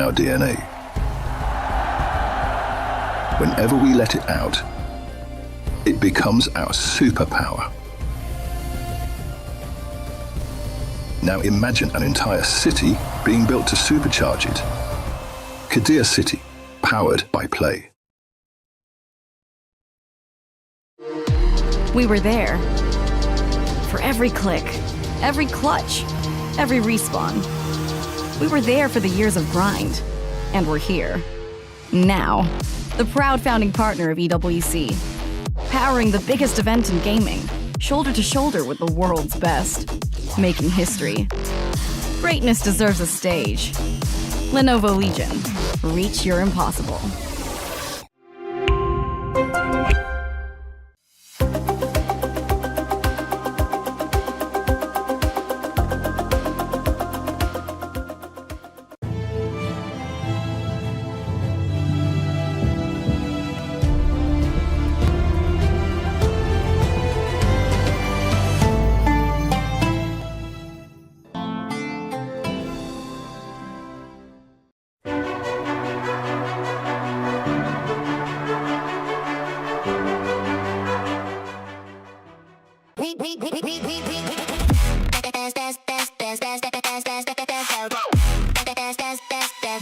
our DNA. Whenever we let it out, it becomes our superpower. Now imagine an entire city being built to supercharge it. Qadir City, powered by play. We were there. For every click, every clutch, every respawn. We were there for the years of grind. And we're here. Now. The proud founding partner of EWC. Powering the biggest event in gaming. Shoulder to shoulder with the world's best. Making history. Greatness deserves a stage. Lenovo Legion. Reach your impossible.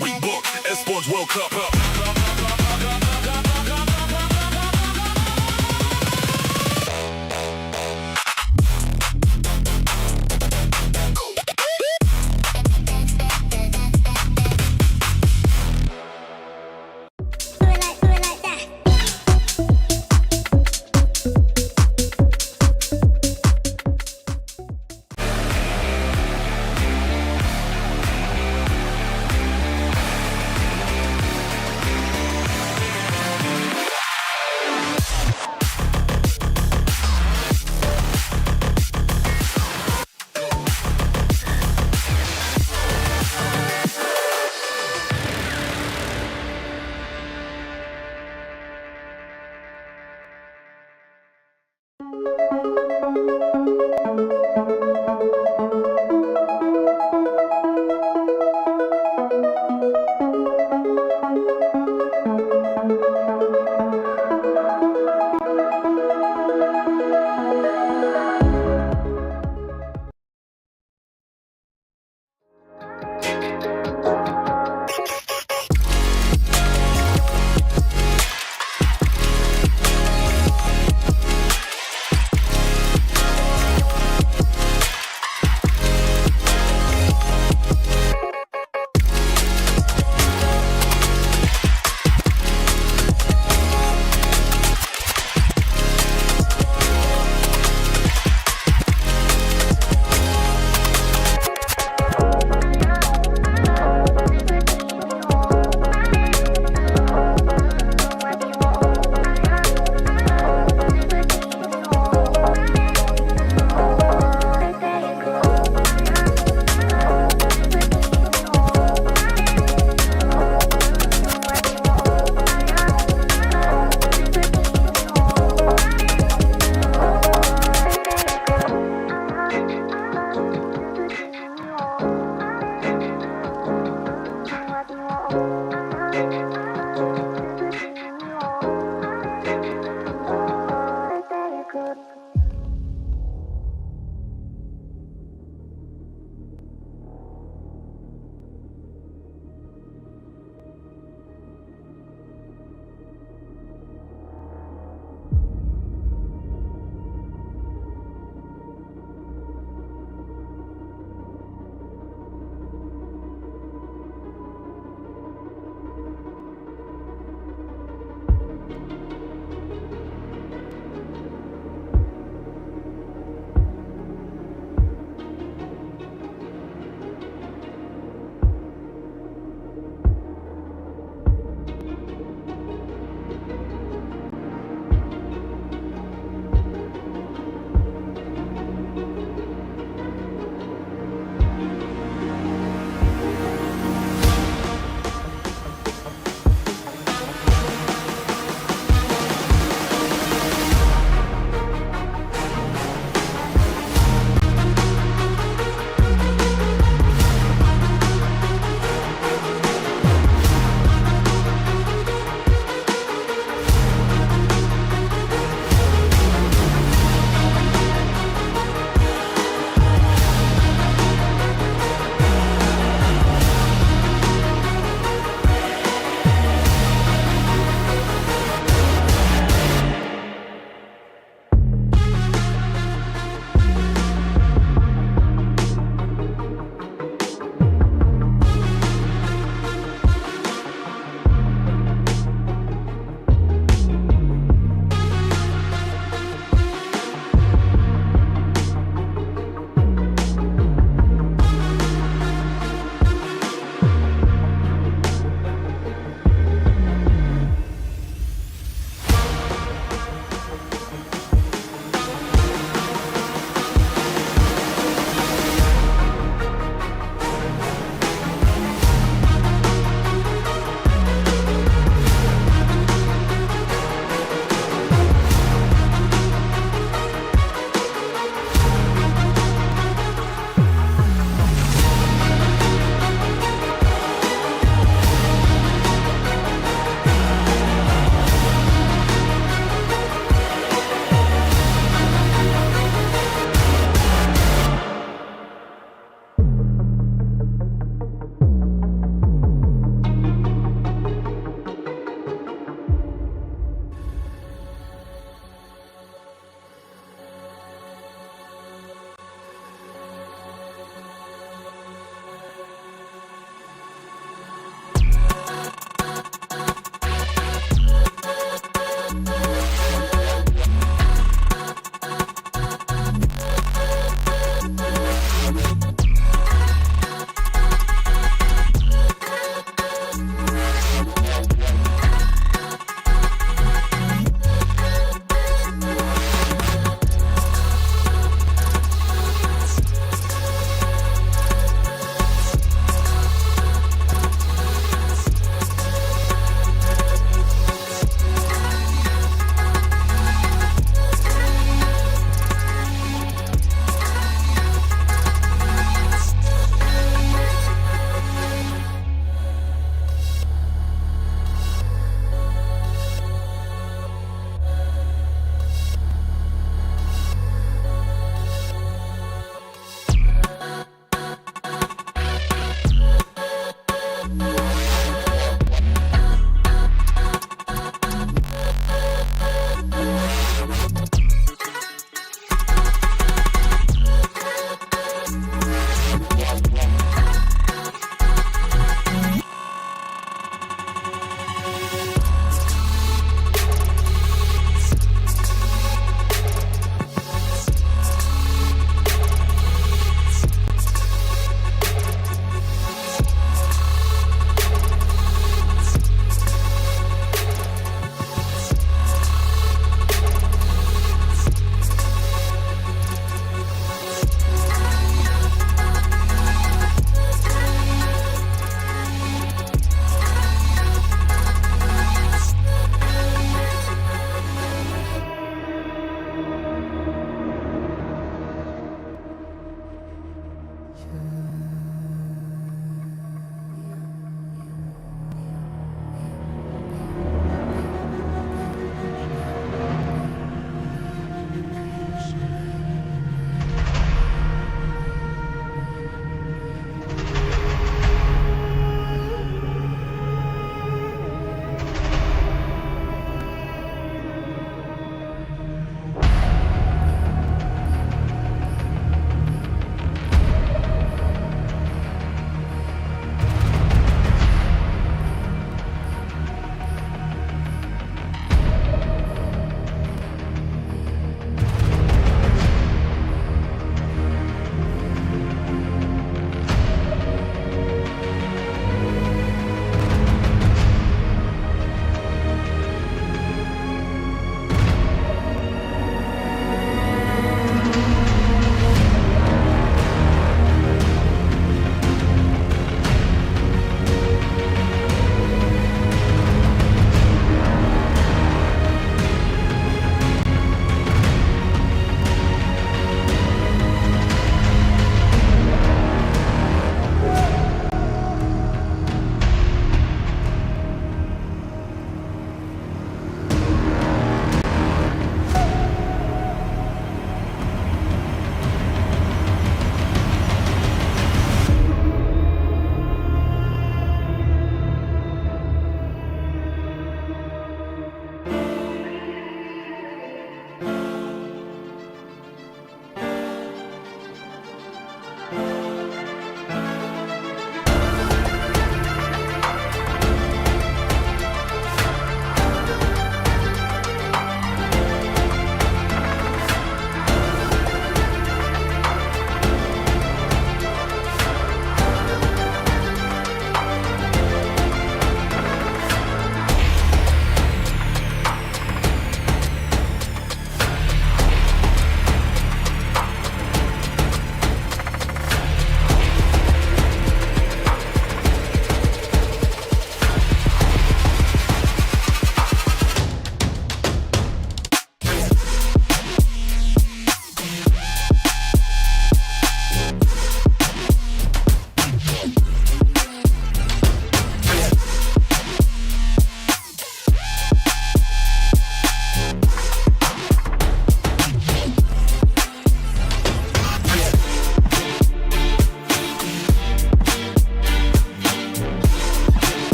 We book Esports World Cup.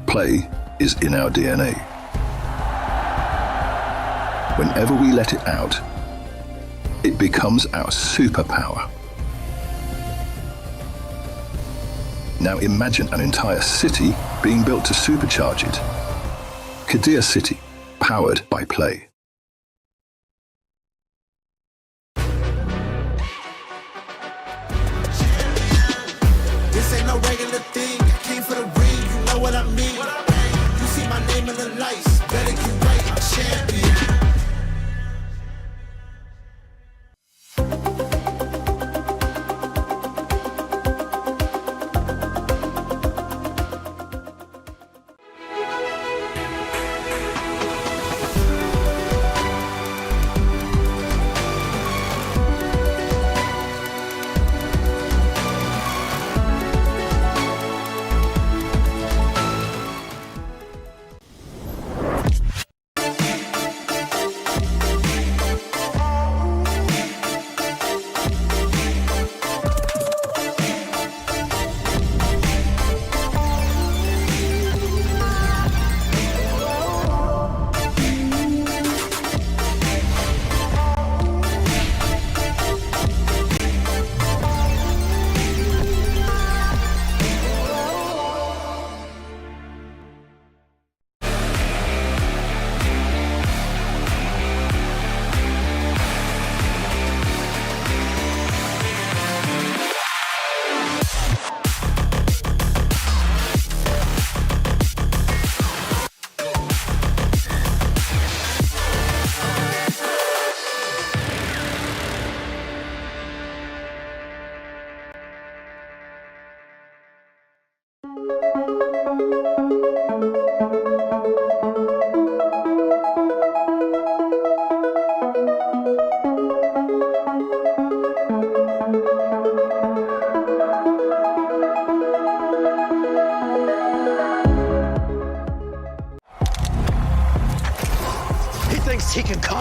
Play is in our DNA. Whenever we let it out, it becomes our superpower. Now imagine an entire city being built to supercharge it. Qiddiya City, powered by play. This ain't no regular thing. I came for the ring, you know what I mean. You see my name in the lights, better get right, I'm champion.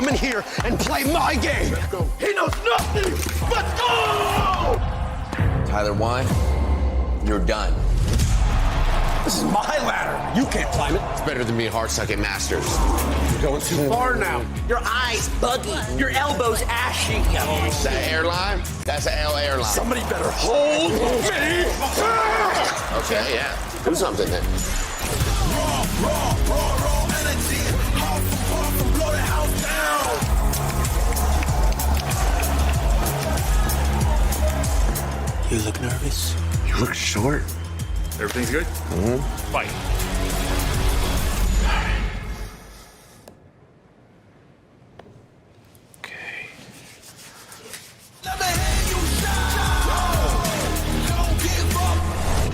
come in here and play my game. He knows nothing. Let's go! Tyler Wine, you're done. This is my ladder. You can't climb it. It's better than being Heartsuck at Masters. You're going too far now. Your eyes buggy. Your elbows ashy. Is that airline? That's an L airline. Somebody better hold me. Okay, yeah. Do something then. Raw energy. Half from blow the house down. You look nervous. You look short. Everything's good? Mm-hmm. Fight. Okay.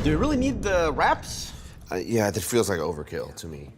Do you really need the wraps? Yeah, that feels like overkill to me.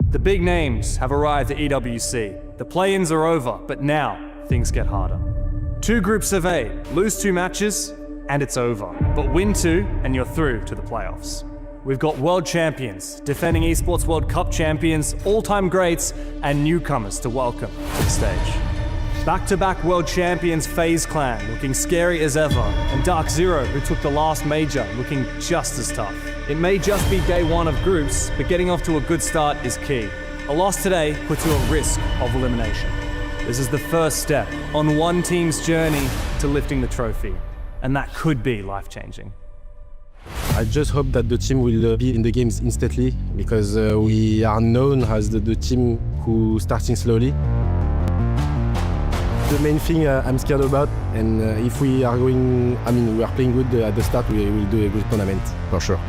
The big names have arrived at EWC. The play-ins are over, but now things get harder. 2 groups of 8, lose 2 matches, and it's over. But win 2, and you're through to the playoffs. We've got world champions, defending Esports World Cup champions, all-time greats, and newcomers to welcome to the stage. Back-to-back world champions FaZe Clan looking scary as ever, and Dark Zero, who took the last major, looking just as tough. It may just be day 1 of groups, but getting off to a good start is key. A loss today puts you at risk of elimination. This is the first step on one team's journey to lifting the trophy, and that could be life-changing. I just hope that the team will be in the games instantly, because we are known as the team who starting slowly. The main thing I'm scared about, and if we are going, we are playing good at the start, we will do a good tournament, for sure.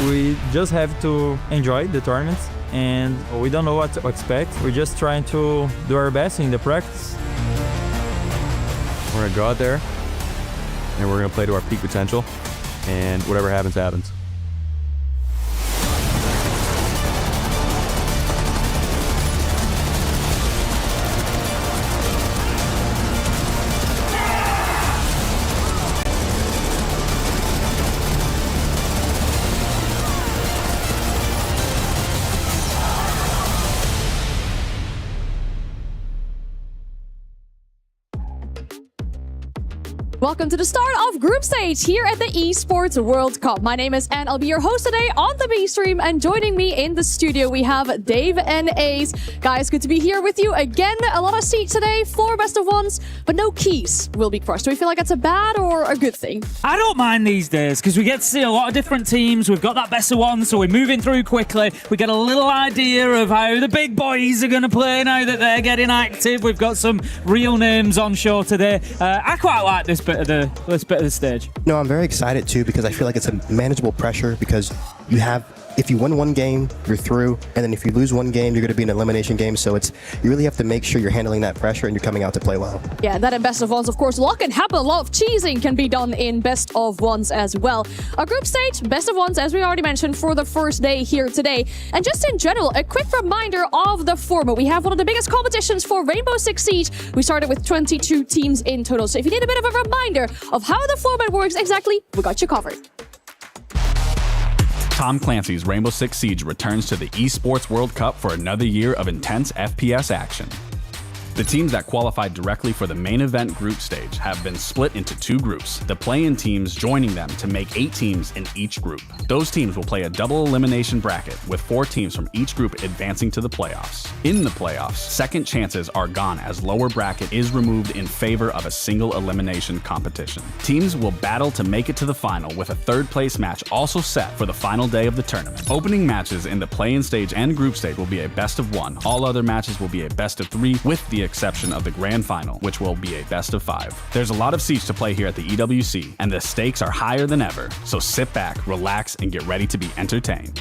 We just have to enjoy the tournament, and we don't know what to expect. We're just trying to do our best in the practice. We're gonna go out there, and we're gonna play to our peak potential, and whatever happens, happens. Welcome to the start of group stage here at the Esports World Cup. My name is Anne. I'll be your host today on the B stream, and joining me in the studio we have Dave and Ace. Guys, good to be here with you again. A lot of seats today, 4 best of 1s, but no keys will be crushed. Do we feel like that's a bad or a good thing? I don't mind these days because we get to see a lot of different teams. We've got that best of 1, so we're moving through quickly. We get a little idea of how the big boys are going to play now that they're getting active. We've got some real names on show today. I quite like this bit of the stage. No, I'm very excited too, because I feel like it's a manageable pressure, because you have, if you win one game, you're through, and then if you lose one game, you're going to be in an elimination game. So you really have to make sure you're handling that pressure and you're coming out to play well. Yeah, that in best of 1s, of course, a lot can happen. A lot of cheesing can be done in best of 1s as well. Our group stage, best of 1s, as we already mentioned, for the first day here today. And just in general, a quick reminder of the format. We have one of the biggest competitions for Rainbow Six Siege. We started with 22 teams in total. So if you need a bit of a reminder of how the format works exactly, we got you covered. Tom Clancy's Rainbow Six Siege returns to the Esports World Cup for another year of intense FPS action. The teams that qualified directly for the main event group stage have been split into 2 groups, the play-in teams joining them to make 8 teams in each group. Those teams will play a double elimination bracket with 4 teams from each group advancing to the playoffs. In the playoffs, second chances are gone as lower bracket is removed in favor of a single elimination competition. Teams will battle to make it to the final, with a 3rd place match also set for the final day of the tournament. Opening matches in the play-in stage and group stage will be a best of 1. All other matches will be a best of 3, with the exception of the grand final, which will be a best of 5. There's a lot of Siege to play here at the EWC, and the stakes are higher than ever, so sit back, relax, and get ready to be entertained.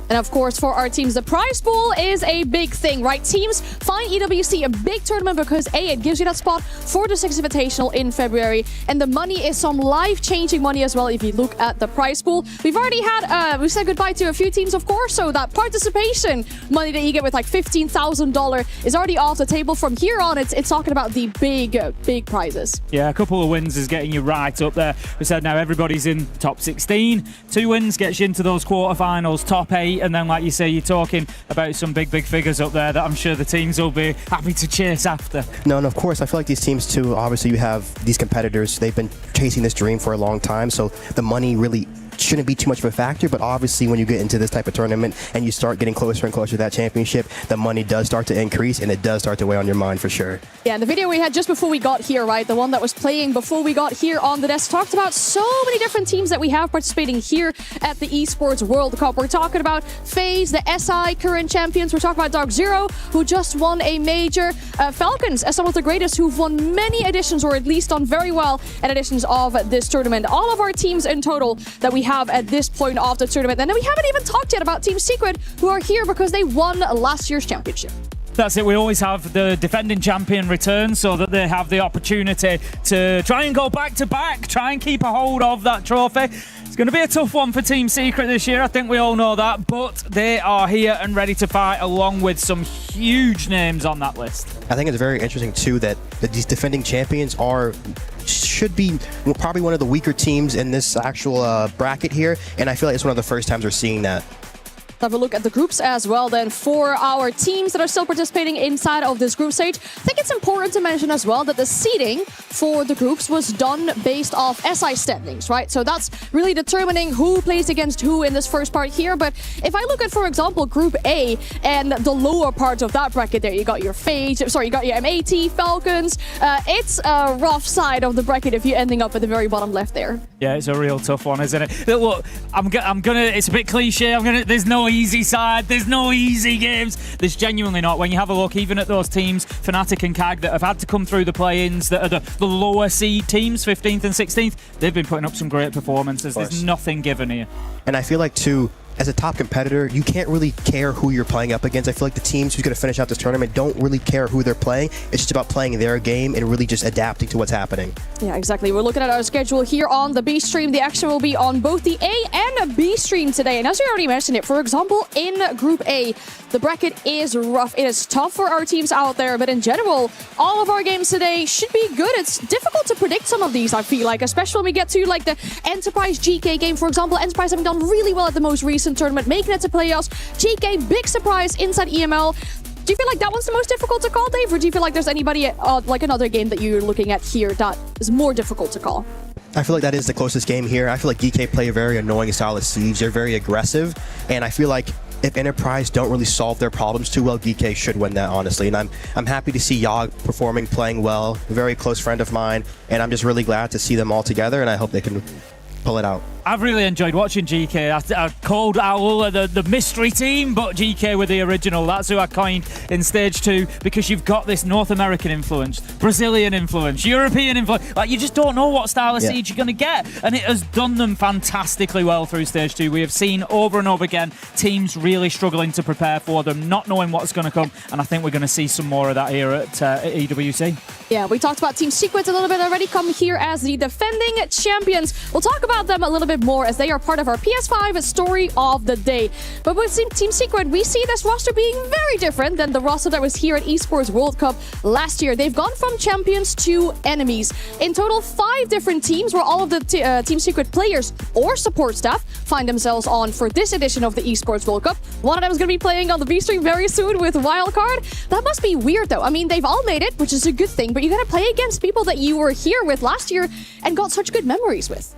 And of course, for our teams, the prize pool is a big thing, right? Teams find EWC a big tournament because A, it gives you that spot for the 6th Invitational in February, and the money is some life-changing money as well if you look at the prize pool. We've already had, we said goodbye to a few teams, of course, so that participation money that you get with like $15,000 is already off the table. From here on, it's talking about the big prizes. Yeah, a couple of wins is getting you right up there. We said now everybody's in top 16. 2 wins gets you into those quarterfinals, top 8, and then, like you say, you're talking about some big figures up there that I'm sure the teams will be happy to chase after. No, and of course, I feel like these teams too, obviously you have these competitors, they've been chasing this dream for a long time, so the money really shouldn't be too much of a factor, but obviously when you get into this type of tournament and you start getting closer and closer to that championship, the money does start to increase and it does start to weigh on your mind for sure. Yeah, and the video we had just before we got here, right, the one that was playing before we got here on the desk, talked about so many different teams that we have participating here at the Esports World Cup. We're talking about FaZe, the SI current champions. We're talking about Dark Zero, who just won a major. Falcons, as some of the greatest who've won many editions, or at least done very well at editions of this tournament. All of our teams in total that we have at this point of the tournament. And then we haven't even talked yet about Team Secret, who are here because they won last year's championship. That's it. We always have the defending champion return so that they have the opportunity to try and go back to back, try and keep a hold of that trophy. It's going to be a tough one for Team Secret this year. I think we all know that, but they are here and ready to fight along with some huge names on that list. I think it's very interesting too that these defending champions should be probably one of the weaker teams in this actual bracket here, and I feel like it's one of the first times we're seeing that. Have a look at the groups as well then for our teams that are still participating inside of this group stage. I think it's important to mention as well that the seeding for the groups was done based off SI standings, right? So that's really determining who plays against who in this first part here. But if I look at, for example, Group A and the lower part of that bracket there, you got your FaZe, you got your MAT, Falcons. It's a rough side of the bracket if you're ending up at the very bottom left there. Yeah, it's a real tough one, isn't it? Look, I'm gonna, it's a bit cliche, there's no easy side, there's no easy games. There's genuinely not. When you have a look even at those teams, Fnatic and CAG, that have had to come through the play-ins, that are the lower seed teams, 15th and 16th, they've been putting up some great performances. There's nothing given here. And I feel like too, as a top competitor, you can't really care who you're playing up against. I feel like the teams who's going to finish out this tournament don't really care who they're playing. It's just about playing their game and really just adapting to what's happening. Yeah, exactly. We're looking at our schedule here on the B stream. The action will be on both the A and B stream today. And as we already mentioned it, for example, in Group A, the bracket is rough. It is tough for our teams out there, but in general, all of our games today should be good. It's difficult to predict some of these, I feel like, especially when we get to like the Enterprise GK game, for example. Enterprise having done really well at the most recent tournament, making it to playoffs. GK, big surprise inside EML. Do you feel like that one's the most difficult to call, Dave? Or do you feel like there's anybody, like another game that you're looking at here that is more difficult to call? I feel like that is the closest game here. I feel like GK play a very annoying style of Siege. They're very aggressive, and I feel like if Enterprise don't really solve their problems too well, GK should win that, honestly. And I'm happy to see Yogg performing, playing well, a very close friend of mine, and I'm just really glad to see them all together, and I hope they can pull it out. I've really enjoyed watching GK. I called ag.al the mystery team, but GK were the original. That's who I coined in Stage 2, because you've got this North American influence, Brazilian influence, European influence. Like, you just don't know what style of Siege you're going to get. And it has done them fantastically well through Stage 2. We have seen over and over again teams really struggling to prepare for them, not knowing what's going to come. And I think we're going to see some more of that here at EWC. Yeah, we talked about Team Secret a little bit already. Come here as the defending champions. We'll talk about them a little bit more as they are part of our PS5 story of the day. But with Team Secret, we see this roster being very different than the roster that was here at Esports World Cup last year. They've gone from champions to enemies. In total, 5 different teams where all of the Team Secret players or support staff find themselves on for this edition of the Esports World Cup. One of them is going to be playing on the B stream very soon with Wildcard. That must be weird though. I mean, they've all made it, which is a good thing, but you got to play against people that you were here with last year and got such good memories with.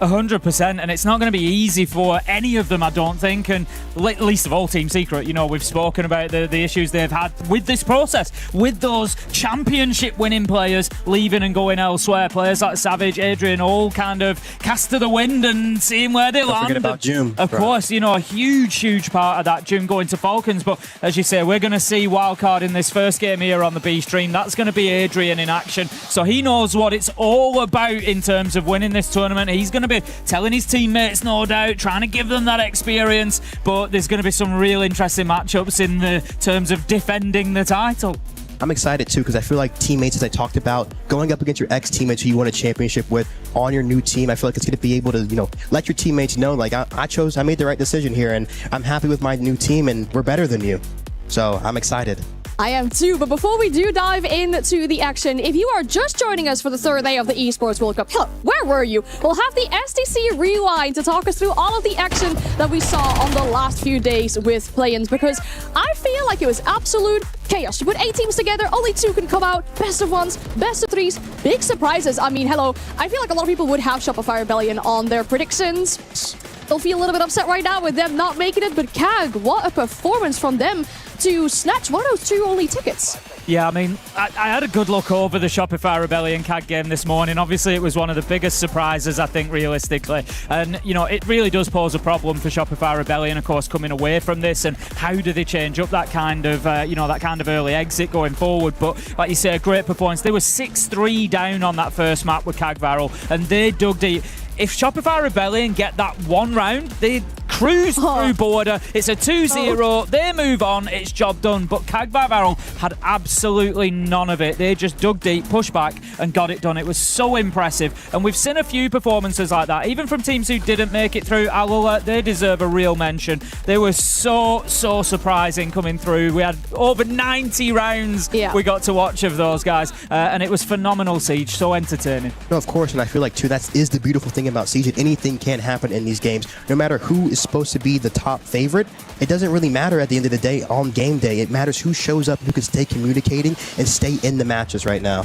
100%, and it's not going to be easy for any of them, I don't think, and least of all Team Secret. You know, we've spoken about the issues they've had with this process, with those championship winning players leaving and going elsewhere. Players like Savage, Adrian, all kind of cast to the wind and seeing where they land. Don't forget about June. Of course, you know, a huge part of that, June going to Falcons, but as you say, we're going to see Wildcard in this first game here on the B stream. That's going to be Adrian in action, so he knows what it's all about in terms of winning this tournament. He's going to be telling his teammates, no doubt, trying to give them that experience, but there's going to be some real interesting matchups in the terms of defending the title. I'm excited too because I feel like teammates, as I talked about, going up against your ex-teammates who you won a championship with on your new team, I feel like it's going to be able to, let your teammates know, like, I made the right decision here, and I'm happy with my new team, and we're better than you. So I'm excited. I am too, but before we do dive into the action, if you are just joining us for the third day of the Esports World Cup, hello, where were you? We'll have the STC Rewind to talk us through all of the action that we saw on the last few days with play-ins, because I feel like it was absolute chaos. You put 8 teams together, only 2 can come out, best of 1s, best of 3s, big surprises. I mean, hello, I feel like a lot of people would have Shopify Rebellion on their predictions. They'll feel a little bit upset right now with them not making it, but CAG, what a performance from them to snatch one of those 2 only tickets. Yeah, I mean, I had a good look over the Shopify Rebellion CAG game this morning. Obviously, it was one of the biggest surprises, I think, realistically. And, it really does pose a problem for Shopify Rebellion, of course, coming away from this. And how do they change up that kind of, that kind of early exit going forward? But, like you say, a great performance. They were 6-3 down on that first map with CAG Varel, and they dug deep. If Shopify Rebellion get that one round, they cruise through border. It's a 2-0. They move on. It's job done. But CAG Varel had absolutely none of it. They just dug deep, pushed back, and got it done. It was so impressive. And we've seen a few performances like that, even from teams who didn't make it through. ag.al, they deserve a real mention. They were so surprising coming through. We had over 90 rounds we got to watch of those guys. And it was phenomenal, Siege. So entertaining. No, of course. And I feel like, too, that is the beautiful thing about Siege. Anything can happen in these games. No matter who is supposed to be the top favorite, it doesn't really matter at the end of the day on game day. It matters who shows up, who can stay communicating and stay in the matches right now.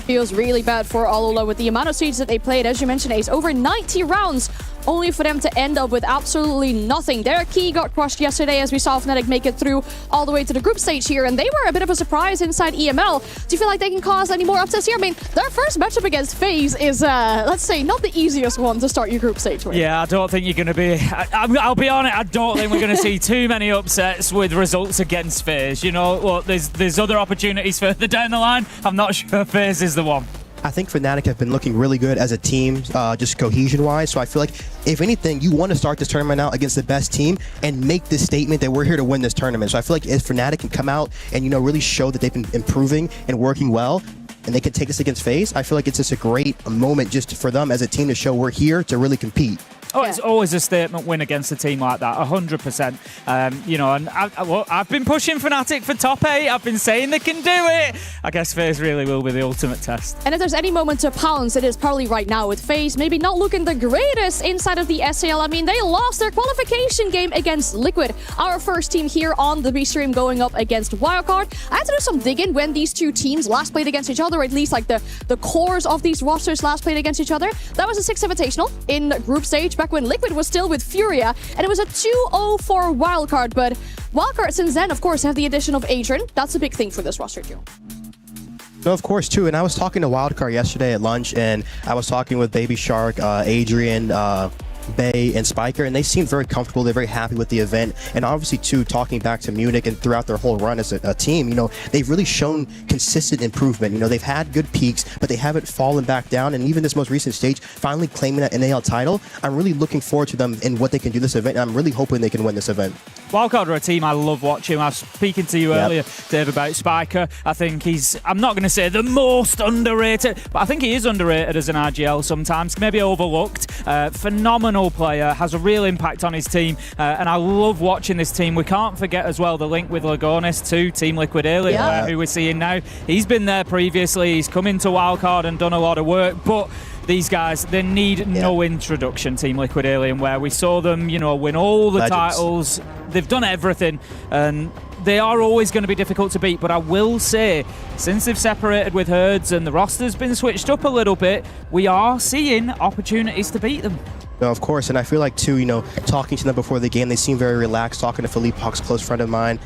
Feels really bad for ag.al with the amount of Siege that they played. As you mentioned, Ace, over 90 rounds, only for them to end up with absolutely nothing. Their key got crushed yesterday, as we saw Fnatic make it through all the way to the group stage here, and they were a bit of a surprise inside EML. Do you feel like they can cause any more upsets here? I mean, their first matchup against FaZe is, let's say, not the easiest one to start your group stage with. Yeah, I don't think you're going to be... I'll be honest, I don't think we're going to see too many upsets with results against FaZe. Look, there's other opportunities further down the line. I'm not sure FaZe is the one. I think Fnatic have been looking really good as a team, just cohesion-wise. So I feel like, if anything, you want to start this tournament out against the best team and make this statement that we're here to win this tournament. So I feel like if Fnatic can come out and, really show that they've been improving and working well, and they can take this against FaZe, I feel like it's just a great moment just for them as a team to show we're here to really compete. Oh, it's always a statement win against a team like that, 100%. And I've been pushing Fnatic for top 8. I've been saying they can do it. I guess FaZe really will be the ultimate test. And if there's any moment to pounce, it is probably right now with FaZe. Maybe not looking the greatest inside of the SAL. I mean, they lost their qualification game against Liquid, our first team here on the B stream, going up against Wildcard. I had to do some digging when these 2 teams last played against each other, or at least like the cores of these rosters last played against each other. That was a 6 Invitational in group stage back when Liquid was still with Furia, and it was a 2-0 for Wildcard. But Wildcard since then, of course, have the addition of Adrian. That's a big thing for this roster too. No, of course, too. And I was talking to Wildcard yesterday at lunch, and I was talking with Baby Shark, Adrian, Bay, and Spiker, and they seem very comfortable. They're very happy with the event. And obviously, too, talking back to Munich and throughout their whole run as a team, they've really shown consistent improvement. They've had good peaks, but they haven't fallen back down. And even this most recent stage, finally claiming that NAL title, I'm really looking forward to them and what they can do this event. And I'm really hoping they can win this event. Wildcard are a team I love watching. I was speaking to you earlier, Dave, about Spiker. I think I'm not going to say the most underrated, but I think he is underrated as an ag.al sometimes, maybe overlooked. Phenomenal player, has a real impact on his team, and I love watching this team. We can't forget as well the link with Lagonis to Team Liquid Alien, who we're seeing now. He's been there previously, he's come into Wildcard and done a lot of work, but these guys, they need no introduction, Team Liquid Alien, where we saw them, win all the titles. They've done everything, and they are always going to be difficult to beat. But I will say, since they've separated with Herds and the roster's been switched up a little bit, we are seeing opportunities to beat them. No, of course, and I feel like, too, talking to them before the game, they seem very relaxed. Talking to Philippe Hawk's close friend of mine,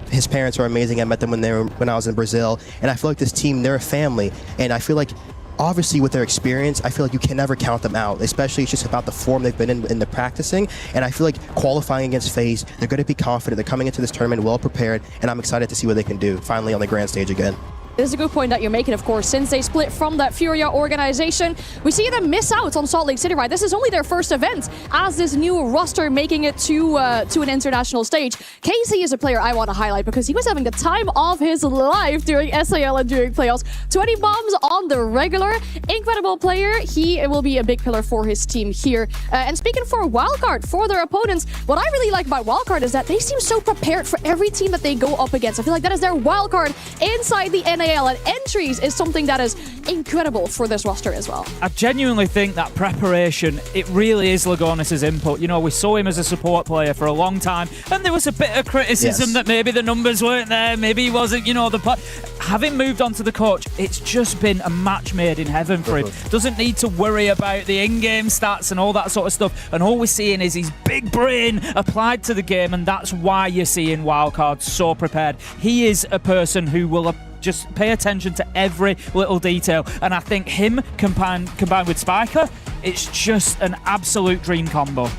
his parents are amazing. I met them when I was in Brazil, and I feel like this team, they're a family, and I feel like, obviously, with their experience, I feel like you can never count them out, especially it's just about the form they've been in the practicing. And I feel like qualifying against FaZe, they're going to be confident. They're coming into this tournament well prepared, and I'm excited to see what they can do finally on the grand stage again. This is a good point that you're making, of course. Since they split from that Furia organization, we see them miss out on Salt Lake City, right? This is only their first event as this new roster making it to an international stage. Casey is a player I want to highlight because he was having the time of his life during SAL and during playoffs. 20 bombs on the regular. Incredible player. He will be a big pillar for his team here. And speaking for Wildcard, for their opponents, what I really like about Wildcard is that they seem so prepared for every team that they go up against. I feel like that is their Wildcard inside the NAL, and entries is something that is incredible for this roster as well. I genuinely think that preparation, it really is Lagonis' input. You know, we saw him as a support player for a long time, and there was a bit of criticism that maybe the numbers weren't there, maybe he wasn't, you know, having moved on to the coach, it's just been a match made in heaven for him. Doesn't need to worry about the in-game stats and all that sort of stuff, and all we're seeing is his big brain applied to the game, and that's why you're seeing Wildcard so prepared. He is a person who will just pay attention to every little detail, and I think him combined with Spiker, it's just an absolute dream combo.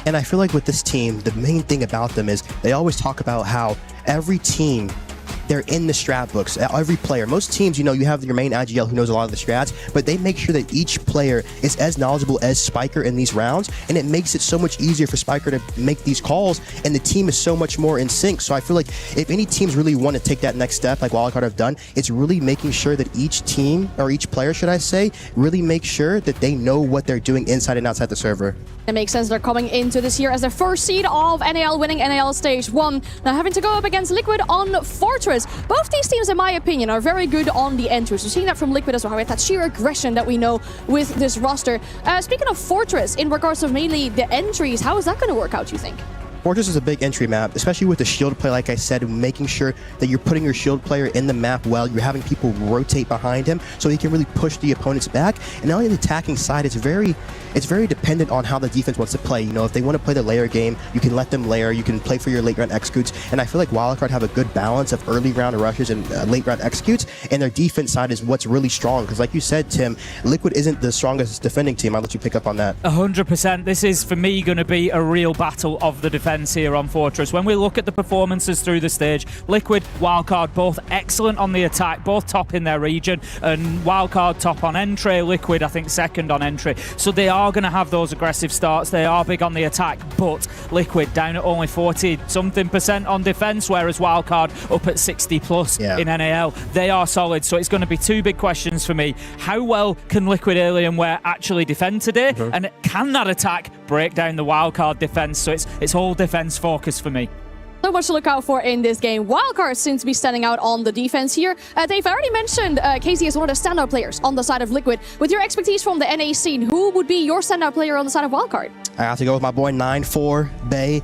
And I feel like with this team, the main thing about them is they always talk about how every team, they're in the strat books. Every player, most teams, you know, you have your main ag.al who knows a lot of the strats, but they make sure that each player is as knowledgeable as Spiker in these rounds, and it makes it so much easier for Spiker to make these calls, and the team is so much more in sync. So I feel like if any teams really want to take that next step, like Wildcard have done, it's really making sure that each team, or each player, should I say, really make sure that they know what they're doing inside and outside the server. It makes sense. They're coming into this year as the first seed of NAL, winning NAL Stage 1. Now having to go up against Liquid on Fortress. Both these teams, in my opinion, are very good on the entries. We're seeing that from Liquid as well, with that sheer aggression that we know with this roster. Speaking of Fortress, in regards to mainly the entries, how is that going to work out, you think? Fortress is a big entry map, especially with the shield play, like I said, making sure that you're putting your shield player in the map well, you're having people rotate behind him so he can really push the opponents back. And on the attacking side, it's very dependent on how the defense wants to play. You know, if they want to play the layer game, you can let them layer, you can play for your late round executes, and I feel like Wildcard have a good balance of early round rushes and late round executes, and their defense side is what's really strong, because like you said, Tim, Liquid isn't the strongest defending team. I'll let you pick up on that. 100%. This is, for me, going to be a real battle of the defense here on Fortress. When we look at the performances through the stage, Liquid, Wildcard, both excellent on the attack, both top in their region, and Wildcard top on entry, Liquid, I think, second on entry. So they are going to have those aggressive starts. They are big on the attack, but Liquid down at only 40-something% on defense, whereas Wildcard up at 60+ in NAL. They are solid, so it's going to be two big questions for me. How well can Liquid Alienware actually defend today? And can that attack break down the Wildcard defense? So it's all defense focus for me. So much to look out for in this game. Wildcard seems to be standing out on the defense here. Dave, I already mentioned Casey is one of the standout players on the side of Liquid. With your expertise from the NA scene, who would be your standout player on the side of Wildcard? I have to go with my boy 9-4 Bay.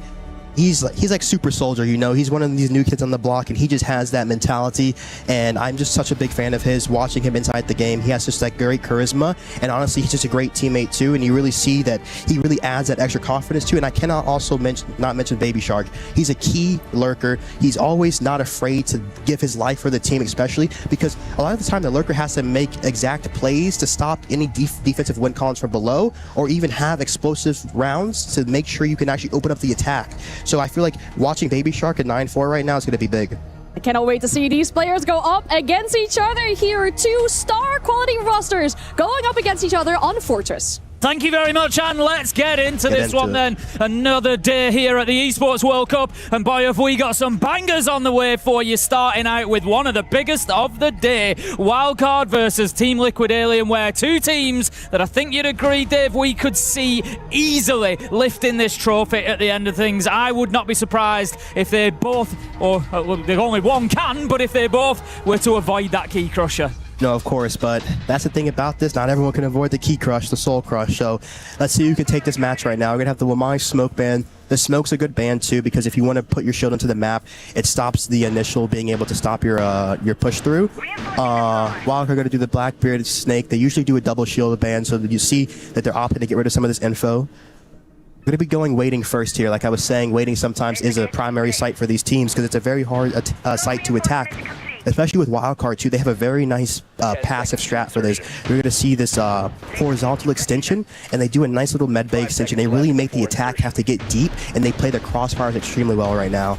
He's like super soldier, you know. He's one of these new kids on the block, and he just has that mentality, and I'm just such a big fan of his. Watching him inside the game, he has just that great charisma, and honestly, he's just a great teammate too, and you really see that he really adds that extra confidence too. And I cannot also not mention Baby Shark. He's a key lurker. He's always not afraid to give his life for the team, especially because a lot of the time the lurker has to make exact plays to stop any defensive win columns from below, or even have explosive rounds to make sure you can actually open up the attack. So I feel like watching Baby Shark at 9-4 right now is going to be big. I cannot wait to see these players go up against each other here. Two star quality rosters going up against each other on Fortress. Thank you very much, and let's get into this one then. Another day here at the Esports World Cup, and boy, have we got some bangers on the way for you, starting out with one of the biggest of the day. Wildcard versus Team Liquid Alienware, two teams that I think you'd agree, Dave, we could see easily lifting this trophy at the end of things. I would not be surprised if they both, or only one can, but if they both were to avoid that key crusher. No, of course, but that's the thing about this. Not everyone can avoid the key crush, the soul crush. So let's see who can take this match right now. We're going to have the Wamai smoke ban. The smoke's a good ban too, because if you want to put your shield into the map, it stops the initial being able to stop your push through. Wildcard going to do the Blackbearded snake. They usually do a double shield ban, so that you see that they're opting to get rid of some of this info. We're going to be going waiting first here. Like I was saying, waiting sometimes is a primary site for these teams because it's a very hard site to attack. Especially with Wildcard too, they have a very nice passive strat for this. You're going to see this horizontal extension, and they do a nice little medbay extension. They really make the attack have to get deep, and they play their crossfires extremely well right now.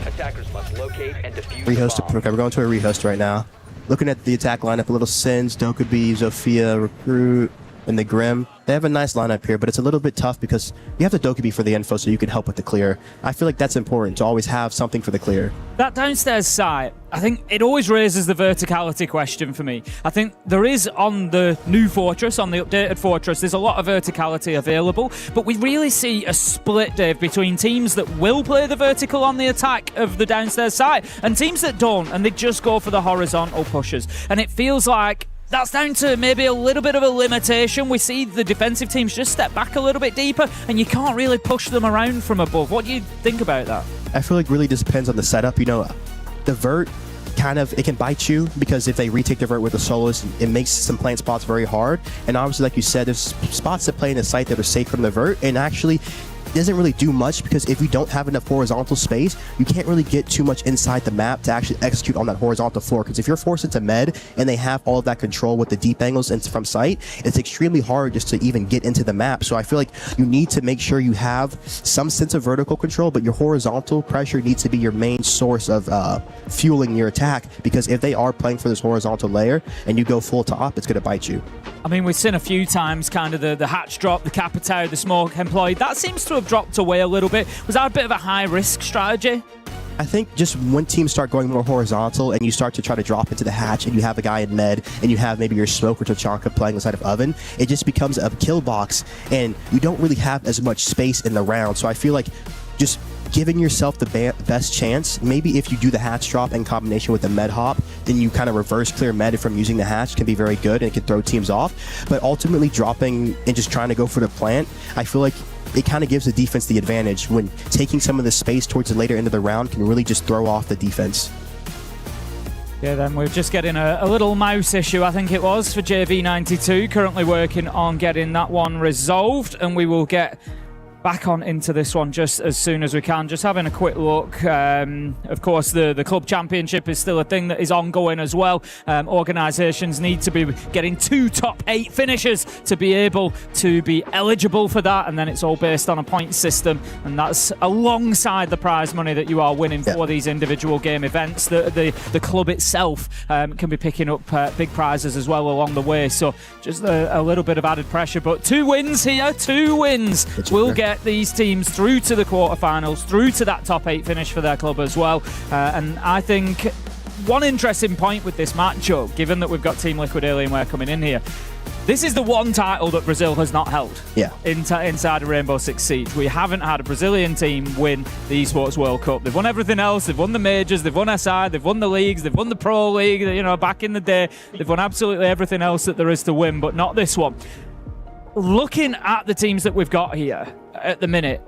Attackers must locate and defuse Rehost. the bomb. Okay, we're going to a rehost right now. Looking at the attack lineup, a little Sins, Dokkaebi, Zofia, Recruit, and the Grim. They have a nice lineup here, but it's a little bit tough because you have the Dokkaebi for the info so you can help with the clear. I feel like that's important, to always have something for the clear. That downstairs site, I think it always raises the verticality question for me. I think there is on the new Fortress, on the updated Fortress, there's a lot of verticality available, but we really see a split, Dave, between teams that will play the vertical on the attack of the downstairs site and teams that don't, and they just go for the horizontal pushes. And it feels like that's down to maybe a little bit of a limitation. We see the defensive teams just step back a little bit deeper and you can't really push them around from above. What do you think about that? I feel like really just depends on the setup. You know, the vert kind of, it can bite you because if they retake the vert with a soloist, it makes some playing spots very hard. And obviously, like you said, there's spots that play in the site that are safe from the vert, and actually doesn't really do much because if you don't have enough horizontal space, you can't really get too much inside the map to actually execute on that horizontal floor. Because if you're forced into med and they have all of that control with the deep angles and from sight, it's extremely hard just to even get into the map. So I feel like you need to make sure you have some sense of vertical control, but your horizontal pressure needs to be your main source of fueling your attack, because if they are playing for this horizontal layer and you go full top, it's going to bite you. I mean, we've seen a few times kind of the hatch drop, the Capitao, the smoke employed. That seems to have dropped away a little bit. Was that a bit of a high-risk strategy? I think just when teams start going more horizontal and you start to try to drop into the hatch and you have a guy in med and you have maybe your smoke or Tachanka playing inside of oven, it just becomes a kill box and you don't really have as much space in the round. So I feel like just giving yourself the best chance, maybe if you do the hatch drop in combination with the med hop, then you kind of reverse clear med from using the hatch can be very good and it can throw teams off. But ultimately dropping and just trying to go for the plant, I feel like it kind of gives the defense the advantage when taking some of the space towards the later end of the round can really just throw off the defense. Yeah, then we're just getting a little mouse issue, I think it was, for JV92. Currently working on getting that one resolved, and we will get back on into this one just as soon as we can. Just having a quick look. Of course, the Club Championship is still a thing that is ongoing as well. Organisations need to be getting 2 top 8 finishers to be able to be eligible for that, and then it's all based on a point system, and that's alongside the prize money that you are winning for these individual game events. The club itself can be picking up big prizes as well along the way, so just a little bit of added pressure. But 2 wins here, 2 wins will get these teams through to the quarterfinals, through to that top 8 finish for their club as well. And I think one interesting point with this matchup, given that we've got Team Liquid Alienware coming in here, this is the one title that Brazil has not held inside of Rainbow Six Siege. We haven't had a Brazilian team win the Esports World Cup. They've won everything else. They've won the majors, they've won SI, they've won the leagues, they've won the Pro League, you know, back in the day. They've won absolutely everything else that there is to win, but not this one. Looking at the teams that we've got here at the minute,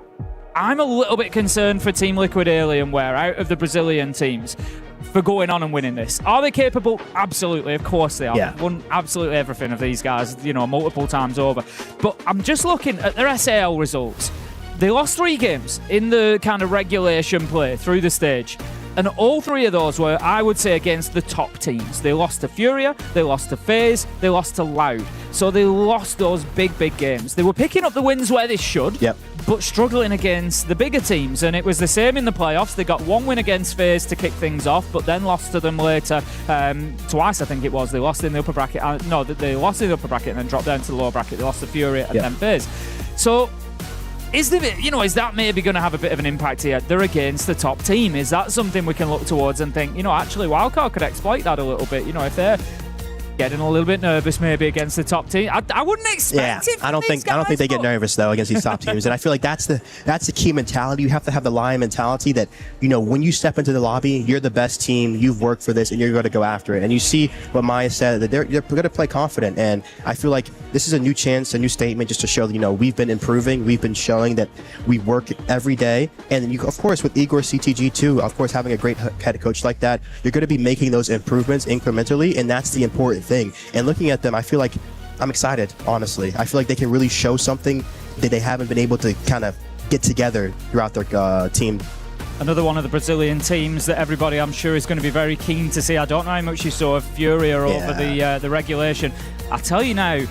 I'm a little bit concerned for Team Liquid Alienware out of the Brazilian teams for going on and winning this. Are they capable? Absolutely, of course they are. They've won absolutely everything of these guys, you know, multiple times over. But I'm just looking at their SAL results. They lost 3 games in the kind of regulation play through the stage. And all 3 of those were, I would say, against the top teams. They lost to Furia, they lost to FaZe, they lost to Loud. So they lost those big games. They were picking up the wins where they should, but struggling against the bigger teams. And it was the same in the playoffs. They got 1 win against FaZe to kick things off, but then lost to them later. Twice, I think it was. They lost in the upper bracket. No, they lost in the upper bracket and then dropped down to the lower bracket. They lost to Furia and then FaZe. So is that maybe going to have a bit of an impact here? They're against the top team. Is that something we can look towards and think, you know, actually Wildcard could exploit that a little bit? You know, if they're getting a little bit nervous maybe against the top team. I wouldn't expect it. I don't think they get nervous though against these top teams, and I feel like that's the key mentality. You have to have the lion mentality that, you know, when you step into the lobby, you're the best team, you've worked for this, and you're going to go after it. And you see what Maya said, that they're going to play confident, and I feel like this is a new chance, a new statement, just to show that, you know, we've been improving, we've been showing that we work every day, and you, of course, with Igor CTG too, of course, having a great head coach like that, you're going to be making those improvements incrementally, and that's the important thing. And looking at them, I feel like I'm excited, honestly. I feel like they can really show something that they haven't been able to kind of get together throughout their team. Another one of the Brazilian teams that everybody, I'm sure, is going to be very keen to see. I don't know how much you saw of Furia over the regulation. I tell you now,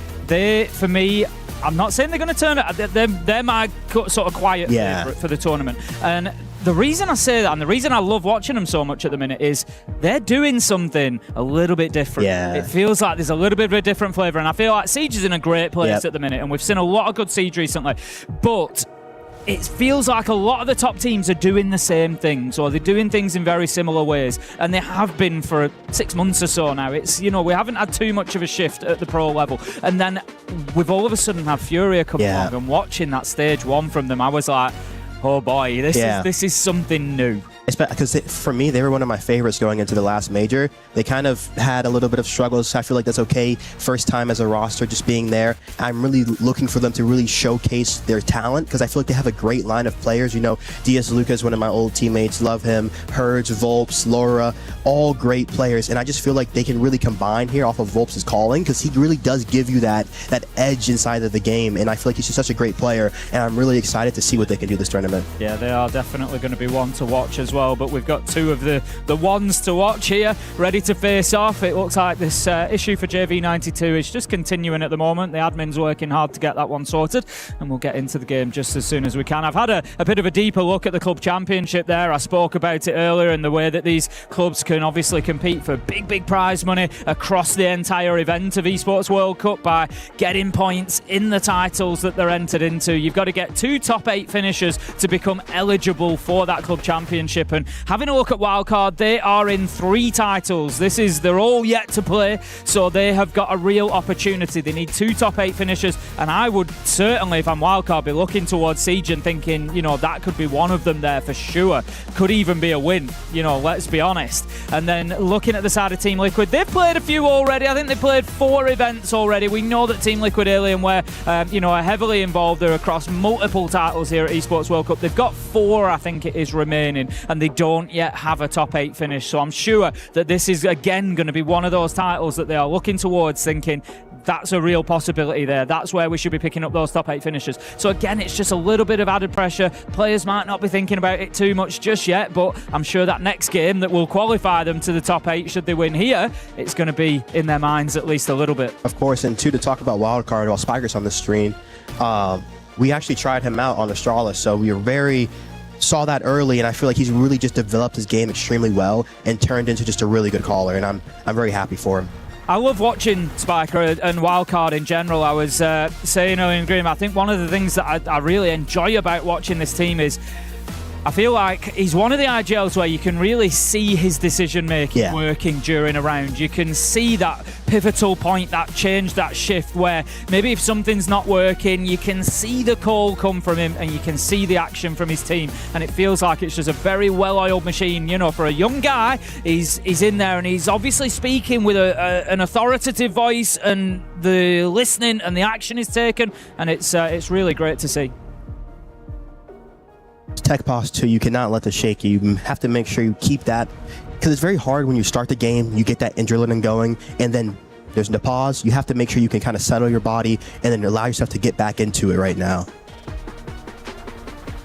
for me, I'm not saying they're going to turn it. They're my sort of quiet favourite for the tournament. And the reason I say that and the reason I love watching them so much at the minute is they're doing something a little bit different. Yeah. It feels like there's a little bit of a different flavour, and I feel like Siege is in a great place at the minute, and we've seen a lot of good Siege recently. But it feels like a lot of the top teams are doing the same things, or they're doing things in very similar ways, and they have been for 6 months or so now. It's, you know, we haven't had too much of a shift at the pro level, and then we've all of a sudden had Furia come along, and watching that stage 1 from them, I was like, oh boy, this is something new. Because for me, they were one of my favorites going into the last major. They kind of had a little bit of struggles. I feel like that's okay. First time as a roster, just being there. I'm really looking for them to really showcase their talent, because I feel like they have a great line of players. You know, Diaz Lucas, one of my old teammates, love him. Herds, Volps, Laura, all great players. And I just feel like they can really combine here off of Volps' calling, because he really does give you that edge inside of the game. And I feel like he's just such a great player. And I'm really excited to see what they can do this tournament. Yeah, they are definitely going to be one to watch as well. But we've got 2 of the ones to watch here, ready to face off. It looks like this issue for JV92 is just continuing at the moment. The admin's working hard to get that one sorted, and we'll get into the game just as soon as we can. I've had a bit of a deeper look at the club championship there. I spoke about it earlier, and the way that these clubs can obviously compete for big prize money across the entire event of Esports World Cup by getting points in the titles that they're entered into. You've got to get 2 top 8 finishers to become eligible for that club championship. And having a look at Wildcard, they are in 3 titles. They're all yet to play, so they have got a real opportunity. They need 2 top 8 finishers, and I would certainly, if I'm Wildcard, be looking towards Siege and thinking, you know, that could be one of them there for sure. Could even be a win, you know, let's be honest. And then looking at the side of Team Liquid, they've played a few already. I think they've played 4 events already. We know that Team Liquid Alienware, you know, are heavily involved. They're across multiple titles here at Esports World Cup. They've got 4, I think it is, remaining, and they don't yet have a top 8 finish. So I'm sure that this is again going to be one of those titles that they are looking towards, thinking that's a real possibility there. That's where we should be picking up those top 8 finishers. So again, it's just a little bit of added pressure. Players might not be thinking about it too much just yet, but I'm sure that next game that will qualify them to the top 8, should they win here, it's going to be in their minds at least a little bit. Of course, and 2, to talk about Wildcard while Spiker's on the screen, we actually tried him out on Astralis, so we were saw that early, and I feel like he's really just developed his game extremely well and turned into just a really good caller, and I'm very happy for him. I love watching Spiker and Wildcard in general. I was saying earlier in the game, I think one of the things that I really enjoy about watching this team is I feel like he's one of the ag.als where you can really see his decision-making working during a round. You can see that pivotal point, that change, that shift, where maybe if something's not working, you can see the call come from him and you can see the action from his team. And it feels like it's just a very well-oiled machine. You know, for a young guy, he's in there and he's obviously speaking with an authoritative voice, and the listening and the action is taken, and it's really great to see. Tech pause too, you cannot let this shake you. You have to make sure you keep that, because it's very hard when you start the game, you get that adrenaline going, and then there's the pause. You have to make sure you can kind of settle your body and then allow yourself to get back into it right now.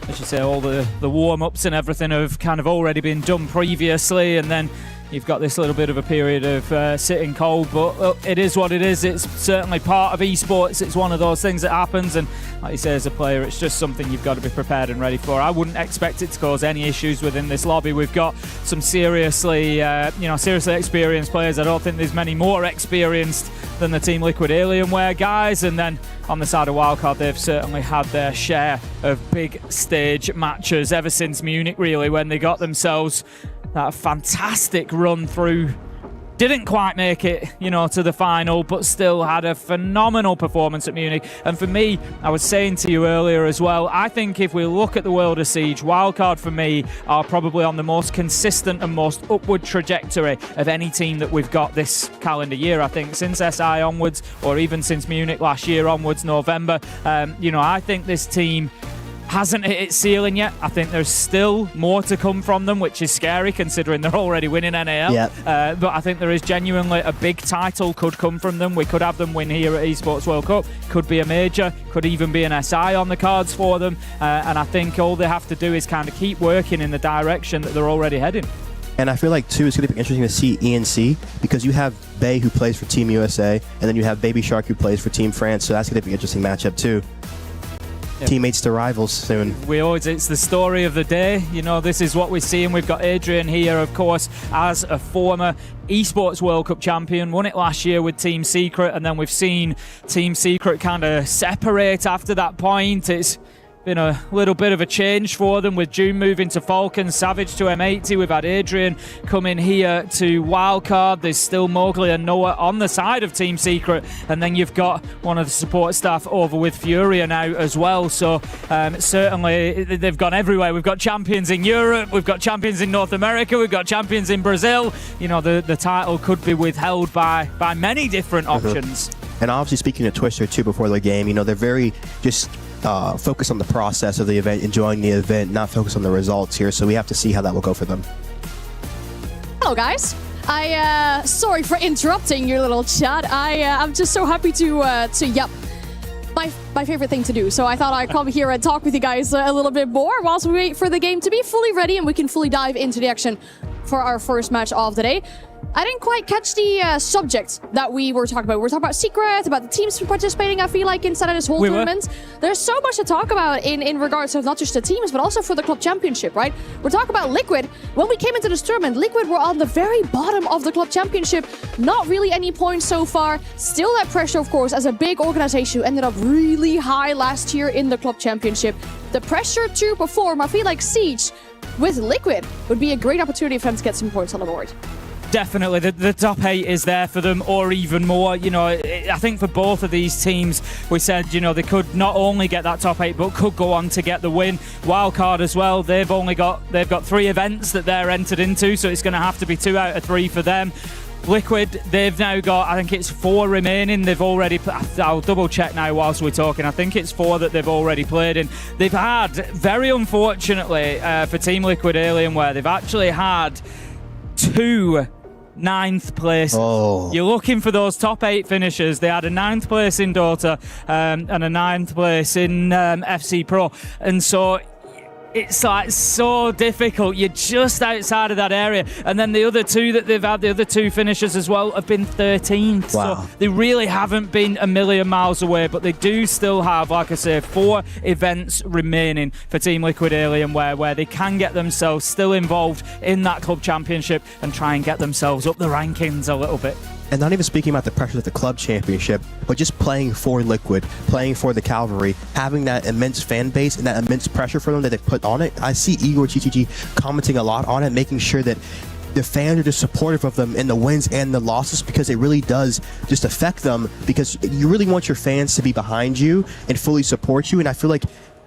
As you say, all the warm-ups and everything have kind of already been done previously, and then you've got this little bit of a period of sitting cold, but it is what it is. It's certainly part of esports. It's one of those things that happens, and like you say, as a player, it's just something you've got to be prepared and ready for. I wouldn't expect it to cause any issues within this lobby. We've got some seriously experienced players. I don't think there's many more experienced than the Team Liquid Alienware guys, and then on the side of Wildcard, they've certainly had their share of big stage matches ever since Munich, really, when they got themselves that fantastic run through. Didn't quite make it, to the final, but still had a phenomenal performance at Munich. And for me, I was saying to you earlier as well, I think if we look at the world of Siege, Wildcard for me are probably on the most consistent and most upward trajectory of any team that we've got this calendar year. I think since SI onwards, or even since Munich last year onwards, November, I think this team hasn't hit its ceiling yet. I think there's still more to come from them, which is scary considering they're already winning NAL. Yep. But I think there is genuinely a big title could come from them. We could have them win here at Esports World Cup. Could be a major, could even be an SI on the cards for them. And I think all they have to do is kind of keep working in the direction that they're already heading. And I feel like, too, it's going to be interesting to see ENC, because you have Bay, who plays for Team USA, and then you have Baby Shark, who plays for Team France. So that's going to be an interesting matchup, too. teammates to rivals soon. It's the story of the day. You know, this is what we're seeing. We've got Adrian here, of course, as a former Esports World Cup champion, won it last year with Team Secret, and then we've seen Team Secret kind of separate after that point. It's been a little bit of a change for them with June moving to Falcon, Savage to M80. We've had Adrian come in here to Wildcard. There's still Mowgli and Noah on the side of Team Secret, and then you've got one of the support staff over with Furia now as well. So certainly they've gone everywhere. We've got champions in Europe, we've got champions in North America, we've got champions in Brazil. You know, the title could be withheld by many different options. And obviously, speaking to Twister too before the game, you know, they're very just focus on the process of the event, enjoying the event, not focus on the results here. So we have to see how that will go for them. Hello, guys. Sorry for interrupting your little chat. I'm just so happy to yep. My favorite thing to do. So I thought I'd come here and talk with you guys a little bit more whilst we wait for the game to be fully ready and we can fully dive into the action for our first match of the day. I didn't quite catch the subject that we were talking about. We were talking about Secret, about the teams participating, I feel like, inside of this whole tournament. There's so much to talk about in regards to not just the teams, but also for the club championship, right? We're talking about Liquid. When we came into this tournament, Liquid were on the very bottom of the club championship. Not really any points so far. Still that pressure, of course, as a big organization who ended up really high last year in the club championship. The pressure to perform, I feel like Siege with Liquid would be a great opportunity for them to get some points on the board. Definitely, the top 8 is there for them, or even more. You know, I think for both of these teams, we said, you know, they could not only get that top 8, but could go on to get the win. Wildcard as well. They've got 3 events that they're entered into, so it's going to have to be 2 out of 3 for them. Liquid, they've now got, I think it's 4 remaining. They've already, I'll double check now whilst we're talking. I think it's 4 that they've already played in. They've had, very unfortunately for Team Liquid Alienware, they've actually had 2 9th place. You're looking for those top 8 finishers. They had a 9th place in Dota and a 9th place in FC Pro, and so it's like so difficult. You're just outside of that area, and then the other 2 that they've had, the other 2 finishers as well, have been 13th. Wow. So they really haven't been a million miles away, but they do still have, like I say, 4 events remaining for Team Liquid Alienware where they can get themselves still involved in that club championship and try and get themselves up the rankings a little bit. And not even speaking about the pressures of the club championship, but just playing for Liquid, playing for the Cavalry, having that immense fan base and that immense pressure for them that they've put on it. I see Igor TTG commenting a lot on it, making sure that the fans are just supportive of them in the wins and the losses, because it really does just affect them, because you really want your fans to be behind you and fully support you. And I feel like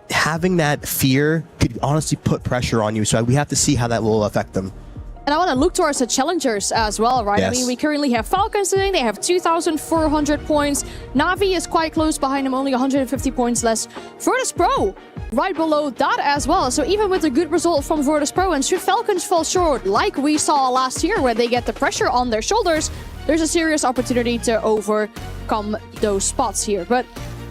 having that fear could honestly put pressure on you. So we have to see how that will affect them. And I want to look towards the challengers as well, right? Yes. I mean, we currently have Falcons today. They have 2,400 points. Na'Vi is quite close behind them, only 150 points less. virtus.pro right below that as well. So even with a good result from virtus.pro, and should Falcons fall short, like we saw last year, where they get the pressure on their shoulders, there's a serious opportunity to overcome those spots here. But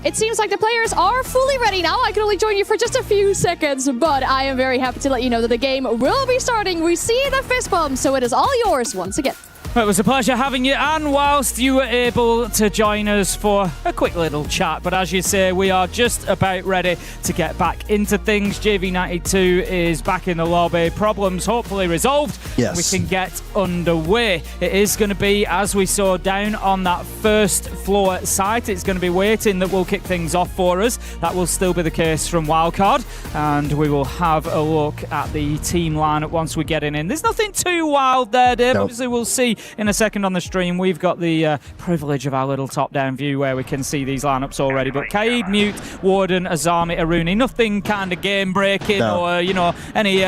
it seems like the players are fully ready now. I can only join you for just a few seconds, but I am very happy to let you know that the game will be starting. We see the fist bump, so it is all yours once again. Well, it was a pleasure having you, and whilst you were able to join us for a quick little chat, but as you say, we are just about ready to get back into things. JV92 is back in the lobby, problems hopefully resolved. Yes. We can get underway. It is going to be, as we saw down on that first floor site, it's going to be waiting that will kick things off for us. That will still be the case from Wildcard, and we will have a look at the team lineup once we get in. There's nothing too wild there, Dave. Nope. Obviously, we'll see in a second on the stream. We've got the privilege of our little top-down view where we can see these lineups already. But Kaid, Mute, Warden, Azami, Aruni, nothing kind of game-breaking or, you know, any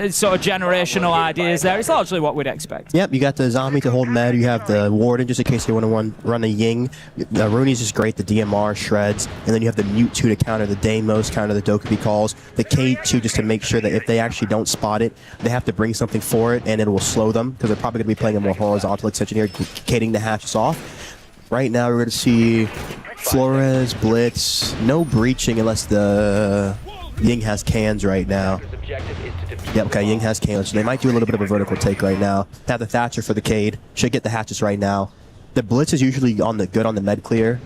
sort of generational ideas there. It's largely what we'd expect. Yep, you got the Azami to hold med. You have the Warden just in case you want to run a Ying. Aruni's just great, the DMR shreds. And then you have the Mute 2 to counter the Deimos, counter the Dokubi calls. The Kaid 2 just to make sure that if they actually don't spot it, they have to bring something for it and it will slow them, because they're probably going to be playing a more horizontal extension here, cading the hatches off. Right now we're going to see Flores, Blitz, no breaching unless the Ying has cans right now. Yep, okay, Ying has cans, so they might do a little bit of a vertical take right now. Have the Thatcher for the Cade, should get the hatches right now. The Blitz is usually good on the med clear.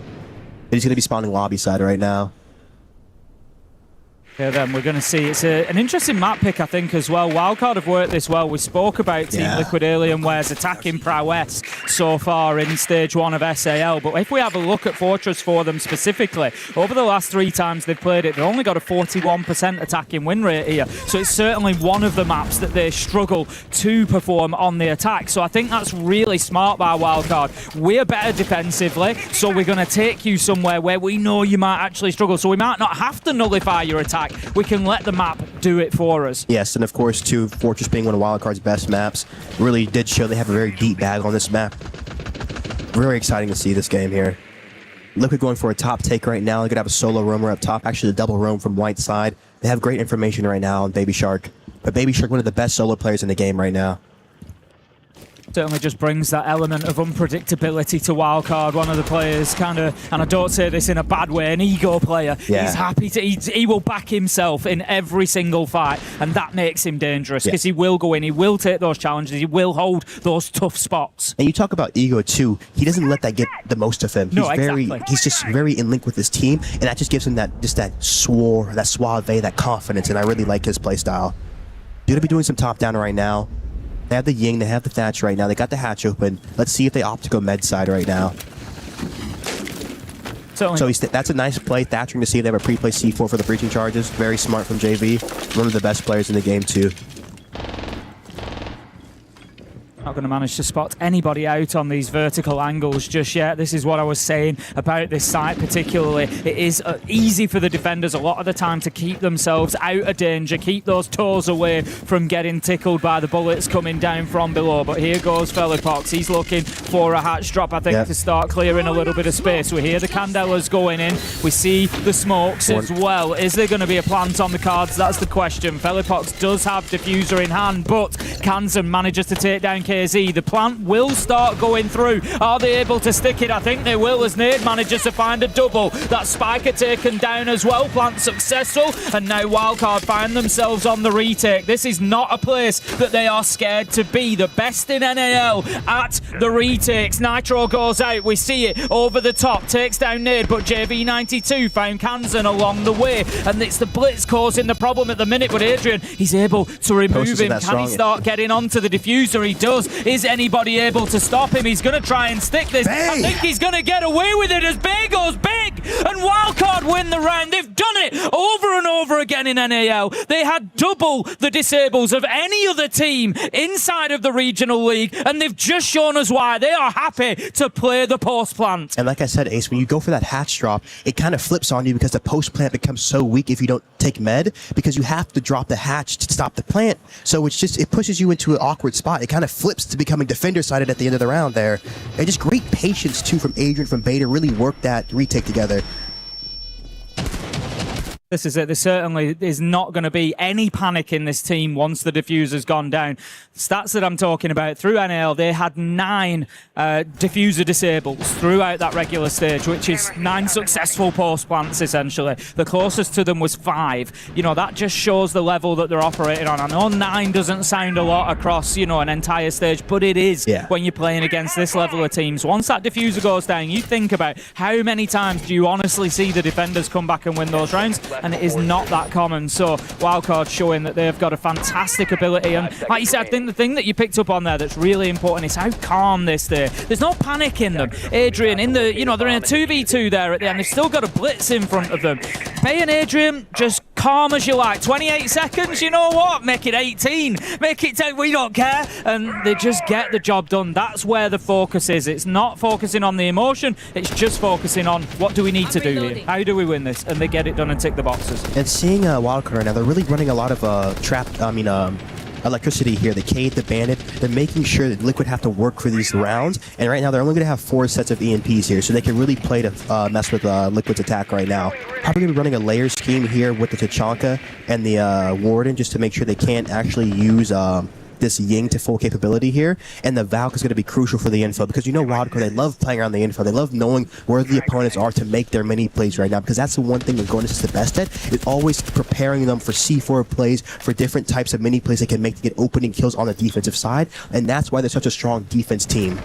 He's going to be spawning lobby side right now. Yeah, then we're going to see. It's an interesting map pick, I think, as well. Wildcard have worked this well. We spoke about Team Liquid Alienware's attacking prowess so far in stage 1 of SAL. But if we have a look at Fortress for them specifically, over the last 3 times they've played it, they've only got a 41% attacking win rate here. So it's certainly one of the maps that they struggle to perform on the attack. So I think that's really smart by Wildcard. We're better defensively, so we're going to take you somewhere where we know you might actually struggle. So we might not have to nullify your attack. We can let the map do it for us. Yes, and of course, too, Fortress being one of Wildcard's best maps, really did show they have a very deep bag on this map. Very exciting to see this game here. Liquid going for a top take right now. They're going to have a solo roamer up top, actually the double roam from white side. They have great information right now on Baby Shark. But Baby Shark, one of the best solo players in the game right now. Certainly just brings that element of unpredictability to Wildcard. One of the players kind of, and I don't say this in a bad way, an ego player. Yeah. He's happy to, he will back himself in every single fight, and that makes him dangerous because he will go in, he will take those challenges, he will hold those tough spots. And you talk about ego too. He doesn't let that get the most of him. He's just very in link with his team, and that just gives him that suave, that confidence, and I really like his play style. They're gonna be doing some top down right now. They have the Ying, they have the Thatch right now. They got the hatch open. Let's see if they opt to go med side right now. So that's a nice play. Thatching to see they have a pre-play C4 for the breaching charges. Very smart from JV. One of the best players in the game too. Not going to manage to spot anybody out on these vertical angles just yet. This is what I was saying about this site particularly. It is easy for the defenders a lot of the time to keep themselves out of danger, keep those toes away from getting tickled by the bullets coming down from below. But here goes Felipox. He's looking for a hatch drop, I think, to start clearing a little bit of space. We hear the Candelas going in. We see the smokes as well. Is there going to be a plant on the cards? That's the question. Felipox does have diffuser in hand, but Kansan manages to take down KZ. The plant will start going through. Are they able to stick it? I think they will, as Nade manages to find a double. That Spiker taken down as well. Plant successful, and now Wildcard find themselves on the retake. This is not a place that they are scared to be. The best in NAL at the retakes. Nitro goes out. We see it over the top. Takes down Nade, but JV92 found Kansan along the way, and it's the Blitz causing the problem at the minute, but Adrian, he's able to remove him. Can he start getting onto the diffuser? He does. Is anybody able to stop him? He's going to try and stick this. I think he's going to get away with it as Bay goes big, and Wildcard win the round. They've done it over and over again in NAL. They had double the disables of any other team inside of the regional league, and they've just shown us why. They are happy to play the post plant. And like I said, Ace, when you go for that hatch drop, it kind of flips on you because the post plant becomes so weak if you don't take med, because you have to drop the hatch to stop the plant. So it pushes you into an awkward spot. It kind of flips to becoming defender-sided at the end of the round there. And just great patience, too, from Adrian, from Bay to really work that retake together. This is it. There certainly is not going to be any panic in this team once the diffuser's gone down. Stats that I'm talking about, through NAL, they had 9 diffuser disables throughout that regular stage, which is 9 successful post plants, essentially. The closest to them was 5. You know, that just shows the level that they're operating on. I know 9 doesn't sound a lot across, you know, an entire stage, but it is when you're playing against this level of teams. Once that diffuser goes down, you think about how many times do you honestly see the defenders come back and win those rounds? And it is not that common. So Wildcard showing that they've got a fantastic ability, and like you said, I think the thing that you picked up on there that's really important is how calm this day. There's no panic in them. Adrian in the, you know, they're in a 2v2 there at the end. They've still got a blitz in front of them. Bay and Adrian, just calm as you like. 28 seconds, you know what? Make it 18. Make it 10. We don't care. And they just get the job done. That's where the focus is. It's not focusing on the emotion. It's just focusing on what do we need to do here? How do we win this? And they get it done and tick the boxes. And seeing Wildcard right now, they're really running a lot of electricity here. The Cade, the Bandit, they're making sure that Liquid have to work for these rounds. And right now, they're only going to have 4 sets of EMPs here, so they can really play to mess with Liquid's attack right now. Probably going to be running a layer scheme here with the Tachanka and the Warden, just to make sure they can't actually use this Ying to full capability here, and the Valk is going to be crucial for the info, because you know Wildcard, they love playing around the info. They love knowing where the opponents are to make their mini plays right now, because that's the one thing that Gornis is the best at, is always preparing them for C4 plays, for different types of mini plays they can make to get opening kills on the defensive side, and that's why they're such a strong defense team.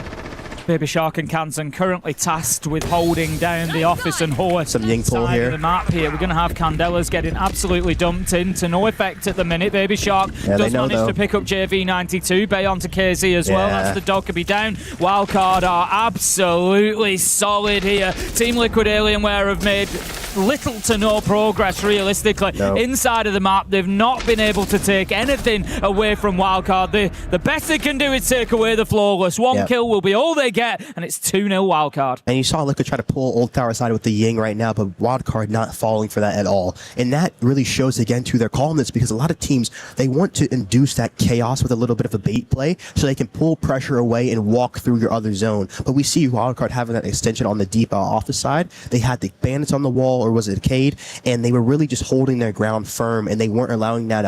Baby Shark and Kansan currently tasked with holding down the office and horse Some Ying pull side here. of the map here. We're going to have Candelas getting absolutely dumped into no effect at the minute. Baby Shark does manage to pick up JV92. Bay onto KZ as well. That's the dog could be down. Wildcard are absolutely solid here. Team Liquid Alienware have made little to no progress realistically. Inside of the map, they've not been able to take anything away from Wildcard. The best they can do is take away the Flawless. One kill will be all they get, and it's 2-0 Wildcard. And you saw Liquid try to pull Old Tower side with the Ying right now, but Wildcard not falling for that at all. And that really shows again to their calmness, because a lot of teams, they want to induce that chaos with a little bit of a bait play so they can pull pressure away and walk through your other zone. But we see Wildcard having that extension on the deep off the side. They had the bandits on the wall, or was it Cade? And they were really just holding their ground firm, and they weren't allowing that,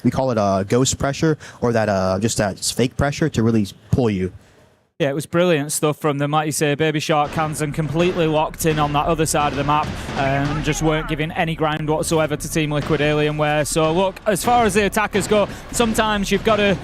we call it ghost pressure, or that just that fake pressure to really pull you. Yeah, it was brilliant stuff from them. Like you say, Baby Shark, Kansan completely locked in on that other side of the map and just weren't giving any ground whatsoever to Team Liquid Alienware. So look, as far as the attackers go, sometimes you've got to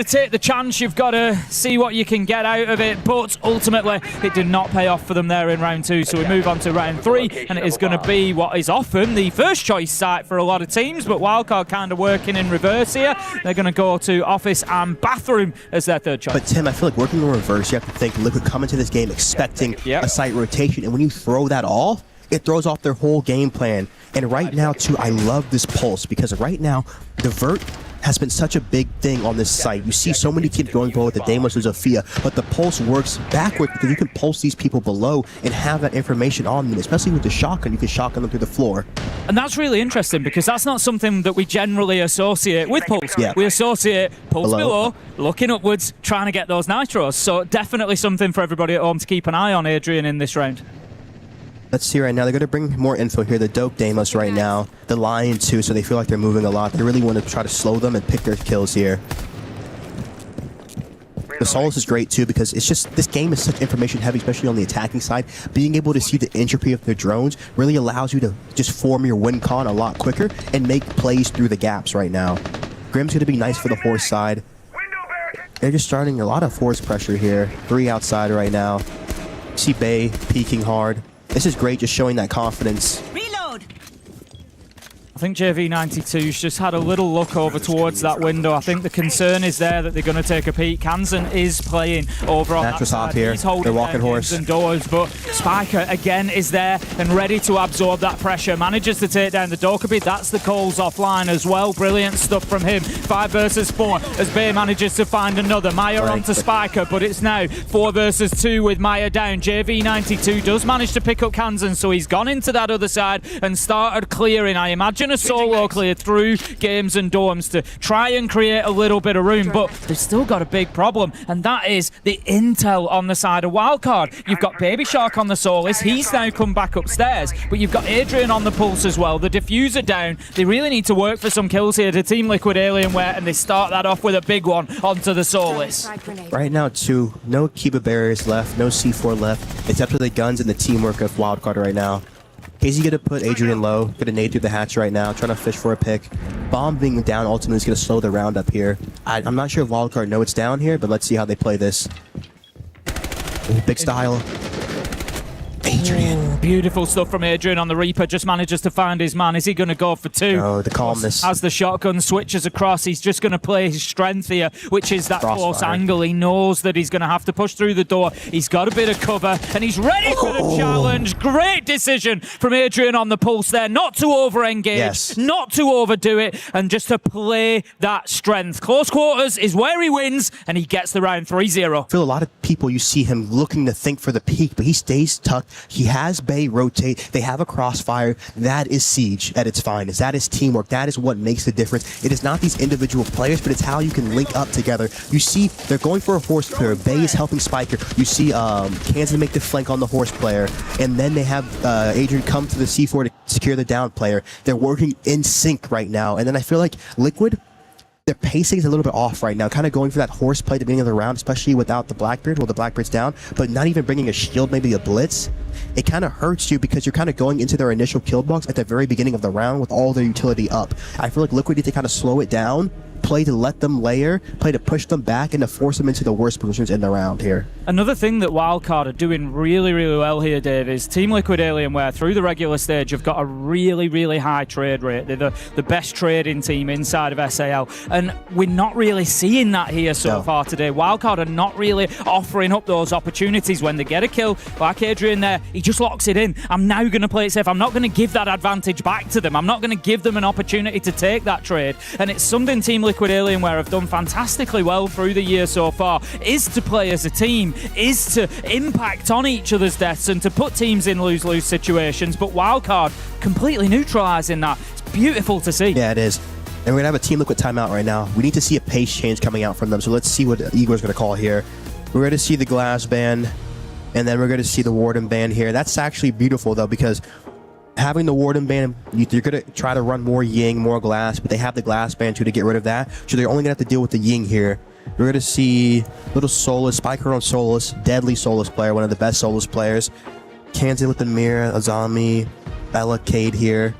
take the chance, you've got to see what you can get out of it, but ultimately it did not pay off for them there in round 2. So we move on to round 3, and it is going to be what is often the first choice site for a lot of teams, but Wildcard kind of working in reverse here. They're going to go to office and bathroom as their third choice. But Tim, I feel like working in reverse, you have to think Liquid come into this game expecting a site rotation, and when you throw that off, it throws off their whole game plan. And right now, too, I love this pulse, because right now, the Vert has been such a big thing on this site. You see so many teams going below with the Deimos and Zofia, but the pulse works backwards because you can pulse these people below and have that information on them, especially with the shotgun. You can shotgun them through the floor. And that's really interesting, because that's not something that we generally associate with pulse. We associate pulse below, looking upwards, trying to get those nitros. So definitely something for everybody at home to keep an eye on, Adrian, in this round. Let's see right now. They're going to bring more info here. The Dope Deimos right now. The Lion too, so they feel like they're moving a lot. They really want to try to slow them and pick their kills here. The Solus is great too, because it's just, this game is such information heavy, especially on the attacking side. Being able to see the entropy of their drones really allows you to just form your win con a lot quicker and make plays through the gaps right now. Grim's going to be nice for the horse side. They're just starting a lot of force pressure here. 3 outside right now. See Bay peeking hard. This is great, just showing that confidence. I think JV92's just had a little look over towards that window. I think the concern is there that they're going to take a peek. Kansan is playing over on that side. Here. He's holding they're walking horse and doors, but Spiker again is there and ready to absorb that pressure. Manages to take down the Dokkaebi. That's the calls offline as well. Brilliant stuff from him. 5 versus 4 as Bay manages to find another. Maya onto Spiker, but it's now 4 versus 2 with Maya down. JV92 does manage to pick up Kansan, so he's gone into that other side and started clearing. I imagine a solo clear through games and dorms to try and create a little bit of room, but they've still got a big problem, and that is the intel on the side of Wildcard. You've got Baby Shark on the Solus. He's now come back upstairs, but you've got Adrian on the Pulse as well. The diffuser down. They really need to work for some kills here to Team Liquid Alienware, and they start that off with a big one onto the Solus. Right now, too, no Kiba barriers left, no C4 left. It's up to the guns and the teamwork of Wildcard right now. KZ gonna put Adrian low, gonna nade through the hatch right now, trying to fish for a pick. Bomb being down ultimately is gonna slow the round up here. I'm not sure if Wildcard know it's down here, but let's see how they play this. Ooh, big style. Adrian. Beautiful stuff from Adrian on the Reaper. Just manages to find his man. Is he going to go for 2? Oh, the calmness. As the shotgun switches across, he's just going to play his strength here, which is that close angle. He knows that he's going to have to push through the door. He's got a bit of cover, and he's ready for the challenge. Great decision from Adrian on the Pulse there. Not to over-engage, not to overdo it, and just to play that strength. Close quarters is where he wins, and he gets the round 3-0. I feel a lot of people, you see him looking to think for the peak, but he stays tucked. He has Bay rotate. They have a crossfire. That is Siege at its finest. That is teamwork. That is what makes the difference. It is not these individual players, but it's how you can link up together. You see, they're going for a horse player. Bay is helping Spiker. You see Kansan make the flank on the horse player, and then they have Adrian come to the C4 to secure the down player. They're working in sync right now, and then I feel like Liquid, their pacing is a little bit off right now, kind of going for that horse play at the beginning of the round, especially without the Blackbeard. Well, the Blackbeard's down, but not even bringing a shield, maybe a blitz. It kind of hurts you because you're kind of going into their initial kill box at the very beginning of the round with all their utility up. I feel like Liquid need to kind of slow it down, play to let them layer, play to push them back, and to force them into the worst positions in the round here. Another thing that Wildcard are doing really, really well here, Dave, is Team Liquid Alienware through the regular stage have got a really, really high trade rate. They're the best trading team inside of SAL, and we're not really seeing that here so far today. Wildcard are not really offering up those opportunities when they get a kill. Like Adrian there, he just locks it in. I'm now going to play it safe. I'm not going to give that advantage back to them. I'm not going to give them an opportunity to take that trade. And it's something Team Liquid Alienware have done fantastically well through the year so far, is to play as a team, is to impact on each other's deaths and to put teams in lose-lose situations. But Wildcard completely neutralising that. It's beautiful to see. Yeah, it is. And we're going to have a Team Liquid timeout right now. We need to see a pace change coming out from them. So let's see what Igor's going to call here. We're going to see the glass ban, and then we're going to see the Warden ban here. That's actually beautiful, though, because having the Warden ban, you're going to try to run more Ying, more glass, but they have the glass ban, too, to get rid of that. So they're only going to have to deal with the Ying here. We're going to see little Solus, Spiker on Solus, deadly Solus player, one of the best Solus players. Kanzan with the Mirror, Azami, Bella, Cade here.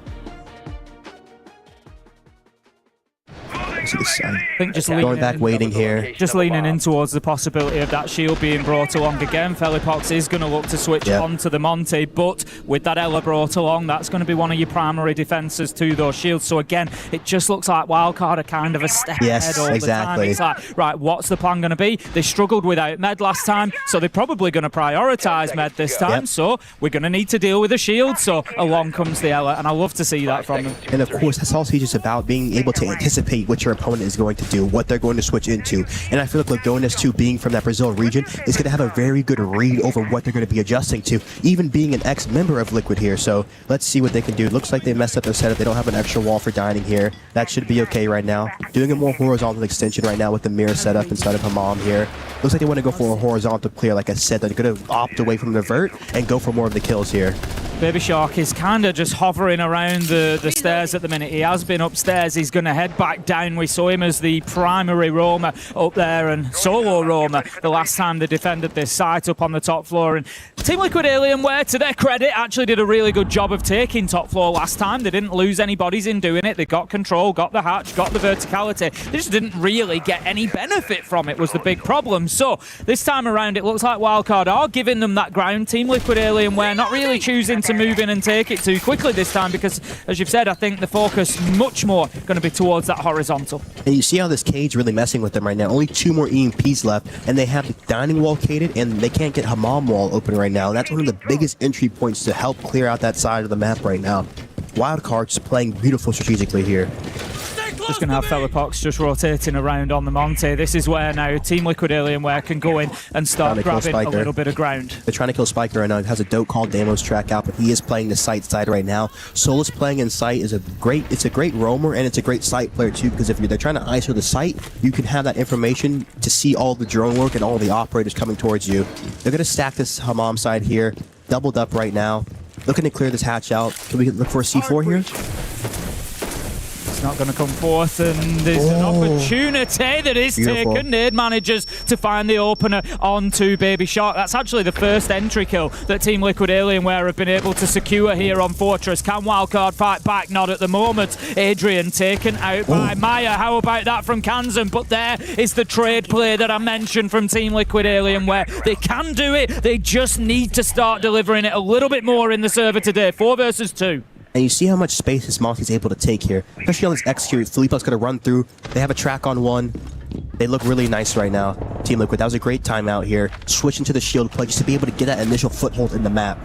I think just going back, waiting here. Just leaning in towards the possibility of that shield being brought along again. Felipox is going to look to switch onto the Monty, but with that Ela brought along, that's going to be one of your primary defences to those shields. So again, it just looks like Wildcard are kind of a step ahead all the time. It's like, right, what's the plan going to be? They struggled without Med last time, so they're probably going to prioritise Med this time. So we're going to need to deal with a shield. So along comes the Ela, and I love to see that from them. And of course, that's also just about being able to anticipate what your opponent is going to do, what they're going to switch into. And I feel like Lagonas, too, being from that Brazil region, is going to have a very good read over what they're going to be adjusting to, even being an ex-member of Liquid here. So let's see what they can do. It looks like they messed up their setup. They don't have an extra wall for dining here. That should be okay right now. Doing a more horizontal extension right now with the mirror setup inside of Hammam here. Looks like they want to go for a horizontal clear. Like I said, they're going to opt away from the vert and go for more of the kills here. Baby Shark is kind of just hovering around the stairs at the minute. He has been upstairs. He's going to head back down. We saw him as the primary roamer up there and solo roamer the last time they defended this site up on the top floor. And Team Liquid Alienware, to their credit, actually did a really good job of taking top floor last time. They didn't lose any bodies in doing it. They got control, got the hatch, got the verticality. They just didn't really get any benefit from it was the big problem. So this time around, it looks like Wildcard are giving them that ground. Team Liquid Alienware not really choosing to move in and take it too quickly this time because, as you've said, I think the focus much more going to be towards that horizontal. And you see how this Cage really messing with them right now. Only 2 more EMPs left, and they have the dining wall cated, and they can't get Hammam wall open right now. That's one of the biggest entry points to help clear out that side of the map right now. Wildcard's playing beautiful strategically here. Just going to have Felipox just rotating around on the Monte. This is where now Team Liquid Alienware can go in and start grabbing a little bit of ground. They're trying to kill Spiker right now. It has a dope called Damos track out, but he is playing the site side right now. Solus playing in site is a great roamer, and it's a great site player too, because if they're trying to ISO the site, you can have that information to see all the drone work and all the operators coming towards you. They're going to stack this Hammam side here, doubled up right now. Looking to clear this hatch out. Can we look for a C4 here? It's not going to come forth, and there's an opportunity that is taken. Nade manages to find the opener onto Baby Shark. That's actually the first entry kill that Team Liquid Alienware have been able to secure here on Fortress. Can Wildcard fight back? Not at the moment. Adrian taken out by Maya. How about that from Kanzan? But there is the trade play that I mentioned from Team Liquid Alienware. They can do it. They just need to start delivering it a little bit more in the server today. 4 versus 2. And you see how much space this Monty's able to take here. Especially on this execute. Felipe's going to run through. They have a track on 1. They look really nice right now. Team Liquid, that was a great timeout here. Switching to the shield play just to be able to get that initial foothold in the map.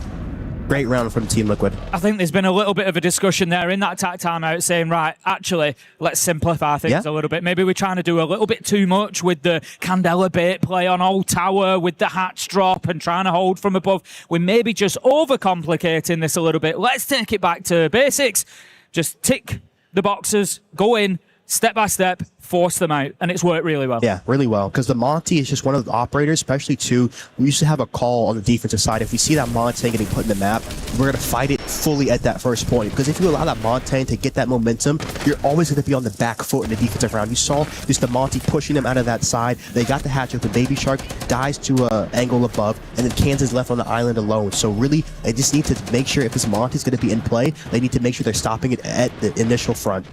Great round from Team Liquid. I think there's been a little bit of a discussion there in that timeout saying, right, actually, let's simplify things a little bit. Maybe we're trying to do a little bit too much with the Candela bait play on Old Tower, with the hatch drop and trying to hold from above. We're maybe just overcomplicating this a little bit. Let's take it back to basics. Just tick the boxes, go in, step by step, force them out, and it's worked really well. Yeah, really well, because the Monty is just one of the operators, especially too, we used to have a call on the defensive side. If we see that Montaigne getting put in the map, we're going to fight it fully at that first point, because if you allow that Montaigne to get that momentum, you're always going to be on the back foot in the defensive round. You saw just the Monty pushing them out of that side. They got the hatch with the Baby Shark, dies to an angle above, and then Kansas left on the island alone. So really, they just need to make sure if this Monty is going to be in play, they need to make sure they're stopping it at the initial front.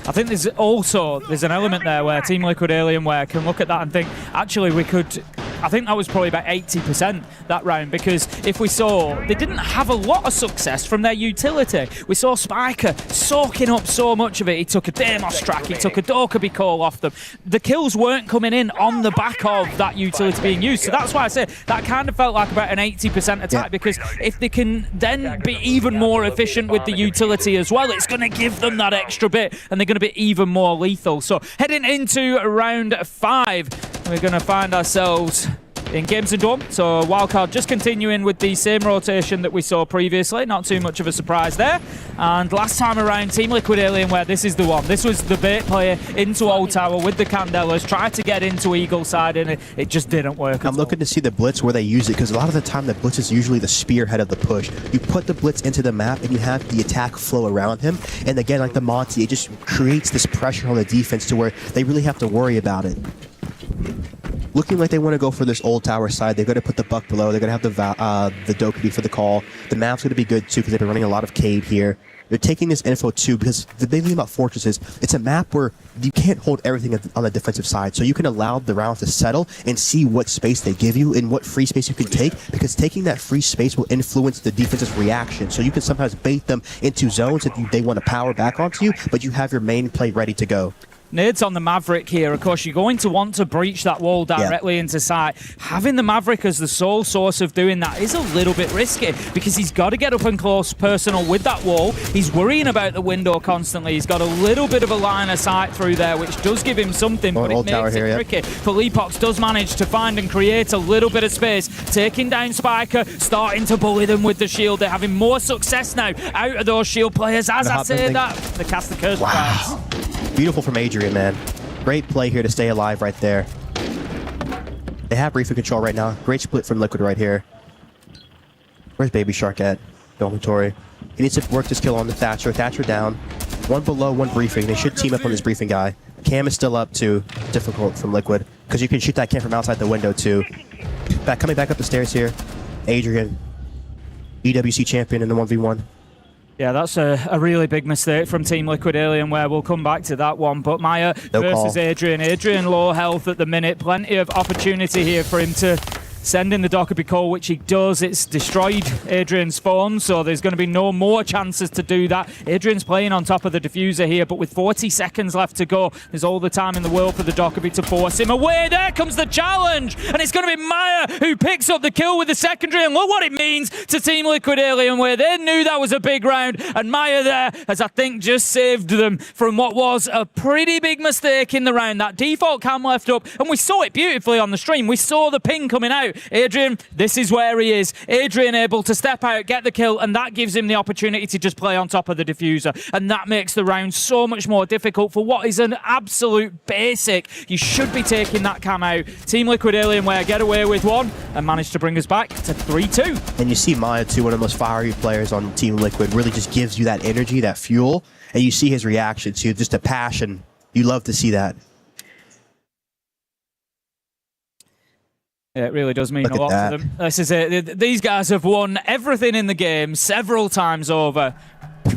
I think there's an element there where Team Liquid Alienware can look at that and think, actually, we could. I think that was probably about 80% that round, because if we saw, they didn't have a lot of success from their utility. We saw Spiker soaking up so much of it. He took a Deimos track, he took a Dokkaebi call off them. The kills weren't coming in on the back of that utility being used. So that's why I say that kind of felt like about an 80% attack, because if they can then be even more efficient with the utility as well, it's going to give them that extra bit and they're going to be even more lethal. So heading into round 5, we're going to find ourselves in Games and Dome. So Wildcard just continuing with the same rotation that we saw previously. Not too much of a surprise there. And last time around, Team Liquid Alienware, this is the one. This was the bait player into Old Tower with the Candelas, tried to get into Eagle side, and it just didn't work. I'm looking to see the blitz where they use it, because a lot of the time the blitz is usually the spearhead of the push. You put the blitz into the map and you have the attack flow around him. And again, like the Monty, it just creates this pressure on the defense to where they really have to worry about it. Looking like they want to go for this Old Tower side. They're going to put the buck below. They're going to have the Dokkaebi for the call. The map's going to be good too, because they've been running a lot of Cade here. They're taking this info too, because the big thing about Fortress is it's a map where you can't hold everything on the defensive side. So you can allow the rounds to settle and see what space they give you and what free space you can take, because taking that free space will influence the defense's reaction. So you can sometimes bait them into zones that they want to power back onto you, but you have your main play ready to go. Nades on the Maverick here. Of course, you're going to want to breach that wall directly into sight. Having the Maverick as the sole source of doing that is a little bit risky, because he's got to get up and close personal with that wall. He's worrying about the window constantly. He's got a little bit of a line of sight through there, which does give him something, but it makes it tricky. Philippox does manage to find and create a little bit of space, taking down Spiker, starting to bully them with the shield. They're having more success now out of those shield players. As I say that, they cast the curse. Wow. Beautiful from Adrian, man. Great play here to stay alive right there. They have briefing control right now. Great split from Liquid right here. Where's Baby Shark at? Dormitory. He needs to work this kill on the Thatcher. Thatcher down. One below, one briefing. They should team up on this briefing guy. Cam is still up too. Difficult from Liquid, because you can shoot that cam from outside the window too. Coming back up the stairs here. Adrian. EWC champion in the 1v1. Yeah, that's a really big mistake from Team Liquid Alienware. We'll come back to that one. But Maya versus Adrian. Adrian low health at the minute. Plenty of opportunity here for him to send in the Dokkaebi call, which he does. It's destroyed Adrian's phone, so there's going to be no more chances to do that. Adrian's playing on top of the diffuser here, but with 40 seconds left to go, there's all the time in the world for the Dokkaebi to force him away. There comes the challenge, and it's going to be Maya who picks up the kill with the secondary, and look what it means to Team Liquid Alienware. They knew that was a big round, and Maya there has, I think, just saved them from what was a pretty big mistake in the round. That default cam left up, and we saw it beautifully on the stream. We saw the ping coming out. Adrian, this is where he is. Adrian able to step out, get the kill, and that gives him the opportunity to just play on top of the diffuser. And that makes the round so much more difficult for what is an absolute basic. You should be taking that cam out. Team Liquid Alienware get away with one and manage to bring us back to 3-2. And you see Maya too, one of the most fiery players on Team Liquid, really just gives you that energy, that fuel, and you see his reaction to just a passion. You love to see that. Yeah, it really does mean a lot to them. This is it. These guys have won everything in the game several times over.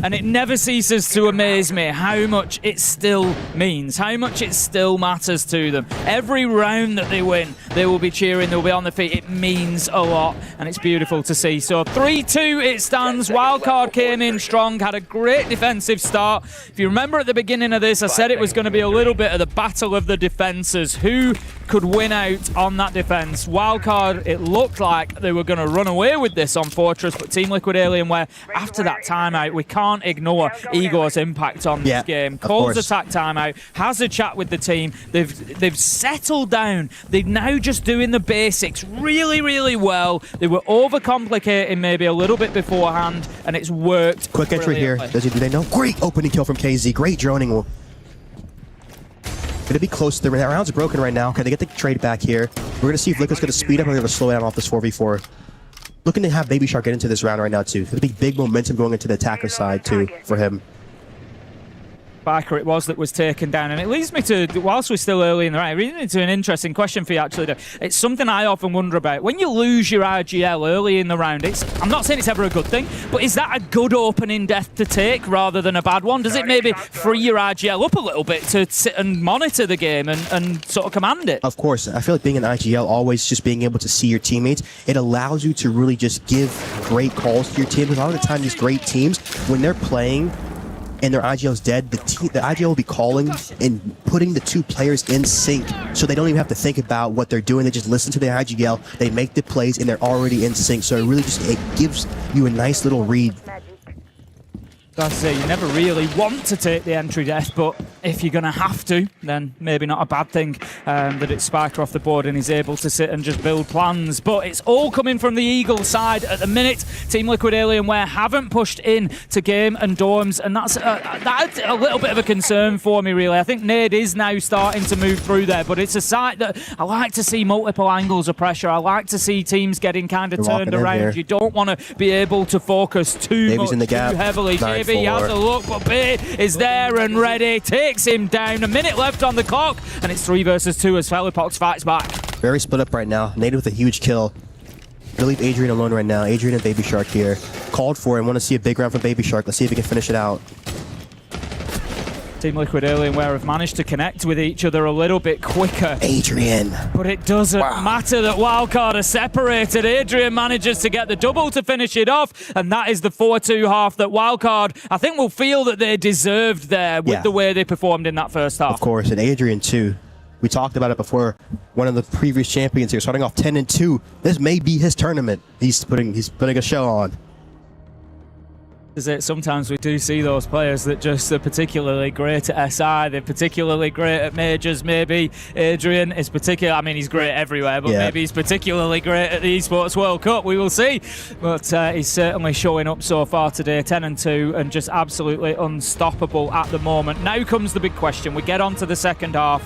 And it never ceases to amaze me how much it still means, how much it still matters to them. Every round that they win, they will be cheering, they'll be on their feet. It means a lot, and it's beautiful to see. So 3-2 it stands. Wildcard came in strong, had a great defensive start. If you remember at the beginning of this, I said it was going to be a little bit of the battle of the defenses. Who could win out on that defense? Wildcard, it looked like they were going to run away with this on Fortress, but Team Liquid Alienware, after that timeout, we can't ignore Igor's impact on this game. Calls attack timeout, has a chat with the team. They've settled down. They're now just doing the basics really, really well. They were overcomplicating maybe a little bit beforehand, and it's worked. Quick entry here. Do they know? Great opening kill from KZ. Great droning. Going to be close. The round's broken right now. Can they get the trade back here? We're going to see if Liquid's going to speed up, or they're going to slow down off this 4v4. Looking to have Baby Shark get into this round right now, too. There's going to be big momentum going into the attacker side, too, for him. 3-2 it stands. Wildcard came in strong, had a great defensive start. If you remember at the beginning of this, I said it was going to be a little bit of the battle of the defenses. Who could win out on that defense? Wildcard, it looked like they were going to run away with this on Fortress, but Team Liquid Alienware, after that timeout, we can't ignore Igor's impact on this game. Calls attack timeout, has a chat with the team. They've settled down. They now just doing the basics really, really well. They were overcomplicating maybe a little bit beforehand, and it's worked. Yeah, Spiker it was that was taken down. And it leads me to, whilst we're still early in the round, it leads me to an interesting question for you actually. It's something I often wonder about. When you lose your ag.al early in the round, I'm not saying it's ever a good thing, but is that a good opening death to take rather than a bad one? Does it maybe free your ag.al up a little bit to sit and monitor the game and sort of command it? Of course. I feel like being an ag.al, always just being able to see your teammates, it allows you to really just give great calls to your team. Because a lot of the time, these great teams, when they're playing and their ag.al is dead, the ag.al will be calling and putting the two players in sync, so they don't even have to think about what they're doing. They just listen to the ag.al, they make the plays, and they're already in sync. So it really it gives you a nice little read. That's say you never really want to take the entry death, but if you're going to have to, then maybe not a bad thing that it's Spiker off the board and he's able to sit and just build plans. But it's all coming from the Eagle side at the minute. Team Liquid Alienware haven't pushed in to game and dorms, and that's a little bit of a concern for me, really. I think Nade is now starting to move through there, but it's a site that I like to see multiple angles of pressure. I like to see teams getting kind of turned around. You don't want to be able to focus too much, too heavily. He has a look, but B is there and ready. Takes him down. A minute left on the clock, and it's 3 versus 2 as Felipox fights back. Very split up right now. Nade with a huge kill. Gonna leave Adrian alone right now. Adrian and Baby Shark here. Called for him. Want to see a big round from Baby Shark. Let's see if he can finish it out. Team Liquid Alienware have managed to connect with each other a little bit quicker. Adrian. But it doesn't matter that Wildcard are separated. Adrian manages to get the double to finish it off, and that is the 4-2 half that Wildcard, I think, will feel that they deserved there with the way they performed in that first half. Of course, and Adrian too. We talked about it before. One of the previous champions here, starting off 10-2. This may be his tournament. He's putting a show on. Is it sometimes we do see those players that just are particularly great at SI, they're particularly great at majors. Maybe Adrian is particular, I mean, he's great everywhere, but maybe he's particularly great at the Esports World Cup. We will see. But he's certainly showing up so far today, 10-2, and just absolutely unstoppable at the moment. Now comes the big question. We get on to the second half.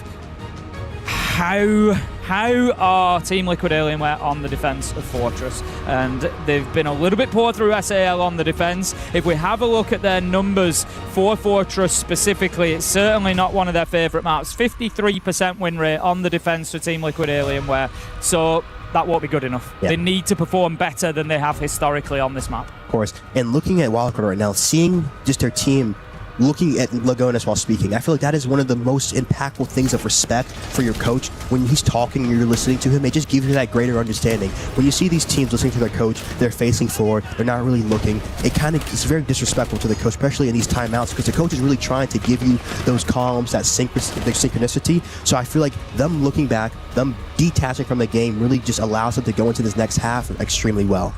How are Team Liquid Alienware on the defense of Fortress? And they've been a little bit poor through SAL on the defense. If we have a look at their numbers for Fortress specifically, it's certainly not one of their favorite maps. 53% win rate on the defense for Team Liquid Alienware. So that won't be good enough. They need to perform better than they have historically on this map. Of course. And looking at Wildcard right now, seeing just their team looking at Lagonis while speaking, I feel like that is one of the most impactful things of respect for your coach. When he's talking and you're listening to him, it just gives you that greater understanding. When you see these teams listening to their coach, they're facing forward, they're not really looking. It's very disrespectful to the coach, especially in these timeouts, because the coach is really trying to give you those calms, that synchronicity. So I feel like them looking back, them detaching from the game really just allows them to go into this next half extremely well.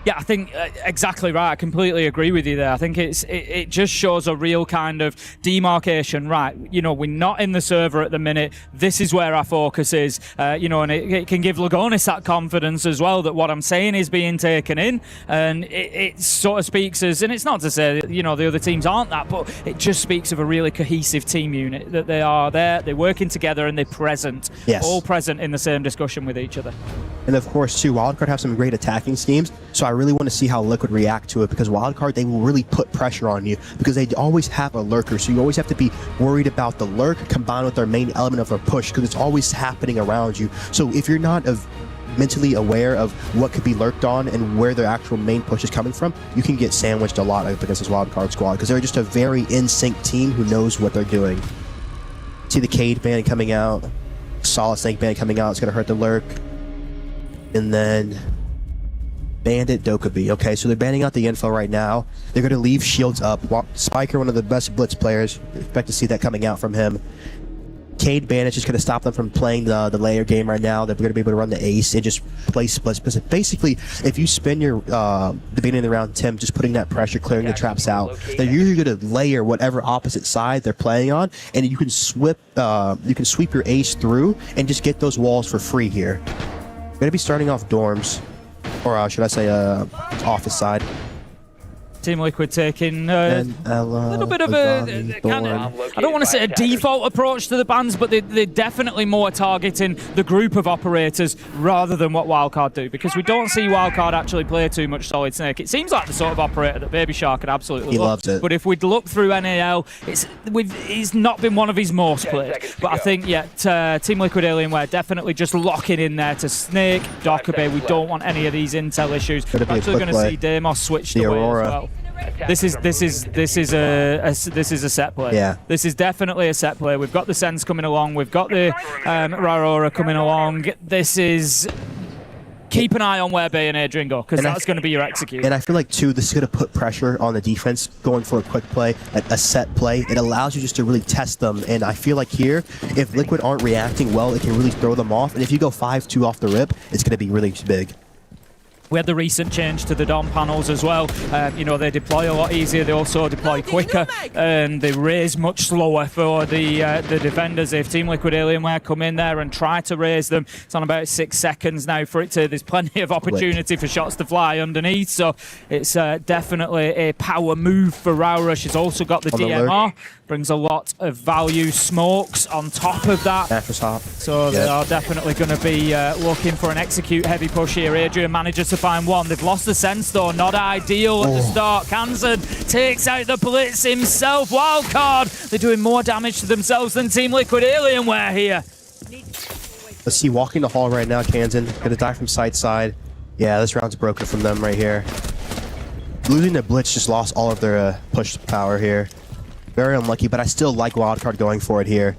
Yeah, I think exactly right. I completely agree with you there. I think it just shows a real kind of demarcation. Right, you know, we're not in the server at the minute. This is where our focus is. You know, and it can give Lagonis that confidence as well that what I'm saying is being taken in, and it sort of speaks as, and it's not to say that, you know, the other teams aren't that, but it just speaks of a really cohesive team unit, that they are there, they're working together, and they're present. Yes. All present in the same discussion with each other. And of course, too, Wildcard have some great attacking schemes, so I really want to see how Liquid react to it, because Wildcard, they will really put pressure on you because they always have a lurker, so you always have to be worried about the lurk combined with their main element of a push, because it's always happening around you. So if you're not mentally aware of what could be lurked on and where their actual main push is coming from, you can get sandwiched a lot against this Wildcard squad, because they're just a very in-sync team who knows what they're doing. See the Cade band coming out, Solid Snake band coming out, it's going to hurt the lurk. And then Bandit Dokkaebi. Okay, so they're banning out the info right now. They're going to leave shields up. Spiker, one of the best blitz players. Expect to see that coming out from him. Cade Bandit's just going to stop them from playing the layer game right now. They're going to be able to run the ace and just play splits. Basically, if you spend your the beginning of the round, Tim, just putting that pressure, clearing the traps out, they're usually going to layer whatever opposite side they're playing on, and you can sweep your ace through and just get those walls for free here. Going to be starting off dorms, or should I say office side. Team Liquid taking a little bit of a kind of, I don't want to say a default approach to the bans, but they're definitely more targeting the group of operators rather than what Wildcard do, because we don't see Wildcard actually play too much Solid Snake. It seems like the sort of operator that Baby Shark could absolutely love. Loves it. But if we'd look through NAL, he's not been one of his most played. But I think, Team Liquid Alienware definitely just locking in there to Snake, Dokkaebi. We don't want any of these intel issues. We're actually going to see Deimos switched away as well. This is a set play. Yeah. This is definitely a set play. We've got the Sense coming along. We've got the Rarora coming along. This is keep an eye on where Bay and Adrian go, because that's going to be your execute. And I feel like too, this is going to put pressure on the defense going for a quick play, a set play. It allows you just to really test them. And I feel like here, if Liquid aren't reacting well, it can really throw them off. And if you go 5-2 off the rip, it's going to be really big. We had the recent change to the DOM panels as well. They deploy a lot easier. They also deploy quicker, and they raise much slower for the defenders. If Team Liquid Alienware come in there and try to raise them, it's on about 6 seconds now for it to. There's plenty of opportunity for shots to fly underneath, so it's definitely a power move for Raura. She's also got the DMR. Brings a lot of value. Smokes on top of that. So they are definitely going to be looking for an execute heavy push here. Adrian manages to find one. They've lost the Sense though. Not ideal at the start. Kansan takes out the Blitz himself. Wildcard. They're doing more damage to themselves than Team Liquid Alienware here. Let's see, walking the hall right now, Kansan. Gonna die from side. Yeah, this round's broken from them right here. Losing the Blitz just lost all of their push power here. Very unlucky, but I still like Wildcard going for it here.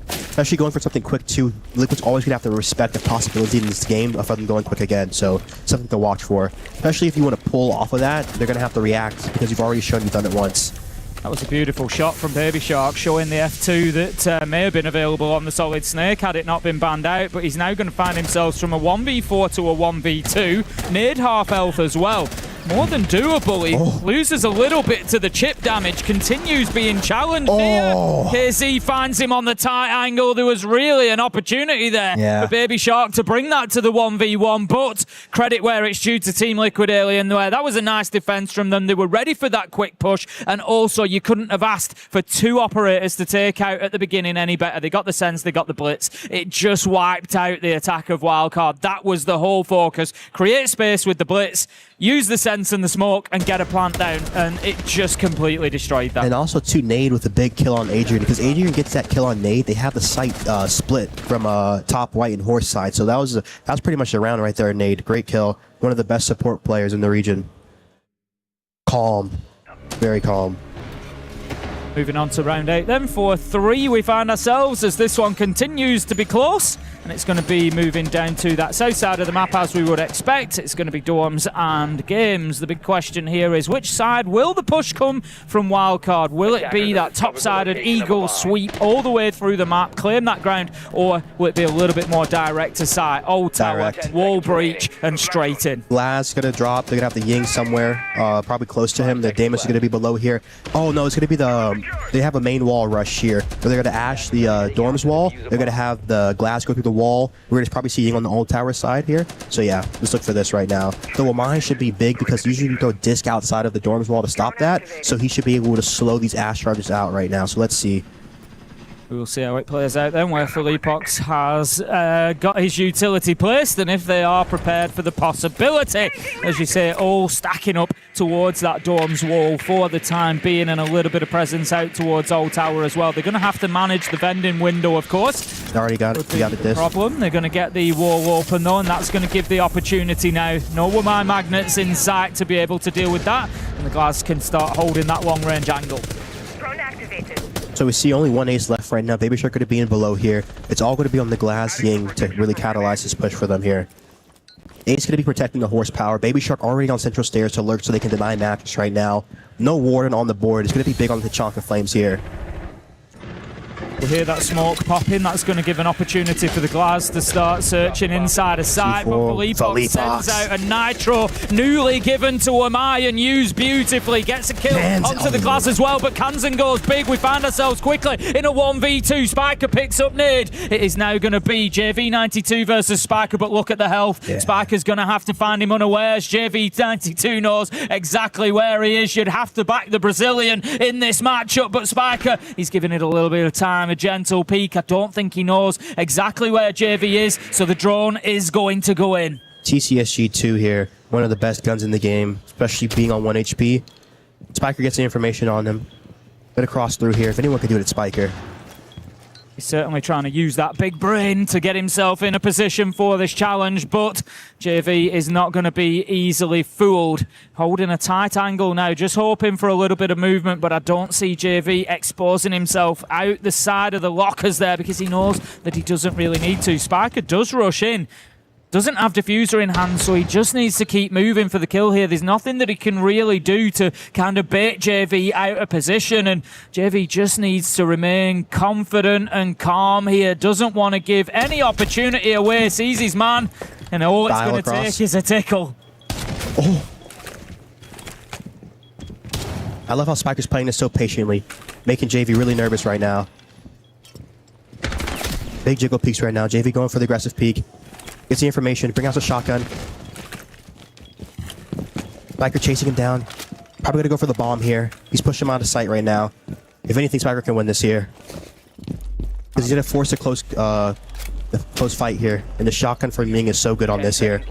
Especially going for something quick too. Liquid's always going to have to respect the possibility in this game of them going quick again, so something to watch for. Especially if you want to pull off of that, they're going to have to react because you've already shown you've done it once. That was a beautiful shot from Baby Shark, showing the F2 that may have been available on the Solid Snake had it not been banned out, but he's now going to find himself from a 1v4 to a 1v2. Nade half health as well. More than doable. He loses a little bit to the chip damage, continues being challenged here. KZ finds him on the tight angle. There was really an opportunity there for Baby Shark to bring that to the 1v1, but credit where it's due to Team Liquid Alienware. That was a nice defense from them. They were ready for that quick push, and also you couldn't have asked for 2 operators to take out at the beginning any better. They got the Sense, they got the Blitz. It just wiped out the attack of Wildcard. That was the whole focus. Create space with the Blitz, use the Sense and the smoke, and get a plant down, and it just completely destroyed that. And also to Nade with a big kill on Adrian, because Adrian gets that kill on Nade. They have the site split from top white and horse side, so that was pretty much the round right there. Nade, great kill, one of the best support players in the region. Calm, very calm. Moving on to round 8 then. 4-3 we find ourselves as this one continues to be close, and it's going to be moving down to that south side of the map as we would expect. It's going to be dorms and games. The big question here is, which side will the push come from Wildcard? Will it be that top-sided Eagle sweep all the way through the map, claim that ground, or will it be a little bit more direct to site? Old tower, wall breach, and straight in. Glaz going to drop. They're going to have the Ying somewhere, probably close to him. The Deimos is going to be below here. Oh no, it's going to be the... They have a main wall rush here. Where they're going to ash the dorms wall. They're going to have the Glaz go through the wall. We're going to probably see Ying on the old tower side here. So yeah, let's look for this right now. The Wamai should be big because usually you throw disc outside of the dorms wall to stop that. So he should be able to slow these ash charges out right now. So let's see. We will see how it plays out then, where Philippox has got his utility placed, and if they are prepared for the possibility, as you say, all stacking up towards that dorms wall for the time being, and a little bit of presence out towards Old Tower as well. They're going to have to manage the vending window, of course. They already got it. We got it. This problem. They're going to get the wall open though, and that's going to give the opportunity now. No Wamai magnets in sight to be able to deal with that, and the Glaz can start holding that long range angle. Drone activated. So we see only one ace left right now. Baby Shark going to be in below here. It's all going to be on the Glaz Ying to really catalyze this push for them here. Ace going to be protecting the horsepower. Baby Shark already on central stairs to lurk so they can deny matches right now. No Warden on the board. It's going to be big on the Tachanka Flames here. We hear that smoke popping. That's going to give an opportunity for the Glass to start searching inside a site. But Philippe sends out a nitro, newly given to Amai and used beautifully. Gets a kill onto the Glass as well, but Kansan goes big. We find ourselves quickly in a 1v2. Spiker picks up Nade. It is now going to be JV92 versus Spiker, but look at the health. Spiker's going to have to find him unawares. JV92 knows exactly where he is. You'd have to back the Brazilian in this matchup, but Spiker, he's giving it a little bit of time, a gentle peek. I don't think he knows exactly where JV is, so the drone is going to go in. TCSG2 here, one of the best guns in the game, especially being on 1 HP. Spiker gets the information on him. Gonna cross through here. If anyone could do it, it's Spiker. He's certainly trying to use that big brain to get himself in a position for this challenge, but JV is not going to be easily fooled. Holding a tight angle now, just hoping for a little bit of movement, but I don't see JV exposing himself out the side of the lockers there because he knows that he doesn't really need to. Spiker does rush in. Doesn't have diffuser in hand, so he just needs to keep moving for the kill here. There's nothing that he can really do to kind of bait JV out of position, and JV just needs to remain confident and calm here. Doesn't want to give any opportunity away. Sees his man, and all it's going to take is a tickle. Oh. I love how Spiker's playing this so patiently, making JV really nervous right now. Big jiggle peeks right now. JV going for the aggressive peek. Gets the information, bring out the shotgun. Spiker chasing him down. Probably gonna go for the bomb here. He's pushing him out of sight right now. If anything, Spiker can win this here. Because he's gonna force a close fight here. And the shotgun for Ming is so good on this here.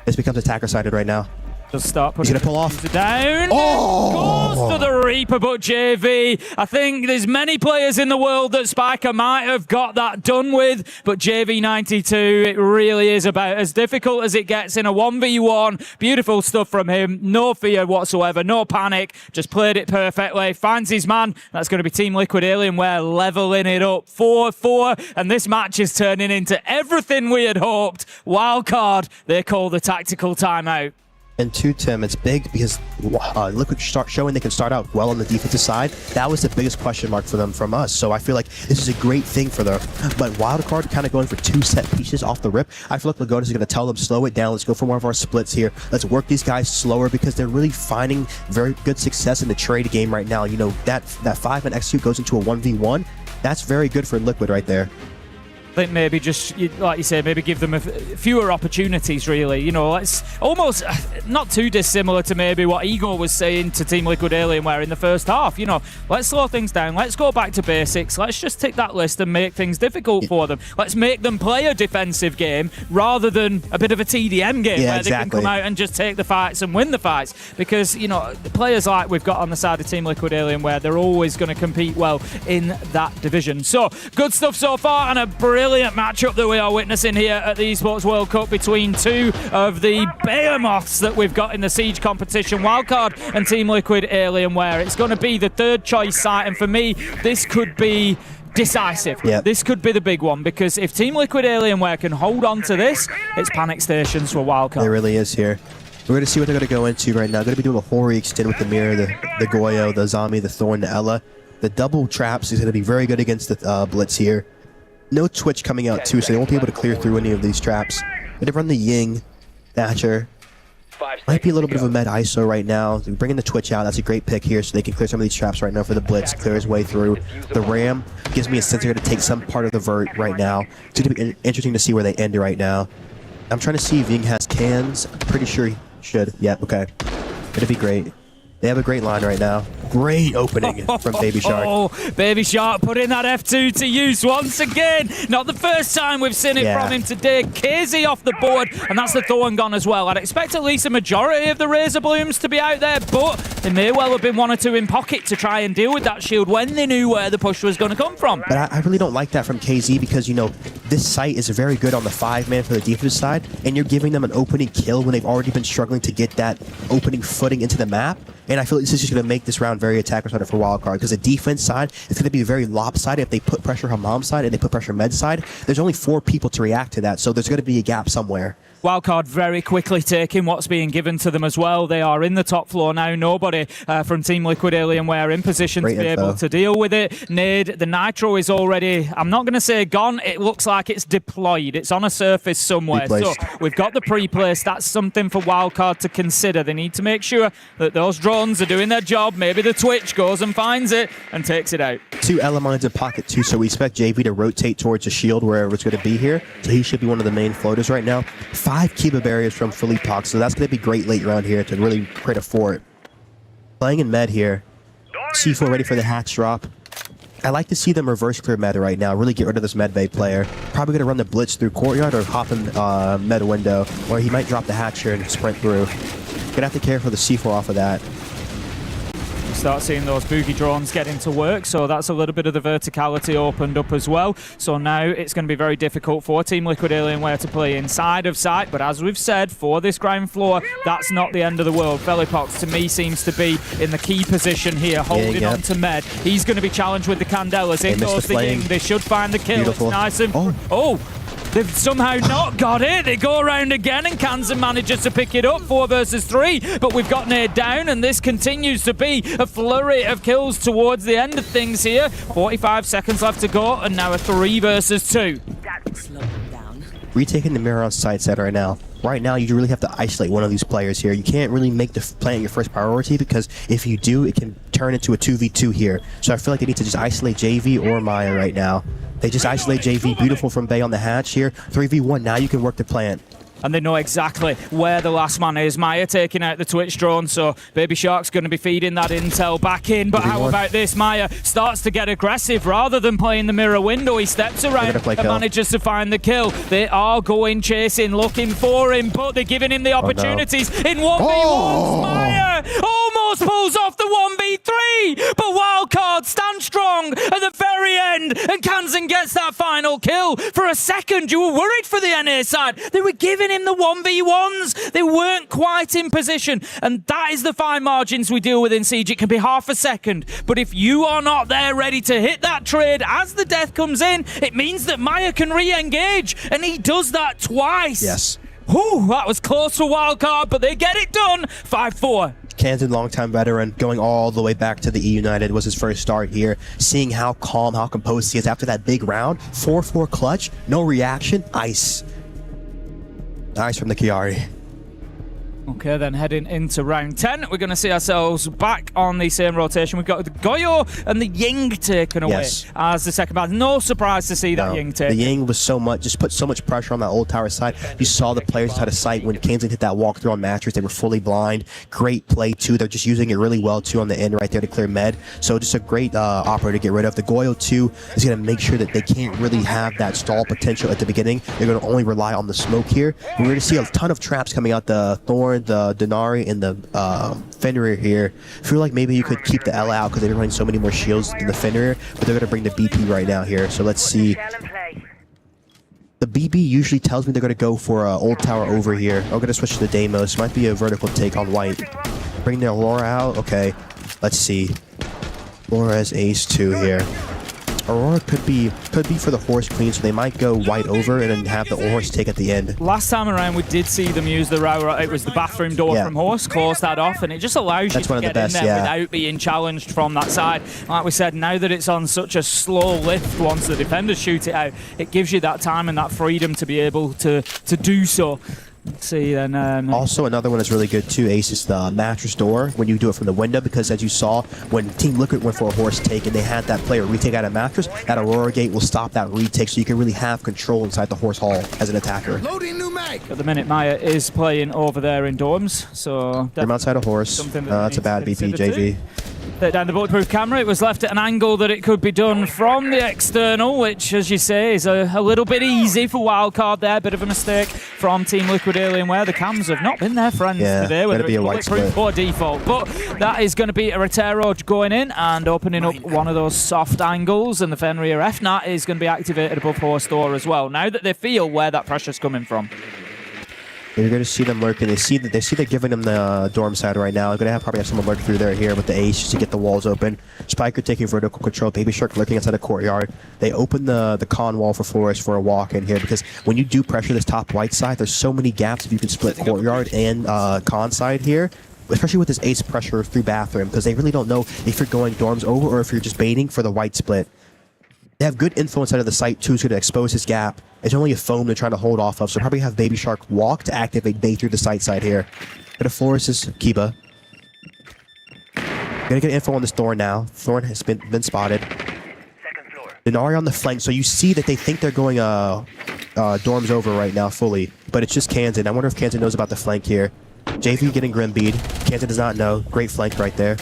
This becomes attacker-sided right now. Just start putting He's gonna pull off. Down. Oh! Goes to the Reaper, but JV, I think there's many players in the world that Spiker might have got that done with, but JV92, it really is about as difficult as it gets in a 1v1. Beautiful stuff from him. No fear whatsoever, no panic. Just played it perfectly. Finds his man. That's going to be Team Liquid Alienware leveling it up 4-4, and this match is turning into everything we had hoped. Wildcard, they call the tactical timeout. And two, Tim, it's big because Liquid start showing they can start out well on the defensive side. That was the biggest question mark for them from us. So I feel like this is a great thing for them. But Wildcard kind of going for two set pieces off the rip. I feel like Lagodas is going to tell them, slow it down. Let's go for more of our splits here. Let's work these guys slower because they're really finding very good success in the trade game right now. You know, that 5-man execute goes into a 1v1. That's very good for Liquid right there. I think maybe just, like you say, maybe give them fewer opportunities, really. You know, it's almost not too dissimilar to maybe what Igor was saying to Team Liquid Alienware in the first half. You know, let's slow things down. Let's go back to basics. Let's just tick that list and make things difficult for them. Let's make them play a defensive game rather than a bit of a TDM game where they can come out and just take the fights and win the fights. Because, you know, the players like we've got on the side of Team Liquid Alienware, they're always going to compete well in that division. So, good stuff so far, and a brilliant matchup that we are witnessing here at the Esports World Cup between two of the behemoths that we've got in the Siege competition, Wildcard and Team Liquid Alienware. It's going to be the third choice site, and for me, this could be decisive. Yep. This could be the big one, because if Team Liquid Alienware can hold on to this, it's panic stations for Wildcard. It really is here. We're going to see what they're going to go into right now. They're going to be doing a Hori extend with the Mirror, the Goyo, the Zombie, the Thorn, the Ella. The double traps is going to be very good against the Blitz here. No Twitch coming out too, so they won't be able to clear through any of these traps. But they run the Ying, Thatcher. Might be a little bit of a med ISO right now. They're bringing the Twitch out. That's a great pick here, so they can clear some of these traps right now for the Blitz. Clear his way through. The Ram gives me a sense they're going to take some part of the Vert right now. It's going to be interesting to see where they end right now. I'm trying to see if Ying has cans. I'm pretty sure he should. Yeah, okay. It'd be great. They have a great line right now. Great opening from Baby Shark. Oh, Baby Shark putting that F2 to use once again. Not the first time we've seen it from him today. KZ off the board, and that's the Thorn gone as well. I'd expect at least a majority of the Razor Blooms to be out there, but there may well have been one or two in pocket to try and deal with that shield when they knew where the push was going to come from. But I really don't like that from KZ because, you know, this site is very good on the 5-man for the defensive side, and you're giving them an opening kill when they've already been struggling to get that opening footing into the map. And I feel like this is just going to make this round very attacker-sided for Wildcard, because the defense side is going to be very lopsided if they put pressure Hammam side and they put pressure Med side. There's only 4 people to react to that, so there's going to be a gap somewhere. Wildcard very quickly taking what's being given to them as well. They are in the top floor now. Nobody from Team Liquid Alienware in position to be able to deal with it. Nade, the Nitro is already, I'm not going to say gone, it looks like it's deployed. It's on a surface somewhere. So we've got the pre-place. That's something for Wildcard to consider. They need to make sure that those drones are doing their job. Maybe the Twitch goes and finds it and takes it out. 2 Elements in pocket 2, so we expect JV to rotate towards the shield wherever it's going to be here. So he should be one of the main floaters right now. 5 Kiba barriers from Philippe Pox, so that's going to be great late round here to really create a fort. Playing in Med here. C4 ready for the hatch drop. I like to see them reverse clear Med right now, really get rid of this Med Bay player. Probably going to run the blitz through courtyard or hop in Med window, or he might drop the hatch here and sprint through. Gonna have to care for the C4 off of that. Start seeing those boogie drones get into work, so that's a little bit of the verticality opened up as well. So now it's going to be very difficult for Team Liquid Alienware to play inside of sight, but as we've said, for this ground floor, that's not the end of the world. Felipox, to me, seems to be in the key position here, holding on to Med. He's going to be challenged with the Candelas. In goes the Ying. They should find the kill. Beautiful. It's nice and... Oh! They've somehow not got it. They go around again, and Kansan manages to pick it up. 4 versus 3, but we've got Nade down, and this continues to be a flurry of kills towards the end of things here. 45 seconds left to go, and now a 3 versus 2. Retaking the mirror on side set right now. Right now, you really have to isolate one of these players here. You can't really make the plant your first priority, because if you do, it can turn into a 2v2 here. So I feel like they need to just isolate JV or Maya right now. They just isolate JV. Beautiful from Bay on the hatch here. 3v1. Now you can work the plant. And they know exactly where the last man is. Maya taking out the Twitch drone, so Baby Shark's going to be feeding that intel back in. But how about this? Maya starts to get aggressive. Rather than playing the mirror window, he steps around and manages to find the kill. They are going chasing, looking for him, but they're giving him the opportunities in 1v1s. Maya almost pulls off the 1v3, but Wildcard stands strong at the very end, and Kansan gets that final kill. For a second, you were worried for the NA side. They were giving him the 1v1s. They weren't quite in position, and that is the fine margins we deal with in Siege. It can be half a second, but if you are not there ready to hit that trade as the death comes in, it means that Maya can re-engage, and he does that twice. Yes. Whew, that was close for Wildcard, but they get it done. 5-4. Kansan, longtime veteran, going all the way back to the E United, was his first start here. Seeing how calm, how composed he is after that big round. 4-4 clutch, no reaction, ice. Nice from the Chiari. Okay, then heading into round 10, we're going to see ourselves back on the same rotation. We've got the Goyo and the Ying taken away as the second battle. No surprise to see that Ying taken. The Ying was just put so much pressure on that old tower side. You saw the players out of sight when Kansan hit that walkthrough on Mattress. They were fully blind. Great play, too. They're just using it really well, too, on the end right there to clear Med. So just a great operator to get rid of. The Goyo, too, is going to make sure that they can't really have that stall potential at the beginning. They're going to only rely on the smoke here. We're going to see a ton of traps coming out the Thorn, the Denari, and the Fenrir here. I feel like maybe you could keep the L out because they're running so many more shields than the Fenrir, but they're going to bring the BP right now here. So let's see. The BB usually tells me they're going to go for Old Tower over here. I'm going to switch to the Deimos. Might be a vertical take on white. Bring the Aurora out. Okay, let's see. Aurora has Ace 2 here. Aurora could be for the horse queen, so they might go white over and then have the horse take at the end. Last time around, we did see them use the Aurora. It was the bathroom door from horse, close that off, and it just allows you to get in there without being challenged from that side. Like we said, now that it's on such a slow lift, once the defenders shoot it out, it gives you that time and that freedom to be able to do so. Let's see then. Also, another one that's really good too, Ace, is the mattress door when you do it from the window, because as you saw, when Team Liquid went for a horse take and they had that player retake out of mattress, that Aurora gate will stop that retake, so you can really have control inside the horse hall as an attacker. Loading new mag. At the minute, Maya is playing over there in dorms, so I'm outside a horse. That's a bad BP, JV. Down the bulletproof camera, it was left at an angle that it could be done from the external, which, as you say, is a little bit easy for Wildcard there. Bit of a mistake from Team Liquid Alienware. The cams have not been their friends today, whether it's bulletproof or default. But that is going to be a Retero going in and opening up one of those soft angles, and the Fenrir FNAT is going to be activated above horse door as well, now that they feel where that pressure's coming from. You're going to see them lurking. They see they're giving them the dorm side right now. They're going to probably have someone lurk through there here with the ace just to get the walls open. Spiker taking vertical control. Baby Shark lurking inside the courtyard. They open the con wall for Forest for a walk in here because when you do pressure this top white side, there's so many gaps if you can split courtyard and con side here. Especially with this ace pressure through bathroom because they really don't know if you're going dorms over or if you're just baiting for the white split. They have good influence out of the site too, so to expose this gap. It's only a foam they're trying to hold off of, so probably have Baby Shark walk to activate bait through the side here. But if Flores is Kiba. Gonna get info on this Thorn now. Thorn has been spotted. Denari on the flank, so you see that they think they're going dorms over right now fully, but it's just Kansan. I wonder if Kansan knows about the flank here. JV getting Grimbead. Kansan does not know. Great flank right there.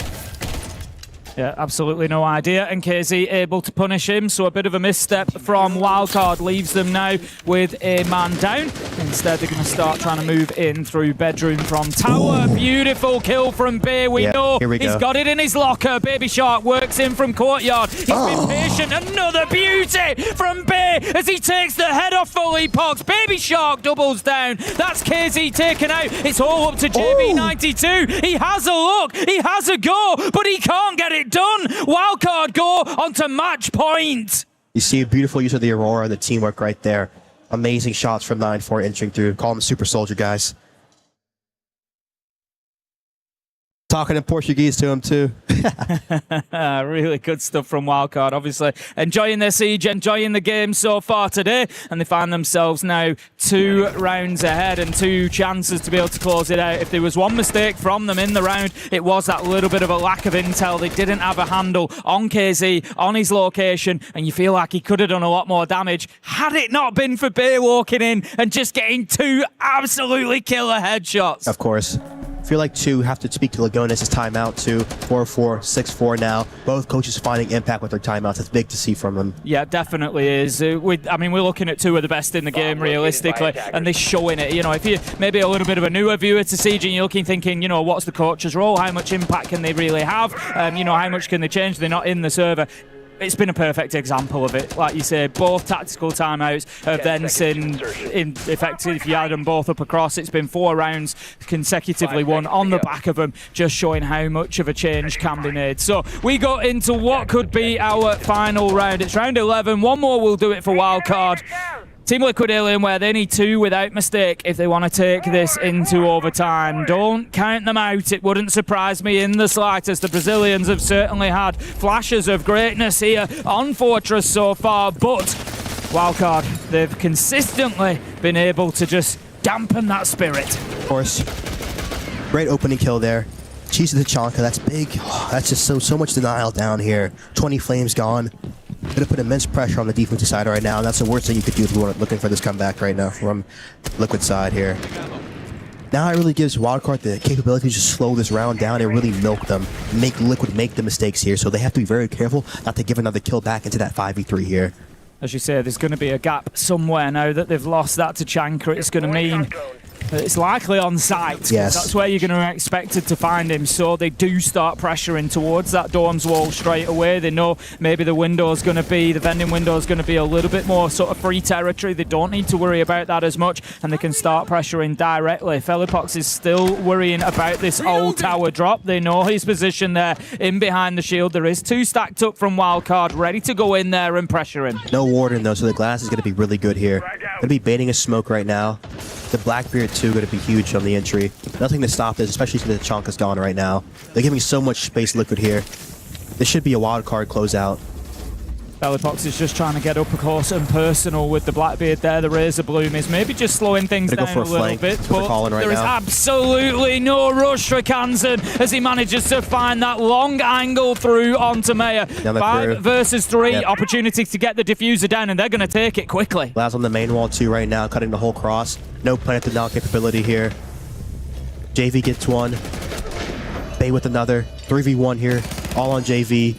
Yeah, absolutely no idea. And KZ able to punish him, so a bit of a misstep from Wildcard leaves them now with a man down. Instead, they're going to start trying to move in through bedroom from tower. Ooh. Beautiful kill from Bay. We know he's got it in his locker. Baby Shark works in from courtyard. He's been patient. Another beauty from Bay as he takes the head off fully Pox. Baby Shark doubles down. That's KZ taken out. It's all up to JB92. He has a look. He has a go, but he can't get it done. Wildcard go onto match point. You see a beautiful use of the Aurora, the teamwork right there. Amazing shots from 9-4 entering through. Call him the Super Soldier, guys. Talking in Portuguese to him, too. Really good stuff from Wildcard. Obviously, enjoying their siege, enjoying the game so far today. And they find themselves now 2 rounds ahead and 2 chances to be able to close it out. If there was one mistake from them in the round, it was that little bit of a lack of intel. They didn't have a handle on KZ, on his location, and you feel like he could have done a lot more damage had it not been for Bay walking in and just getting 2 absolutely killer headshots. Of course. I feel like 2 have to speak to Lagones' timeout too. 4-4, 6-4 now. Both coaches finding impact with their timeouts. That's big to see from them. Yeah, definitely is. I mean, we're looking at 2 of the best in the game realistically, and they're showing it. You know, if you're maybe a little bit of a newer viewer to Siege and you're looking thinking, you know, what's the coach's role? How much impact can they really have? You know, how much can they change? They're not in the server. It's been a perfect example of it. Like you say, both tactical timeouts have then seen effective. If you add them both up across, it's been 4 rounds consecutively won on the back of them, just showing how much of a change can be made. So we go into what could be our final round. It's round 11. One more will do it for Wildcard. Team Liquid Alien, where they need 2 without mistake if they want to take this into overtime. Don't count them out. It wouldn't surprise me in the slightest. The Brazilians have certainly had flashes of greatness here on Fortress so far, but Wildcard, they've consistently been able to just dampen that spirit. Of course. Great opening kill there. Cheese to the Chonka, that's big. Oh, that's just so much denial down here. 20 flames gone. Gonna put immense pressure on the defensive side right now, and that's the worst thing you could do if you were looking for this comeback right now from Liquid side here. Now it really gives Wildcard the capability to just slow this round down and really milk them, make Liquid make the mistakes here, so they have to be very careful not to give another kill back into that 5v3 here. As you say, there's going to be a gap somewhere now that they've lost that to Chankra. It's going to mean it's likely on site. Yes. That's where you're going to expect to find him. So they do start pressuring towards that dorms wall straight away. They know maybe the vending window is going to be a little bit more sort of free territory. They don't need to worry about that as much, and they can start pressuring directly. Felipox is still worrying about this old tower drop. They know his position there in behind the shield. There is 2 stacked up from Wildcard, ready to go in there and pressure him. No Warden though, so the glass is going to be really good here. Going to be baiting a smoke right now. The Blackbeard too going to be huge on the entry. Nothing to stop this, especially since the Chonka's gone right now. They're giving so much space Liquid here. This should be a Wildcard closeout. Felipox is just trying to get up close and personal with the Blackbeard there. The Razor Bloom is maybe just slowing things down a little bit, but there is absolutely no rush for Kansan as he manages to find that long angle through onto Meyer. 5 versus 3, opportunity to get the diffuser down, and they're going to take it quickly. Labs on the main wall too right now, cutting the whole cross. No plant denial capability here. JV gets 1. Bay with another. 3v1 here, all on JV.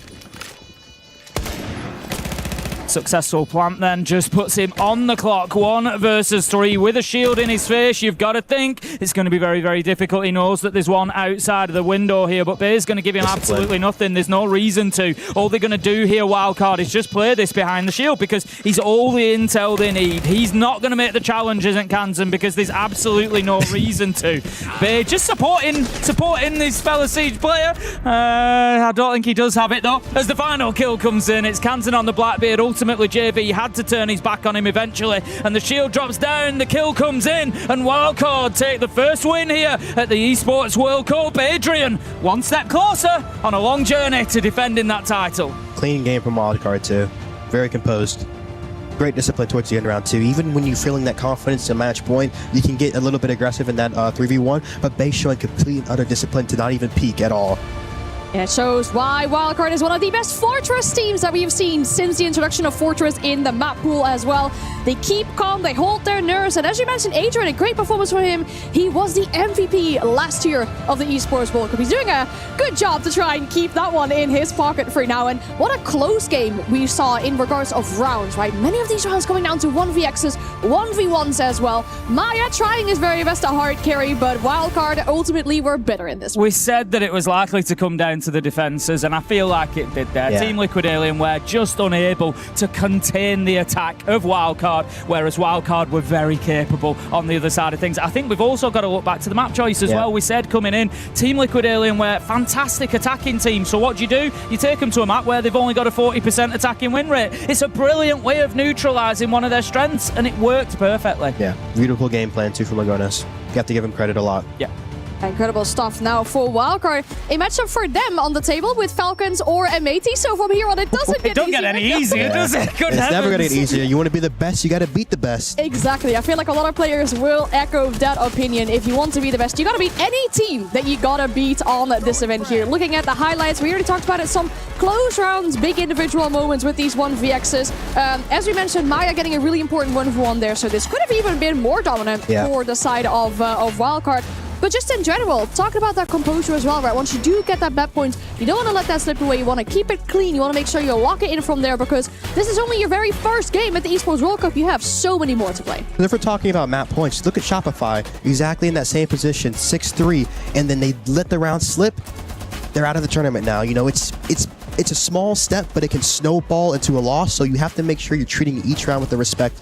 Successful plant then just puts him on the clock. 1 versus 3 with a shield in his face. You've got to think it's going to be very, very difficult. He knows that there's one outside of the window here, but Bay's going to give him absolutely nothing. There's no reason to. All they're going to do here, Wildcard, is just play this behind the shield because he's all the intel they need. He's not going to make the challenge, isn't Kansan, because there's absolutely no reason to. Bay just supporting this fellow Siege player. I don't think he does have it though. As the final kill comes in, it's Kansan on the Blackbeard. Ultimately, JV had to turn his back on him eventually, and the shield drops down, the kill comes in, and Wildcard take the first win here at the Esports World Cup. Adrian, one step closer on a long journey to defending that title. Clean game from Wildcard too. Very composed. Great discipline towards the end round too. Even when you're feeling that confidence to match point, you can get a little bit aggressive in that 3v1, but Bay showing complete and utter discipline to not even peek at all. Yeah, it shows why Wildcard is one of the best Fortress teams that we have seen since the introduction of Fortress in the map pool as well. They keep calm, they hold their nerves, and as you mentioned, Adrian, a great performance for him. He was the MVP last year of the Esports World Cup. He's doing a good job to try and keep that one in his pocket for now, and what a close game we saw in regards of rounds, right? Many of these rounds coming down to 1vx's, 1v1s as well. Maya trying his very best to hard carry, but Wildcard ultimately were better in this one. We said that it was likely to come down to the defenses, and I feel like it did there. Yeah. Team Liquid Alienware just unable to contain the attack of Wildcard, whereas Wildcard were very capable on the other side of things. I think we've also got to look back to the map choice as well. We said coming in, Team Liquid Alienware, fantastic attacking team. So what do? You take them to a map where they've only got a 40% attacking win rate. It's a brilliant way of neutralizing one of their strengths, and it worked perfectly. Yeah, beautiful game plan too from Lagonas. You have to give him credit a lot. Yeah. Incredible stuff now for Wildcard. A matchup for them on the table with Falcons or M80. So from here on, it doesn't get easier. Any easier, does it? Good It's never going to get heavens. easier. You want to be the best, you got to beat the best. Exactly. I feel like a lot of players will echo that opinion. If you want to be the best, you got to beat any team that you got to beat on this event here. Looking at the highlights, we already talked about it. Some close rounds, big individual moments with these 1vx's. As we mentioned, Maya getting a really important 1v1 there. So this could have even been more dominant for the side of Wildcard. But just in general, talking about that composure as well, right? Once you do get that bet point, you don't want to let that slip away. You want to keep it clean. You want to make sure you lock it in from there because this is only your very first game at the Esports World Cup. You have so many more to play. And if we're talking about map points, look at Shopify, exactly in that same position, 6-3, and then they let the round slip. They're out of the tournament now. You know, it's a small step, but it can snowball into a loss, so you have to make sure you're treating each round with the respect.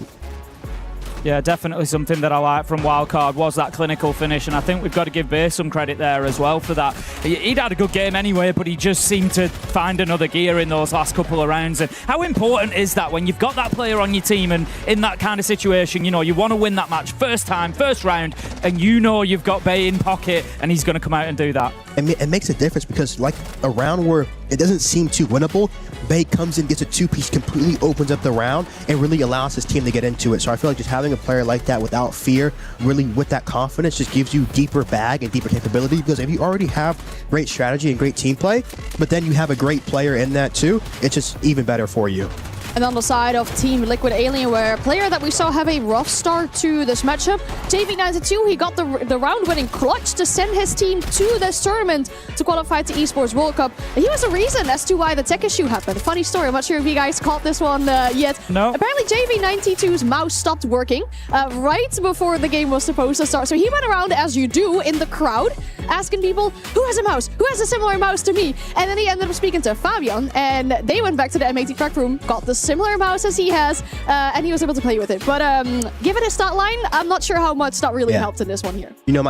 Yeah, definitely something that I like from Wildcard was that clinical finish, and I think we've got to give Bay some credit there as well for that. He'd had a good game anyway, but he just seemed to find another gear in those last couple of rounds. And how important is that when you've got that player on your team and in that kind of situation, you know, you want to win that match first time, first round, and you know you've got Bay in pocket and he's going to come out and do that. It makes a difference because like a round where it doesn't seem too winnable, Bay comes in, gets a two-piece, completely opens up the round, and really allows his team to get into it. So I feel like just having a player like that without fear, really with that confidence, just gives you deeper bag and deeper capability. Because if you already have great strategy and great team play, but then you have a great player in that too, it's just even better for you. And on the side of Team Liquid Alienware, a player that we saw have a rough start to this matchup, JV92, he got the round-winning clutch to send his team to this tournament to qualify to Esports World Cup. And he was a reason as to why the tech issue happened. Funny story, I'm not sure if you guys caught this one yet. No. Apparently JV92's mouse stopped working right before the game was supposed to start. So he went around, as you do, in the crowd, asking people, who has a mouse? Who has a similar mouse to me? And then he ended up speaking to Fabian, and they went back to the M80 rec room, got the similar mouse as he has, and he was able to play with it. But given his stat line, I'm not sure how much that really helped in this one here. You know,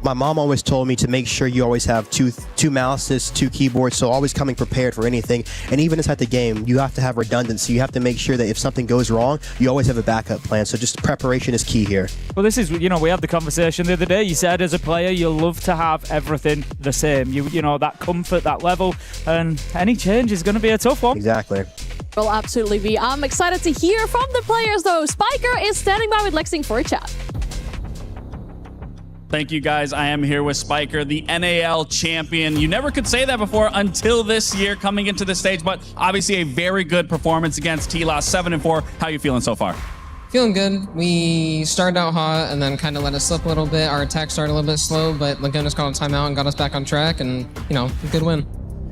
my mom always told me to make sure you always have two mouses, two keyboards, so always coming prepared for anything. And even inside the game, you have to have redundancy. You have to make sure that if something goes wrong, you always have a backup plan. So just preparation is key here. Well, this is, you know, we had the conversation the other day. You said as a player, you love to have everything the same. You know, that comfort, that level, and any change is going to be a tough one. Exactly. Will absolutely be. I'm excited to hear from the players, though. Spiker is standing by with Lexing for a chat. Thank you, guys. I am here with Spiker, the NAL champion. You never could say that before until this year coming into the stage, but obviously a very good performance against T-Loss, 7-4. How are you feeling so far? Feeling good. We started out hot and then kind of let us slip a little bit. Our attack started a little bit slow, but Lagonas called a timeout and got us back on track, and, you know, good win.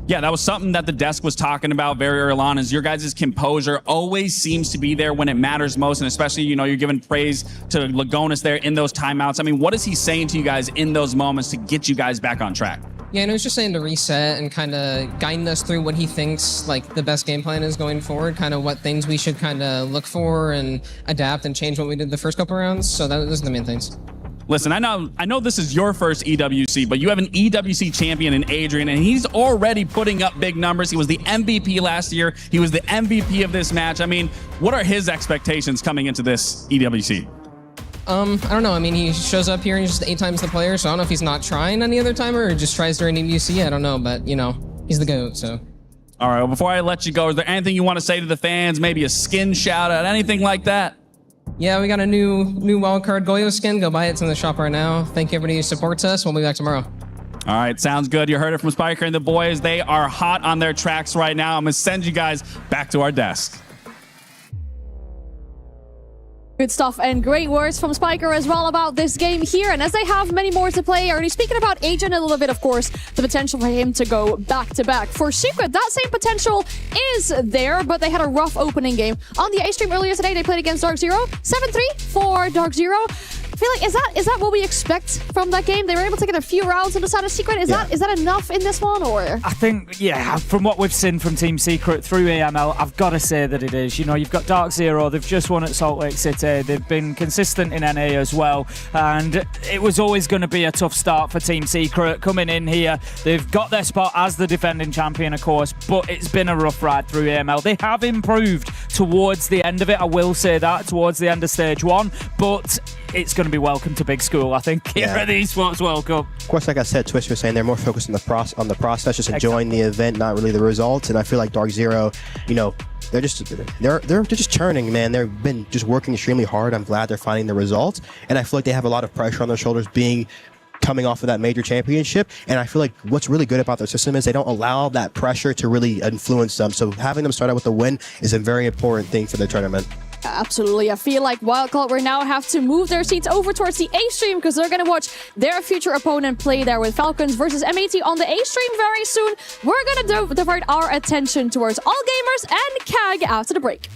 Yeah, that was something that the desk was talking about very early on, is your guys' composure always seems to be there when it matters most, and especially, you know, you're giving praise to Lagonis there in those timeouts. I mean, what is he saying to you guys in those moments to get you guys back on track? Yeah, I know he's just saying to reset and kind of guiding us through what he thinks like the best game plan is going forward, kind of what things we should kind of look for and adapt and change what we did the first couple rounds. So those are the main things. Listen, I know this is your first EWC, but you have an EWC champion in Adrian, and he's already putting up big numbers. He was the MVP last year. He was the MVP of this match. I mean, what are his expectations coming into this EWC? I don't know. I mean, he shows up here and he's just 8 times the player, so I don't know if he's not trying any other timer or just tries during EWC. I don't know, but, you know, he's the GOAT, so. All right, well, before I let you go, is there anything you want to say to the fans? Maybe a skin shout out, anything like that? Yeah, we got a new wildcard Goyo skin. Go buy it. It's in the shop right now. Thank you, everybody who supports us. We'll be back tomorrow. All right, sounds good. You heard it from Spiker and the boys. They are hot on their tracks right now. I'm going to send you guys back to our desk. Good stuff and great words from Spiker as well about this game here. And as they have many more to play, already speaking about Agent a little bit, of course, the potential for him to go back-to-back. For Secret, that same potential is there, but they had a rough opening game. On the A stream earlier today, they played against Dark Zero. 7-3 for Dark Zero. I feel like, is that what we expect from that game? They were able to get a few rounds on the side of Secret. Is that enough in this one, or? I think, yeah, from what we've seen from Team Secret through AML, I've got to say that it is. You know, you've got Dark Zero. They've just won at Salt Lake City. They've been consistent in NA as well. And it was always going to be a tough start for Team Secret coming in here. They've got their spot as the defending champion, of course, but it's been a rough ride through AML. They have improved towards the end of it. I will say that, towards the end of Stage 1. But it's going to be welcome to big school, I think, here at the Esports World Cup. Of course, like I said, Twitch was saying they're more focused on the process, just enjoying the event, not really the results. And I feel like Dark Zero, you know, they're just churning, man. They've been just working extremely hard. I'm glad they're finding the results, and I feel like they have a lot of pressure on their shoulders coming off of that major championship. And I feel like what's really good about their system is they don't allow that pressure to really influence them. So having them start out with a win is a very important thing for the tournament. Absolutely. I feel like Wildcard will now have to move their seats over towards the A stream because they're going to watch their future opponent play there with Falcons versus MAT on the A stream very soon. We're going to divert our attention towards All Gamers and CAG after the break.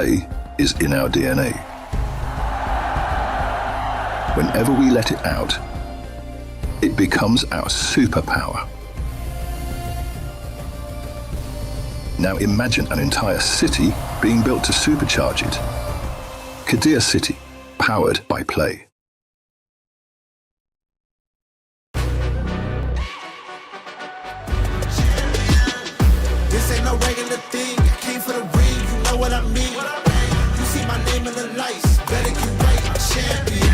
play is in our DNA. Whenever we let it out, it becomes our superpower. Now imagine an entire city being built to supercharge it. Qiddiya City, powered by play. This ain't no regular thing. I came for the ring, you know what I mean. You see my name in the lights, better get right, I'm champion.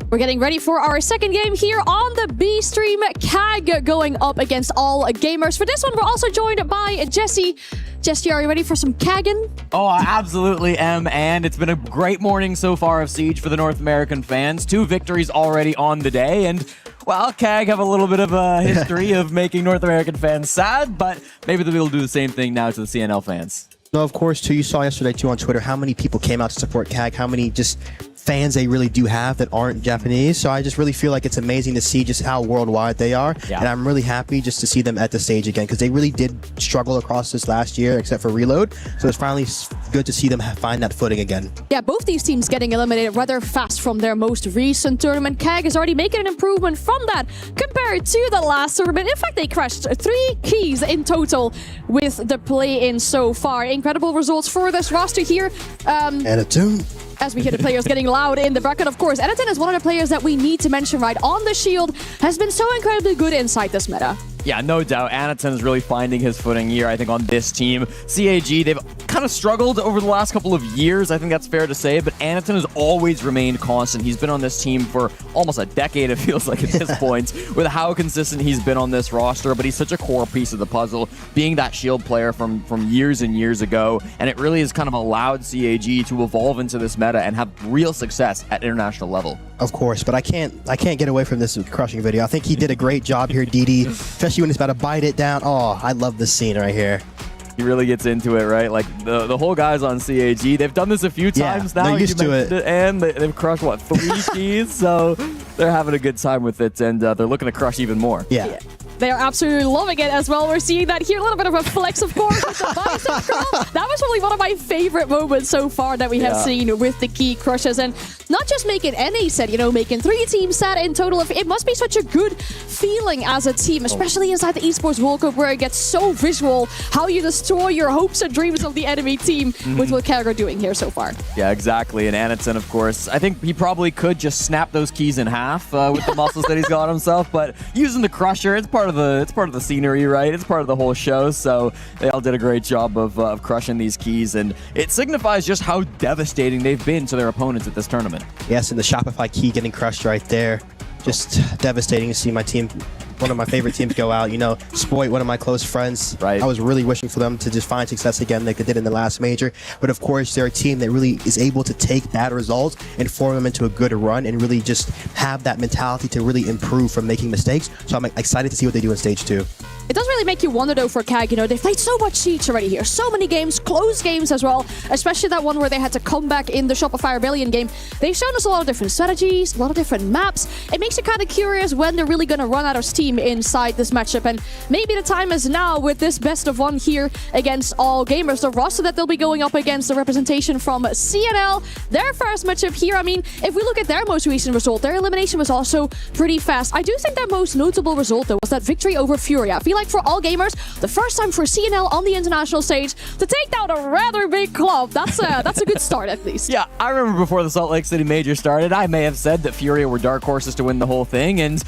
We're getting ready for our second game here on the B stream. CAG going up against all gamers. For this one, we're also joined by Jesse. Jesse, are you ready for some CAGing? Oh, I absolutely am, and it's been a great morning so far of Siege for the North American fans. 2 victories already on the day, and well, CAG have a little bit of a history of making North American fans sad, but maybe they'll do the same thing now to the CNL fans. No, of course, too. You saw yesterday, too, on Twitter, how many people came out to support CAG, how many just fans they really do have that aren't Japanese. So I just really feel like it's amazing to see just how worldwide they are. Yeah. And I'm really happy just to see them at the stage again, because they really did struggle across this last year, except for Reload. So it's finally good to see them find that footing again. Yeah, both these teams getting eliminated rather fast from their most recent tournament. CAG is already making an improvement from that compared to the last tournament. In fact, they crashed 3 keys in total with the play-in so far. Incredible results for this roster here. And a tune. As we hear the players getting loud in the bracket, of course. Edison is one of the players that we need to mention right on the shield. Has been so incredibly good inside this meta. Yeah, no doubt. Anaton is really finding his footing here, I think, on this team. CAG, they've kind of struggled over the last couple of years. I think that's fair to say, but Anaton has always remained constant. He's been on this team for almost a decade, it feels like at this point, with how consistent he's been on this roster, but he's such a core piece of the puzzle, being that shield player from years and years ago, and it really has kind of allowed CAG to evolve into this meta and have real success at international level. Of course, but I can't get away from this crushing video. I think he did a great job here, DD, especially when he's about to bite it down. Oh, I love this scene right here. He really gets into it, right? Like, the whole guys on CAG, they've done this a few times now. They're used to it. And they've crushed, what, 3 keys? So they're having a good time with it, and they're looking to crush even more. Yeah. They are absolutely loving it as well. We're seeing that here. A little bit of a flex, of course, with the bicep curl. That was probably one of my favorite moments so far that we have seen with the key crushes. And not just making any set, you know, making 3 teams sad in total. It must be such a good feeling as a team, especially inside the Esports World Cup, where it gets so visual how you destroy your hopes and dreams of the enemy team with what CAG are doing here so far. Yeah, exactly. And Anaton, of course, I think he probably could just snap those keys in half with the muscles that he's got himself, but using the crusher, it's part of the scenery, right? It's part of the whole show, so they all did a great job of crushing these keys, and it signifies just how devastating they've been to their opponents at this tournament. Yes, and the Shopify key getting crushed right there. Just devastating to see my team, one of my favorite teams, go out. You know, Spoit, one of my close friends. Right. I was really wishing for them to just find success again like they did in the last major. But of course, they're a team that really is able to take bad results and form them into a good run and really just have that mentality to really improve from making mistakes. So I'm excited to see what they do in stage 2. It does really make you wonder though for CAG, you know, they've played so much Siege already here. So many games, close games as well, especially that one where they had to come back in the Shopify Rebellion game. They've shown us a lot of different strategies, a lot of different maps. It makes you kind of curious when they're really going to run out of steam inside this matchup. And maybe the time is now with this best of 1 here against All Gamers. The roster that they'll be going up against, the representation from CNL, their first matchup here. I mean, if we look at their most recent result, their elimination was also pretty fast. I do think their most notable result though was that victory over Furia. I feel like for All Gamers, the first time for CNL on the international stage to take down a rather big club. That's a good start at least. Yeah, I remember before the Salt Lake City Major started, I may have said that Furia were dark horses to win the whole thing, and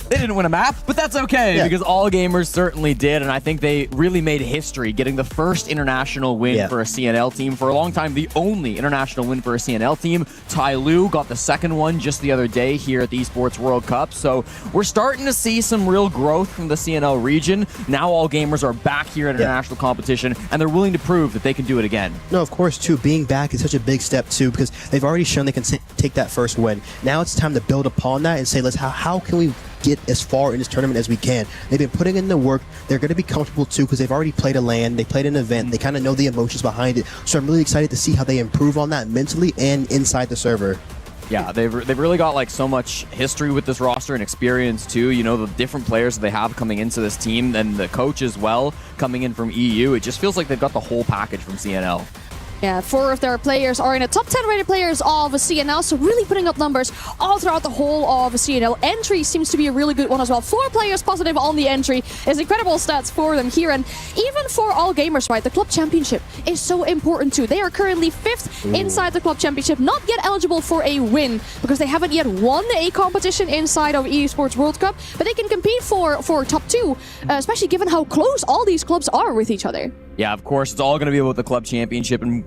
they didn't win a map, but that's okay because All Gamers certainly did, and I think they really made history getting the first international win for a CNL team. For a long time, the only international win for a CNL team. Tai Lu got the second one just the other day here at the Esports World Cup, so we're starting to see some real growth from the CNL region. Now All Gamers are back here at international competition, and they're willing to prove that they can do it again. No, of course, too. Being back is such a big step, too, because they've already shown they can take that first win. Now it's time to build upon that and say, how can we get as far in this tournament as we can. They've been putting in the work. They're going to be comfortable too because they've already played a LAN, they played an event, they kind of know the emotions behind it. So I'm really excited to see how they improve on that mentally and inside the server. Yeah, they've really got like so much history with this roster and experience too. You know, the different players that they have coming into this team and the coach as well coming in from EU. It just feels like they've got the whole package from CNL. Yeah, 4 of their players are in the top 10 rated players of CNL, so really putting up numbers all throughout the whole of CNL. Entry seems to be a really good one as well. 4 players positive on the entry is incredible stats for them here. And even for All Gamers, right, the Club Championship is so important too. They are currently 5th inside the Club Championship, not yet eligible for a win because they haven't yet won a competition inside of Esports World Cup, but they can compete for top 2, especially given how close all these clubs are with each other. Yeah, of course, it's all going to be about the club championship and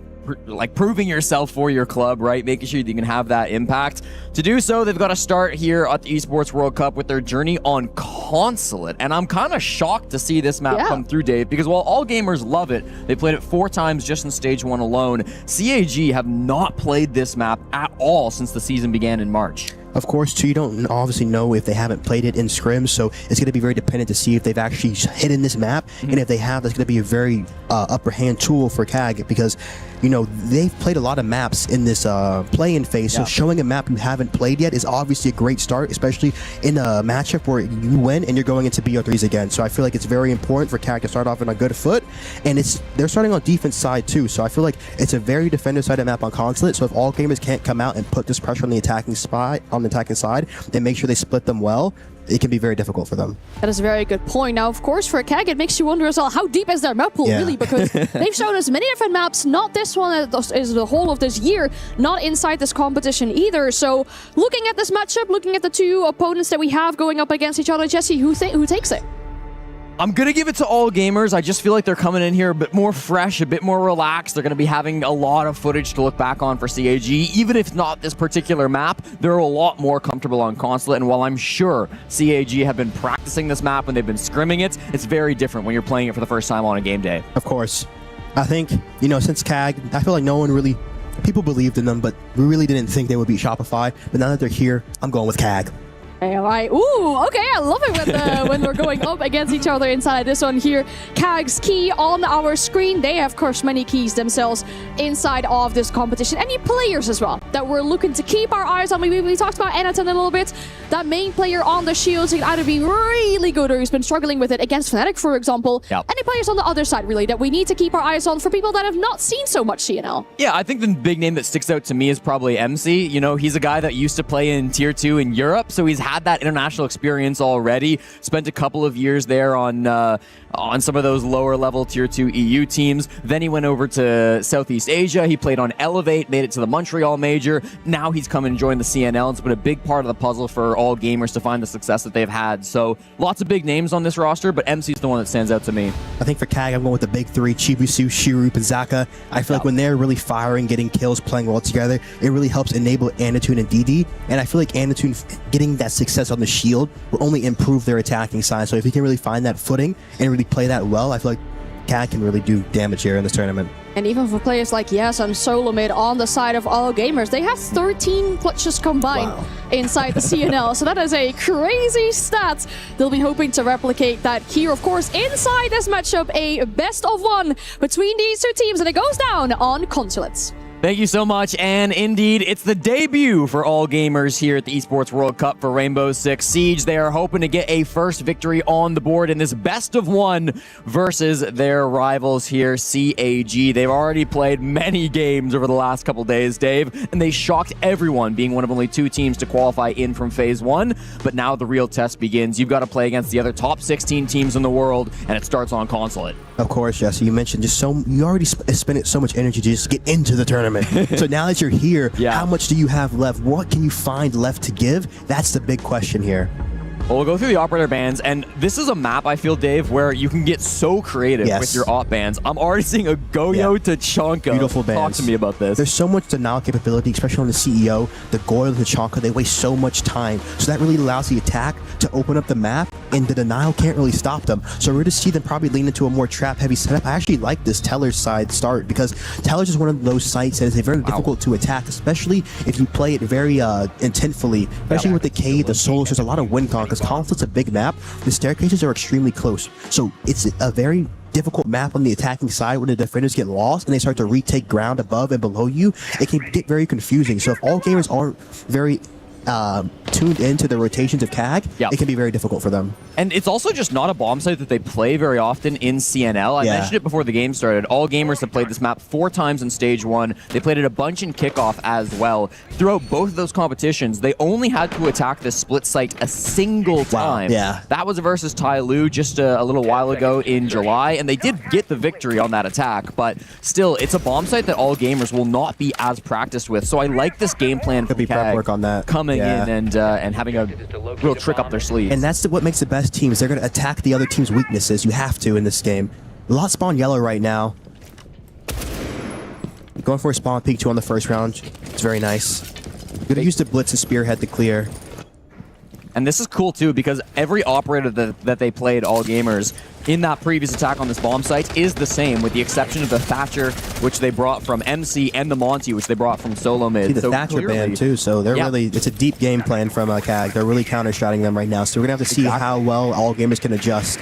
like proving yourself for your club, right? Making sure you can have that impact. To do so, they've got to start here at the Esports World Cup with their journey on Consulate. And I'm kind of shocked to see this map come through, Dave, because while All Gamers love it, they played it 4 times just in stage 1 alone. CAG have not played this map at all since the season began in March. Of course, too, you don't obviously know if they haven't played it in scrims, so it's going to be very dependent to see if they've actually hidden this map, and if they have, that's going to be a very upper hand tool for CAG because, you know, they've played a lot of maps in this play-in phase, so showing a map you haven't played yet is obviously a great start, especially in a matchup where you win and you're going into BO3s again. So I feel like it's very important for CAG to start off on a good foot, and they're starting on defense side too, so I feel like it's a very defender-sided map on Consulate, so if All Gamers can't come out and put this pressure on the attacking side, and make sure they split them well, it can be very difficult for them. That is a very good point. Now, of course, for CAG, it makes you wonder as well, how deep is their map pool, really? Because they've shown us many different maps, not this one is the whole of this year, not inside this competition either. So, looking at this matchup, looking at the 2 opponents that we have going up against each other, Jesse, who takes it? I'm going to give it to All Gamers. I just feel like they're coming in here a bit more fresh, a bit more relaxed. They're going to be having a lot of footage to look back on for CAG. Even if not this particular map, they're a lot more comfortable on Consulate. And while I'm sure CAG have been practicing this map when they've been scrimming it, it's very different when you're playing it for the first time on a game day. Of course. I think, you know, since CAG, I feel like no one really, people believed in them, but we really didn't think they would beat Shopify. But now that they're here, I'm going with CAG. All right. Ooh, okay. I love it when we're going up against each other inside this one here. CAG's key on our screen. They have crushed many keys themselves inside of this competition. Any players as well that we're looking to keep our eyes on. We talked about Anaton a little bit. That main player on the shields can either be really good or he's been struggling with it against Fnatic, for example. Any players on the other side, really, that we need to keep our eyes on for people that have not seen so much CNL? Yeah, I think the big name that sticks out to me is probably MC. You know, he's a guy that used to play in Tier 2 in Europe, so he's had that international experience already. Spent a couple of years there on some of those lower level Tier 2 EU teams. Then he went over to Southeast Asia. He played on Elevate, made it to the Montreal Major. Now he's come and joined the CNL. It's been a big part of the puzzle for All Gamers to find the success that they've had. So lots of big names on this roster, but MC's the one that stands out to me. I think for CAG, I'm going with the big 3, Chibusu, Shirup, and Zaka. I feel like when they're really firing, getting kills, playing well together, it really helps enable Anatune and DD. And I feel like Anatune getting that success on the shield will only improve their attacking side. So if he can really find that footing and really play that well, I feel like CAG can really do damage here in this tournament. And even for players like Yes and Solo Mid on the side of All Gamers, they have 13 clutches combined inside the CNL. So that is a crazy stat. They'll be hoping to replicate that here. Of course, inside this matchup, a best of one between these two teams, and it goes down on Consulates. Thank you so much, and indeed, it's the debut for All Gamers here at the Esports World Cup for Rainbow Six Siege. They are hoping to get a first victory on the board in this best of one versus their rivals here, CAG. They've already played many games over the last couple days, Dave, and they shocked everyone, being one of only 2 teams to qualify in from Phase 1. But now the real test begins. You've got to play against the other top 16 teams in the world, and it starts on Consulate. Of course, Jesse, you mentioned you already spent so much energy to just get into the tournament. So now that you're here, how much do you have left? What can you find left to give? That's the big question here. Well, we'll go through the operator bands, and this is a map, I feel, Dave, where you can get so creative with your op bands. I'm already seeing a Goyo to Chonka. Beautiful bands. Talk to me about this. There's so much denial capability, especially on the CEO. The Goyo to Chonka, they waste so much time. So that really allows the attack to open up the map, and the denial can't really stop them. So we're going to see them probably lean into a more trap-heavy setup. I actually like this Teller's side start, because Teller's is one of those sites that is very difficult to attack, especially if you play it very intentfully, especially with the Cade, the Solos. There's a lot of win con, because Conflict's a big map. The staircases are extremely close. So it's a very difficult map on the attacking side. When the defenders get lost and they start to retake ground above and below you, it can get very confusing. So if all gamers aren't very tuned into the rotations of CAG, it can be very difficult for them. And it's also just not a bomb site that they play very often in CNL. I mentioned it before the game started. All gamers have played this map 4 times in Stage 1. They played it a bunch in Kickoff as well. Throughout both of those competitions, they only had to attack this split site a single time. That was versus Tai Lu just a little while ago in July, and they did get the victory on that attack, but still, it's a bomb site that all gamers will not be as practiced with. So I like this game plan for prep work on that. Coming in and having a real trick up their sleeve. And that's what makes the best teams. They're going to attack the other team's weaknesses. You have to in this game. A lot spawn yellow right now. Going for a spawn peek 2 on the first round. It's very nice. Going to use the blitz to spearhead the clear. And this is cool too, because every operator that they played, all gamers, in that previous attack on this bomb site is the same, with the exception of the Thatcher, which they brought from MC, and the Monty, which they brought from Solo Mid. See the Thatcher band too, so they're really, it's a deep game plan from CAG. They're really counter-stratting them right now, so we're going to have to see how well all gamers can adjust.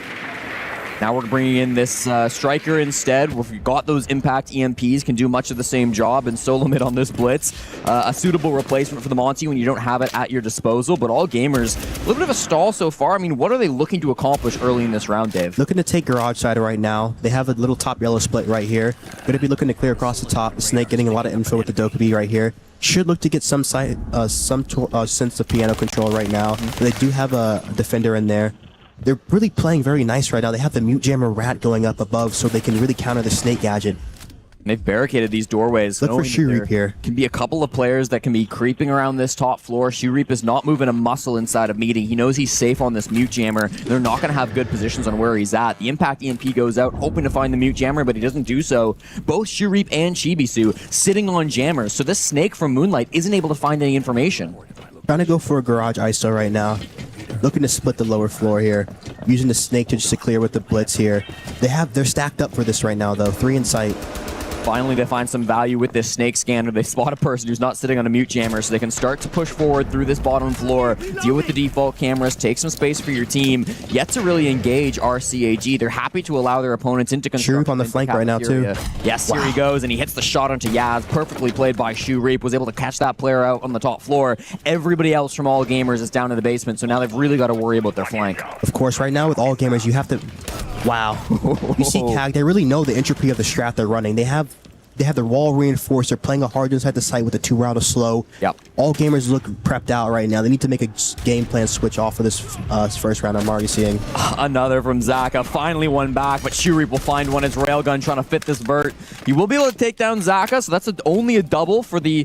Now we're bringing in this Striker instead. We've got those Impact EMPs, can do much of the same job, and Solo Mid on this Blitz. A suitable replacement for the Monty when you don't have it at your disposal, but all gamers, a little bit of a stall so far. I mean, what are they looking to accomplish early in this round, Dave? Looking to take Garage Side right now. They have a little top yellow split right here. Going to be looking to clear across the top. The Snake getting a lot of info with the Dokkaebi right here. Should look to get some sense of piano control right now. They do have a defender in there. They're really playing very nice right now. They have the Mute Jammer Rat going up above so they can really counter the Snake gadget. They've barricaded these doorways. Look for Shoe here. Can be a couple of players that can be creeping around this top floor. Shoe is not moving a muscle inside of meeting. He knows he's safe on this Mute Jammer. They're not going to have good positions on where he's at. The Impact EMP goes out, hoping to find the Mute Jammer, but he doesn't do so. Both Shoe and Chibisu sitting on jammers, so this Snake from Moonlight isn't able to find any information. Trying to go for a Garage ISO right now. Looking to split the lower floor here. Using the Snake to just to clear with the Blitz here. They're stacked up for this right now though. 3 in sight. Finally, they find some value with this Snake scanner. They spot a person who's not sitting on a Mute Jammer, so they can start to push forward through this bottom floor, deal with the default cameras, take some space for your team. Yet to really engage RCAG. They're happy to allow their opponents into construction. Shoe on the flank right now too. Yes, here he goes, and he hits the shot onto Yaz. Perfectly played by Shoe was able to catch that player out on the top floor. Everybody else from All Gamers is down in the basement, so now they've really got to worry about their flank. Of course, right now with All Gamers, you have to... Wow. You see CAG, they really know the entropy of the strat they're running. They have the wall reinforced. They're playing a hard inside the site with a 2-round of slow. All gamers look prepped out right now. They need to make a game plan switch off for this first round. I'm already seeing. Another from Zaka. Finally one back, but Shoe will find one as Railgun trying to fit this vert. He will be able to take down Zaka, so that's only a double for the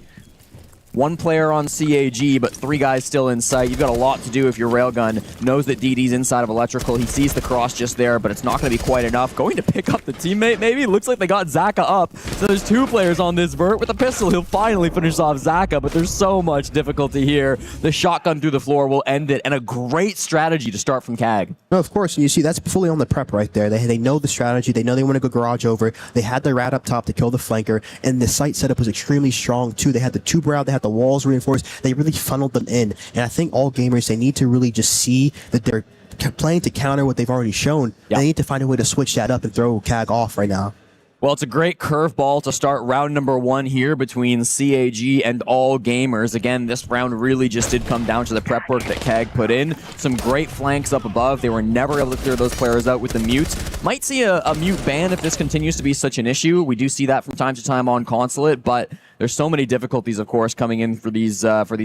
One player on CAG, but 3 guys still in sight. You've got a lot to do if your Railgun knows that DD's inside of Electrical. He sees the cross just there, but it's not going to be quite enough. Going to pick up the teammate, maybe? Looks like they got Zaka up. So there's 2 players on this vert. With a pistol, he'll finally finish off Zaka, but there's so much difficulty here. The shotgun through the floor will end it, and a great strategy to start from CAG. No, of course, and you see that's fully on the prep right there. They know the strategy. They know they want to go garage over. They had the rat up top to kill the flanker, and the site setup was extremely strong too. They had the tube route, they had the walls reinforced. They really funneled them in, and I think all gamers, they need to really just see that they're playing to counter what they've already shown. Yep. They need to find a way to switch that up and throw CAG off right now. Well, it's a great curveball to start round number 1 here between CAG and All Gamers. Again, this round really just did come down to the prep work that CAG put in. Some great flanks up above. They were never able to clear those players out with the mute. Might see a mute ban if this continues to be such an issue. We do see that from time to time on Consulate, but there's so many difficulties, of course, coming in for these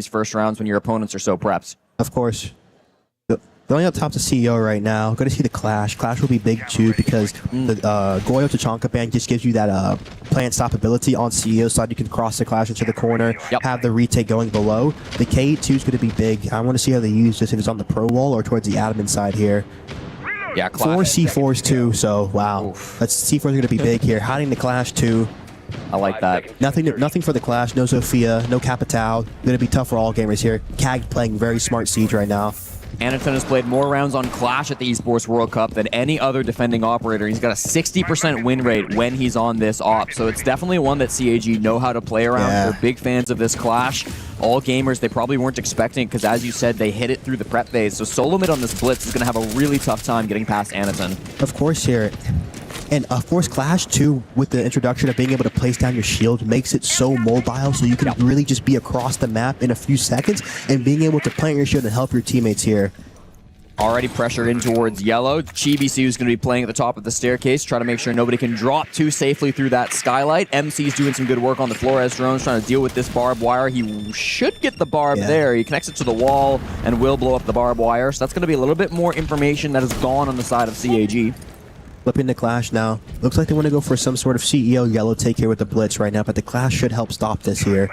first rounds when your opponents are so prepped. Of course. Going up top to CEO right now. Going to see the Clash. Clash will be big too because the Goyo Tachanka ban just gives you that plant stop ability on CEO side. You can cross the Clash into the corner, have the retake going below. The K2 is going to be big. I want to see how they use this, if it's on the pro wall or towards the admin side here. Yeah, Clash. 4 C4s too, so wow. C4s are going to be big here. Hiding the Clash too. I like that. Nothing for the Clash. No Sophia, no Capital. Going to be tough for all gamers here. CAG playing very smart Siege right now. Anaton has played more rounds on Clash at the Esports World Cup than any other defending operator. He's got a 60% win rate when he's on this op, so it's definitely one that CAG know how to play around. Yeah. They're big fans of this Clash. All gamers, they probably weren't expecting, because as you said, they hit it through the prep phase, so solo mid on this blitz is going to have a really tough time getting past Anaton. Of course here. And of course, Clash too, with the introduction of being able to place down your shield, makes it so mobile, so you can really just be across the map in a few seconds, and being able to plant your shield and help your teammates here. Already pressured in towards yellow. Chibisu is going to be playing at the top of the staircase, try to make sure nobody can drop too safely through that skylight. MC's doing some good work on the Flores drones, trying to deal with this barbed wire. He should get the barb there. He connects it to the wall and will blow up the barbed wire. So that's going to be a little bit more information that is gone on the side of CAG. Flipping the Clash now. Looks like they want to go for some sort of CEO yellow take here with the blitz right now, but the Clash should help stop this here.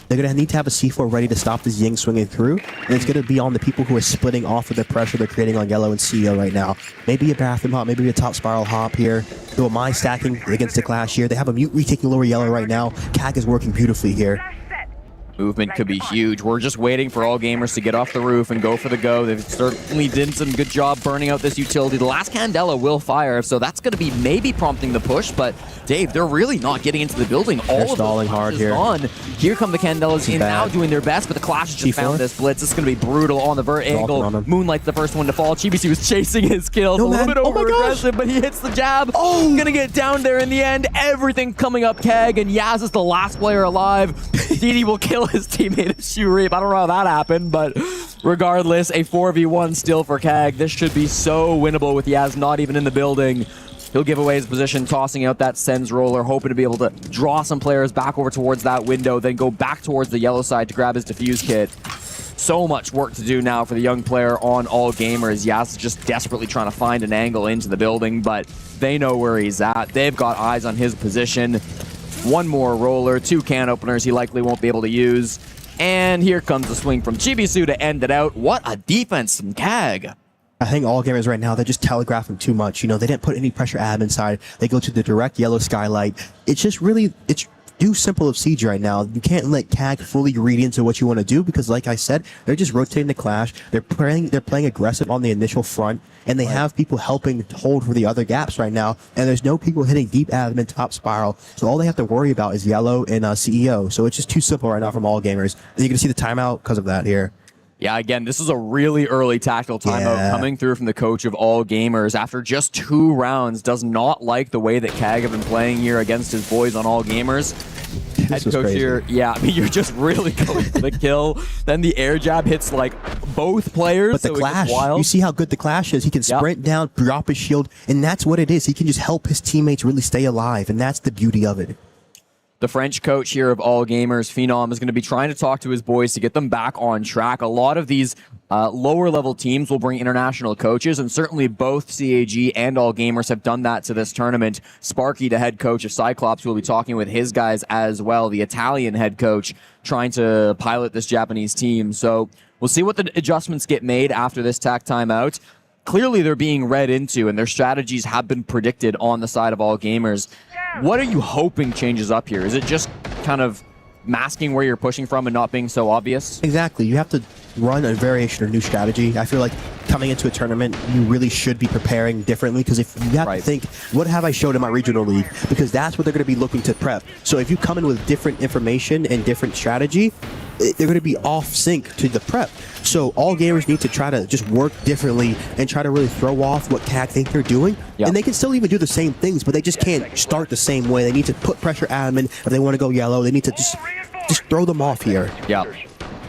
They're going to need to have a C4 ready to stop this Ying swinging through, and it's going to be on the people who are splitting off of the pressure they're creating on yellow and CEO right now. Maybe a bathroom hop, maybe a top spiral hop here. Who am I stacking against the Clash here? They have a mute retaking lower yellow right now. CAG is working beautifully here. Movement could be huge. We're just waiting for all gamers to get off the roof and go for the go. They've certainly did some good job burning out this utility. The last Candela will fire, so that's going to be maybe prompting the push, but Dave, they're really not getting into the building. All of stalling hard here. On. Here come the Candelas in now doing their best, but the Clash just found this blitz. It's going to be brutal on the vert angle. Moonlight's the first one to fall. Chibisu was chasing his kills. A little bit over-aggressive, but he hits the jab. Oh! Going to get down there in the end. Everything coming up CAG, and Yaz is the last player alive. Didi will kill his teammate of Shoe Reap. I don't know how that happened, but regardless, a 4v1 still for CAG. This should be so winnable with Yaz not even in the building. He'll give away his position, tossing out that Sens roller, hoping to be able to draw some players back over towards that window, then go back towards the yellow side to grab his defuse kit. So much work to do now for the young player on All Gamers. Yaz is just desperately trying to find an angle into the building, but they know where he's at. They've got eyes on his position. One more roller, 2 can openers he likely won't be able to use. And here comes the swing from Chibisu to end it out. What a defense from CAG. I think all gamers right now, they're just telegraphing too much. You know, they didn't put any pressure admin side. They go to the direct yellow skylight. It's just really, it's too simple of Siege right now. You can't let CAG fully read into what you want to do because, like I said, they're just rotating the Clash. They're playing aggressive on the initial front, and they have people helping hold for the other gaps right now. And there's no people hitting deep admin top spiral. So all they have to worry about is yellow and CEO. So it's just too simple right now from all gamers. And you're going to see the timeout because of that here. Yeah, again, this is a really early tactical timeout coming through from the coach of All Gamers after just 2 rounds. Does not like the way that CAG have been playing here against his boys on All Gamers. Head coach crazy. Here, yeah, I mean, you're just really going for the kill. Then the air jab hits like both players. But the Clash, you see how good the Clash is. He can sprint down, drop his shield, and that's what it is. He can just help his teammates really stay alive, and that's the beauty of it. The French coach here of All Gamers, Phenom, is going to be trying to talk to his boys to get them back on track. A lot of these lower level teams will bring international coaches, and certainly both CAG and All Gamers have done that to this tournament. Sparky, the head coach of Cyclops, will be talking with his guys as well, the Italian head coach, trying to pilot this Japanese team. So we'll see what the adjustments get made after this TAC timeout. Clearly they're being read into, and their strategies have been predicted on the side of All Gamers. What are you hoping changes up here? Is it just kind of masking where you're pushing from and not being so obvious? Exactly. You have to run a variation or new strategy. I feel like coming into a tournament, you really should be preparing differently, because if you have to think, what have I showed in my regional league? Because that's what they're going to be looking to prep. So if you come in with different information and different strategy, they're going to be off sync to the prep. So all gamers need to try to just work differently and try to really throw off what CAG think they're doing. Yep. And they can still even do the same things, but they just can't start the same way. They need to put pressure admin. If they want to go yellow, they need to just throw them off here. Yeah.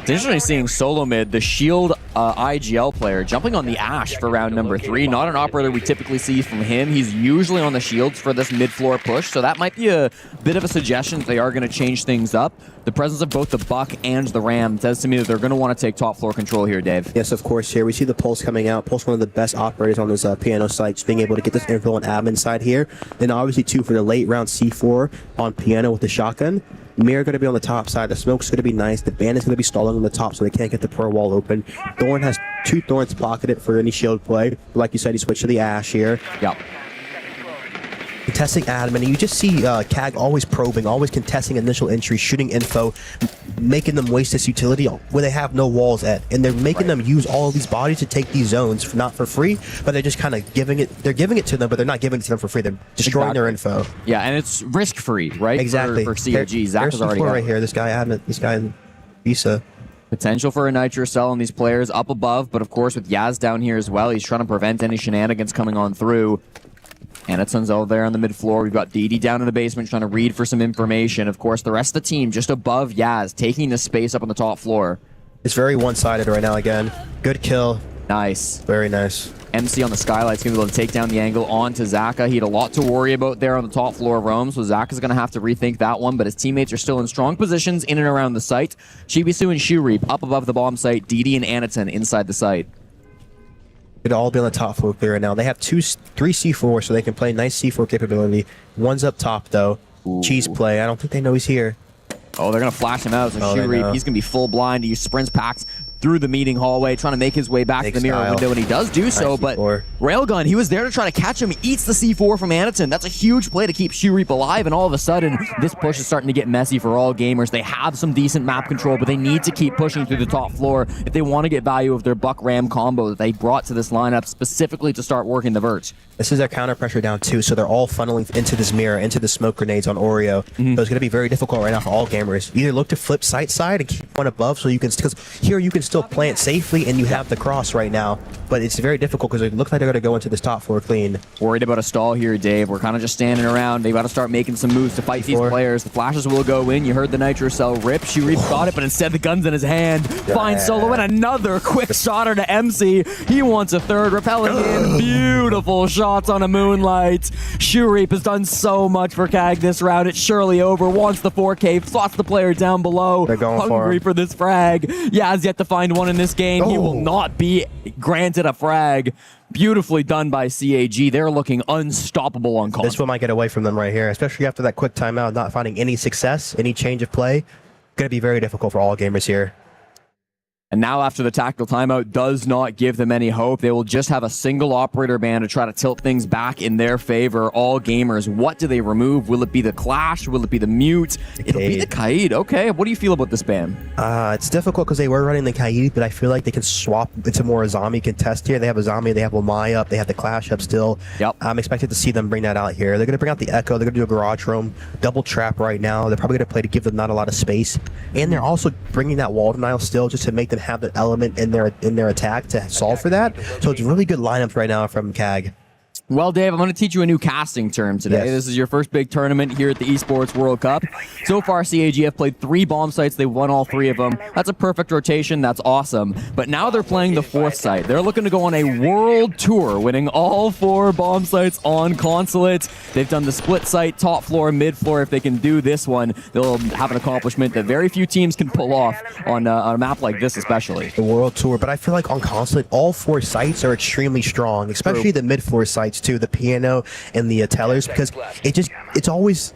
It's interesting seeing solo mid, the shield ag.al player, jumping on the Ashe for round number 3. Not an operator we typically see from him. He's usually on the shields for this mid-floor push, so that might be a bit of a suggestion that they are going to change things up. The presence of both the Buck and the Ram says to me that they're going to want to take top floor control here, Dave. Yes, of course. Here we see the Pulse coming out. Pulse, one of the best operators on this piano site, just being able to get this info on admin side here. Then obviously, too, for the late round C4 on piano with the shotgun. Mirror going to be on the top side. The smoke's going to be nice. The band is going to be stalling on the top, so they can't get the pro wall open. Thorn has 2 Thorns pocketed for any shield play. Like you said, he switched to the Ashe here. Yep. Contesting admin, and you just see CAG always probing, always contesting initial entry, shooting info, making them waste this utility where they have no walls at, and they're making them use all of these bodies to take these zones, not for free, but they're just kind of giving it to them, but they're not giving it to them for free. They're destroying their info. Yeah, and it's risk-free, right? Exactly. For CAG. Zach has already got right here. This guy admin, this guy in Visa. Potential for a nitro cell on these players up above, but of course with Yaz down here as well, he's trying to prevent any shenanigans coming on through. Anatsun's over there on the mid floor. We've got Didi down in the basement trying to read for some information. Of course, the rest of the team just above Yaz, taking the space up on the top floor. It's very one-sided right now again. Good kill. Nice. Very nice. MC on the skylight's going to be able to take down the angle onto Zaka. He had a lot to worry about there on the top floor of Rome, so Zaka's going to have to rethink that one, but his teammates are still in strong positions in and around the site. Chibisu and Shureep up above the bomb site. Didi and Anatsun inside the site. Could all be on the top floor clear right now. They have 3 C4, so they can play nice C4 capability. One's up top, though. Ooh. Cheese play. I don't think they know he's here. Oh, they're going to flash him out. So Shureep, he's going to be full blind. He sprints packs through the meeting hallway, trying to make his way back to the mirror window, and he does do so, but Railgun, he was there to try to catch him. He eats the C4 from Anatsun. That's a huge play to keep Shureep alive, and all of a sudden, this push is starting to get messy for All Gamers. They have some decent map control, but they need to keep pushing through the top floor if they want to get value of their Buck-Ram combo that they brought to this lineup specifically to start working the verts. This is their counter pressure down too, so they're all funneling into this mirror, into the smoke grenades on Oreo. So it's going to be very difficult right now for All Gamers. Either look to flip side and keep one above, so you can, because here you can still plant safely and you have the cross right now, but it's very difficult because it looks like they're going to go into this top floor clean. Worried about a stall here, Dave. We're kind of just standing around. They've got to start making some moves to fight these players. The flashes will go in. You heard the nitro cell rip. Shureep got it, but instead the gun's in his hand. Finds Solo and another quick shotter to MC. He wants a third, repelling in. Beautiful shots on a moonlight. Shureep has done so much for CAG this round. It's surely over. Wants the 4K, slots the player down below. They're going hungry for this frag. Yaz yet to find one in this game. He will not be granted a frag. Beautifully done by CAG. They're looking unstoppable on console. This one might get away from them right here, especially after that quick timeout, not finding any success, any change of play. Going to be very difficult for All Gamers here. And now after the tactical timeout does not give them any hope. They will just have a single operator ban to try to tilt things back in their favor. All Gamers, what do they remove? Will it be the Clash? Will it be the Mute? It'll be the Kaid. Okay, what do you feel about this ban? It's difficult because they were running the Kaid, but I feel like they can swap into more a zombie contest here. They have a zombie, they have Omai up, they have the Clash up still. Yep. I'm expected to see them bring that out here. They're going to bring out the Echo. They're going to do a garage room, double trap right now. They're probably going to play to give them not a lot of space. And they're also bringing that wall denial still just to make them have that element in their attack to solve for that. So it's really good lineups right now from CAG. Well, Dave, I'm going to teach you a new casting term today. Yes. This is your first big tournament here at the Esports World Cup. So far, CAG have played 3 bomb sites. They've won all 3 of them. That's a perfect rotation. That's awesome. But now they're playing the 4th site. They're looking to go on a world tour, winning all 4 bomb sites on Consulate. They've done the split site, top floor, mid floor. If they can do this one, they'll have an accomplishment that very few teams can pull off on a map like this, especially. The world tour, but I feel like on Consulate, all 4 sites are extremely strong, especially the mid floor sites too, the piano and the tellers, because it's always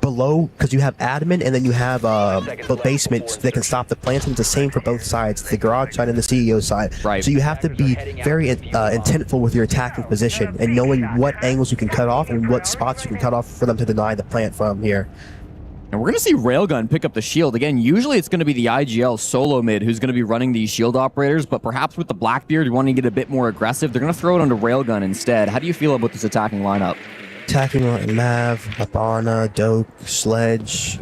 below, because you have admin and then you have the basement that can stop the plants, and it's the same for both sides, the garage side and the CEO side. Right. So you have to be very intentful with your attacking position and knowing what angles you can cut off and what spots you can cut off for them to deny the plant from here. And we're going to see Railgun pick up the shield. Again, usually it's going to be the ag.al solo mid who's going to be running these shield operators, but perhaps with the Blackbeard, you want to get a bit more aggressive. They're going to throw it onto Railgun instead. How do you feel about this attacking lineup? Attacking Mav, Abana, Doke, Sledge.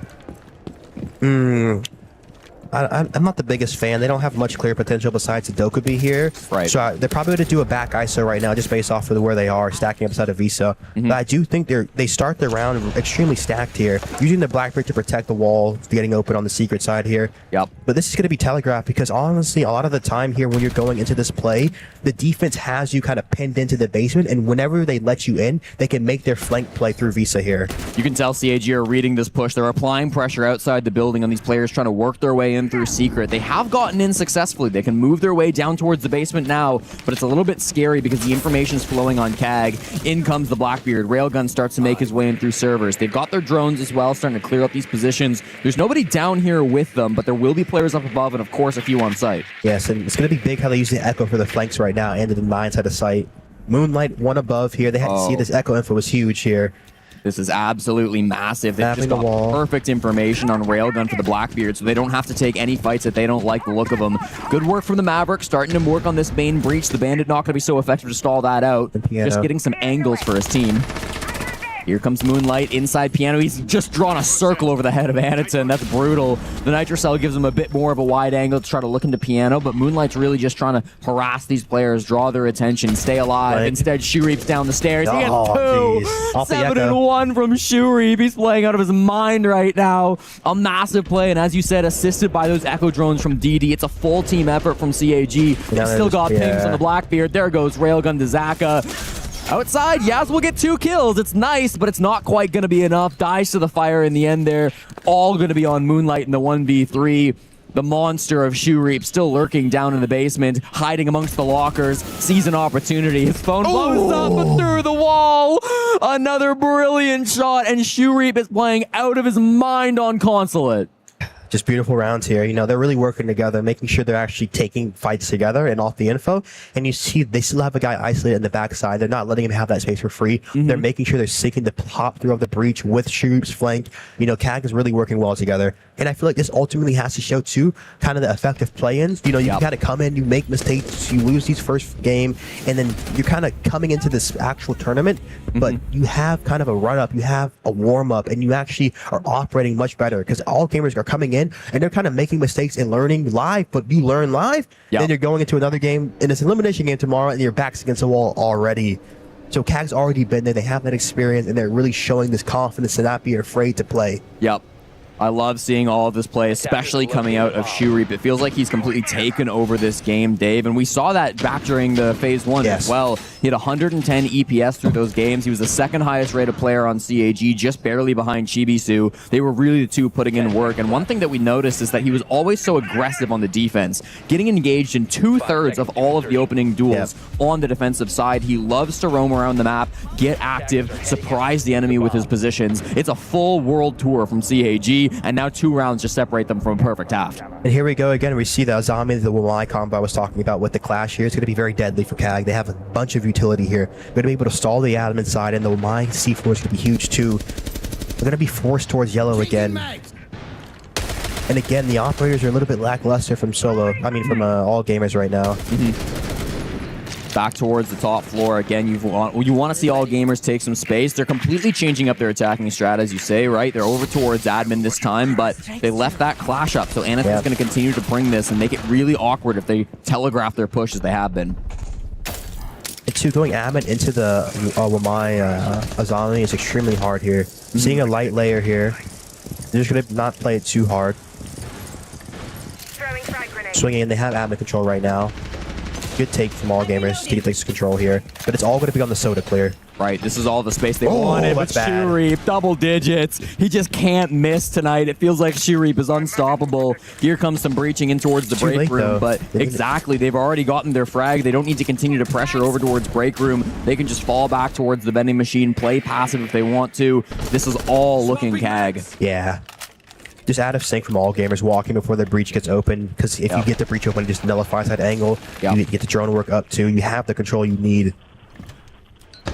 I'm not the biggest fan. They don't have much clear potential besides the Dokubi here. Right. So they're probably going to do a back ISO right now just based off of where they are, stacking upside of Visa. But I do think they start the round extremely stacked here, using the Blackbeard to protect the wall, getting open on the secret side here. Yep. But this is going to be telegraphed because honestly, a lot of the time here when you're going into this play, the defense has you kind of pinned into the basement, and whenever they let you in, they can make their flank play through Visa here. You can tell CAG are reading this push. They're applying pressure outside the building on these players trying to work their way in through secret. They have gotten in successfully. They can move their way down towards the basement now, but it's a little bit scary because the information's flowing on CAG. In comes the Blackbeard. Railgun starts to make his way in through servers. They've got their drones as well, starting to clear up these positions. There's nobody down here with them, but there will be players up above and, of course, a few on site. Yes, and it's going to be big how they use the Echo for the flanks right now and the mine side of site. Moonlight, one above here. They had to see this Echo info was huge here. This is absolutely massive. They've just got perfect information on Railgun for the Blackbeard, so they don't have to take any fights that they don't like the look of them. Good work from the Maverick, starting to work on this main breach. The Bandit not going to be so effective to stall that out. Just getting some angles for his team. Here comes Moonlight inside Piano. He's just drawn a circle over the head of Anaton. That's brutal. The Nitro Cell gives him a bit more of a wide angle to try to look into Piano, but Moonlight's really just trying to harass these players, draw their attention, stay alive. Right. Instead, Shoereap's down the stairs. He gets 2. 7-1 from Shoereap. He's playing out of his mind right now. A massive play, and as you said, assisted by those Echo drones from DD. It's a full team effort from CAG. They've still got pings on the Blackbeard. There goes Railgun to Zaka. Outside, Yaz will get 2 kills. It's nice, but it's not quite going to be enough. Dies to the fire in the end there. All going to be on Moonlight in the 1v3. The monster of Shoereap still lurking down in the basement, hiding amongst the lockers. Sees an opportunity. His phone blows up and through the wall. Another brilliant shot, and Shoereap is playing out of his mind on Consulate. Just beautiful rounds here. You know, they're really working together, making sure they're actually taking fights together and off the info. And you see they still have a guy isolated in the backside. They're not letting him have that space for free. They're making sure they're seeking the pop through of the breach with Shoereap's flank. You know, CAG is really working well together. And I feel like this ultimately has to show, too, kind of the effective play-ins. You know, you kind of come in, you make mistakes, you lose these first game, and then you're kind of coming into this actual tournament, but you have kind of a run-up, you have a warm-up, and you actually are operating much better because all gamers are coming in and they're kind of making mistakes and learning live, but you learn live, then you're going into another game, and it's an elimination game tomorrow, and your back's against the wall already. So CAG's already been there, they have that experience, and they're really showing this confidence to not be afraid to play. Yep. I love seeing all of this play, especially coming out of Shoereap. It feels like he's completely taken over this game, Dave, and we saw that back during the Phase 1 as well. He had 110 EPS through those games. He was the second highest rated player on CAG, just barely behind Chibisu. They were really the two putting in work, and one thing that we noticed is that he was always so aggressive on the defense, getting engaged in 2/3 of all of the opening duels on the defensive side. He loves to roam around the map, get active, surprise the enemy with his positions. It's a full world tour from CAG, and now 2 rounds just separate them from a perfect half. And here we go again. We see the Azami, the Wamai combo I was talking about with the clash here. It's going to be very deadly for CAG. They have a bunch of utility here. They're going to be able to stall the admin side, and the Wamai C4 is going to be huge too. They're going to be forced towards yellow again. And again, the operators are a little bit lackluster from solo. I mean, from all gamers right now. Back towards the top floor again. You want to see all gamers take some space. They're completely changing up their attacking strat, as you say, right? They're over towards admin this time, but they left that clash up. So Anathon's going to continue to bring this and make it really awkward if they telegraph their push as they have been. 2 going admin into the Wamai Azami is extremely hard here. Seeing a light layer here, they're just going to not play it too hard. Swinging in, they have admin control right now. Good take from all gamers to get this control here, but it's all going to be on the soda clear. Right, this is all the space they wanted, but Shurip, double digits. He just can't miss tonight. It feels like Shurip is unstoppable. Here comes some breaching in towards the break room, but exactly, they've already gotten their frag. They don't need to continue to pressure over towards break room. They can just fall back towards the vending machine, play passive if they want to. This is all looking CAG. Yeah. Just out of sync from all gamers walking before the breach gets open, because if you get the breach open, it just nullifies that angle. You get the drone work up too. You have the control you need.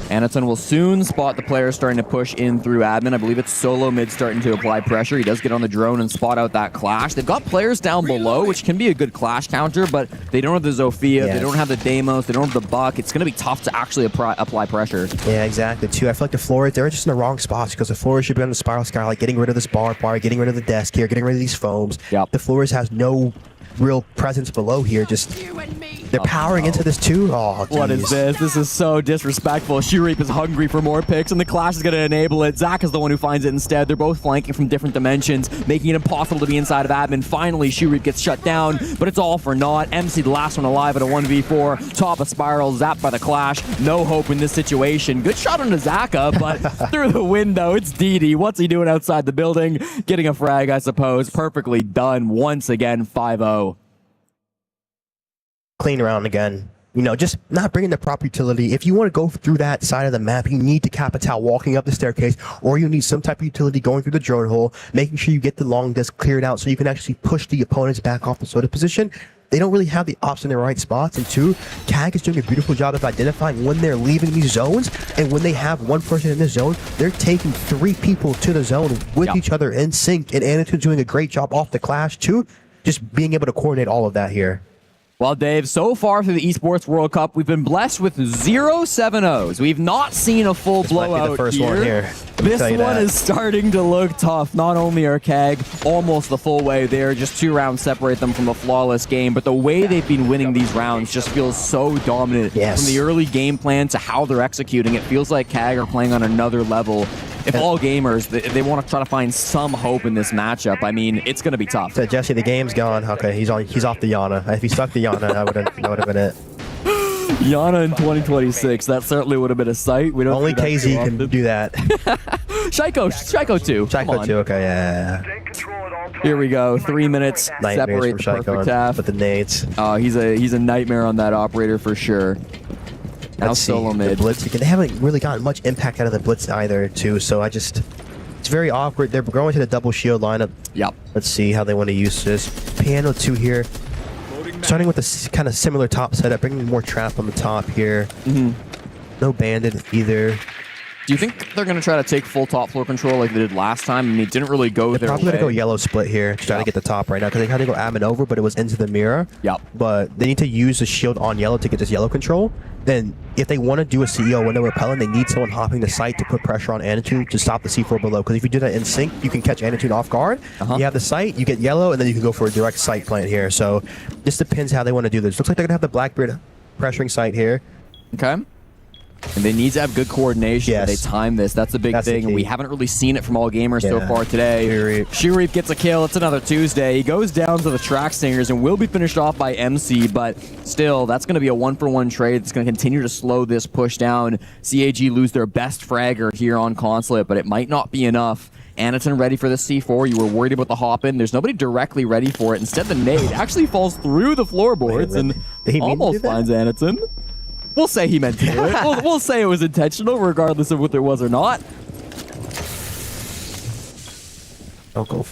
Anaton will soon spot the player starting to push in through admin. I believe it's solo mid starting to apply pressure. He does get on the drone and spot out that clash. They've got players down below, which can be a good clash counter, but they don't have the Zofia, they don't have the Deimos, they don't have the Buck. It's going to be tough to actually apply pressure. Yeah, exactly, too. I feel like the floor, they're just in the wrong spots, because the floor should be on the spiral skylight, getting rid of this bar, getting rid of the desk here, getting rid of these foams. The floors has no real presence below here. Just they're powering into this too. Oh, geez. What is this? This is so disrespectful. Shurip is hungry for more picks, and the clash is going to enable it. Zach is the one who finds it instead. They're both flanking from different dimensions, making it impossible to be inside of admin. Finally, Shurip gets shut down, but it's all for naught. MC, the last one alive at a 1v4. Top of spiral, zapped by the clash. No hope in this situation. Good shot onto Zaka, but through the window, it's DD. What's he doing outside the building? Getting a frag, I suppose. Perfectly done once again, 5-0. Clean round again. You know, just not bringing the proper utility. If you want to go through that side of the map, you need the Capital walking up the staircase, or you need some type of utility going through the drone hole, making sure you get the long disc cleared out so you can actually push the opponents back off the soda position. They don't really have the ops in the right spots. And 2, CAG is doing a beautiful job of identifying when they're leaving these zones, and when they have one person in this zone, they're taking 3 people to the zone with each other in sync. And Anitu's doing a great job off the clash too, just being able to coordinate all of that here. Well, Dave, so far through the Esports World Cup, we've been blessed with 0 7-0s. We've not seen a full blowout might be the first one here. This one is starting to look tough. Not only are CAG almost the full way there, just 2 rounds separate them from a flawless game, but the way they've been winning these rounds just feels so dominant. From the early game plan to how they're executing, it feels like CAG are playing on another level. If all gamers, they want to try to find some hope in this matchup, I mean, it's going to be tough. So Jesse, the game's gone. Okay, he's off the Yana. If he stuck the Yana, that would have been it. Yana in 2026, that certainly would have been a sight. We don't Only KZ can do that. Shaiko too. Shaiko too, okay, yeah. Here we go, 3 minutes, separate the perfect half. With the nades. Oh, he's a nightmare on that operator for sure. Now solo mid. The blitz, they haven't really gotten much impact out of the blitz either, too, so it's very awkward. They're going to the double shield lineup. Yep. Let's see how they want to use this. Piano 2 here. Starting with a kind of similar top setup, bringing more trap on the top here. No bandit either. Do you think they're going to try to take full top floor control like they did last time? I mean, it didn't really go They're their probably way. going to go yellow split here to try to get the top right now, because they had to go admin over, but it was into the mirror. Yep. But they need to use the shield on yellow to get this yellow control. Then if they want to do a CEO window repellent, they need someone hopping the site to put pressure on Anitude to stop the C4 below. Because if you do that in sync, you can catch Anitude off guard. You have the site, you get yellow, and then you can go for a direct site plant here. So this depends how they want to do this. Looks like they're going to have the Blackbeard pressuring site here. Okay. And they need to have good coordination when they time this. That's the big thing. And we haven't really seen it from all gamers so far today. Shurip gets a kill. It's another Tuesday. He goes down to the track stingers and will be finished off by MC, but still, that's going to be a 1-for-1 trade. It's going to continue to slow this push down. CAG lose their best fragger here on Consulate, but it might not be enough. Anaton ready for the C4. You were worried about the hop-in. There's nobody directly ready for it. Instead, the nade actually falls through the floorboards and almost finds Anaton. We'll say he meant to do it. We'll say it was intentional, regardless of whether it was or not. Oh, go.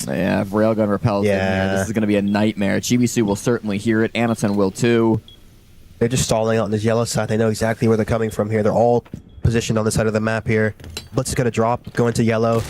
Yeah, if Railgun repels in here, this is going to be a nightmare. Chibisu will certainly hear it. Anaton will too. They're just stalling out on this yellow side. They know exactly where they're coming from here. They're all positioned on the side of the map here. Blitz is going to drop, go into yellow.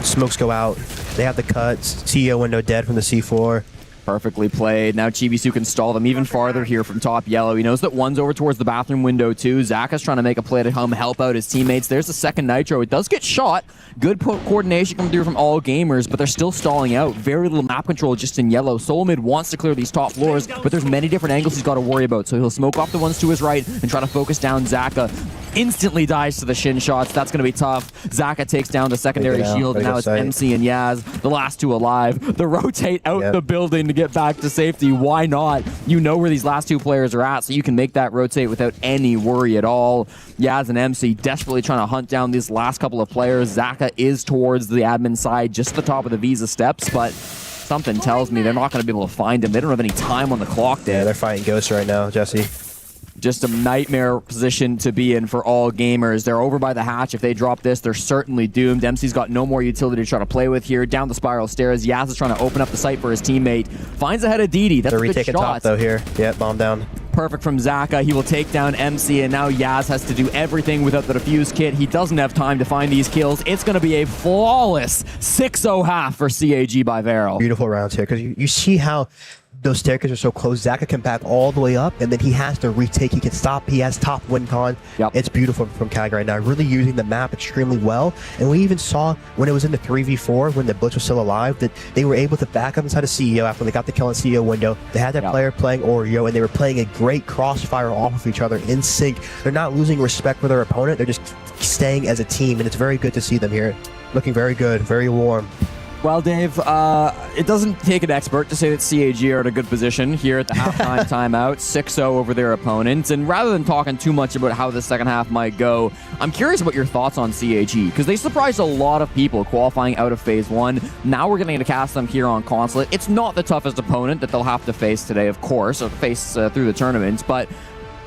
Smokes go out. They have the cuts. CEO window dead from the C4. Perfectly played. Now Chibisu can stall them even farther here from top yellow. He knows that one's over towards the bathroom window too. Zaka's trying to make a play to help out his teammates. There's the second nitro. It does get shot. Good coordination coming through from all gamers, but they're still stalling out. Very little map control just in yellow. Solomid wants to clear these top floors, but there's many different angles he's got to worry about. So he'll smoke off the ones to his right and try to focus down Zaka. Instantly dies to the shin shots. That's going to be tough. Zaka takes down the secondary shield, and now it's MC and Yaz, the last two alive. The rotate out the building to get back to safety. Why not? You know where these last two players are at, so you can make that rotate without any worry at all. Yaz and MC desperately trying to hunt down these last couple of players. Zaka is towards the admin side, just the top of the Visa steps, but something tells me they're not going to be able to find him. They don't have any time on the clock there. Yeah, they're fighting Ghost right now, Jesse. Just a nightmare position to be in for all gamers. They're over by the hatch. If they drop this, they're certainly doomed. MC's got no more utility to try to play with here. Down the spiral stairs, Yaz is trying to open up the site for his teammate. Finds ahead of Didi. That's a good retaking shot. top though here. Yep, bomb down. Perfect from Zaka. He will take down MC, and now Yaz has to do everything without the defuse kit. He doesn't have time to find these kills. It's going to be a flawless 6-0 half for CAG by Varel. Beautiful rounds here, because you see how those staircases are so close. Zaka can back all the way up, and then he has to retake. He can stop. He has top win con. It's beautiful from CAG right now. Really using the map extremely well. And we even saw when it was in the 3v4, when the Blitz was still alive, that they were able to back up inside of CEO after they got the kill in CEO window. They had that player playing Oreo, and they were playing a great crossfire off of each other in sync. They're not losing respect for their opponent. They're just staying as a team, and it's very good to see them here. Looking very good, very warm. Well, Dave, it doesn't take an expert to say that CAG are in a good position here at the halftime timeout, 6-0 over their opponents. And rather than talking too much about how the second half might go, I'm curious about your thoughts on CAG, because they surprised a lot of people qualifying out of Phase 1. Now we're getting to cast them here on Consulate. It's not the toughest opponent that they'll have to face today, of course, or face through the tournaments, but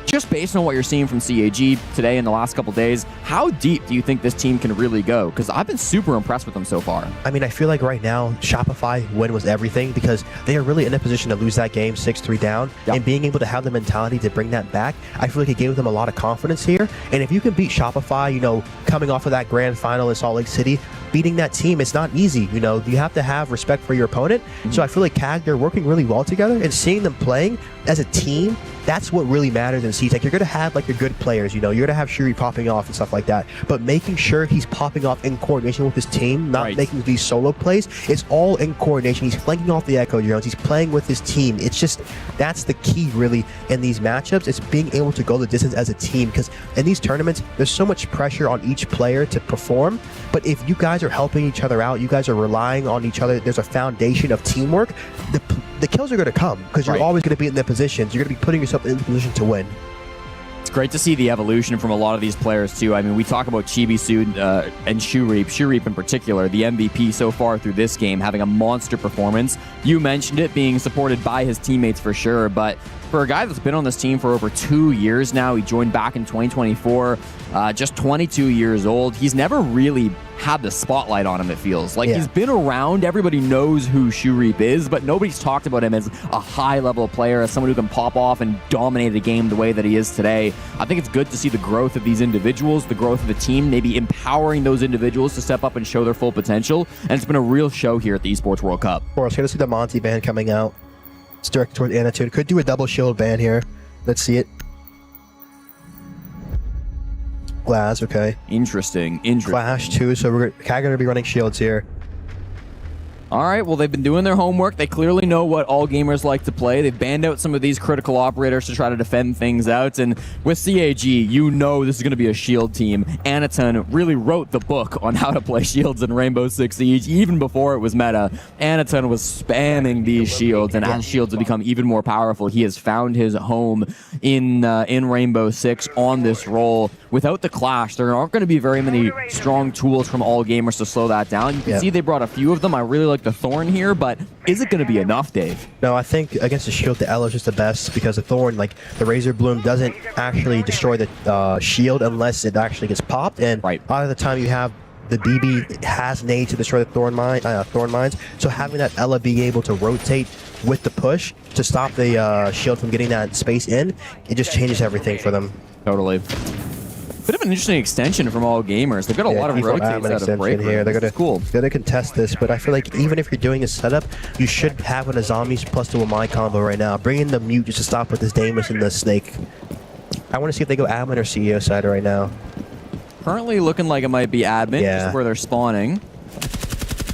just based on what you're seeing from CAG today in the last couple days, how deep do you think this team can really go? Because I've been super impressed with them so far. I mean, I feel like right now, Shopify win was everything, because they are really in a position to lose that game 6-3 down, and being able to have the mentality to bring that back, I feel like it gave them a lot of confidence here. And if you can beat Shopify, you know, coming off of that grand final in Salt Lake City, beating that team, it's not easy. You know, you have to have respect for your opponent. So I feel like CAG, they're working really well together, and seeing them playing as a team, that's what really matters in CTEC. You're going to have like your good players, you know, you're going to have Shuri popping off and stuff like that, but making sure he's popping off in coordination with his team, not making these solo plays. It's all in coordination. He's flanking off the Echo drones. He's playing with his team. It's just, that's the key really in these matchups. It's being able to go the distance as a team, because in these tournaments, there's so much pressure on each player to perform. But if you guys are helping each other out, you guys are relying on each other, there's a foundation of teamwork, the kills are going to come, because you're always going to be in their positions. You're going to be putting yourself in the position to win. It's great to see the evolution from a lot of these players too. I mean, we talk about Chibisu and Shurip in particular, the MVP so far through this game, having a monster performance. You mentioned it, being supported by his teammates for sure, but for a guy that's been on this team for over 2 years now, he joined back in 2024, just 22 years old. He's never really had the spotlight on him, it feels. Like he's been around, everybody knows who Shurip is, but nobody's talked about him as a high-level player, as someone who can pop off and dominate a game the way that he is today. I think it's good to see the growth of these individuals, the growth of the team, maybe empowering those individuals to step up and show their full potential, and it's been a real show here at the Esports World Cup. Of course, going to see the Monty band coming out. It's directed toward Anatune. Could do a double shield ban here. Let's see it. Glass, okay. Interesting. Flash too, so we're kind of going to be running shields here. All right, well, they've been doing their homework. They clearly know what all gamers like to play. They've banned out some of these critical operators to try to defend things out. And with CAG, you know this is going to be a shield team. Anaton really wrote the book on how to play shields in Rainbow Six Siege, even before it was meta. Anaton was spamming these shields, and as shields have become even more powerful, he has found his home in Rainbow Six on this role. Without the Clash, there aren't going to be very many strong tools from all gamers to slow that down. You can see they brought a few of them. I really like the Thorn here, but is it going to be enough, Dave? No, I think against the shield, the Elo is just the best, because the Thorn, like the Razor Bloom, doesn't actually destroy the shield unless it actually gets popped. And a lot of the time you have the BB has nade to destroy the Thorn mines. So having that Ela being able to rotate with the push to stop the shield from getting that space in, it just changes everything for them. Totally. Bit of an interesting extension from All Gamers. They've got a lot of rotates out of break here. They're gonna contest this, but I feel like even if you're doing a setup, you should have a Zombies plus the Wamai combo right now. Bring in the Mute just to stop with this Damus and the Snake. I want to see if they go admin or CEO side right now. Currently looking like it might be admin, just where they're spawning.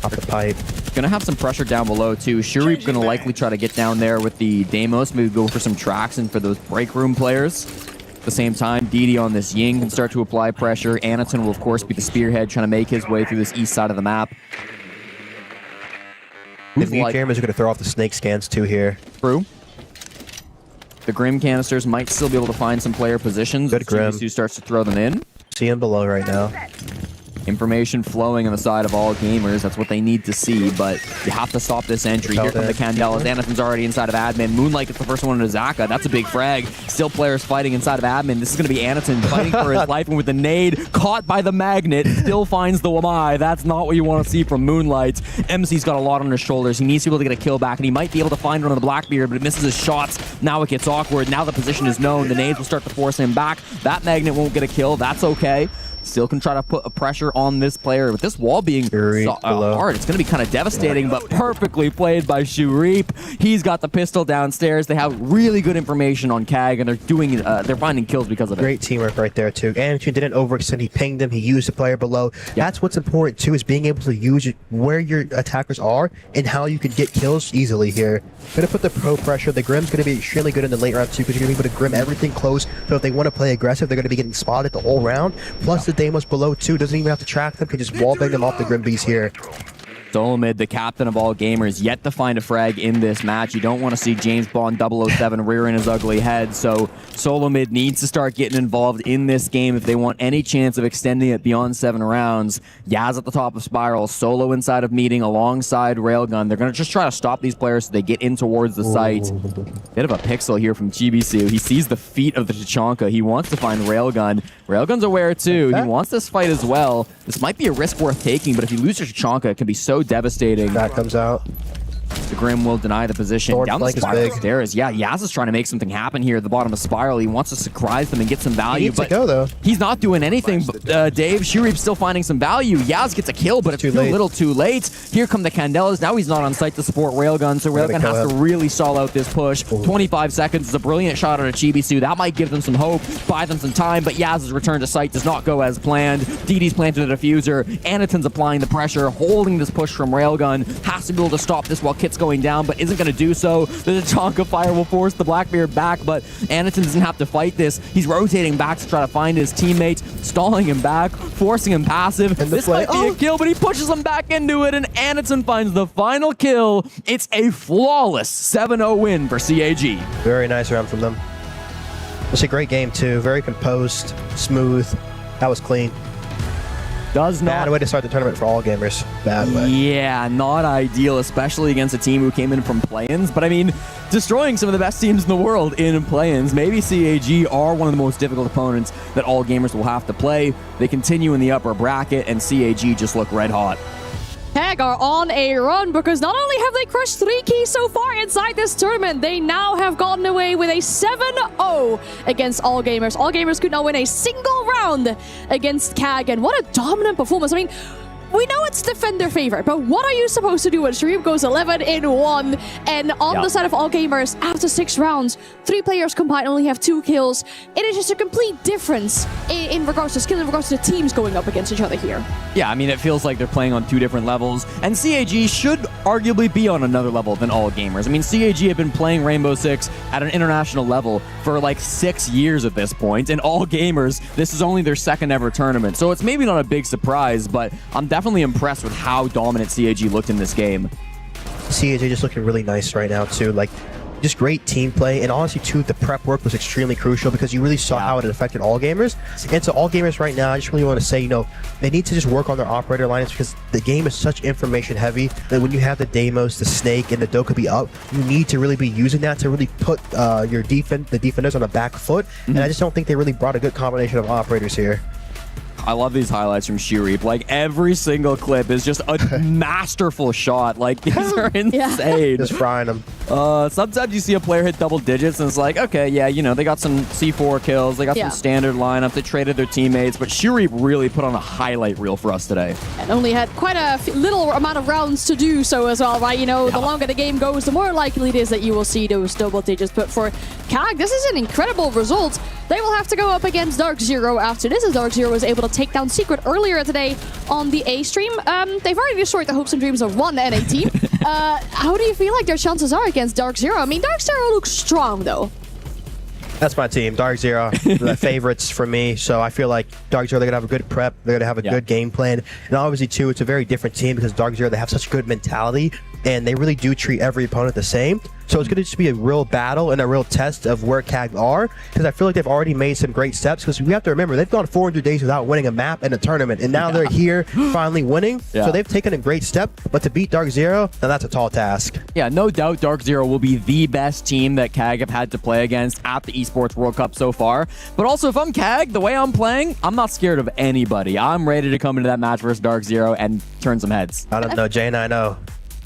Off the pipe. Gonna have some pressure down below too. Shurip gonna likely try to get down there with the Deimos, maybe go for some tracks and for those break room players. At the same time, DD on this Ying can start to apply pressure. Anaton will of course be the spearhead trying to make his way through this east side of the map. The Mute Jammers are gonna throw off the Snake scans too here. True. The Grim canisters might still be able to find some player positions. Good Grim. GBC starts to throw them in. See him below right now. Information flowing on the side of All Gamers. That's what they need to see, but you have to stop this entry. Here come the Candelas. Anathon's already inside of admin. Moonlight gets the first one into Zaka. That's a big frag. Still players fighting inside of admin. This is going to be Anaton fighting for his life, and with the nade, caught by the magnet, still finds the Wamai. That's not what you want to see from Moonlight. MC's got a lot on his shoulders. He needs to be able to get a kill back, and he might be able to find one on the Blackbeard, but it misses his shots. Now it gets awkward. Now the position is known. The nades will start to force him back. That magnet won't get a kill. That's okay. Still can try to put a pressure on this player. With this wall being hard, it's going to be kind of devastating, but perfectly played by Shurip. He's got the pistol downstairs. They have really good information on CAG, and they're finding kills because of it. Great teamwork right there, too. Anaton didn't overextend. He pinged him. He used the player below. Yep. That's what's important, too, is being able to use where your attackers are and how you can get kills easily here. Going to put the pro pressure. The Grim's going to be extremely good in the late round, too, because you're going to be able to Grim everything close. So if they want to play aggressive, they're going to be getting spotted the whole round. Plus, the Deimos below too, doesn't even have to track them, can just wallbang them off the Grim Bees here. Solomid, the captain of All Gamers, yet to find a frag in this match. You don't want to see James Bond 007 rearing his ugly head, so Solomid needs to start getting involved in this game if they want any chance of extending it beyond 7 rounds. Yaz at the top of Spiral, Solo inside of Meeting alongside Railgun. They're going to just try to stop these players so they get in towards the site. Bit of a pixel here from GBC. He sees the feet of the Tachanka. He wants to find Railgun. Railgun's aware too. He wants this fight as well. This might be a risk worth taking, but if you lose your Tachanka, it can be so devastating. That comes out. The Grim will deny the position. Sword Down the flank is spiral big. stairs. Yeah, Yaz is trying to make something happen here at the bottom of Spiral. He wants to surprise them and get some value. He needs to go, though. He's not doing anything. Dave, Shurip's still finding some value. Yaz gets a kill, but it's a little too late. Here come the Candelas. Now he's not on site to support Railgun, so Railgun has to really stall out this push. 25 seconds is a brilliant shot on a Chibisu. That might give them some hope, buy them some time, but Yaz's return to site does not go as planned. DD's planted a diffuser. Anaton's applying the pressure, holding this push from Railgun. Has to be able to stop this while Kit's going down, but isn't going to do so. The Tachanka fire will force the Blackbeard back, but Anaton doesn't have to fight this. He's rotating back to try to find his teammate, stalling him back, forcing him passive. This might be a kill, but he pushes him back into it, and Anaton finds the final kill. It's a flawless 7-0 win for CAG. Very nice round from them. It's a great game, too. Very composed, smooth. That was clean. Bad way to start the tournament for All Gamers. Bad way. Yeah, not ideal, especially against a team who came in from play-ins. But I mean, destroying some of the best teams in the world in play-ins. Maybe CAG are one of the most difficult opponents that All Gamers will have to play. They continue in the upper bracket, and CAG just look red hot. CAG are on a run because not only have they crushed 3 keys so far inside this tournament, they now have gotten away with a 7-0 against All Gamers. All Gamers could not win a single round against CAG, and what a dominant performance. I mean, we know it's defender favorite, but what are you supposed to do when Shurip goes 11-1 and on the side of All Gamers, after 6 rounds, 3 players combined only have 2 kills? It is just a complete difference in regards to skill, in regards to the teams going up against each other here. Yeah, I mean, it feels like they're playing on 2 different levels, and CAG should arguably be on another level than All Gamers. I mean, CAG have been playing Rainbow Six at an international level for like 6 years at this point, and All Gamers, this is only their 2nd ever tournament, so it's maybe not a big surprise, but I'm definitely impressed with how dominant CAG looked in this game. CAG just looking really nice right now, too. Like, just great team play, and honestly, too, the prep work was extremely crucial because you really saw how it affected All Gamers. And so All Gamers right now, I just really want to say, you know, they need to just work on their operator lines because the game is such information heavy that when you have the Deimos, the Snake, and the Dokkaebi up, you need to really be using that to really put the defenders on the back foot. And I just don't think they really brought a good combination of operators here. I love these highlights from Shurip. Like, every single clip is just a masterful shot. Like, these are insane. Just frying them. Sometimes you see a player hit double digits and it's like, okay, yeah, you know, they got some C4 kills, they got some standard lineup, they traded their teammates, but Shuri really put on a highlight reel for us today. And only had quite a little amount of rounds to do so as well, right? You know, the longer the game goes, the more likely it is that you will see those double digits. But for CAG, this is an incredible result. They will have to go up against Dark Zero after this, as Dark Zero was able to take down Secret earlier today on the A stream. They've already destroyed the hopes and dreams of one NA team. How do you feel like their chances are against Dark Zero? I mean, Dark Zero looks strong, though. That's my team, Dark Zero, the favorites for me. So I feel like Dark Zero, they're going to have a good prep. They're going to have a good game plan. And obviously, too, it's a very different team because Dark Zero, they have such good mentality and they really do treat every opponent the same. So it's going to just be a real battle and a real test of where CAG are, because I feel like they've already made some great steps, because we have to remember they've gone 400 days without winning a map in a tournament, and now they're here finally winning. So they've taken a great step, but to beat Dark Zero, now that's a tall task. Yeah, no doubt Dark Zero will be the best team that CAG have had to play against at the Esports World Cup so far. But also, if I'm CAG, the way I'm playing, I'm not scared of anybody. I'm ready to come into that match versus Dark Zero and turn some heads. I don't know, Jay and I know.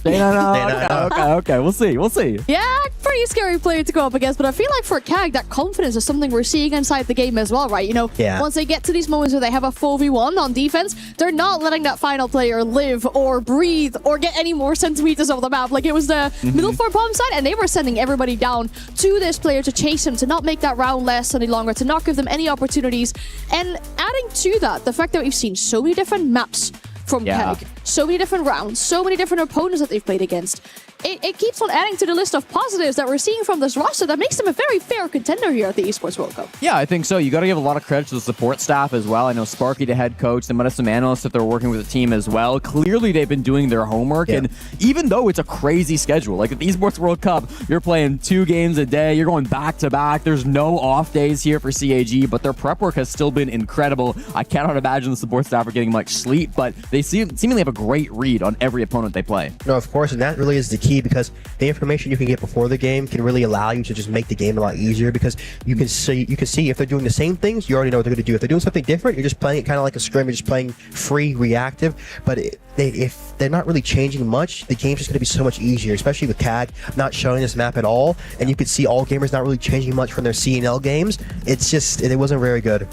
Okay, we'll see. Yeah, pretty scary player to go up against, but I feel like for CAG, that confidence is something we're seeing inside the game as well, right? You know, once they get to these moments where they have a 4v1 on defense, they're not letting that final player live or breathe or get any more centimeters of the map. Like, it was the middle 4 bomb side, and they were sending everybody down to this player to chase him, to not make that round last any longer, to not give them any opportunities. And adding to that, the fact that we've seen so many different maps from CAG, so many different rounds, so many different opponents that they've played against. It keeps on adding to the list of positives that we're seeing from this roster that makes them a very fair contender here at the Esports World Cup. Yeah, I think so. You got to give a lot of credit to the support staff as well. I know Sparky, the head coach, they might have some analysts that they're working with the team as well. Clearly, they've been doing their homework, and even though it's a crazy schedule, like at the Esports World Cup, you're playing 2 games a day, you're going back-to-back, there's no off days here for CAG, but their prep work has still been incredible. I cannot imagine the support staff are getting much sleep, but they seemingly have a great read on every opponent they play. No, of course, and that really is the key, because the information you can get before the game can really allow you to just make the game a lot easier, because you can see if they're doing the same things, you already know what they're going to do. If they're doing something different, you're just playing it kind of like a scrim, you're just playing free, reactive. But if they're not really changing much, the game's just going to be so much easier, especially with CAG not showing this map at all, and you could see all gamers not really changing much from their CNL games. It's just, it wasn't very good.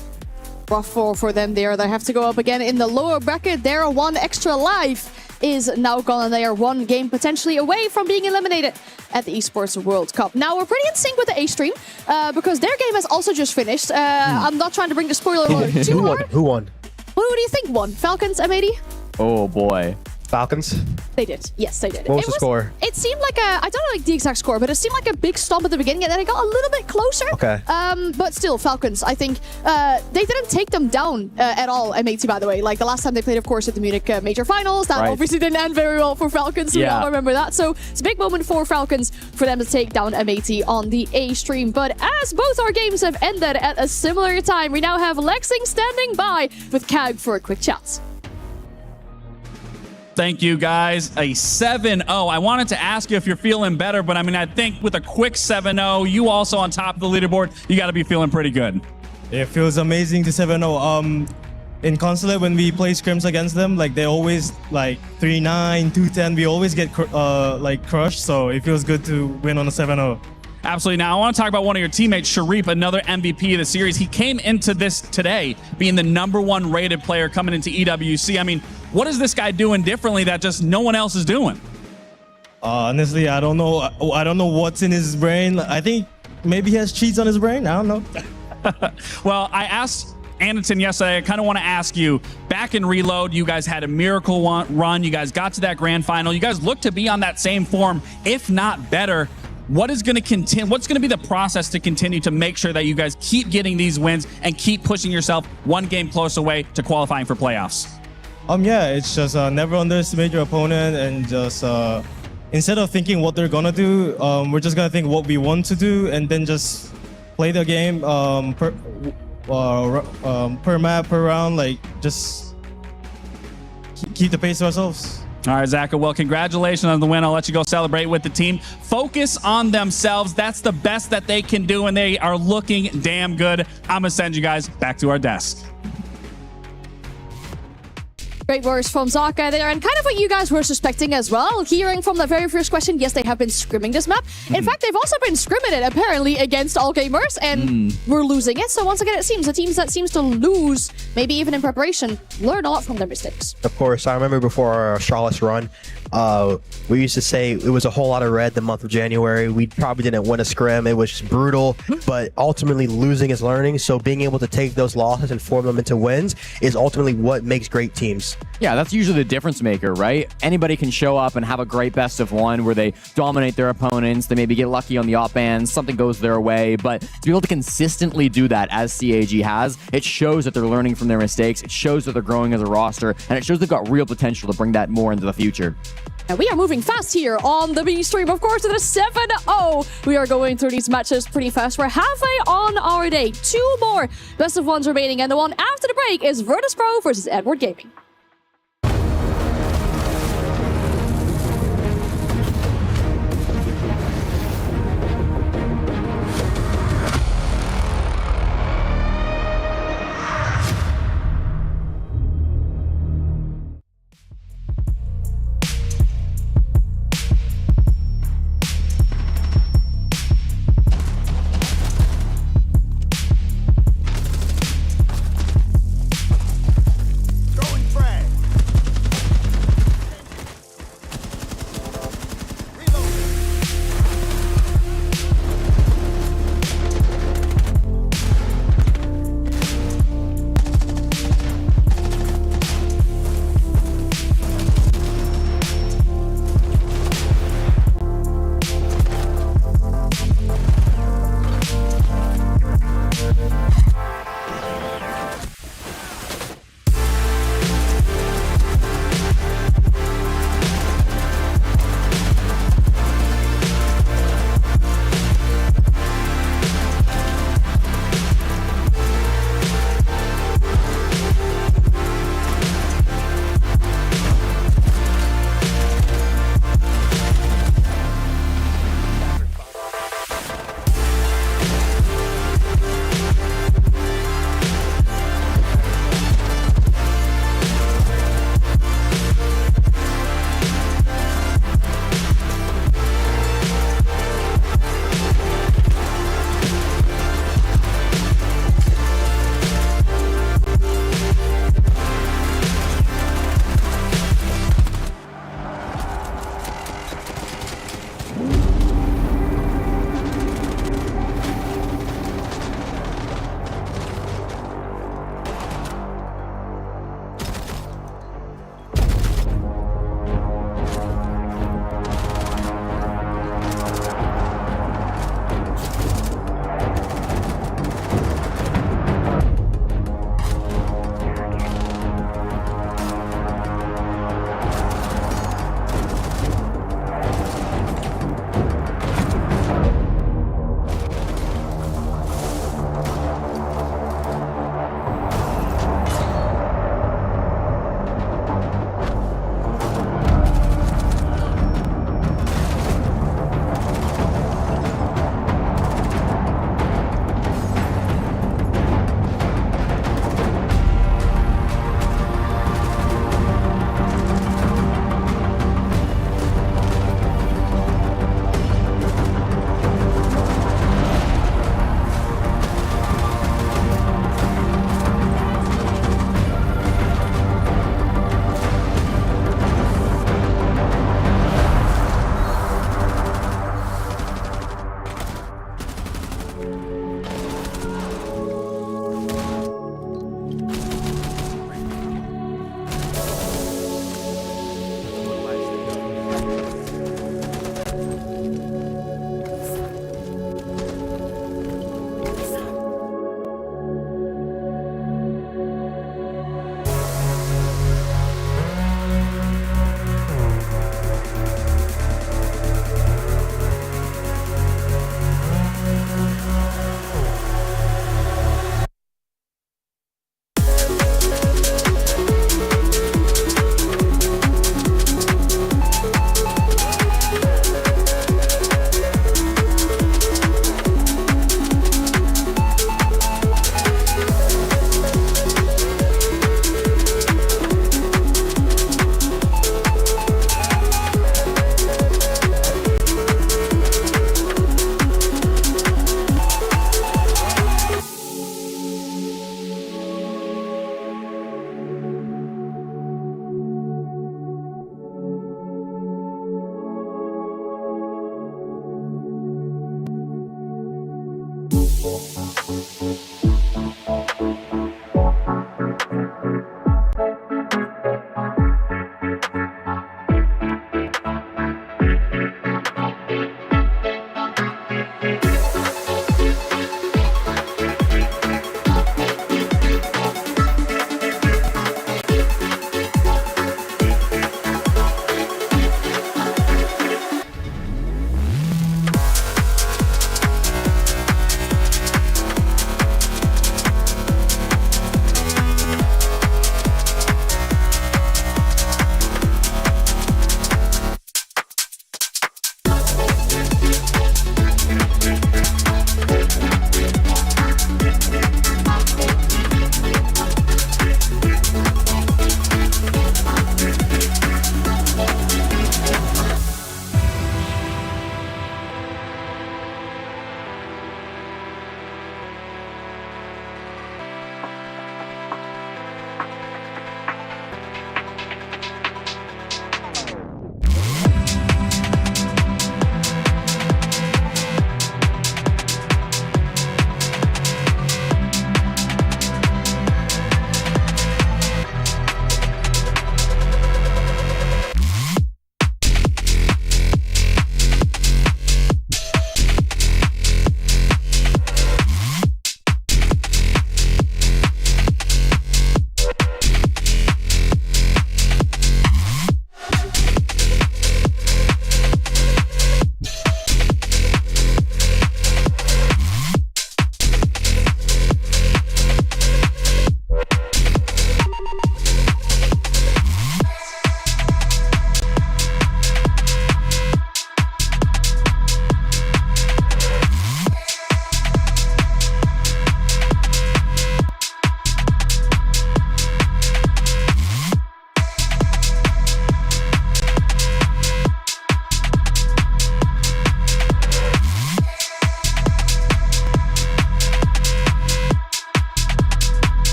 Rough for them there. They have to go up again in the lower bracket. Their 1 extra life is now gone, and they are 1 game potentially away from being eliminated at the Esports World Cup. Now, we're pretty in sync with the A stream, because their game has also just finished. I'm not trying to bring the spoiler alert too hard. Who won? Who do you think won? Falcons, M80? Oh boy. Falcons? They did. Yes, they did. What was the score? It seemed like I don't know like the exact score, but it seemed like a big stomp at the beginning, and then it got a little bit closer. Okay. But still, Falcons, I think they didn't take them down at all, M80, by the way. Like the last time they played, of course, at the Munich Major Finals. That obviously didn't end very well for Falcons. We all remember that. So it's a big moment for Falcons for them to take down M80 on the A stream. But as both our games have ended at a similar time, we now have Lexing standing by with CAG for a quick chat. Thank you, guys. A 7-0. I wanted to ask you if you're feeling better, but I mean, I think with a quick 7-0, you also on top of the leaderboard, you got to be feeling pretty good. It feels amazing to 7-0. In Consulate, when we play scrims against them, like they always like 3-9, 2-10. We always get like crushed, so it feels good to win on a 7-0. Absolutely. Now, I want to talk about one of your teammates, Sharif, another MVP of the series. He came into this today being the #1 rated player coming into EWC. I mean, what is this guy doing differently that just no one else is doing? Honestly, I don't know. I don't know what's in his brain. I think maybe he has cheats on his brain. I don't know. Well, I asked Anderton yesterday, I kind of want to ask you, back in Reload, you guys had a miracle run. You guys got to that grand final. You guys look to be on that same form, if not better. What is going to continue? What's going to be the process to continue to make sure that you guys keep getting these wins and keep pushing yourself 1 game close away to qualifying for playoffs? Yeah, it's just never underestimate your opponent, and just instead of thinking what they're gonna do, we're just gonna think what we want to do, and then just play the game per map, per round. Like just keep the pace to ourselves. All right, Zach, well, congratulations on the win. I'll let you go celebrate with the team. Focus on themselves. That's the best that they can do, and they are looking damn good. I'm going to send you guys back to our desk. Great words from Zaka there, and kind of what you guys were suspecting as well. Hearing from the very first question, yes, they have been scrimming this map. In fact, they've also been scrimming it, apparently, against All Gamers, and we're losing it. So once again, it seems the teams that seems to lose, maybe even in preparation, learn a lot from their mistakes. Of course, I remember before our Charlotte's run, we used to say it was a whole lot of red the month of January. We probably didn't win a scrim. It was just brutal, but ultimately losing is learning. So being able to take those losses and form them into wins is ultimately what makes great teams. Yeah, that's usually the difference maker, right? Anybody can show up and have a great best of one where they dominate their opponents. They maybe get lucky on the op bans, something goes their way, but to be able to consistently do that as CAG has, it shows that they're learning from their mistakes. It shows that they're growing as a roster, and it shows they've got real potential to bring that more into the future. And we are moving fast here on the B stream, of course, to the 7-0. We are going through these matches pretty fast. We're halfway on our day. 2 more best of ones remaining, and the one after the break is virtus.pro versus Edward Gaming. Going fresh.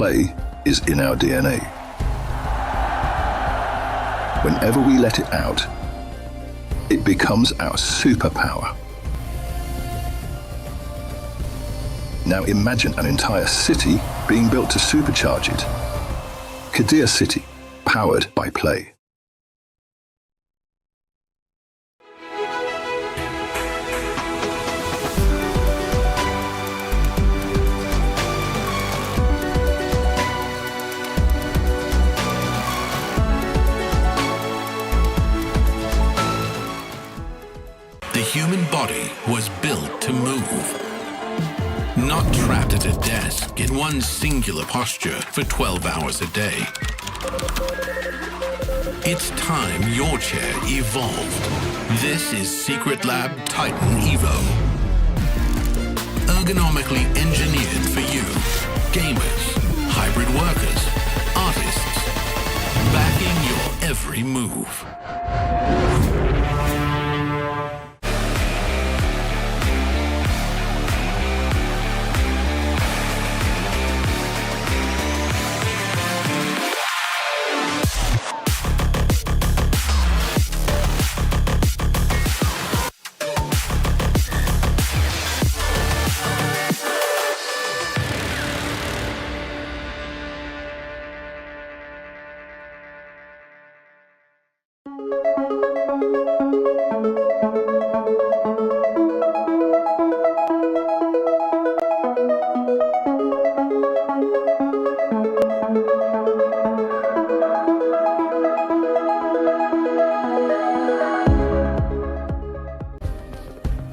Play is in our DNA. Whenever we let it out, it becomes our superpower. Now imagine an entire city being built to supercharge it. Kadir City, powered by Play. The human body was built to move. Not trapped at a desk in one singular posture for 12 hours a day. It's time your chair evolved. This is Secret Lab Titan Evo. Ergonomically engineered for you, gamers, hybrid workers, artists, backing your every move.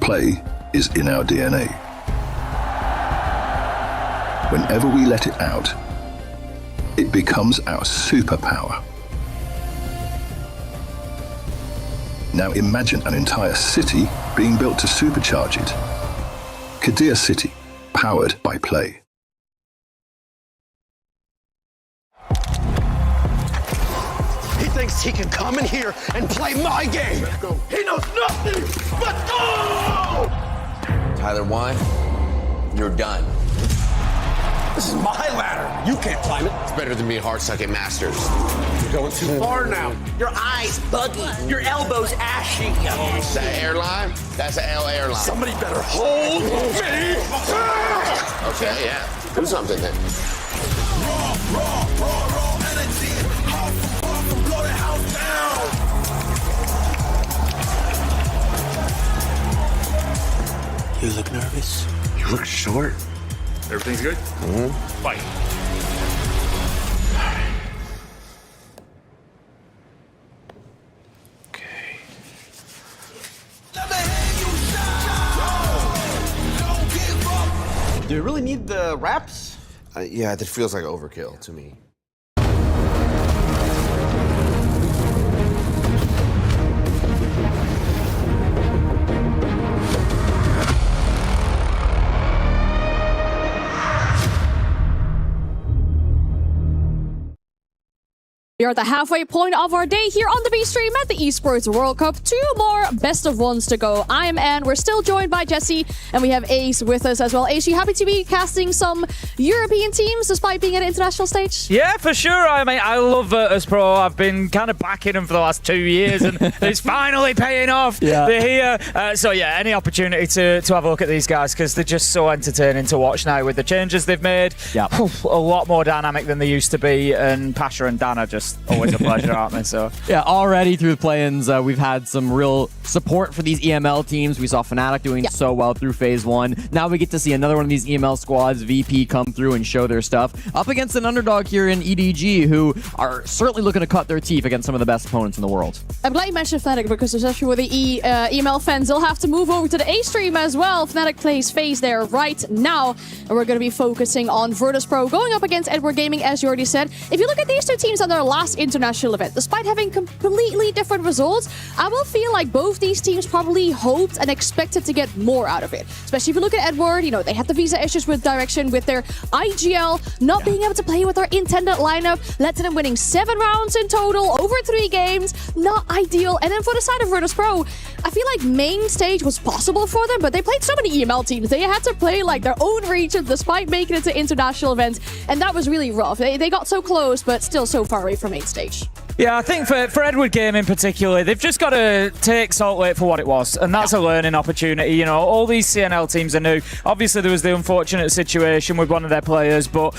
Play is in our DNA. Whenever we let it out, it becomes our superpower. Now imagine an entire city being built to supercharge it. Kadir City, powered by Play. He thinks he can come in here and play my game. He knows nothing but go! Tyler Wine, you're done. This is my ladder. You can't climb it. It's better than being hard-sucking masters. You're going too far now. Your eyes buggy. Your elbows ashy. Is that airline? That's an L airline. Somebody better hold me. Okay, yeah. Do something then. Raw energy. Huff, blow the house down. You look nervous. You look short. Everything's good? Mm-hmm. Fight. Okay. Do you really need the wraps? Yeah, that feels like overkill to me. We are at the halfway point of our day here on the B stream at the Esports World Cup. 2 more best of ones to go. I am Anne. We're still joined by Jesse, and we have Ace with us as well. Ace, you happy to be casting some European teams despite being at an international stage? Yeah, for sure. I mean, I love virtus.pro. I've been kind of backing them for the last 2 years, and it's finally paying off. Yeah. They're here. So yeah, any opportunity to have a look at these guys, because they're just so entertaining to watch now with the changes they've made. Yeah. A lot more dynamic than they used to be, and Pasha and Dan are just always a pleasure, aren't they? So yeah, already through the play-ins, we've had some real support for these EML teams. We saw Fnatic doing so well through phase 1. Now we get to see another one of these EML squads, VP, come through and show their stuff up against an underdog here in EDG, who are certainly looking to cut their teeth against some of the best opponents in the world. I'm glad you mentioned Fnatic, because especially with the EML fans, they'll have to move over to the A stream as well. Fnatic plays phase there right now, and we're going to be focusing on virtus.pro going up against Edward Gaming, as you already said. If you look at these two teams on their last last international event. Despite having completely different results, I will feel like both these teams probably hoped and expected to get more out of it. Especially if you look at Edward, you know, they had the visa issues with Direction, with their ag.al not being able to play with their intended lineup, led to them winning 7 rounds in total over 3 games. Not ideal. And then for the side of virtus.pro, I feel like main stage was possible for them, but they played so many EML teams. They had to play like their own region despite making it to international events, and that was really rough. They got so close, but still so far away from main stage. Yeah, I think for Edward Game in particular, they've just got to take Salt Lake for what it was, and that's a learning opportunity. You know, all these CNL teams are new. Obviously, there was the unfortunate situation with one of their players, but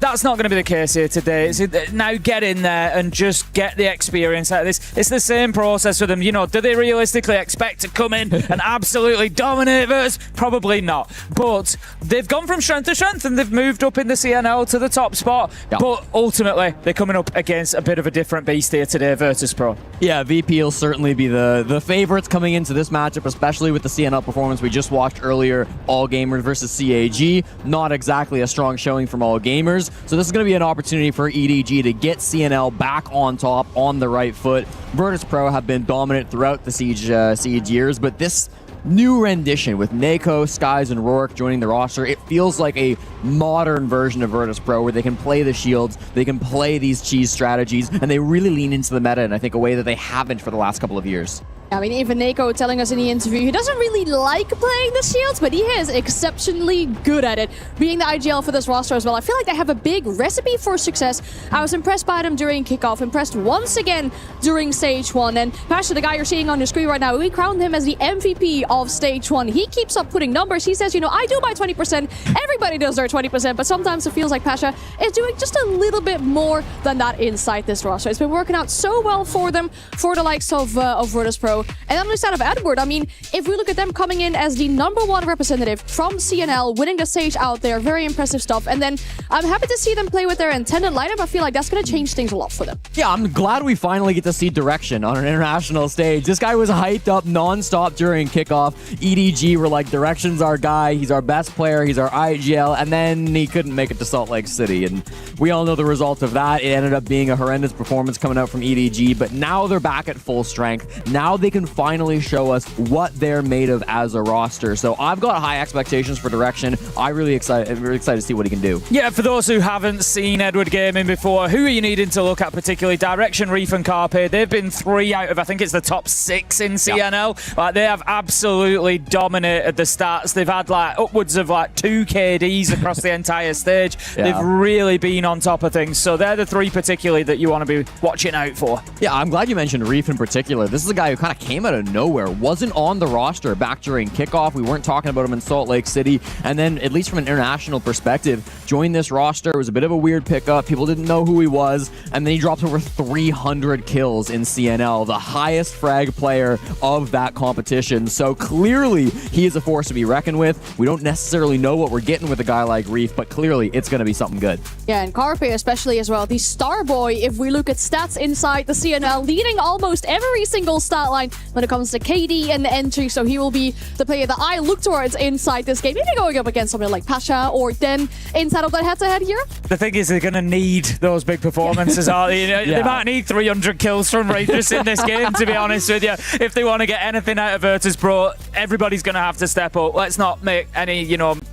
that's not going to be the case here today. It's now get in there and just get the experience out of this. It's the same process for them. You know, do they realistically expect to come in and absolutely dominate Virtus? Probably not. But they've gone from strength to strength, and they've moved up in the CNL to the top spot. Yeah. But ultimately, they're coming up against a bit of a different beast here today, virtus.pro. Yeah, VP will certainly be the favorites coming into this matchup, especially with the CNL performance we just watched earlier. All Gamers versus CAG. Not exactly a strong showing from All Gamers. So this is going to be an opportunity for EDG to get CNL back on top, on the right foot. virtus.pro have been dominant throughout the Siege years, but this new rendition with Nako, Skies, and Rourke joining the roster, it feels like a modern version of virtus.pro where they can play the shields, they can play these cheese strategies, and they really lean into the meta in, I think, a way that they haven't for the last couple of years. I mean, even Nako telling us in the interview, he doesn't really like playing the shields, but he is exceptionally good at it. Being the ag.al for this roster as well, I feel like they have a big recipe for success. I was impressed by them during kickoff, impressed once again during stage 1. And Pasha, the guy you're seeing on your screen right now, we crowned him as the MVP of stage 1. He keeps up putting numbers. He says, you know, I do my 20%. Everybody does their 20%, but sometimes it feels like Pasha is doing just a little bit more than that inside this roster. It's been working out so well for them, for the likes of virtus.pro. And on the side of Edward, I mean, if we look at them coming in as the #1 representative from CNL, winning the stage out there, very impressive stuff. And then I'm happy to see them play with their intended lineup. I feel like that's going to change things a lot for them. Yeah, I'm glad we finally get to see Direction on an international stage. This guy was hyped up non-stop during kickoff. EDG were like, Direction's our guy, he's our best player, he's our ag.al, and then he couldn't make it to Salt Lake City. And we all know the result of that. It ended up being a horrendous performance coming out from EDG, but now they're back at full strength. Now they can finally show us what they're made of as a roster. So I've got high expectations for Direction. I'm really excited to see what he can do. Yeah, for those who haven't seen Edward gaming before, who are you needing to look at particularly? Direction, Reef, and Carpe. They've been 3 out of, I think it's the top 6 in CNL. Yep. Like, they have absolutely dominated the stats. They've had like upwards of like 2 KDs across the entire stage. Yeah. They've really been on top of things. So they're the 3 particularly that you want to be watching out for. Yeah, I'm glad you mentioned Reef in particular. This is a guy who kind of came out of nowhere, wasn't on the roster back during kickoff. We weren't talking about him in Salt Lake City, and then at least from an international perspective, joined this roster. It was a bit of a weird pickup. People didn't know who he was, and then he drops over 300 kills in CNL, the highest frag player of that competition. So clearly he is a force to be reckoned with. We don't necessarily know what we're getting with a guy like Reef, but clearly it's going to be something good. Yeah, and Carpe especially as well. The star boy, if we look at stats inside the CNL, leading almost every single stat line when it comes to KD and the entry, so he will be the player that I look towards inside this game. Maybe going up against somebody like Pasha or Den inside of that head-to-head here. The thing is, they're going to need those big performances. They might need 300 kills from Rangers in this game, to be honest with you. If they want to get anything out of virtus.pro, everybody's going to have to step up. Let's not make any,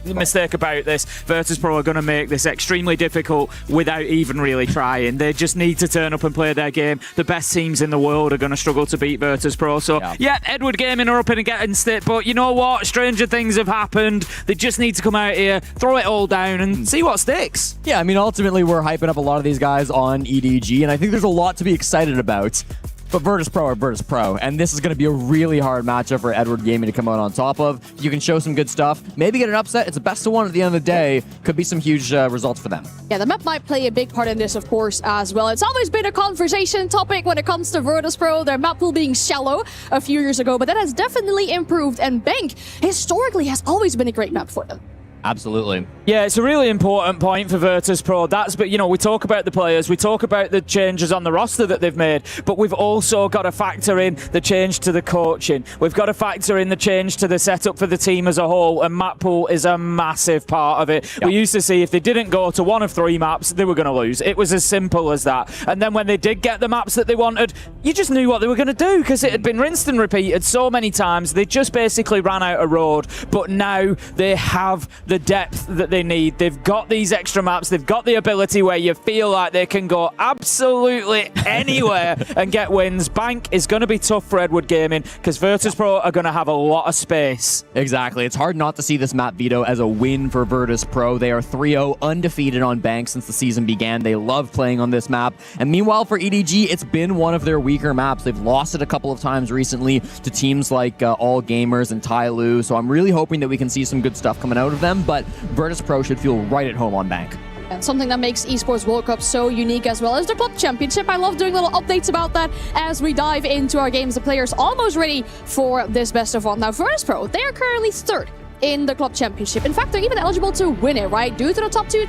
mistake about this. virtus.pro are going to make this extremely difficult without even really trying. They just need to turn up and play their game. The best teams in the world are going to struggle to beat virtus.pro. So, yeah, Edward Gaming are up against it, but you know what? Stranger things have happened. They just need to come out here, throw it all down, and see what sticks. Yeah, I mean, ultimately, we're hyping up a lot of these guys on EDG, and I think there's a lot to be excited about. But virtus.pro are virtus.pro, and this is going to be a really hard matchup for Edward Gaming to come out on top of. You can show some good stuff, maybe get an upset. It's a best of 1 at the end of the day. Could be some huge results for them. Yeah, the map might play a big part in this, of course, as well. It's always been a conversation topic when it comes to virtus.pro. Their map pool being shallow a few years ago, but that has definitely improved, and Bank historically has always been a great map for them. Absolutely. Yeah, it's a really important point for Virtus.pro. But we talk about the players, we talk about the changes on the roster that they've made, but we've also got to factor in the change to the coaching. We've got to factor in the change to the setup for the team as a whole, and map pool is a massive part of it. Yep. We used to see if they didn't go to one of 3 maps, they were going to lose. It was as simple as that. And then when they did get the maps that they wanted, you just knew what they were going to do because it had been rinsed and repeated so many times. They just basically ran out of road. But now they have the depth that they need. They've got these extra maps. They've got the ability where you feel like they can go absolutely anywhere and get wins. Bank is going to be tough for Edward Gaming because Virtus.pro are going to have a lot of space. Exactly. It's hard not to see this map veto as a win for Virtus.pro. They are 3-0 undefeated on Bank since the season began. They love playing on this map. And meanwhile, for EDG, it's been one of their weaker maps. They've lost it a couple of times recently to teams like All Gamers and Tyloo. So I'm really hoping that we can see some good stuff coming out of them. But Virtus.pro should feel right at home on Bank. And something that makes Esports World Cup so unique as well as the Club Championship. I love doing little updates about that as we dive into our games. The players almost ready for this best of one. Now, Virtus.pro, they are currently 3rd in the Club Championship. In fact, they're even eligible to win it, right? Due to the top two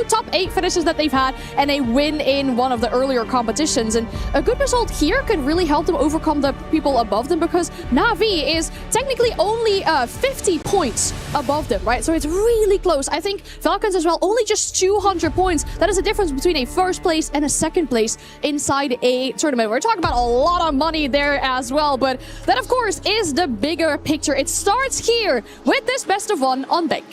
top 8 finishes that they've had and a win in one of the earlier competitions. And a good result here can really help them overcome the people above them because Na'Vi is technically only 50 points above them, right? So it's really close. I think Falcons as well, only just 200 points. That is the difference between a 1st place and a 2nd place inside a tournament. We're talking about a lot of money there as well, but that, of course, is the bigger picture. It starts here with this best of one on Bank.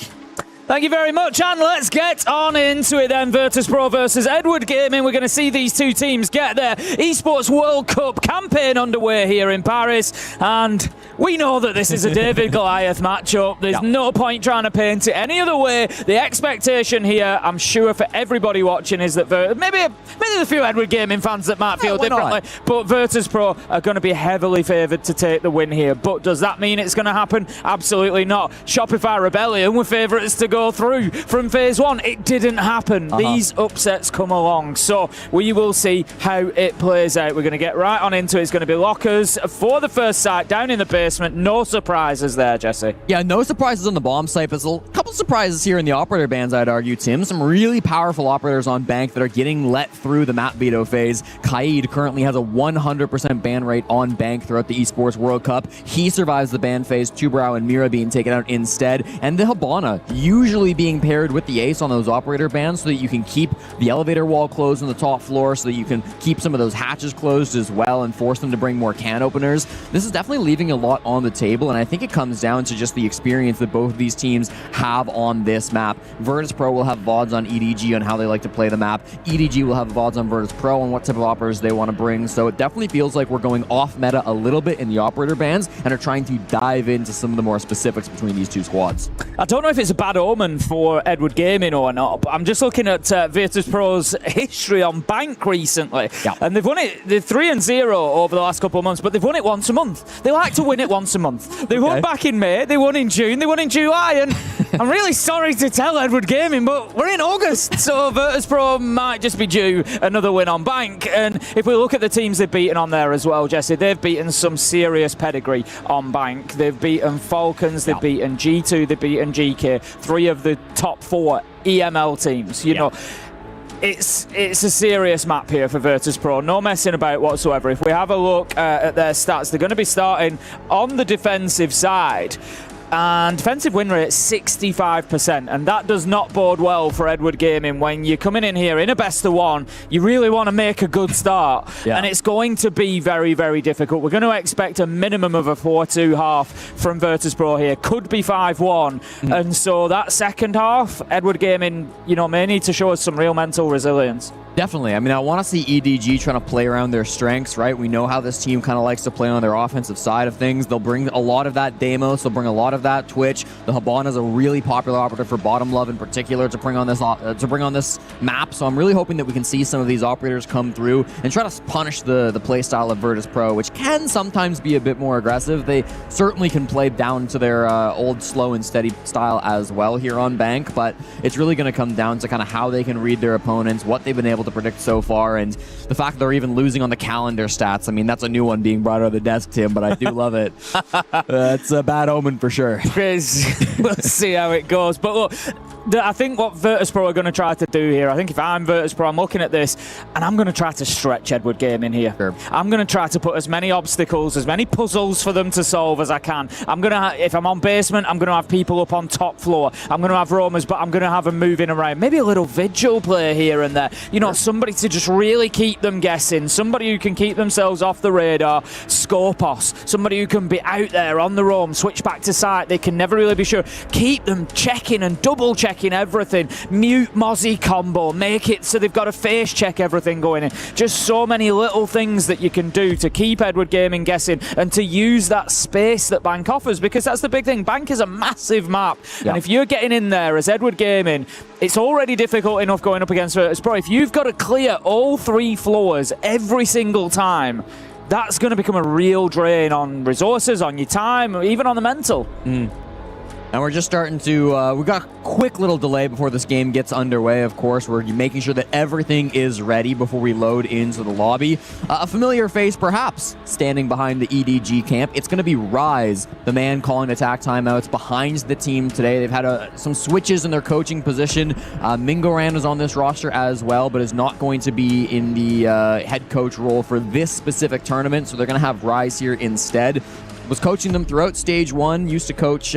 Thank you very much, and let's get on into it then. Virtus.pro versus Edward Gaming. We're going to see these two teams get their Esports World Cup campaign underway here in Paris, and we know that this is a David Goliath matchup. There's no point trying to paint it any other way. The expectation here, I'm sure for everybody watching, is that maybe there's a few Edward Gaming fans that might feel differently, but Virtus.pro are going to be heavily favoured to take the win here. But does that mean it's going to happen? Absolutely not. Shopify Rebellion were favourites to go through from phase 1. It didn't happen. These upsets come along, so we will see how it plays out. We're going to get right on into it. It's going to be lockers for the first site down in the basement. No surprises there, Jesse. Yeah, no surprises on the bomb site, but a couple surprises here in the operator bans, I'd argue, Tim. Some really powerful operators on Bank that are getting let through the map veto phase. Kaid currently has a 100% ban rate on Bank throughout the Esports World Cup. He survives the ban phase, Tubrau and Mira being taken out instead, and the Habana usually being paired with the Ace on those operator bans so that you can keep the elevator wall closed on the top floor, so that you can keep some of those hatches closed as well and force them to bring more can openers. This is definitely leaving a lot on the table, and I think it comes down to just the experience that both of these teams have on this map. Virtus.pro will have VODs on EDG on how they like to play the map. EDG will have VODs on Virtus.pro on what type of operators they want to bring, so it definitely feels like we're going off meta a little bit in the operator bans and are trying to dive into some of the more specifics between these two squads. I don't know if it's a bad omen for Edward Gaming or not, but I'm just looking at Virtus.pro's history on Bank recently, and they've won it. They're 3-0 over the last couple of months, but they've won it once a month. They like to win it once a month. They won back in May, they won in June, they won in July, and I'm really sorry to tell Edward Gaming, but we're in August, so Virtus.pro might just be due another win on Bank. And if we look at the teams they've beaten on there as well, Jesse, they've beaten some serious pedigree on Bank. They've beaten Falcons, they've beaten G2, they've beaten GK, 3 of the top 4 EML teams. You know, it's a serious map here for Virtus.pro. No messing about whatsoever. If we have a look at their stats, they're going to be starting on the defensive side. And defensive win rate 65%, and that does not bode well for Edward Gaming. When you're coming in here in a best of one, you really want to make a good start, and it's going to be very, very difficult. We're going to expect a minimum of a 4-2 half from Virtus.pro here. Could be 5-1, and so that second half, Edward Gaming, may need to show us some real mental resilience. Definitely. I mean, I want to see EDG trying to play around their strengths, right? We know how this team kind of likes to play on their offensive side of things. They'll bring a lot of that Deimos. They'll bring a lot of that Twitch. The Habana is a really popular operator for Bottom Love in particular to bring on this map. So I'm really hoping that we can see some of these operators come through and try to punish the play style of Virtus.pro, which can sometimes be a bit more aggressive. They certainly can play down to their old slow and steady style as well here on Bank, but it's really going to come down to kind of how they can read their opponents, what they've been able to to predict so far. And the fact that they're even losing on the calendar stats, I mean, that's a new one being brought out of the desk, Tim, but I do love it. That's a bad omen for sure. We'll see how it goes. But look, I think what Virtus.pro are going to try to do here, I think if I'm Virtus.pro, I'm looking at this, and I'm going to try to stretch Edward Gaming here. Sure. I'm going to try to put as many obstacles, as many puzzles for them to solve as I can. I'm going to, if I'm on basement, I'm going to have people up on top floor. I'm going to have roamers, but I'm going to have them moving around. Maybe a little vigil play here and there. You know, somebody to just really keep them guessing. Somebody who can keep themselves off the radar. Scopos. Somebody who can be out there on the roam, switch back to site. They can never really be sure. Keep them checking and double checking everything. Mute Mozzie combo. Make it so they've got to face check everything going in. Just so many little things that you can do to keep Edward Gaming guessing and to use that space that Bank offers, because that's the big thing. Bank is a massive map. Yeah. And if you're getting in there as Edward Gaming, it's already difficult enough going up against Virtus.pro. If you've got to clear all 3 floors every single time, that's going to become a real drain on resources, on your time, even on the mental. And we're just starting to, we got a quick little delay before this game gets underway, of course. We're making sure that everything is ready before we load into the lobby. A familiar face, perhaps, standing behind the EDG camp. It's going to be Rise, the man calling attack timeouts behind the team today. They've had some switches in their coaching position. Mingoran is on this roster as well, but is not going to be in the head coach role for this specific tournament, so they're going to have Rise here instead. Was coaching them throughout Stage 1, used to coach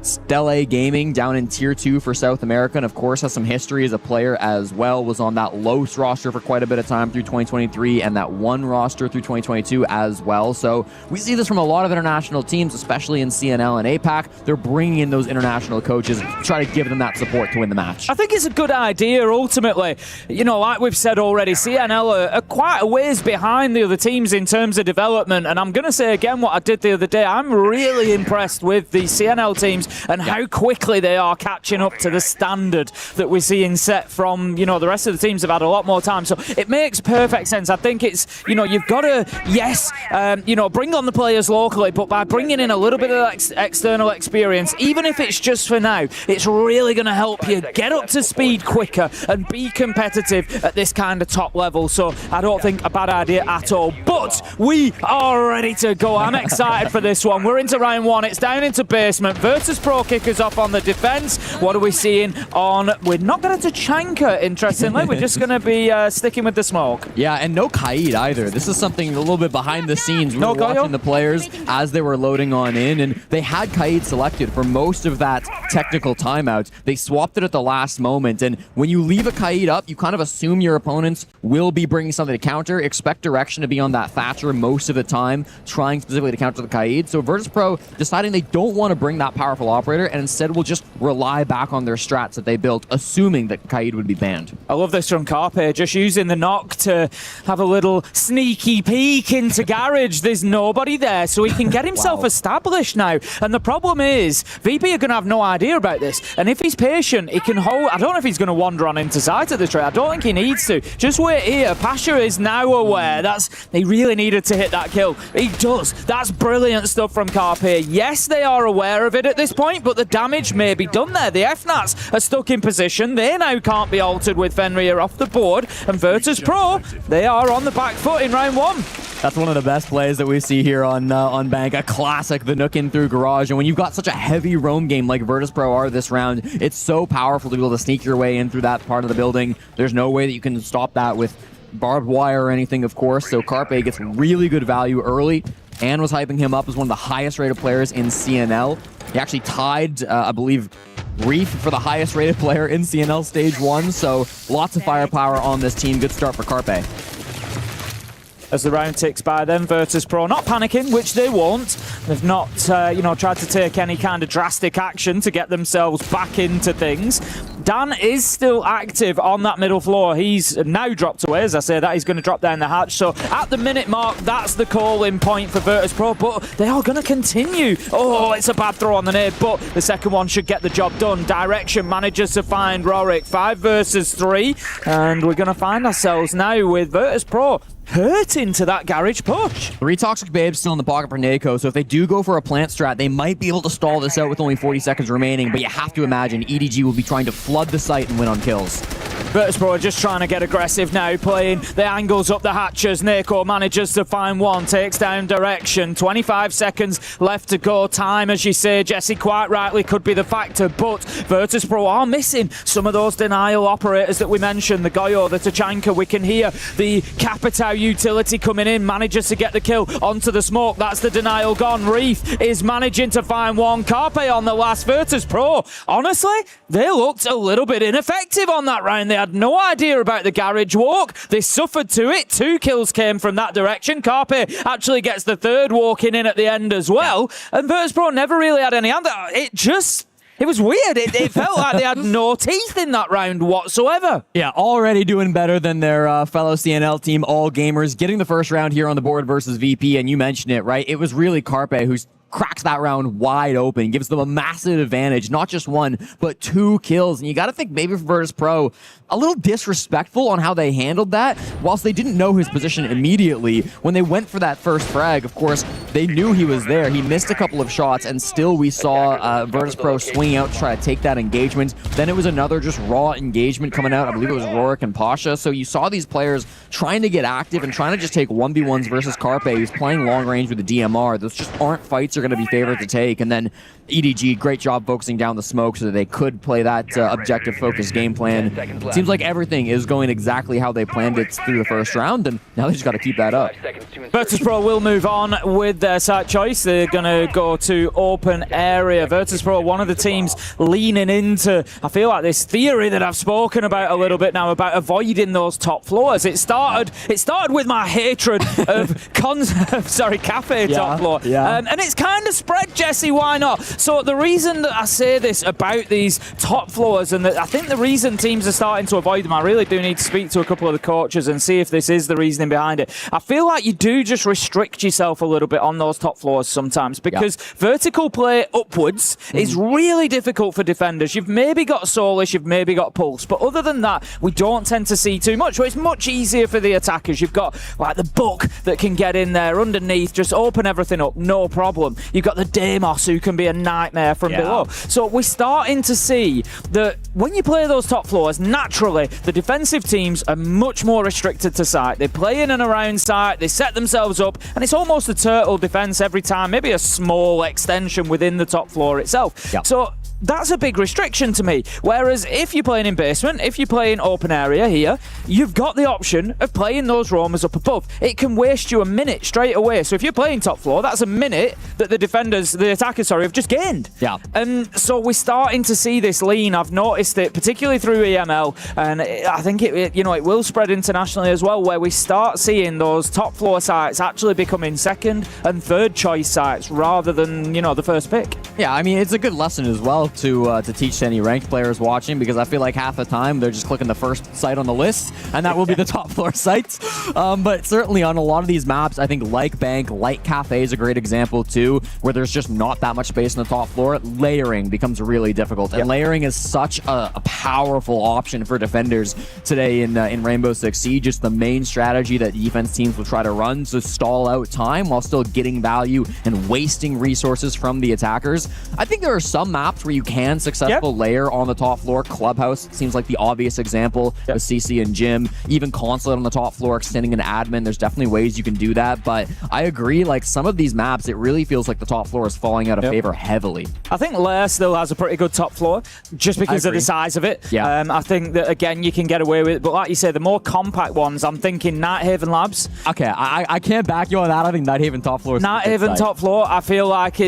Stella Gaming down in Tier 2 for South America, and of course has some history as a player as well. Was on that Los roster for quite a bit of time through 2023 and that one roster through 2022 as well. So we see this from a lot of international teams, especially in CNL and APAC. They're bringing in those international coaches to try to give them that support to win the match. I think it's a good idea ultimately. You know, like we've said already, CNL are quite a ways behind the other teams in terms of development, and I'm going to say again what I did the other day. I'm really impressed with the CNL teams and how quickly they are catching up to the standard that we're seeing set from, you know, the rest of the teams have had a lot more time. So it makes perfect sense. I think it's, you know, you've got to, you know, bring on the players locally, but by bringing in a little bit of external experience, even if it's just for now, it's really going to help you get up to speed quicker and be competitive at this kind of top level. So I don't think a bad idea at all. But we are ready to go. I'm excited for this one. We're into round 1. It's down into basement. Virtus.pro kickers off on the defense. What are we seeing on? We're not going to Tachanka, interestingly. We're just going to be sticking with the smoke. Yeah, and no Kaid either. This is something a little bit behind the scenes. We were watching the players as they were loading on in, and they had Kaid selected for most of that technical timeout. They swapped it at the last moment, and when you leave a Kaid up, you kind of assume your opponents will be bringing something to counter. Expect direction to be on that Thatcher most of the time, trying specifically to counter the Kaid. So Virtus.pro deciding they don't want to bring that powerful operator, and instead will just rely back on their strats that they built, assuming that Kaid would be banned. I love this from Carpe, just using the knock to have a little sneaky peek into Garage. There's nobody there, so he can get himself established now. And the problem is, VP are going to have no idea about this. And if he's patient, he can hold. I don't know if he's going to wander on into sight of the trade. I don't think he needs to. Just wait here. Pasha is now aware. They really needed to hit that kill. He does. That's brilliant stuff from Carpe. Yes, they are aware of it at this point, but the damage may be done there. The FNATs are stuck in position. They now can't be altered with Fenrir off the board. And Virtus.pro, they are on the back foot in round 1. That's one of the best plays that we see here on Bank. A classic, the nook in through Garage. And when you've got such a heavy roam game like Virtus.pro are this round, it's so powerful to be able to sneak your way in through that part of the building. There's no way that you can stop that with barbed wire or anything, of course. So Carpe gets really good value early. and was hyping him up as one of the highest rated players in CNL. He actually tied, I believe, Reef for the highest rated player in CNL Stage 1, so lots of firepower on this team. Good start for Carpe. As the round ticks by then, Virtus.pro not panicking, which they won't. They've not, tried to take any kind of drastic action to get themselves back into things. Dan is still active on that middle floor. He's now dropped away, as I say that. He's going to drop down the hatch. So at the minute mark, that's the call-in point for Virtus.pro, but they are going to continue. Oh, it's a bad throw on the nade, but the second one should get the job done. Direction manages to find Rorik. 5 versus 3, and we're going to find ourselves now with Virtus.pro hurt into that garage push. 3 Toxic Babes still in the pocket for Nako, so if they do go for a plant strat, they might be able to stall this out with only 40 seconds remaining, but you have to imagine EDG will be trying to flood the site and win on kills. Virtus.pro are just trying to get aggressive now, playing the angles up the hatches. Nako manages to find one, takes down direction. 25 seconds left to go. Time, as you say, Jesse, quite rightly could be the factor, but Virtus.pro are missing some of those denial operators that we mentioned. The Goyo, the Tachanka, we can hear the Capitao utility coming in, manages to get the kill onto the smoke. That's the denial gone. Reef is managing to find one. Carpe on the last. Virtus.pro, honestly, they looked a little bit ineffective on that round. They had no idea about the garage walk. They suffered to it. 2 kills came from that direction. Carpe actually gets the 3rd walking in at the end as well. And Virtus.pro never really had any hand. It was weird. It felt like they had no teeth in that round whatsoever. Yeah, already doing better than their fellow CNL team, All Gamers, getting the first round here on the board versus VP. And you mentioned it, right? It was really Carpe who's cracks that round wide open, gives them a massive advantage, not just 1, but 2 kills. And you got to think maybe for Virtus.pro, a little disrespectful on how they handled that. Whilst they didn't know his position immediately, when they went for that first frag, of course, they knew he was there. He missed a couple of shots, and still we saw Virtus.pro swinging out to try to take that engagement. Then it was another just raw engagement coming out. I believe it was Rorik and Pasha. So you saw these players trying to get active and trying to just take 1v1s versus Carpe, who's playing long range with the DMR. Those just aren't fights you're going to be favored to take. And then EDG, great job focusing down the smoke so that they could play that objective-focused game plan. Seems like everything is going exactly how they planned it through the first round, and now they just got to keep that up. Virtus.pro will move on with their site choice. They're going to go to open area. Virtus.pro, one of the teams leaning into, I feel like, this theory that I've spoken about a little bit now about avoiding those top floors. It started with my hatred of Cafe top floor. Yeah. And it's kind of spread, Jesse, why not? So the reason that I say this about these top floors, and I think the reason teams are starting to avoid them, I really do need to speak to a couple of the coaches and see if this is the reasoning behind it. I feel like you do just restrict yourself a little bit on those top floors sometimes, because vertical play upwards is really difficult for defenders. You've maybe got Soulish, you've maybe got Pulse, but other than that, we don't tend to see too much. So it's much easier for the attackers. You've got like the Buck that can get in there underneath, just open everything up, no problem. You've got the Deimos who can be a nightmare from below. So we're starting to see that when you play those top floors, naturally the defensive teams are much more restricted to site. They play in and around site, they set themselves up, and it's almost a turtle defense every time, maybe a small extension within the top floor itself. So that's a big restriction to me. Whereas if you're playing in basement, if you're playing open area here, you've got the option of playing those roamers up above. It can waste you a minute straight away. So if you're playing top floor, that's a minute that the attackers, have just gained. Yeah. And so we're starting to see this lean. I've noticed it, particularly through EML, and I think it will spread internationally as well, where we start seeing those top floor sites actually becoming second and third choice sites rather than, the first pick. Yeah, I mean, it's a good lesson as well to teach to any ranked players watching, because I feel like half the time they're just clicking the first site on the list, and that will be the top floor sites. But certainly on a lot of these maps, I think like Bank, like Cafe is a great example too, where there's just not that much space on the top floor. Layering becomes really difficult, and layering is such a powerful option for defenders today in Rainbow Six Siege. Just the main strategy that defense teams will try to run to stall out time while still getting value and wasting resources from the attackers. I think there are some maps where you can successfully layer on the top floor. Clubhouse seems like the obvious example with CC and Jim. Even Consulate on the top floor, extending an admin. There's definitely ways you can do that, but I agree, like some of these maps, it really feels like the top floor is falling out of favor heavily. I think Lair still has a pretty good top floor, just because of the size of it. Yeah. I think that, again, you can get away with it, but like you say, the more compact ones, I'm thinking Nighthaven Labs. Okay, I can't back you on that. I think Nighthaven top floor is Nighthaven top floor, I feel like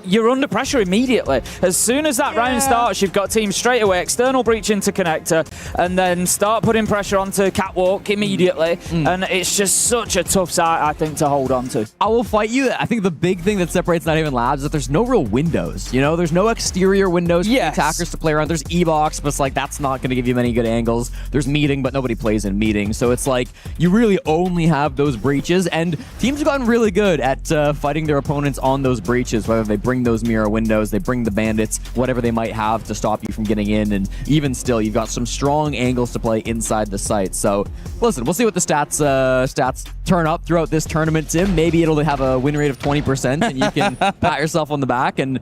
you're under pressure immediately. As soon as that round starts, you've got teams straight away, external breach into connector, and then start putting pressure onto Catwalk immediately. And it's just such a tough site, I think, to hold on to. I will fight you. I think the big thing that separates Nighthaven Labs is that there's no real windows. There's no exterior windows for attackers to play around. There's E-Box, but it's like that's not going to give you many good angles. There's Meeting, but nobody plays in Meeting. So it's like you really only have those breaches, and teams have gotten really good at fighting their opponents on those breaches, whether they bring those mirror windows, they bring the bandits, whatever they might have to stop you from getting in, and even still, you've got some strong angles to play inside the site. So, listen, we'll see what the stats turn up throughout this tournament, Tim. Maybe it'll have a win rate of 20%, and you can pat yourself on the back, and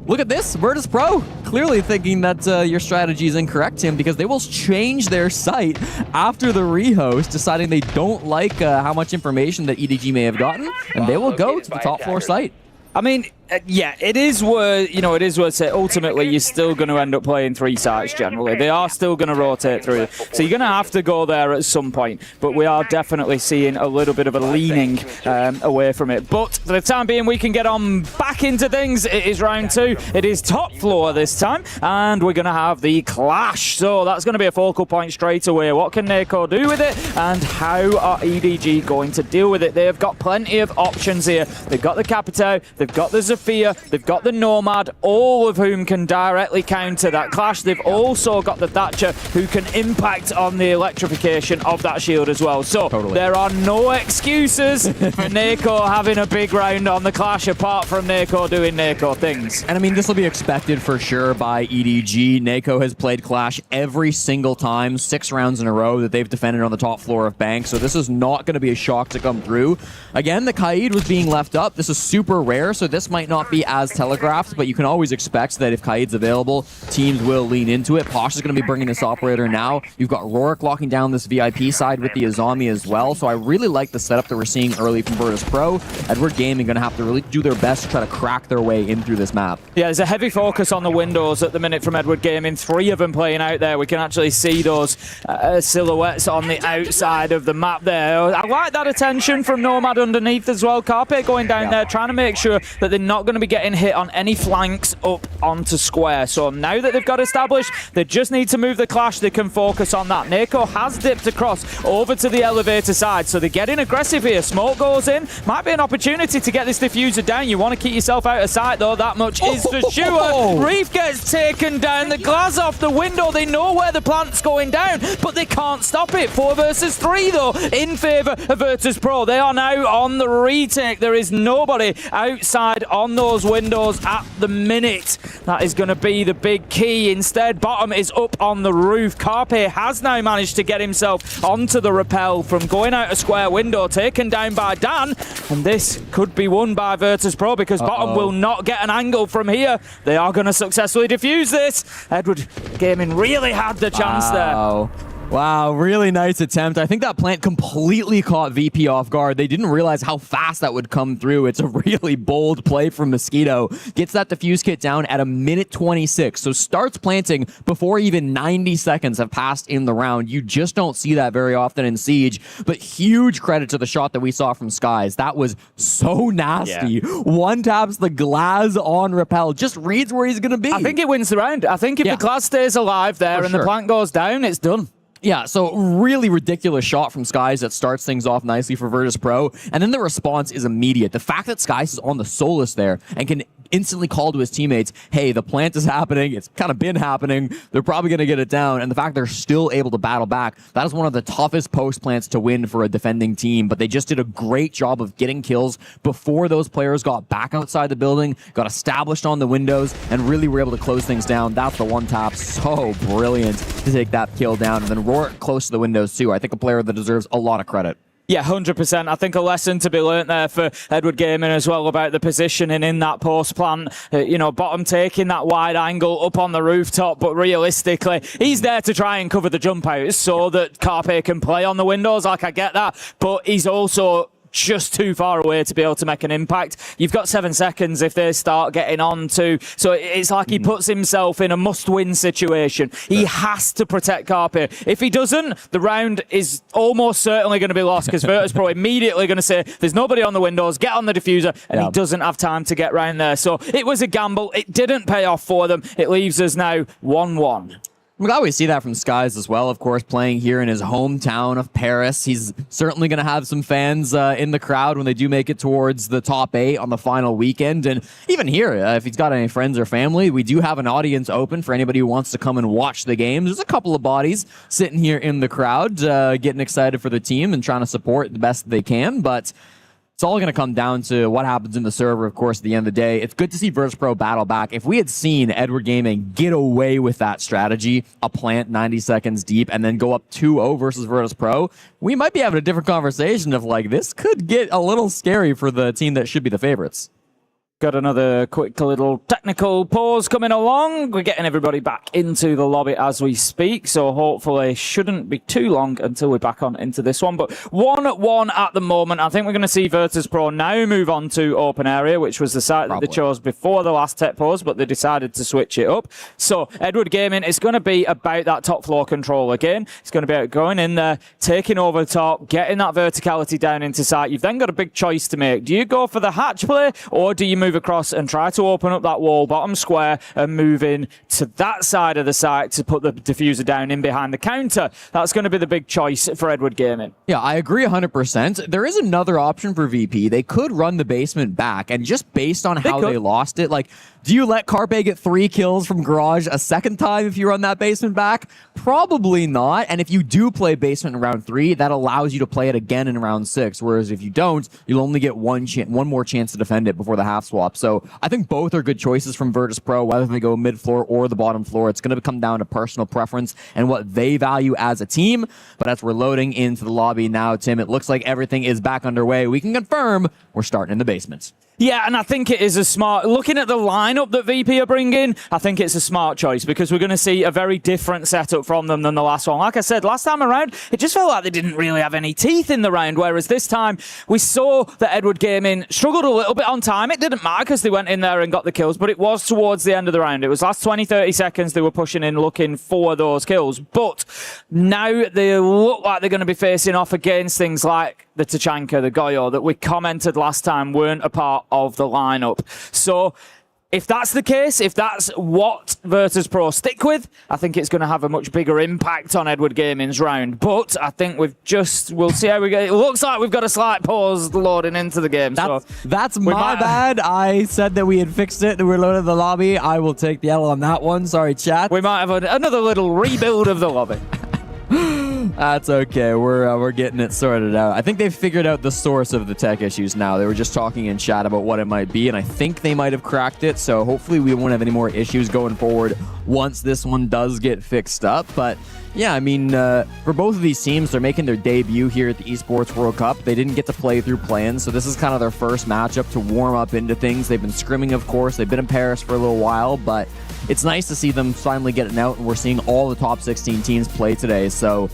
Look at this, virtus.pro clearly thinking that your strategy is incorrect, Tim, because they will change their site after the rehost, deciding they don't like how much information that EDG may have gotten, and they will go to the top floor site. I mean, yeah, it is worth, it is worth saying, ultimately, you're still going to end up playing 3 sites generally. They are still going to rotate through. So you're going to have to go there at some point. But we are definitely seeing a little bit of a leaning away from it. But for the time being, we can get on back into things. It is round 2. It is top floor this time. And we're going to have the clash. So that's going to be a focal point straight away. What can Nako do with it? And how are EDG going to deal with it? They have got plenty of options here. They've got the Capitao. They've got the Zofia, they've got the Nomad, all of whom can directly counter that clash. They've also got the Thatcher, who can impact on the electrification of that shield as well. So there are no excuses for Nako having a big round on the clash, apart from Nako doing Nako things. And I mean, this will be expected for sure by EDG. Nako has played clash every single time, 6 rounds in a row that they've defended on the top floor of Bank. So this is not going to be a shock to come through. Again, the Kaid was being left up. This is super rare, so this might not be as telegraphed, but you can always expect that if Kaid's available, teams will lean into it. Posh is going to be bringing this operator now. You've got Rorik locking down this VIP side with the Azami as well, so I really like the setup that we're seeing early from virtus.pro. Edward Gaming going to have to really do their best to try to crack their way in through this map. Yeah, there's a heavy focus on the windows at the minute from Edward Gaming. 3 of them playing out there. We can actually see those silhouettes on the outside of the map there. I like that attention from Nomad underneath as well. Carpe going down there, trying to make sure that they're not going to be getting hit on any flanks up onto square. So now that they've got established, they just need to move the clash. They can focus on that. Nako has dipped across over to the elevator side, so they're getting aggressive here. Smoke goes in. Might be an opportunity to get this diffuser down. You want to keep yourself out of sight, though. That much is for sure. Reef gets taken down. The glass off the window. They know where the plant's going down, but they can't stop it. 4 versus 3, though, in favour of virtus.pro. They are now on the retake. There is nobody outside on those windows at the minute. That is going to be the big key. Instead, Bottom is up on the roof. Carpe has now managed to get himself onto the rappel from going out a square window, taken down by Dan, and this could be won by virtus.pro because Bottom will not get an angle from here. They are going to successfully defuse this. Edward Gaming really had the chance there. Wow, really nice attempt. I think that plant completely caught VP off guard. They didn't realize how fast that would come through. It's a really bold play from Mosquito. Gets that defuse kit down at a minute 26. So starts planting before even 90 seconds have passed in the round. You just don't see that very often in Siege. But huge credit to the shot that we saw from Skies. That was so nasty. Yeah. One taps the glass on rappel. Just reads where he's going to be. I think it wins the round. I think if the glass stays alive there and the plant goes down, it's done. Yeah, so really ridiculous shot from Skies that starts things off nicely for virtus.pro, and then the response is immediate. The fact that Skies is on the Solus there and can instantly call to his teammates, hey, the plant is happening, it's kind of been happening, they're probably going to get it down, and the fact they're still able to battle back, that is one of the toughest post plants to win for a defending team, but they just did a great job of getting kills before those players got back outside the building, got established on the windows, and really were able to close things down. That's the one tap. So brilliant to take that kill down, and then Rorik close to the windows too. I think a player that deserves a lot of credit. Yeah, 100%. I think a lesson to be learnt there for Edward Gaming as well about the positioning in that post plant. Bottom taking that wide angle up on the rooftop, but realistically, he's there to try and cover the jump out so that Carpe can play on the windows. Like, I get that, but he's also just too far away to be able to make an impact. You've got 7 seconds if they start getting on to, so it's like he puts himself in a must-win situation. He has to protect Carpe. If he doesn't, the round is almost certainly going to be lost because virtus.pro immediately going to say there's nobody on the windows, get on the diffuser, and he doesn't have time to get round there. So it was a gamble. It didn't pay off for them. It leaves us now 1-1. We always see that from Skies as well, of course, playing here in his hometown of Paris. He's certainly going to have some fans in the crowd when they do make it towards the top 8 on the final weekend. And even here, if he's got any friends or family, we do have an audience open for anybody who wants to come and watch the games. There's a couple of bodies sitting here in the crowd getting excited for the team and trying to support the best they can, but it's all going to come down to what happens in the server, of course, at the end of the day. It's good to see virtus.pro battle back. If we had seen Edward Gaming get away with that strategy, a plant 90 seconds deep, and then go up 2-0 versus virtus.pro, we might be having a different conversation of, like, this could get a little scary for the team that should be the favorites. Got another quick little technical pause coming along. We're getting everybody back into the lobby as we speak, so hopefully shouldn't be too long until we're back on into this one. But 1-1 at the moment. I think we're going to see virtus.pro now move on to open area, which was the site that they chose before the last tech pause, but they decided to switch it up. So Edward Gaming is going to be about that top floor control again. It's going to be about going in there, taking over the top, getting that verticality down into site. You've then got a big choice to make. Do you go for the hatch play, or do you move across and try to open up that wall bottom square and move in to that side of the site to put the diffuser down in behind the counter? That's going to be the big choice for Edward Gaming. Yeah, I agree 100%. There is another option for VP. They could run the basement back, and just based on how they lost it, like, do you let Carpe get 3 kills from Garage a second time if you run that basement back? Probably not. And if you do play basement in round 3, that allows you to play it again in round 6. Whereas if you don't, you'll only get one more chance to defend it before the half swap. So I think both are good choices from Virtus.pro, whether they go mid floor or the bottom floor. It's going to come down to personal preference and what they value as a team. But as we're loading into the lobby now, Tim, it looks like everything is back underway. We can confirm we're starting in the basement. Yeah, and I think it is a smart... Looking at the lineup that VP are bringing, I think it's a smart choice because we're going to see a very different setup from them than the last one. Like I said, last time around, it just felt like they didn't really have any teeth in the round, whereas this time we saw that Edward Gaming struggled a little bit on time. It didn't matter because they went in there and got the kills, but it was towards the end of the round. It was last 20, 30 seconds they were pushing in looking for those kills. But now they look like they're going to be facing off against things like the Tachanka, the Goyo, that we commented last time weren't a part of the lineup. So if that's the case, if that's what Virtus.pro stick with, I think it's going to have a much bigger impact on Edward Gaming's round. But I think we'll see how we go. It looks like we've got a slight pause loading into the game. That's my bad. I said that we had fixed it and we're loaded the lobby. I will take the L on that one. Sorry, chat. We might have another little rebuild of the lobby. That's okay. We're getting it sorted out. I think they've figured out the source of the tech issues now. They were just talking in chat about what it might be, and I think they might have cracked it. So hopefully we won't have any more issues going forward once this one does get fixed up. But yeah, I mean, for both of these teams, they're making their debut here at the Esports World Cup. They didn't get to play through plans, so this is kind of their first matchup to warm up into things. They've been scrimming, of course. They've been in Paris for a little while, but it's nice to see them finally getting out, and we're seeing all the top 16 teams play today. So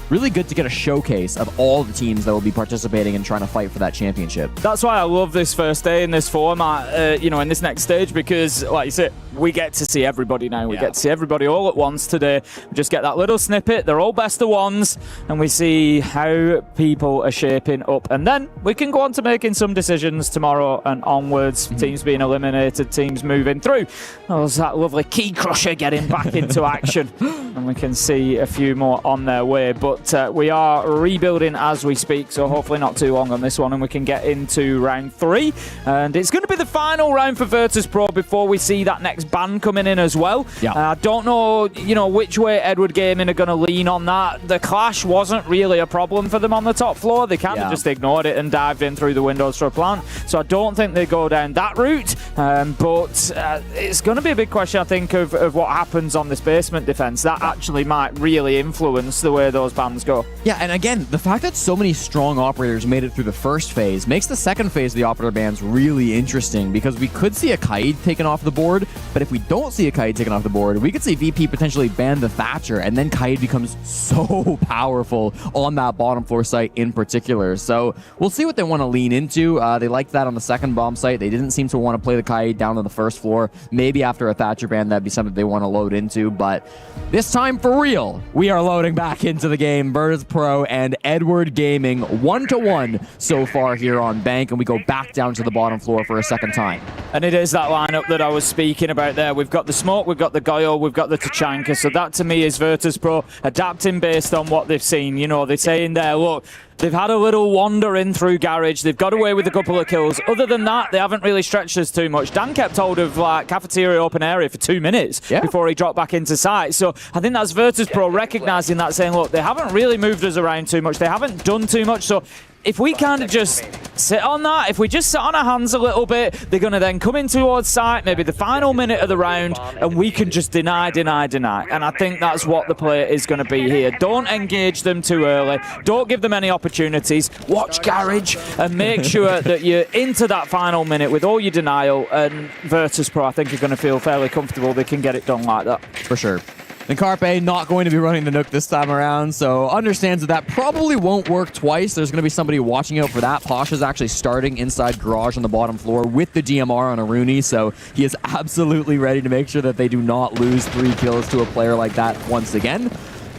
really good to get a showcase of all the teams that will be participating and trying to fight for that championship. That's why I love this first day in this format, in this next stage, because, like you said, we get to see everybody now. We get to see everybody all at once today. We just get that little snippet. They're all best of ones, and we see how people are shaping up. And then we can go on to making some decisions tomorrow and onwards. Teams being eliminated, teams moving through. Oh, there's that lovely Key Crusher getting back into action. And we can see a few more on their way. But we are rebuilding as we speak, so hopefully not too long on this one, and we can get into round 3. And it's going to be the final round for Virtus.pro before we see that next ban coming in as well. I don't know, which way Edward Gaming are going to lean on that. The clash wasn't really a problem for them on the top floor. They kind of just ignored it and dived in through the windows for a plant. So I don't think they go down that route. But it's going to be a big question, I think, of what happens on this basement defense. That actually might really influence the way those bans go. Yeah, and again, the fact that so many strong operators made it through the first phase makes the second phase of the operator bans really interesting, because we could see a Kaid taken off the board, but if we don't see a Kaid taken off the board, we could see VP potentially ban the Thatcher, and then Kaid becomes so powerful on that bottom floor site in particular. So we'll see what they want to lean into. They liked that on the second bomb site. They didn't seem to want to play the Kaid down on the first floor. Maybe after a Thatcher ban, that'd be something they want to load into, but this time for real, we are loading back into the game. Virtus.pro and Edward Gaming 1-1 so far here on Bank, and we go back down to the bottom floor for a second time. And it is that lineup that I was speaking about there. We've got the Smoke, we've got the Goyo, we've got the Tachanka. So that to me is Virtus.pro adapting based on what they've seen. They're saying there, look, they've had a little wander in through Garage. They've got away with a couple of kills. Other than that, they haven't really stretched us too much. Dan kept hold of cafeteria open area for 2 minutes before he dropped back into sight. So I think that's Virtus.pro recognizing that, saying, look, they haven't really moved us around too much. They haven't done too much. So if we kind of just sit on that, if we just sit on our hands a little bit, they're going to then come in towards site, maybe the final minute of the round, and we can just deny. And I think that's what the play is going to be here. Don't engage them too early. Don't give them any opportunities. Watch Garage and make sure that you're into that final minute with all your denial, and virtus.pro, I think, are going to feel fairly comfortable they can get it done like that. For sure. And Carpe not going to be running the Nook this time around, so understands that probably won't work twice. There's going to be somebody watching out for that. Pasha's actually starting inside Garage on the bottom floor with the DMR on a Rooney, so he is absolutely ready to make sure that they do not lose 3 kills to a player like that once again.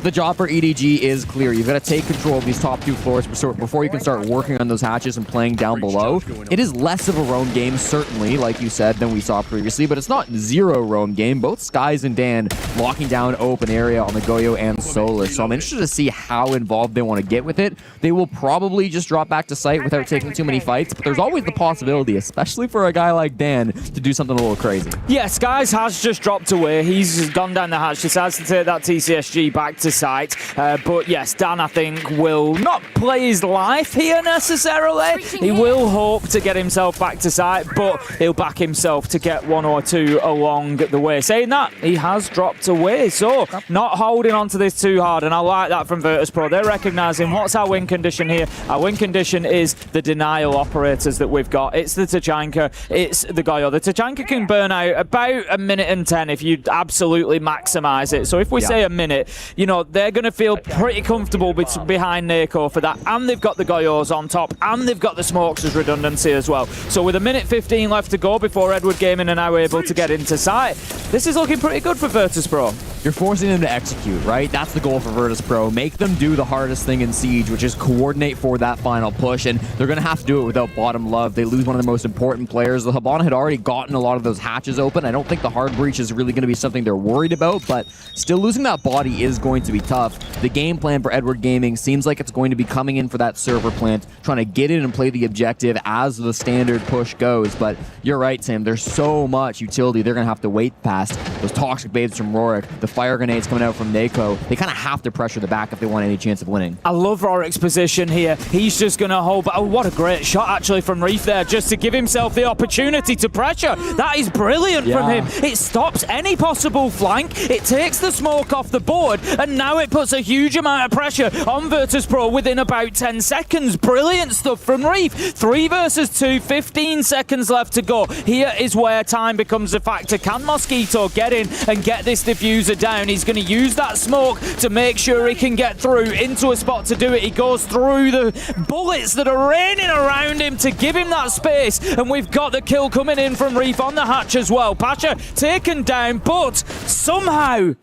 The job for EDG is clear. You've got to take control of these top 2 floors before you can start working on those hatches and playing down below. It is less of a roam game, certainly, like you said, than we saw previously, but it's not 0 roam game. Both Skies and Dan locking down open area on the Goyo and Solus, so I'm interested to see how involved they want to get with it. They will probably just drop back to site without taking too many fights, but there's always the possibility, especially for a guy like Dan, to do something a little crazy. Yeah, Skies has just dropped away. He's gone down the hatch, decides to take that TCSG back to site. But yes, Dan, I think, will not play his life here necessarily. He will hope to get himself back to site, but he'll back himself to get 1 or 2 along the way. Saying that, he has dropped away, so not holding on to this too hard, and I like that from virtus.pro. They're recognising what's our win condition here. Our win condition is the denial operators that we've got. It's the Tachanka, it's the Goyo. The Tachanka can burn out about 1 minute and 10 if you absolutely maximise it. So if we say a minute, you know, they're going to feel pretty comfortable behind Neko for that, and they've got the Goyos on top, and they've got the smokes as redundancy as well. So with 1 minute 15 left to go before Edward Gaming are now able to get into sight, this is looking pretty good for virtus.pro. You're forcing them to execute, right? That's the goal for virtus.pro. Make them do the hardest thing in Siege, which is coordinate for that final push, and they're going to have to do it without Bottom Love. They lose one of the most important players. The Habana had already gotten a lot of those hatches open. I don't think the hard breach is really going to be something they're worried about, but still losing that body is going to be tough. The game plan for Edward Gaming seems like it's going to be coming in for that server plant, trying to get in and play the objective as the standard push goes, but you're right, Tim. There's so much utility they're going to have to wait past. Those toxic babes from Rorik, the fire grenades coming out from Neko. They kind of have to pressure the back if they want any chance of winning. I love Rorik's position here. He's just going to hold back. Oh, what a great shot actually from Reef there, just to give himself the opportunity to pressure. That is brilliant from him. It stops any possible flank. It takes the smoke off the board, and now it puts a huge amount of pressure on virtus.pro within about 10 seconds. Brilliant stuff from Reef. 3 versus 2, 15 seconds left to go. Here is where time becomes a factor. Can Mosquito get in and get this diffuser down? He's going to use that smoke to make sure he can get through into a spot to do it. He goes through the bullets that are raining around him to give him that space, and we've got the kill coming in from Reef on the hatch as well. Pasha taken down, but somehow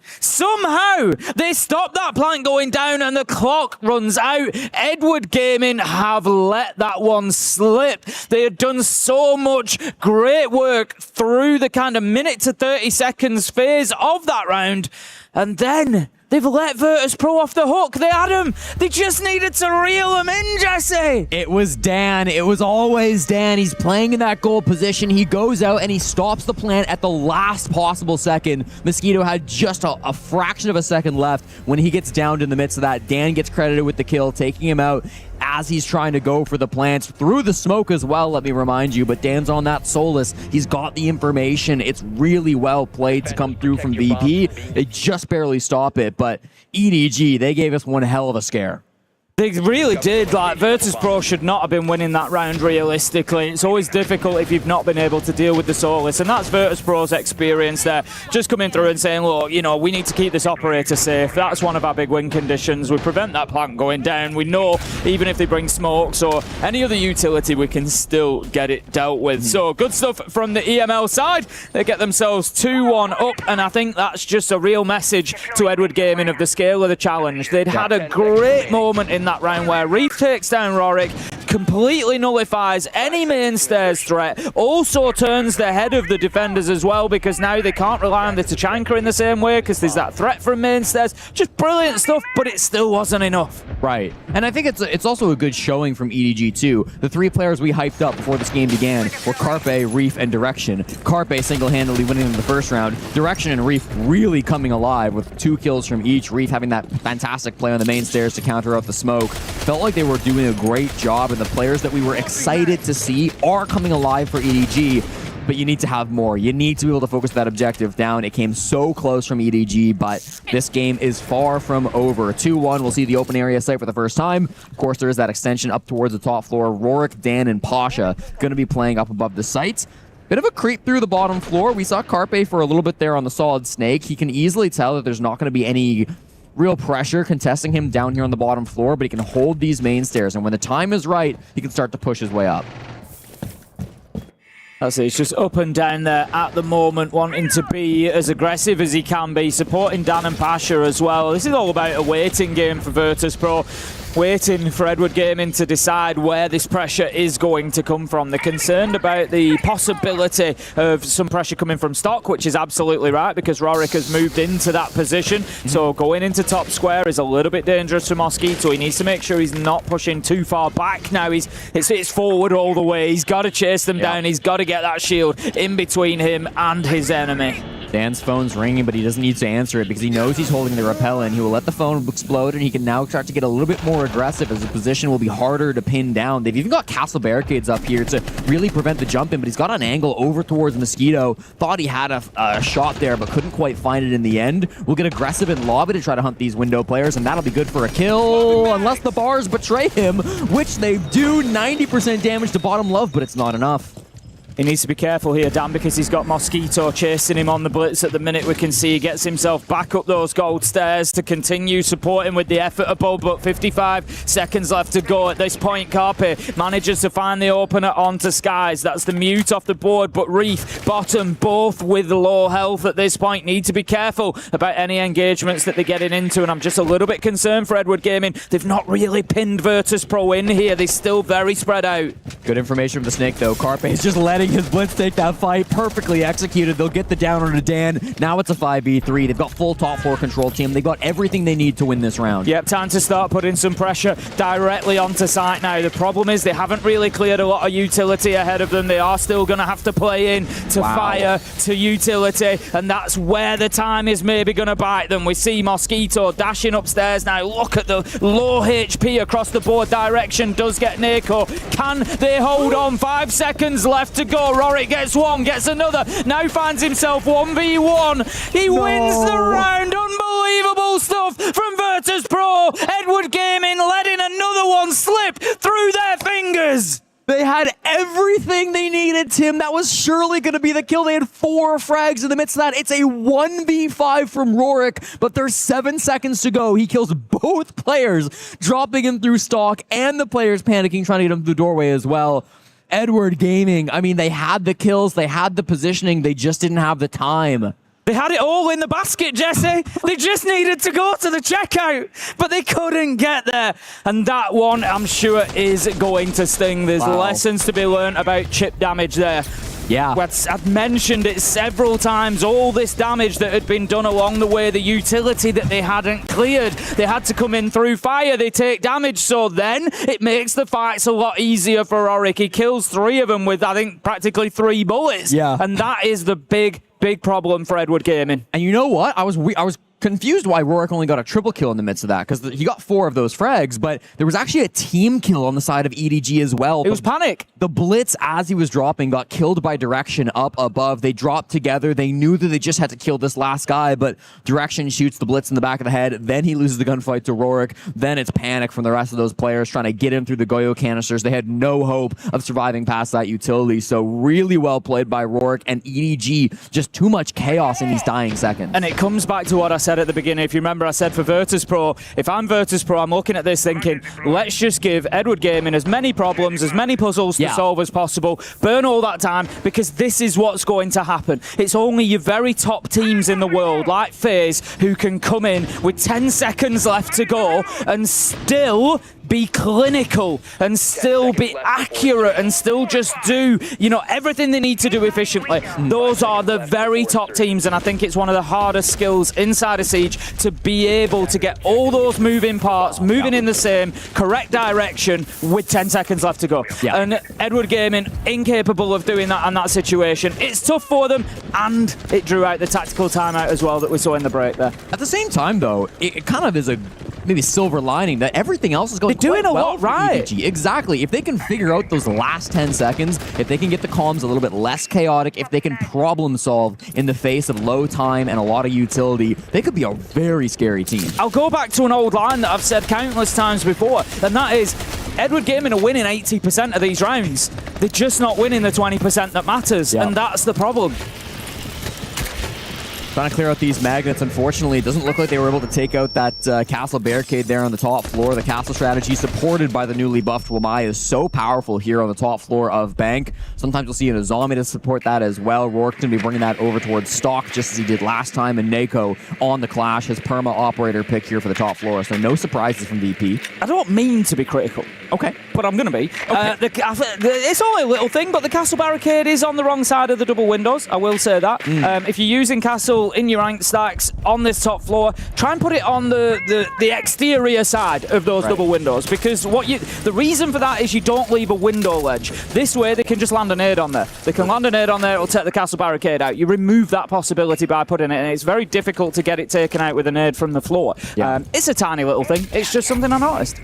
they stop that plant going down and the clock runs out. Edward Gaming have let that one slip. They had done so much great work through the kind of minute to 30 seconds phase of that round, and then they've let virtus.pro off the hook. They had him. They just needed to reel him in, Jesse. It was Dan. It was always Dan. He's playing in that goal position. He goes out and he stops the plant at the last possible second. Mosquito had just a fraction of a second left when he gets downed in the midst of that. Dan gets credited with the kill, taking him out as he's trying to go for the plants through the smoke as well, let me remind you, but Dan's on that Solus. He's got the information. It's really well played to come through from VP. They just barely stop it, but EDG, they gave us one hell of a scare. They really did. Like, virtus.pro should not have been winning that round realistically. It's always difficult if you've not been able to deal with the Solus, and that's virtus.pro's experience there. Just coming through and saying, look, you know, we need to keep this operator safe. That's one of our big win conditions. We prevent that plant going down. We know even if they bring smokes or any other utility, we can still get it dealt with. So good stuff from the EML side. They get themselves 2-1 up, and I think that's just a real message to Edward Gaming of the scale of the challenge. They'd had a great moment in that round where Reef takes down Rorik, completely nullifies any mainstairs threat. Also turns the head of the defenders as well, because now they can't rely on the Tachanka in the same way because there's that threat from mainstairs. Just brilliant stuff, but it still wasn't enough. Right. And I think it's also a good showing from EDG too. The three players we hyped up before this game began were Carpe, Reef, and Direction. Carpe single-handedly winning in the first round. Direction and Reef really coming alive with 2 kills from each. Reef having that fantastic play on the main stairs to counter out the smoke. Felt like they were doing a great job, and the players that we were excited to see are coming alive for EDG. But you need to have more. You need to be able to focus that objective down. It came so close from EDG, but this game is far from over. 2-1, we'll see the open area site for the first time. Of course, there is that extension up towards the top floor. Rorik, Dan, and Pasha going to be playing up above the site. Bit of a creep through the bottom floor. We saw Carpe for a little bit there on the solid snake. He can easily tell that there's not going to be any real pressure contesting him down here on the bottom floor, but he can hold these main stairs, and when the time is right, he can start to push his way up. That's it. He's just up and down there at the moment, wanting to be as aggressive as he can be, supporting Dan and Pasha as well. This is all about a waiting game for Virtus.pro. Waiting for Edward Gaming to decide where this pressure is going to come from. They're concerned about the possibility of some pressure coming from stock, which is absolutely right because Rorik has moved into that position. So going into top square is a little bit dangerous for Mosquito. He needs to make sure he's not pushing too far back now. It's forward all the way. He's got to chase them down. He's got to get that shield in between him and his enemy. Dan's phone's ringing, but he doesn't need to answer it because he knows he's holding the rappel in. He will let the phone explode, and he can now start to get a little bit more aggressive as the position will be harder to pin down. They've even got castle barricades up here to really prevent the jump in, but he's got an angle over towards Mosquito. Thought he had a shot there, but couldn't quite find it in the end. We'll get aggressive in lobby to try to hunt these window players, and that'll be good for a kill, unless the bars betray him, which they do. 90% damage to bottom love, but it's not enough. He needs to be careful here, Dan, because he's got Mosquito chasing him on the blitz at the minute. We can see he gets himself back up those gold stairs to continue supporting with the effort above, but 55 seconds left to go at this point. Carpe manages to find the opener onto Skies. That's the mute off the board, but Reef, bottom, both with low health at this point. Need to be careful about any engagements that they're getting into, and I'm just a little bit concerned for Edward Gaming. They've not really pinned Virtus.pro in here. They're still very spread out. Good information from the Snake, though. Carpe is just letting his blitz take that fight. Perfectly executed. They'll get the down onto Dan. Now it's a 5v3. They've got full top floor control team. They've got everything they need to win this round. Yep, time to start putting some pressure directly onto site now. The problem is they haven't really cleared a lot of utility ahead of them. They are still going to have to play in to fire to utility, and that's where the time is maybe going to bite them. We see Mosquito dashing upstairs now. Look at the low HP across the board. Direction does get Neko. Can they hold on? 5 seconds left to go. Rorik gets one, gets another, now finds himself 1v1. He wins the round. Unbelievable stuff from Virtus.pro. Edward Gaming letting another one slip through their fingers. They had everything they needed, Tim. That was surely going to be the kill. They had 4 frags in the midst of that. It's a 1v5 from Rorik, but there's 7 seconds to go. He kills both players, dropping him through stock, and the players panicking, trying to get him through the doorway as well. Edward Gaming, I mean, they had the kills, they had the positioning, they just didn't have the time. They had it all in the basket, Jesse. They just needed to go to the checkout, but they couldn't get there. And that one, I'm sure, is going to sting. There's lessons to be learned about chip damage there. Yeah. I've mentioned it several times, all this damage that had been done along the way, the utility that they hadn't cleared. They had to come in through fire, they take damage, so then it makes the fights a lot easier for Rorik. He kills 3 of them with, I think, practically 3 bullets. Yeah. And that is the big problem for Edward Gaming. And you know what? I was confused why Rorik only got a triple kill in the midst of that, because he got 4 of those frags, but there was actually a team kill on the side of EDG as well. It was panic. The blitz, as he was dropping, got killed by Direction up above. They dropped together. They knew that they just had to kill this last guy, but Direction shoots the blitz in the back of the head. Then he loses the gunfight to Rorik. Then it's panic from the rest of those players trying to get him through the Goyo canisters. They had no hope of surviving past that utility, so really well played by Rorik and EDG. Just too much chaos in these dying seconds. And it comes back to what I said at the beginning. If you remember, I said for Virtus.pro, if I'm Virtus.pro, I'm looking at this thinking, let's just give Edward Gaming as many problems, as many puzzles to solve as possible, burn all that time, because this is what's going to happen. It's only your very top teams in the world, like FaZe, who can come in with 10 seconds left to go and still be clinical and still be accurate and still just do, you know, everything they need to do efficiently. Those are the very top teams, and I think it's one of the hardest skills inside of Siege to be able to get all those moving parts moving in the same correct direction with 10 seconds left to go. And Edward Gaming incapable of doing that in that situation. It's tough for them, and it drew out the tactical timeout as well that we saw in the break there. At the same time, though, it kind of is a maybe silver lining that everything else is going They're doing quite a well lot for right. EDG. Exactly. If they can figure out those last 10 seconds, if they can get the comms a little bit less chaotic, if they can problem solve in the face of low time and a lot of utility, they could be a very scary team. I'll go back to an old line that I've said countless times before, and that is Edward Gaming are winning 80% of these rounds. They're just not winning the 20% that matters, and that's the problem. Trying to clear out these magnets. Unfortunately, it doesn't look like they were able to take out that castle barricade there on the top floor. The castle strategy supported by the newly buffed Wamai is so powerful here on the top floor of Bank. Sometimes you'll see an Azami to support that as well. Rourke's going to be bringing that over towards Stock just as he did last time. And Nako on the Clash, his perma operator pick here for the top floor. So no surprises from VP. I don't mean to be critical. Okay. But I'm going to be. Okay. It's only a little thing, but the castle barricade is on the wrong side of the double windows. I will say that. If you're using castle in your rank stacks on this top floor, try and put it on the exterior side of those double windows, because the reason for that is you don't leave a window ledge. This way they can just land a nade on there. They can land a nade on there, it'll take the castle barricade out. You remove that possibility by putting it, and it's very difficult to get it taken out with a nade from the floor. It's a tiny little thing. It's just something I noticed.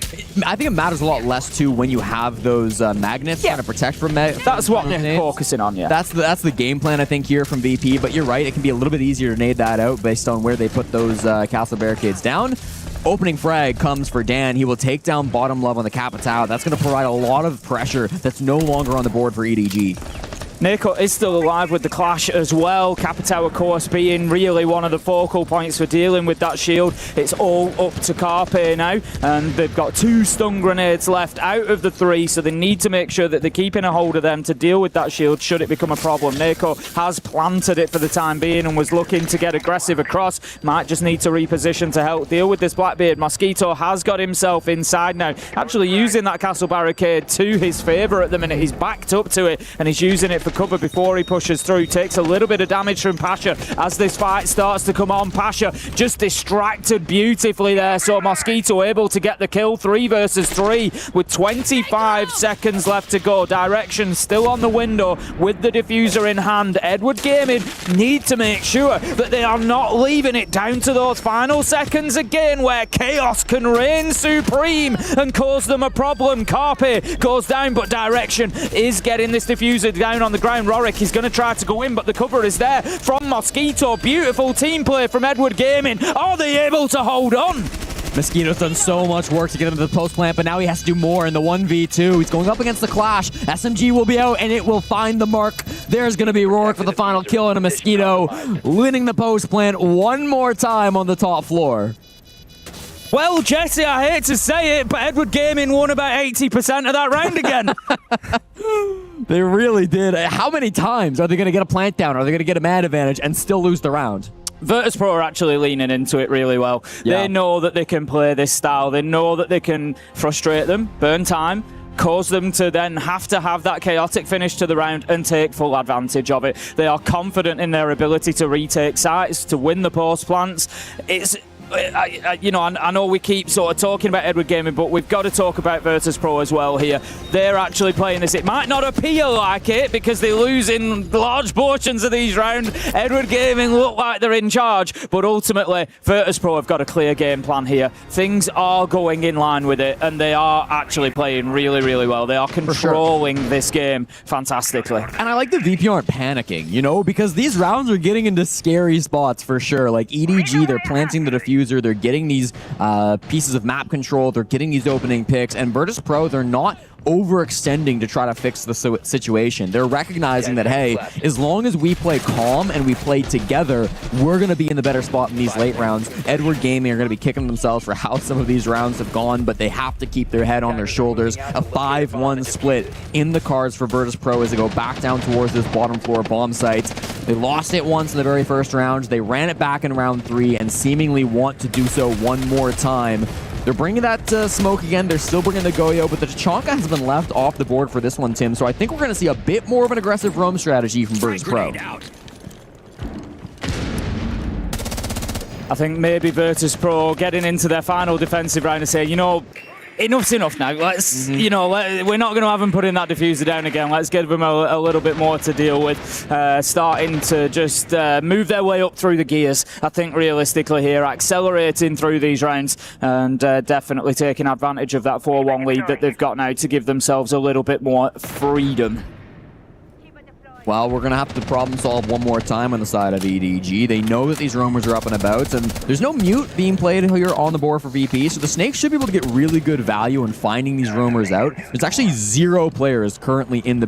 I think it matters a lot less too when you have those magnets trying to protect from That's what they're focusing on, That's the game plan, I think, here from VP, but you're right, it can be a little bit easier to nade that out based on where they put those castle barricades down. Opening frag comes for Dan. He will take down bottom love on the Capitao. That's going to provide a lot of pressure that's no longer on the board for EDG. Nako is still alive with the Clash as well. Capitao, of course, being really one of the focal points for dealing with that shield. It's all up to Carpe now, and they've got 2 stun grenades left out of the 3, so they need to make sure that they're keeping a hold of them to deal with that shield should it become a problem. Nako has planted it for the time being and was looking to get aggressive across. Might just need to reposition to help deal with this Blackbeard. Mosquito has got himself inside now, actually using that castle barricade to his favour at the minute. He's backed up to it, and he's using it for cover before he pushes through. Takes a little bit of damage from Pasha as this fight starts to come on. Pasha just distracted beautifully there, so Mosquito able to get the kill. 3 versus 3 with 25 seconds left to go. Direction still on the window with the diffuser in hand. Edward Gaming need to make sure that they are not leaving it down to those final seconds again, where chaos can reign supreme and cause them a problem. Carpe goes down, but Direction is getting this diffuser down on the ground. Rorik is going to try to go in, but the cover is there from Mosquito. Beautiful team play from Edward Gaming. Are they able to hold on? Mosquito's done so much work to get him to the post plant, but now he has to do more in the 1v2. He's going up against the Clash. SMG will be out, and it will find the mark. There's going to be Rorik for the final kill, and a Mosquito winning the post plant one more time on the top floor. Well, Jesse, I hate to say it, but Edward Gaming won about 80% of that round again. They really did. How many times are they going to get a plant down? Are they going to get a man advantage and still lose the round? Virtus.pro are actually leaning into it really well. They know that they can play this style. They know that they can frustrate them, burn time, cause them to then have to have that chaotic finish to the round and take full advantage of it. They are confident in their ability to retake sites, to win the post plants. It's... I know we keep sort of talking about Edward Gaming, but we've got to talk about Virtus.pro as well here. They're actually playing this. It might not appear like it because they lose in large portions of these rounds. Edward Gaming look like they're in charge, but ultimately Virtus.pro have got a clear game plan here. Things are going in line with it, and they are actually playing really, really well. They are controlling this game fantastically. And I like the VP aren't panicking, you know, because these rounds are getting into scary spots for sure. Like EDG, they're planting the diffuser. They're getting these pieces of map control. They're getting these opening picks. And Virtus.pro, they're not overextending to try to fix the situation. They're recognizing that, hey, as long as we play calm and we play together, we're going to be in the better spot in these late rounds. Edward Gaming are going to be kicking themselves for how some of these rounds have gone, but they have to keep their head on their shoulders. A 5-1 split in the cards for Virtus.pro as they go back down towards this bottom floor bomb site. They lost it once in the very first round. They ran it back in round 3 and seemingly want to do so one more time. They're bringing that smoke again. They're still bringing the Goyo, but the Tachanka has been left off the board for this one, Tim. So I think we're going to see a bit more of an aggressive roam strategy from virtus.pro. I think maybe virtus.pro getting into their final defensive round and say, you know, enough's enough now. Let's, you know, we're not going to have them putting that diffuser down again. Let's give them a little bit more to deal with. Starting to just move their way up through the gears. I think realistically here, accelerating through these rounds and definitely taking advantage of that 4-1 lead that they've got now to give themselves a little bit more freedom. Well, we're going to have to problem solve one more time on the side of EDG. They know that these roamers are up and about, and there's no mute being played here on the board for VP, so the Snakes should be able to get really good value in finding these roamers out. There's actually 0 players currently in the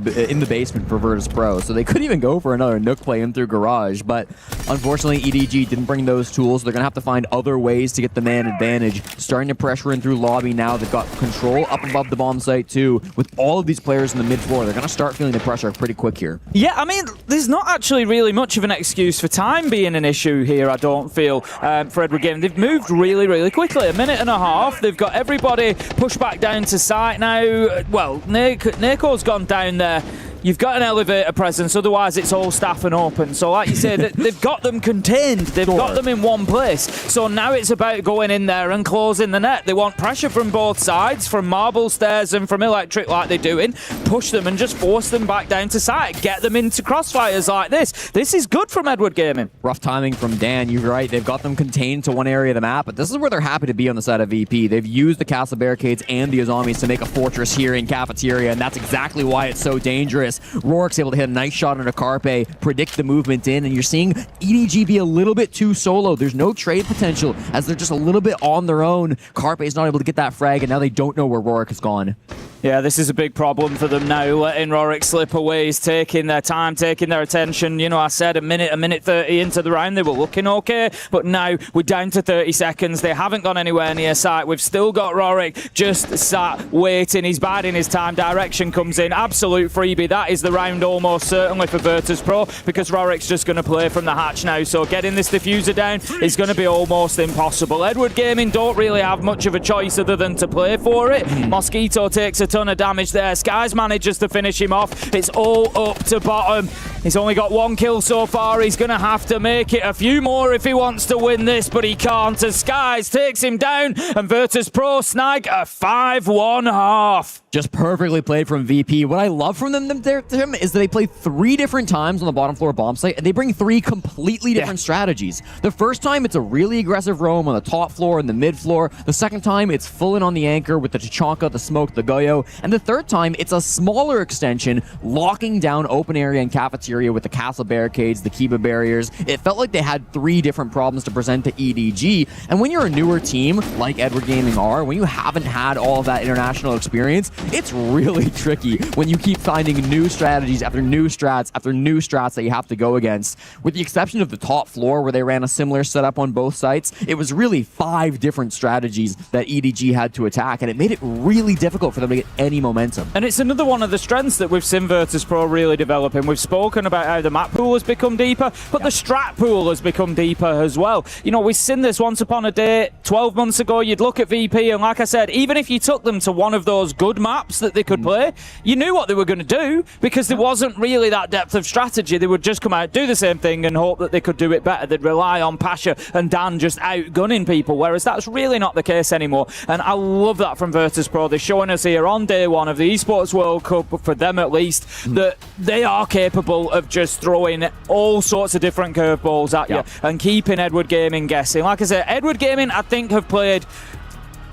basement for virtus.pro, so they could even go for another Nook play in through Garage, but unfortunately EDG didn't bring those tools. They're going to have to find other ways to get the man advantage. Starting to pressure in through lobby now. They've got control up above the bomb site too. With all of these players in the mid floor, they're going to start feeling the pressure pretty quick here. Yeah, I mean, there's not actually really much of an excuse for time being an issue here, I don't feel, for Edward Gaming. They've moved really, really quickly. A minute and a half. They've got everybody pushed back down to site now. Well, Nako's gone down there. You've got an elevator presence, otherwise it's all staff and open. So like you said, they've got them contained. They've got them in one place. So now it's about going in there and closing the net. They want pressure from both sides, from marble stairs and from electric like they're doing. Push them and just force them back down to site. Get them into crossfires like this. This is good from Edward Gaming. Rough timing from Dan. You're right. They've got them contained to one area of the map, but this is where they're happy to be on the side of VP. They've used the castle barricades and the Azamis to make a fortress here in Cafeteria, and that's exactly why it's so dangerous. Rourke's able to hit a nice shot on a Carpe, predict the movement in, and you're seeing EDG be a little bit too solo. There's no trade potential as they're just a little bit on their own. Carpe's not able to get that frag, and now they don't know where Rourke has gone. Yeah, this is a big problem for them now. Letting Rorik slip away. He's taking their time, taking their attention. You know, I said a minute 30 into the round, they were looking okay. But now we're down to 30 seconds. They haven't gone anywhere near sight. We've still got Rorik just sat waiting. He's biding his time. Direction comes in. Absolute freebie. That is the round almost certainly for virtus.pro because Rorik's just going to play from the hatch now. So getting this diffuser down is going to be almost impossible. Edward Gaming don't really have much of a choice other than to play for it. Mosquito takes a ton of damage there. Skies manages to finish him off. It's all up to bottom. He's only got 1 kill so far. He's going to have to make it a few more if he wants to win this, but he can't as Skies takes him down and virtus.pro snag a 5-1 half. Just perfectly played from VP. What I love from them is that they play 3 different times on the bottom floor bomb site, and they bring 3 completely different strategies. The first time, it's a really aggressive roam on the top floor and the mid floor. The second time, it's full in on the anchor with the Tachanka, the smoke, the Goyo. And the third time, it's a smaller extension, locking down open area and cafeteria with the castle barricades, the Kiba barriers. It felt like they had 3 different problems to present to EDG. And when you're a newer team, like Edward Gaming are, when you haven't had all of that international experience, it's really tricky when you keep finding new strategies after new strats after new strats that you have to go against. With the exception of the top floor where they ran a similar setup on both sites, it was really 5 different strategies that EDG had to attack, and it made it really difficult for them to get any momentum. And it's another one of the strengths that we've seen virtus.pro really developing. We've spoken about how the map pool has become deeper, but the strat pool has become deeper as well. You know, we've seen this once upon a day. 12 months ago, you'd look at VP, and like I said, even if you took them to one of those good maps that they could play, you knew what they were going to do because there wasn't really that depth of strategy. They would just come out, do the same thing, and hope that they could do it better. They'd rely on Pasha and Dan just outgunning people, whereas that's really not the case anymore. And I love that from virtus.pro. They're showing us here on day 1 of the Esports World Cup, for them at least, that they are capable of just throwing all sorts of different curveballs at you and keeping Edward Gaming guessing. Like I said, Edward Gaming, I think, have played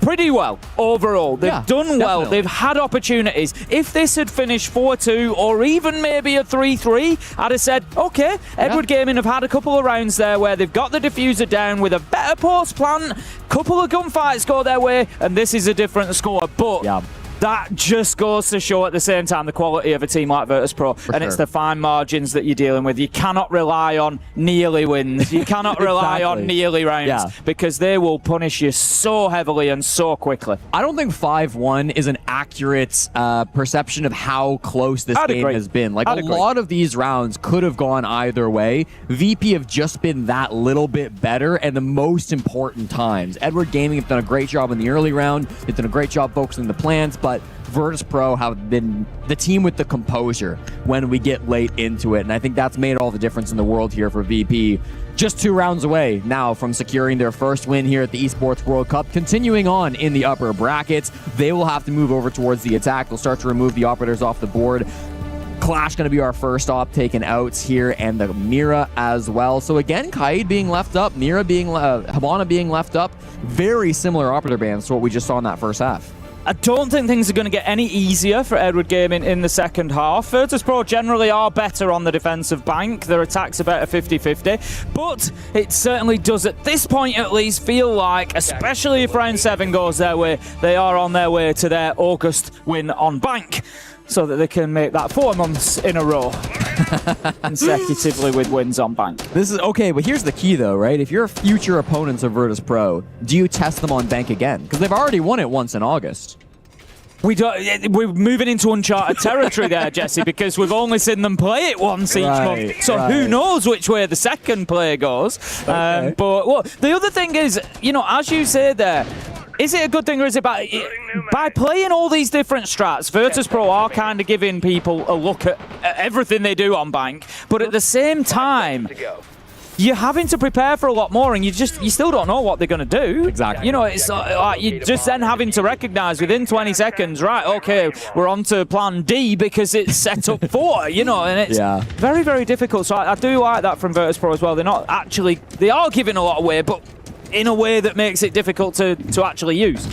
pretty well overall. They've done well. They've had opportunities. If this had finished 4-2 or even maybe a 3-3, I'd have said, okay, Edward Gaming have had a couple of rounds there where they've got the diffuser down with a better post plant, couple of gunfights go their way, and this is a different score. But that just goes to show at the same time the quality of a team like Virtus.pro, and it's the fine margins that you're dealing with. You cannot rely on nearly wins. You cannot rely on nearly rounds because they will punish you so heavily and so quickly. I don't think 5-1 is an accurate perception of how close this game has been. Like, a lot of these rounds could have gone either way. VP have just been that little bit better, and the most important times. Edward Gaming have done a great job in the early round. They've done a great job focusing the plans, but Virtus.pro have been the team with the composure when we get late into it, and I think that's made all the difference in the world here for VP. Just 2 rounds away now from securing their first win here at the Esports World Cup. Continuing on in the upper brackets, they will have to move over towards the attack. They'll start to remove the operators off the board. Clash going to be our first stop, taking outs here, and the Mira as well. So again, Kaid being left up, Mira being Habana being left up. Very similar operator bands to what we just saw in that first half. I don't think things are going to get any easier for Edward Gaming in the second half. Virtus.pro generally are better on the defensive bank. Their attacks are better 50-50. But it certainly does, at this point at least, feel like, especially if round 7 goes their way, they are on their way to their August win on bank, so that they can make that 4 months in a row consecutively with wins on bank. This is okay, but here's the key though, right? If you're future opponents of Virtus.pro, do you test them on bank again? Because they've already won it once in August. We're moving into uncharted territory there, Jesse, because we've only seen them play it once each month. So who knows which way the second play goes. But well, the other thing is, you know, as you say there, is it a good thing or is it bad? By playing all these different strats, Virtus.pro are kind of giving people a look at everything they do on bank, but at the same time, you're having to prepare for a lot more, and you still don't know what they're going to do. Exactly. You know, it's like you're just then having to recognize within 20 seconds, right, okay, we're on to plan D because it's set up for, you know, and it's very, very difficult. So I do like that from Virtus.pro as well. They're not actually, they are giving a lot away, but in a way that makes it difficult to actually use.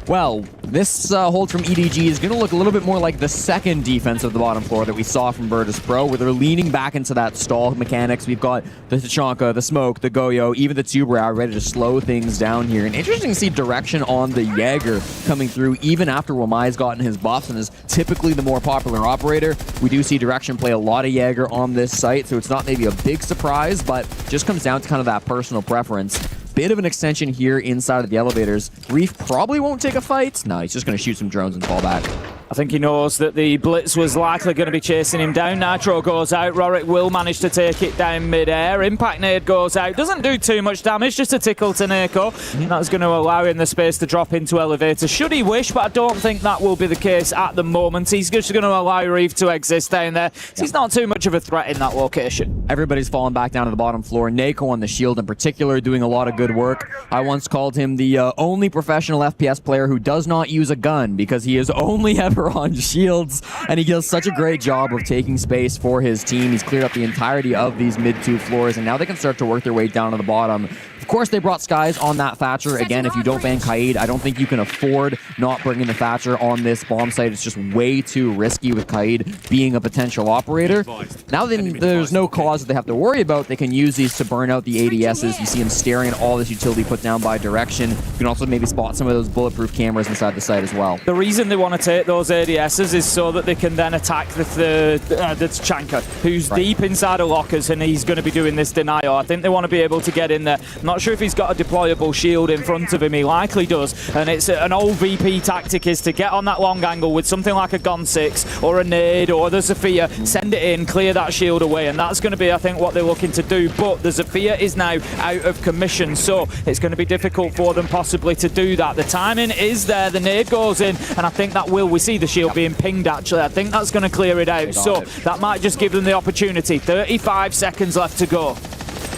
Well, this hold from EDG is going to look a little bit more like the second defense of the bottom floor that we saw from Virtus.pro, where they're leaning back into that stall mechanics. We've got the Tachanka, the Smoke, the Goyo, even the Tubrow ready to slow things down here. And interesting to see direction on the Jaeger coming through even after Wamai's gotten his buffs and is typically the more popular operator. We do see direction play a lot of Jaeger on this site, so it's not maybe a big surprise, but just comes down to kind of that personal preference. Bit of an extension here inside of the elevators. Reef probably won't take a fight. No, he's just going to shoot some drones and fall back. I think he knows that the Blitz was likely going to be chasing him down. Nitro goes out. Rorik will manage to take it down mid-air. Impact Nade goes out. Doesn't do too much damage, just a tickle to Neko. That's going to allow him the space to drop into elevator. Should he wish, but I don't think that will be the case at the moment. He's just going to allow Reef to exist down there. He's not too much of a threat in that location. Everybody's falling back down to the bottom floor. Neko on the shield in particular doing a lot of good work. I once called him the only professional FPS player who does not use a gun because he is only ever on shields, and he does such a great job of taking space for his team. He's cleared up the entirety of these mid 2 floors, and now they can start to work their way down to the bottom. Of course, they brought Skies on that Thatcher. Again, if you don't ban Kaid, I don't think you can afford not bringing the Thatcher on this bomb site. It's just way too risky with Kaid being a potential operator. Now then, there's no cause that they have to worry about. They can use these to burn out the ADSs. You see him staring at all this utility put down by direction. You can also maybe spot some of those bulletproof cameras inside the site as well. The reason they want to take those ADSs is so that they can then attack the Tachanka, who's deep inside of lockers, and he's going to be doing this denial. I think they want to be able to get in there. I'm not sure if he's got a deployable shield in front of him. He likely does, and it's an old VP tactic is to get on that long angle with something like a Gon 6 or a Nade or the Zofia, send it in, clear that shield away, and that's going to be, I think, what they're looking to do. But the Zofia is now out of commission, so it's going to be difficult for them possibly to do that. The timing is there, the Nade goes in, and I think that we see the shield being pinged actually. I think that's going to clear it out, so that might just give them the opportunity. 35 seconds left to go.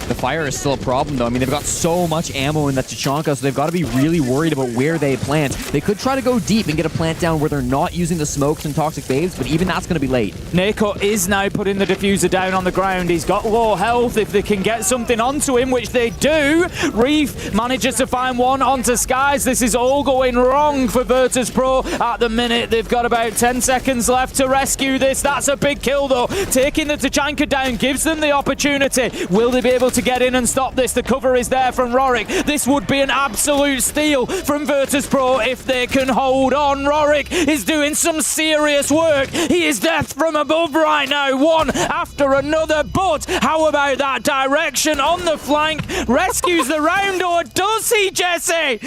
The fire is still a problem, though. I mean, they've got so much ammo in that Tachanka, so they've got to be really worried about where they plant. They could try to go deep and get a plant down where they're not using the smokes and toxic waves, but even that's going to be late. Neko is now putting the diffuser down on the ground. He's got low health. If they can get something onto him, which they do, Reef manages to find one onto Skies. This is all going wrong for Virtus.pro at the minute. They've got about 10 seconds left to rescue this. That's a big kill, though. Taking the Tachanka down gives them the opportunity. Will they be able to get in and stop this. The cover is there from Rorik. This would be an absolute steal from Virtus.pro if they can hold on. Rorik is doing some serious work. He is death from above right now, one after another. But how about that direction on the flank? Rescues the round, or does he, Jesse?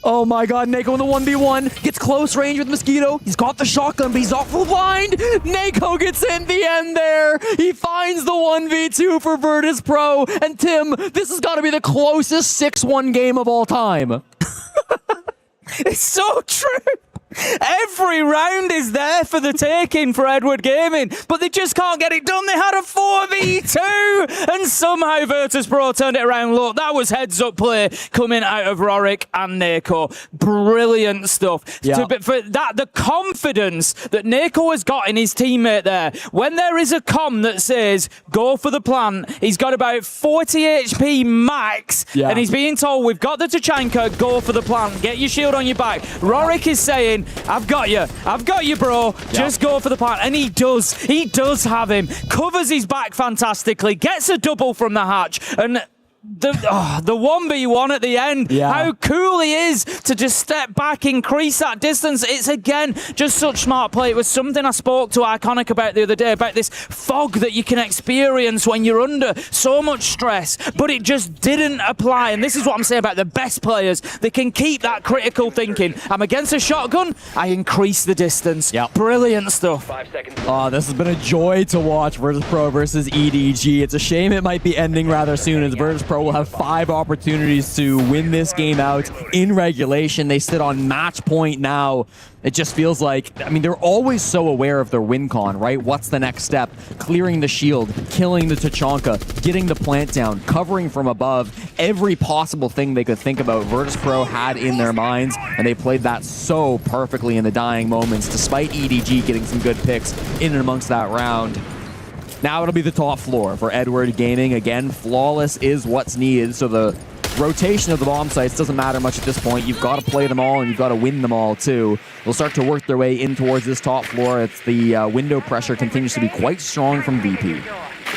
Oh my god, Nako in the 1v1, gets close range with Mosquito. He's got the shotgun, but he's awful blind. Nako gets in the end there. He finds the 1v2 for Virtus.pro. And Tim, this has got to be the closest 6-1 game of all time. It's so true. Every round is there for the taking for Edward Gaming, but they just can't get it done. They had a 4v2, and somehow Virtus.pro turned it around. Look, that was heads-up play coming out of Rorik and Nako. Brilliant stuff. Yeah. For that, the confidence that Nako has got in his teammate there, when there is a comm that says, go for the plant, he's got about 40 HP max, and he's being told, we've got the Tachanka, go for the plant, get your shield on your back. Rorik is saying, I've got you, bro. Just go for the plant. And he does have him. Covers his back fantastically, gets a double from the hatch, and the 1v1 at the end. How cool he is to just step back, increase that distance. It's again just such smart play. It was something I spoke to Iconic about the other day, about this fog that you can experience when you're under so much stress, but it just didn't apply. And this is what I'm saying about the best players. They can keep that critical thinking. I'm against a shotgun, I increase the distance. Brilliant stuff. 5 seconds. Oh, this has been a joy to watch, Virtus.pro versus EDG. It's a shame it might be ending rather soon, as Virtus.pro will have 5 opportunities to win this game out in regulation. They sit on match point now. It just feels like, I mean, they're always so aware of their win con, right? What's the next step? Clearing the shield, killing the Tachanka, getting the plant down, covering from above. Every possible thing they could think about, Virtus.pro had in their minds, and they played that so perfectly in the dying moments, despite EDG getting some good picks in and amongst that round. Now it'll be the top floor for Edward Gaming. Again, flawless is what's needed, so the rotation of the bomb sites doesn't matter much at this point. You've got to play them all, and you've got to win them all, too. They'll start to work their way in towards this top floor. It's the window pressure continues to be quite strong from VP.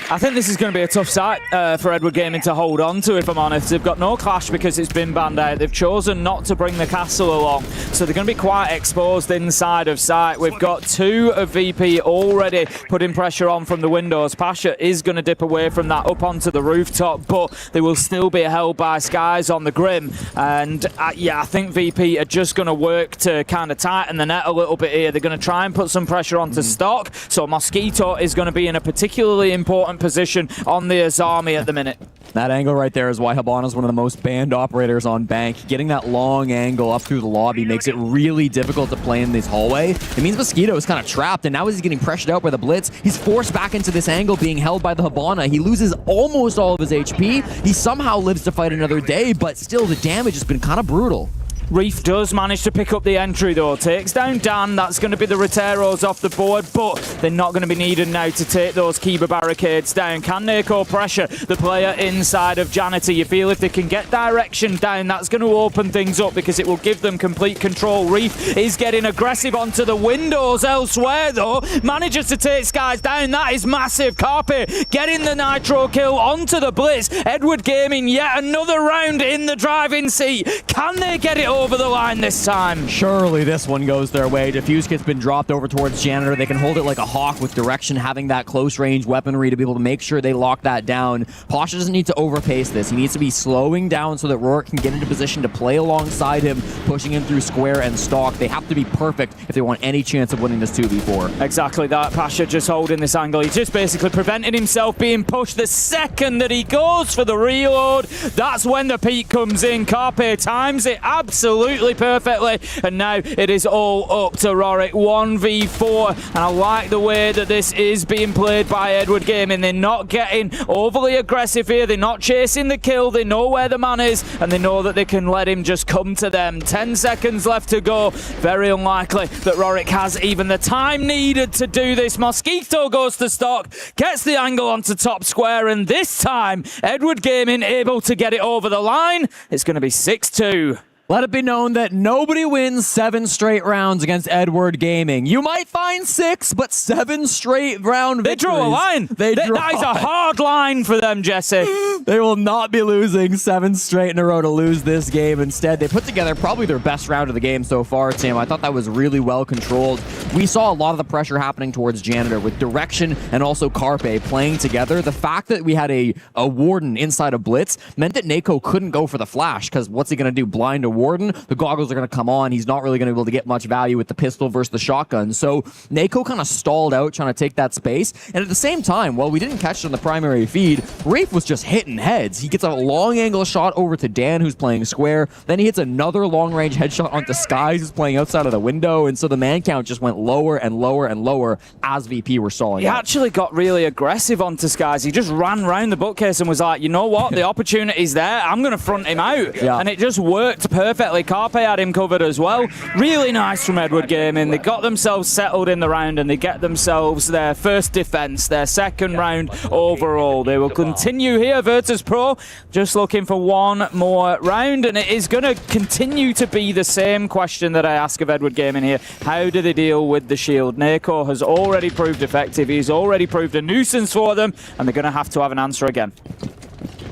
I think this is going to be a tough site for Edward Gaming to hold on to, if I'm honest. They've got no clash because it's been banned out. They've chosen not to bring the castle along, so they're going to be quite exposed inside of site. We've got 2 of VP already putting pressure on from the windows. Pasha is going to dip away from that up onto the rooftop, but they will still be held by Skies on the Grim. And yeah, I think VP are just going to work to kind of tighten the net a little bit here. They're going to try and put some pressure onto Stock, so Mosquito is going to be in a particularly important position on the Azami at the minute. That angle right there is why Habana's one of the most banned operators on Bank. Getting that long angle up through the lobby makes it really difficult to play in this hallway. It means Mosquito is kind of trapped, and now as he's getting pressured out by the Blitz, he's forced back into this angle being held by the Habana. He loses almost all of his HP. He somehow lives to fight another day, but still the damage has been kind of brutal. Reef does manage to pick up the entry though, takes down Dan. That's going to be the Roteros off the board, but they're not going to be needed now to take those Kiba barricades down. Can Nako pressure the player inside of Janitor? You feel if they can get direction down, that's going to open things up because it will give them complete control. Reef is getting aggressive onto the windows elsewhere though, manages to take Skies down. That is massive. Carpe getting the Nitro kill onto the Blitz. Edward Gaming yet another round in the driving seat. Can they get it over the line this time? Surely this one goes their way. Diffuse kit's been dropped over towards Janitor. They can hold it like a hawk with direction, having that close range weaponry to be able to make sure they lock that down. Pasha doesn't need to overpace this. He needs to be slowing down so that Rorik can get into position to play alongside him, pushing him through square and stalk. They have to be perfect if they want any chance of winning this 2v4. Exactly that. Pasha just holding this angle. He's just basically preventing himself being pushed. The second that he goes for the reload, that's when the peak comes in. Carpe times it absolutely perfectly, and now it is all up to Rorik. 1v4, and I like the way that this is being played by Edward Gaming. They're not getting overly aggressive here. They're not chasing the kill. They know where the man is, and they know that they can let him just come to them. 10 seconds left to go. Very unlikely that Rorik has even the time needed to do this. Mosquito goes to Stock, gets the angle onto top square, and this time Edward Gaming able to get it over the line. It's going to be 6-2. Let it be known that nobody wins 7 straight rounds against Edward Gaming. You might find 6, but 7 straight round victories. They draw a line. That is a hard line for them, Jesse. They will not be losing 7 straight in a row to lose this game. Instead, they put together probably their best round of the game so far, Tim. I thought that was really well controlled. We saw a lot of the pressure happening towards Janitor with Direction and also Carpe playing together. The fact that we had a Warden inside of Blitz meant that Nako couldn't go for the flash, because what's he going to do? Blind a Warden? The goggles are going to come on. He's not really going to be able to get much value with the pistol versus the shotgun. So Nako kind of stalled out trying to take that space. And at the same time, while we didn't catch it on the primary feed, Rafe was just hitting heads. He gets a long angle shot over to Dan, who's playing square. Then he hits another long range headshot onto Skies, who's playing outside of the window. And so the man count just went lower and lower and lower as VP were stalling He out. actually got really aggressive onto Skies. He just ran round the bookcase and was like, you know what? The opportunity's there. I'm going to front him out. Yeah. And it just worked perfectly. Carpe had him covered as well. Really nice from Edward Gaming. They got themselves settled in the round and they get themselves their first defense, their second round overall. They will continue here. Virtus.pro just looking for one more round, and it is going to continue to be the same question that I ask of Edward Gaming here. How do they deal with the shield? Nako has already proved effective. He's already proved a nuisance for them, and they're going to have an answer again.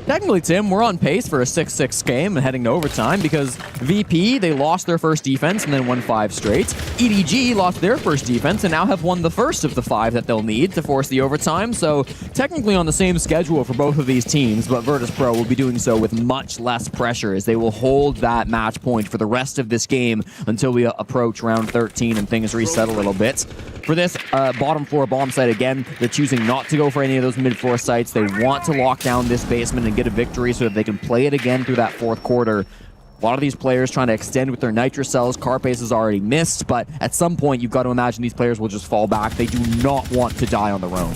Technically, Tim, we're on pace for a 6-6 game and heading to overtime because VP, they lost their first defense and then won 5 straight. EDG lost their first defense and now have won the first of the 5 that they'll need to force the overtime. So technically on the same schedule for both of these teams, but Virtus.pro will be doing so with much less pressure as they will hold that match point for the rest of this game until we approach round 13 and things reset a little bit. For this bottom floor bomb site, again, they're choosing not to go for any of those mid-floor sites. They want to lock down this basement and get a victory so that they can play it again through that 4th quarter. A lot of these players trying to extend with their nitro cells. Carpace has already missed, but at some point you've got to imagine these players will just fall back. They do not want to die on their own.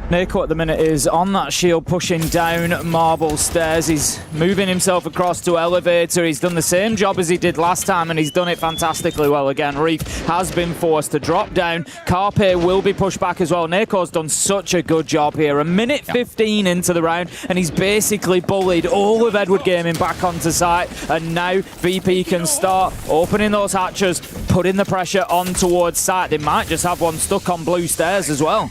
Nako at the minute is on that shield, pushing down marble stairs. He's moving himself across to elevator. He's done the same job as he did last time, and he's done it fantastically well again. Reef has been forced to drop down. Carpe will be pushed back as well. Nako's done such a good job here. A minute 15 into the round, and he's basically bullied all of Edward Gaming back onto site. And now VP can start opening those hatches, putting the pressure on towards site. They might just have one stuck on blue stairs as well.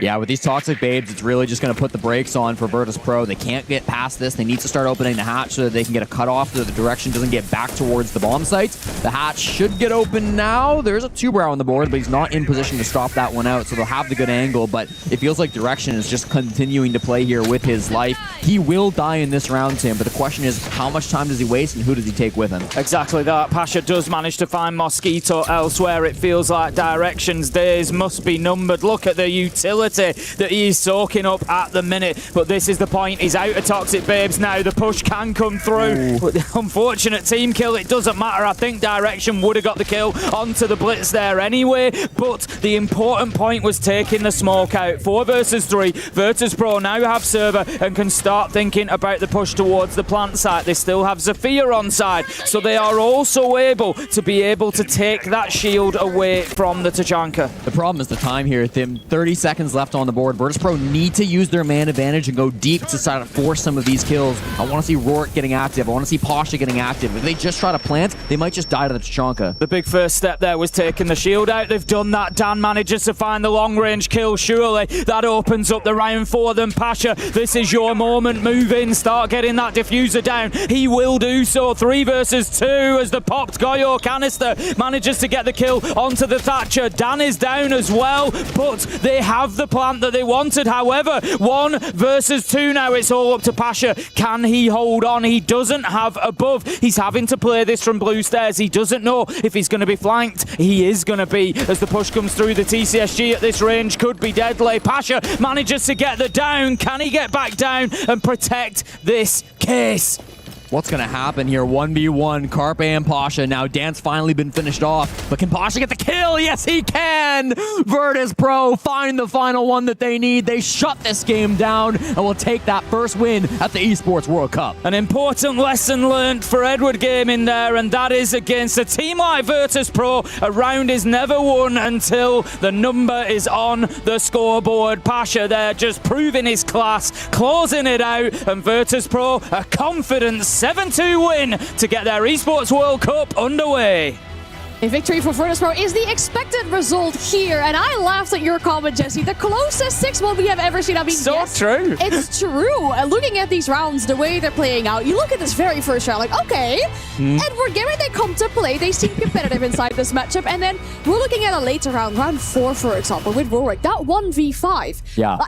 Yeah, with these toxic babes, it's really just going to put the brakes on for Virtus.pro. They can't get past this. They need to start opening the hatch so that they can get a cutoff so that the Direction doesn't get back towards the bomb sites. The hatch should get open now. There's a 2-brow on the board, but he's not in position to stop that one out, so they'll have the good angle, but it feels like Direction is just continuing to play here with his life. He will die in this round, Tim, but the question is, how much time does he waste and who does he take with him? Exactly that. Pasha does manage to find Mosquito elsewhere. It feels like Direction's days must be numbered. Look at the utility that he is soaking up at the minute, but this is the point. He's out of toxic babes now. The push can come through. But the unfortunate team kill, it doesn't matter. I think Direction would have got the kill onto the blitz there anyway, but the important point was taking the smoke out. 4 versus 3. Virtus.pro now have server and can start thinking about the push towards the plant site. They still have Zafir on side, so they are also able to take that shield away from the Tachanka. The problem is the time here, Tim. 30 seconds left on the board. Virtus.pro need to use their man advantage and go deep to try to force some of these kills. I want to see Rourke getting active. I want to see Pasha getting active. If they just try to plant, they might just die to the Tachanka. The big first step there was taking the shield out. They've done that. Dan manages to find the long-range kill. Surely that opens up the round for them. Pasha, this is your moment. Move in. Start getting that diffuser down. He will do so. 3 versus 2 as the popped Goyo canister manages to get the kill onto the Thatcher. Dan is down as well, but they have the plant that they wanted. However, 1 versus 2 now. It's all up to Pasha. Can he hold on? He doesn't have above. He's having to play this from blue stairs. He doesn't know if he's going to be flanked. He is going to be as the push comes through. The TCSG at this range could be deadly. Pasha manages to get the down. Can he get back down and protect this case? What's going to happen here? 1v1, Carpe and Pasha. Now, Dan's finally been finished off, but can Pasha get the kill? Yes, he can! Virtus.pro find the final one that they need. They shut this game down and will take that first win at the Esports World Cup. An important lesson learned for Edward Gaming there, and that is against a team like Virtus.pro, a round is never won until the number is on the scoreboard. Pasha there just proving his class, closing it out, and Virtus.pro a confident 7-2 win to get their Esports World Cup underway. A victory for Virtus.pro is the expected result here, and I laughed at your comment, Jesse. The closest 6-1 we have ever seen. I mean, so yes, true. It's true. Looking at these rounds, the way they're playing out, you look at this very first round, like, okay, Edward Gaming, they come to play, they seem competitive inside this matchup, and then we're looking at a later round, round 4, for example, with Rorik, that 1v5. Yeah.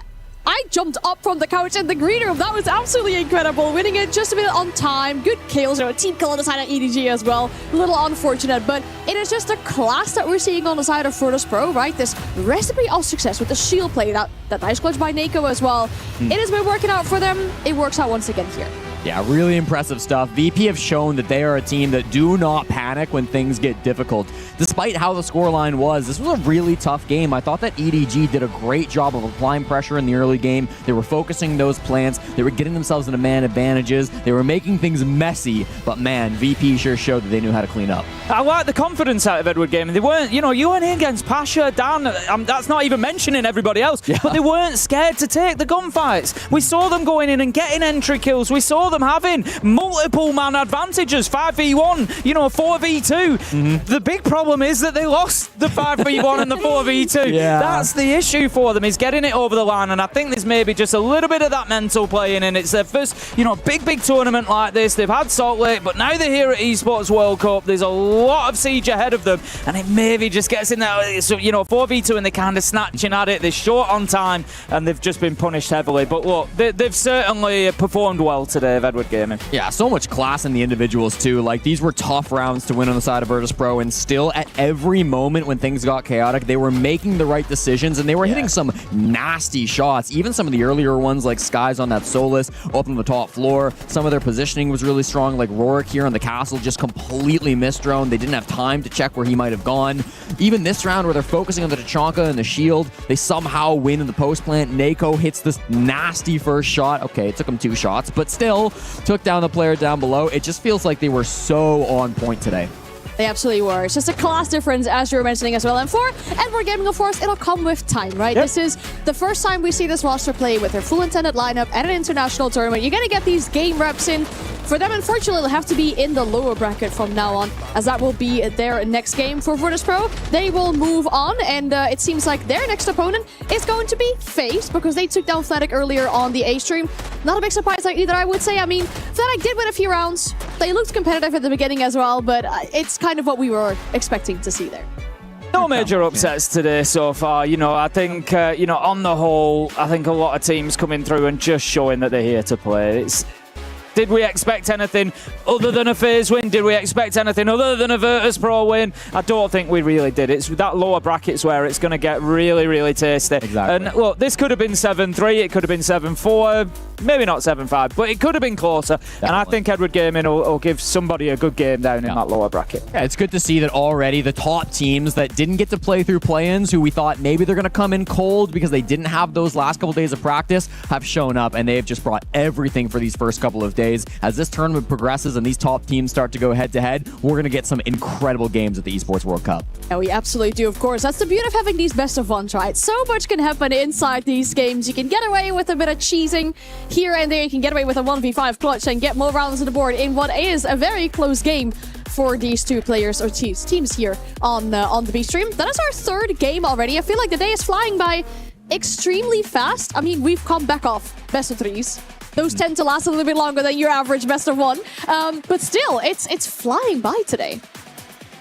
I jumped up from the couch in the green room. That was absolutely incredible. Winning it just a bit on time. Good kills. A team kill on the side of EDG as well. A little unfortunate, but it is just a class that we're seeing on the side of Virtus.pro, right? This recipe of success with the shield play. That nice clutch by Nako as well. It has been working out for them. It works out once again here. Yeah, really impressive stuff. VP have shown that they are a team that do not panic when things get difficult. Despite how the scoreline was, this was a really tough game. I thought that EDG did a great job of applying pressure in the early game. They were focusing those plants. They were getting themselves into man advantages. They were making things messy, but man, VP sure showed that they knew how to clean up. I like the confidence out of Edward Gaming. They weren't, you went in against Pasha, Dan, that's not even mentioning everybody else, but they weren't scared to take the gunfights. We saw them going in and getting entry kills. We saw them having multiple man advantages, 5v1, 4v2. The big problem is that they lost the 5v1 and the 4v2. Yeah. That's the issue for them, is getting it over the line, and I think there's maybe just a little bit of that mental playing in. It's their first, big tournament like this. They've had Salt Lake, but now they're here at Esports World Cup. There's a lot of siege ahead of them, and it maybe just gets in there, 4v2, and they're kind of snatching at it. They're short on time, and they've just been punished heavily. But look, they've certainly performed well today, Edward Gaming. Yeah, so much class in the individuals too. Like, these were tough rounds to win on the side of Virtus.pro, and still at every moment when things got chaotic, they were making the right decisions, and they were hitting some nasty shots. Even some of the earlier ones, like Skies on that Solus up on the top floor. Some of their positioning was really strong, like Rorik here on the castle just completely missed drone. They didn't have time to check where he might have gone. Even this round where they're focusing on the Tachanka and the shield, they somehow win in the post plant. Nako hits this nasty first shot. Okay, it took him 2 shots, but still took down the player down below. It just feels like they were so on point today. They absolutely were. It's just a class difference, as you were mentioning as well. And for Edward Gaming, of course, it'll come with time, right? This is the first time we see this roster play with their full intended lineup at an international tournament. You're going to get these game reps in. For them, unfortunately, they'll have to be in the lower bracket from now on, as that will be their next game. For Virtus.pro, they will move on, and it seems like their next opponent is going to be FaZe, because they took down Fnatic earlier on the A stream. Not a big surprise either, I would say. I mean, Fnatic did win a few rounds. They looked competitive at the beginning as well, but it's kind of what we were expecting to see there. No major upsets today so far. I think, on the whole, I think a lot of teams coming through and just showing that they're here to play. Did we expect anything other than a FaZe win? Did we expect anything other than a Virtus.pro win? I don't think we really did. It's that lower brackets where it's going to get really, really tasty. Exactly. And look, this could have been 7-3. It could have been 7-4. Maybe not 7-5, but it could have been closer. Definitely. And I think Edward Gaming will give somebody a good game down in that lower bracket. Yeah, it's good to see that already the top teams that didn't get to play through play-ins, who we thought maybe they're going to come in cold because they didn't have those last couple days of practice, have shown up, and they have just brought everything for these first couple of days. As this tournament progresses and these top teams start to go head-to-head, we're going to get some incredible games at the Esports World Cup. Yeah, we absolutely do, of course. That's the beauty of having these best of ones, right? So much can happen inside these games. You can get away with a bit of cheesing here and there. You can get away with a 1v5 clutch and get more rounds on the board in what is a very close game for these two players or teams here on the B stream. That is our 3rd game already. I feel like the day is flying by extremely fast. I mean, we've come back off best of 3s. Those tend to last a little bit longer than your average best of 1. But still, it's flying by today.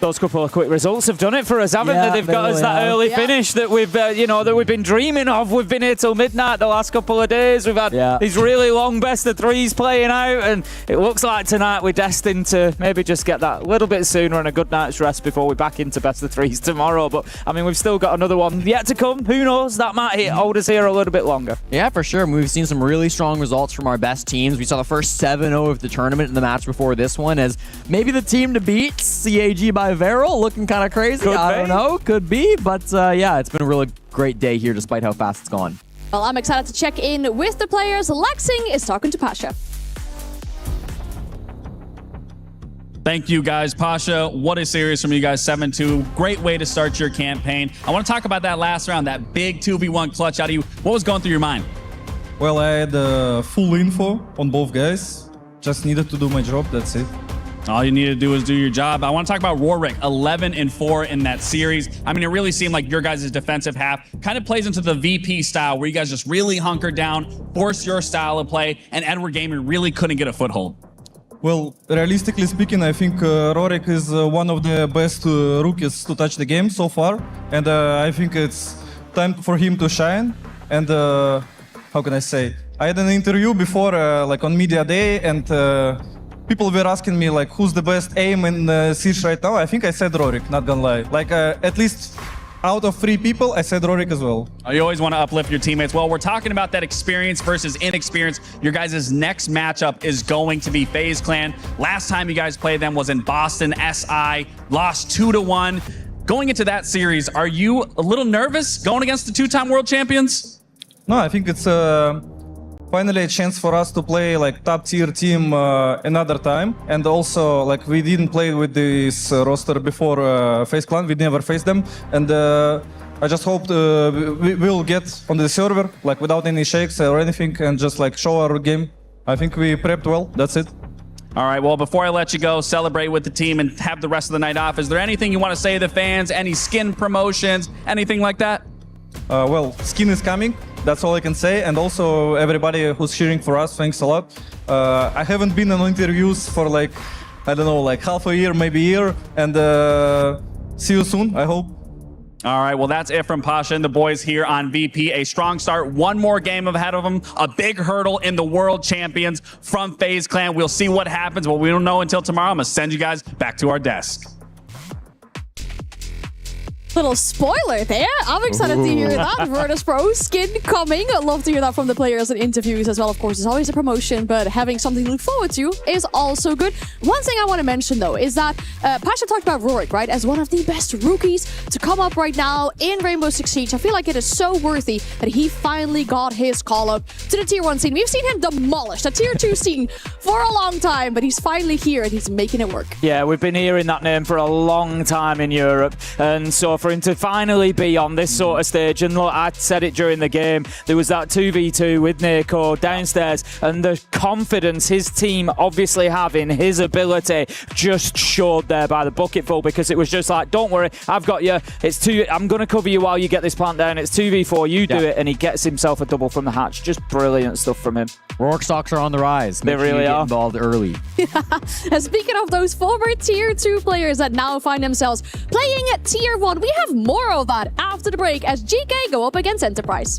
Those couple of quick results have done it for us, haven't they? They've got us that early finish that we've, that we've been dreaming of. We've been here till midnight the last couple of days. We've had these really long best of threes playing out, and it looks like tonight we're destined to maybe just get that a little bit sooner and a good night's rest before we're back into best of threes tomorrow. But I mean, we've still got another one yet to come. Who knows? That might hold us here a little bit longer. Yeah, for sure. We've seen some really strong results from our best teams. We saw the first 7-0 of the tournament in the match before this one as maybe the team to beat, CAG by Veril, looking kind of crazy. I don't know. Could be. But yeah, it's been a really great day here despite how fast it's gone. Well, I'm excited to check in with the players. Lexing is talking to Pasha. Thank you, guys. Pasha, what a series from you guys, 7-2. Great way to start your campaign. I want to talk about that last round, that big 2v1 clutch out of you. What was going through your mind? Well, I had full info on both guys. Just needed to do my job, that's it. All you need to do is do your job. I want to talk about Rorik, 11-4 in that series. I mean, it really seemed like your guys' defensive half kind of plays into the VP style where you guys just really hunkered down, forced your style of play, and Edward Gaming really couldn't get a foothold. Well, realistically speaking, I think Rorik is one of the best rookies to touch the game so far. And I think it's time for him to shine. And how can I say? I had an interview before, like on Media Day, and people were asking me, like, who's the best aim in Siege right now? I think I said Rorik, not gonna lie. Like, at least out of 3 people, I said Rorik as well. You always want to uplift your teammates. Well, we're talking about that experience versus inexperience. Your guys' next matchup is going to be FaZe Clan. Last time you guys played them was in Boston SI, lost 2-1. Going into that series, are you a little nervous going against the 2-time world champions? No, I think it's finally a chance for us to play like top tier team another time. And also, like, we didn't play with this roster before FaZe Clan. We never faced them. And I just hope we will get on the server like without any shakes or anything and just like show our game. I think we prepped well. That's it. All right, well, before I let you go, celebrate with the team and have the rest of the night off, is there anything you want to say to the fans? Any skin promotions? Anything like that? Well, skin is coming. That's all I can say. And also, everybody who's cheering for us, thanks a lot. I haven't been on interviews for like, I don't know, like half a year, maybe a year. And see you soon, I hope. All right, well, that's it from Pasha and the boys here on VP. A strong start, one more game ahead of them, a big hurdle in the world champions from FaZe Clan. We'll see what happens, but we don't know until tomorrow. I'm going to send you guys back to our desk. Little spoiler there. I'm excited to hear that. virtus.pro skin coming. I'd love to hear that from the players in interviews as well. Of course, it's always a promotion, but having something to look forward to is also good. One thing I want to mention, though, is that Pasha talked about Rorik, right, as one of the best rookies to come up right now in Rainbow Six Siege. I feel like it is so worthy that he finally got his call up to the Tier 1 scene. We've seen him demolish the Tier 2 scene for a long time, but he's finally here and he's making it work. Yeah, we've been hearing that name for a long time in Europe, and so for him to finally be on this sort of stage, and look, I said it during the game, there was that 2v2 with Nico downstairs, and the confidence his team obviously have in his ability just showed there by the bucketful, because it was just like, don't worry, I've got you, I'm going to cover you while you get this plant down, it's 2v4, you do it, and he gets himself a double from the hatch. Just brilliant stuff from him. Rorik stocks are on the rise. They really are. Get involved early. And speaking of those former Tier 2 players that now find themselves playing at Tier 1, we have more of that after the break as GK go up against Enterprise.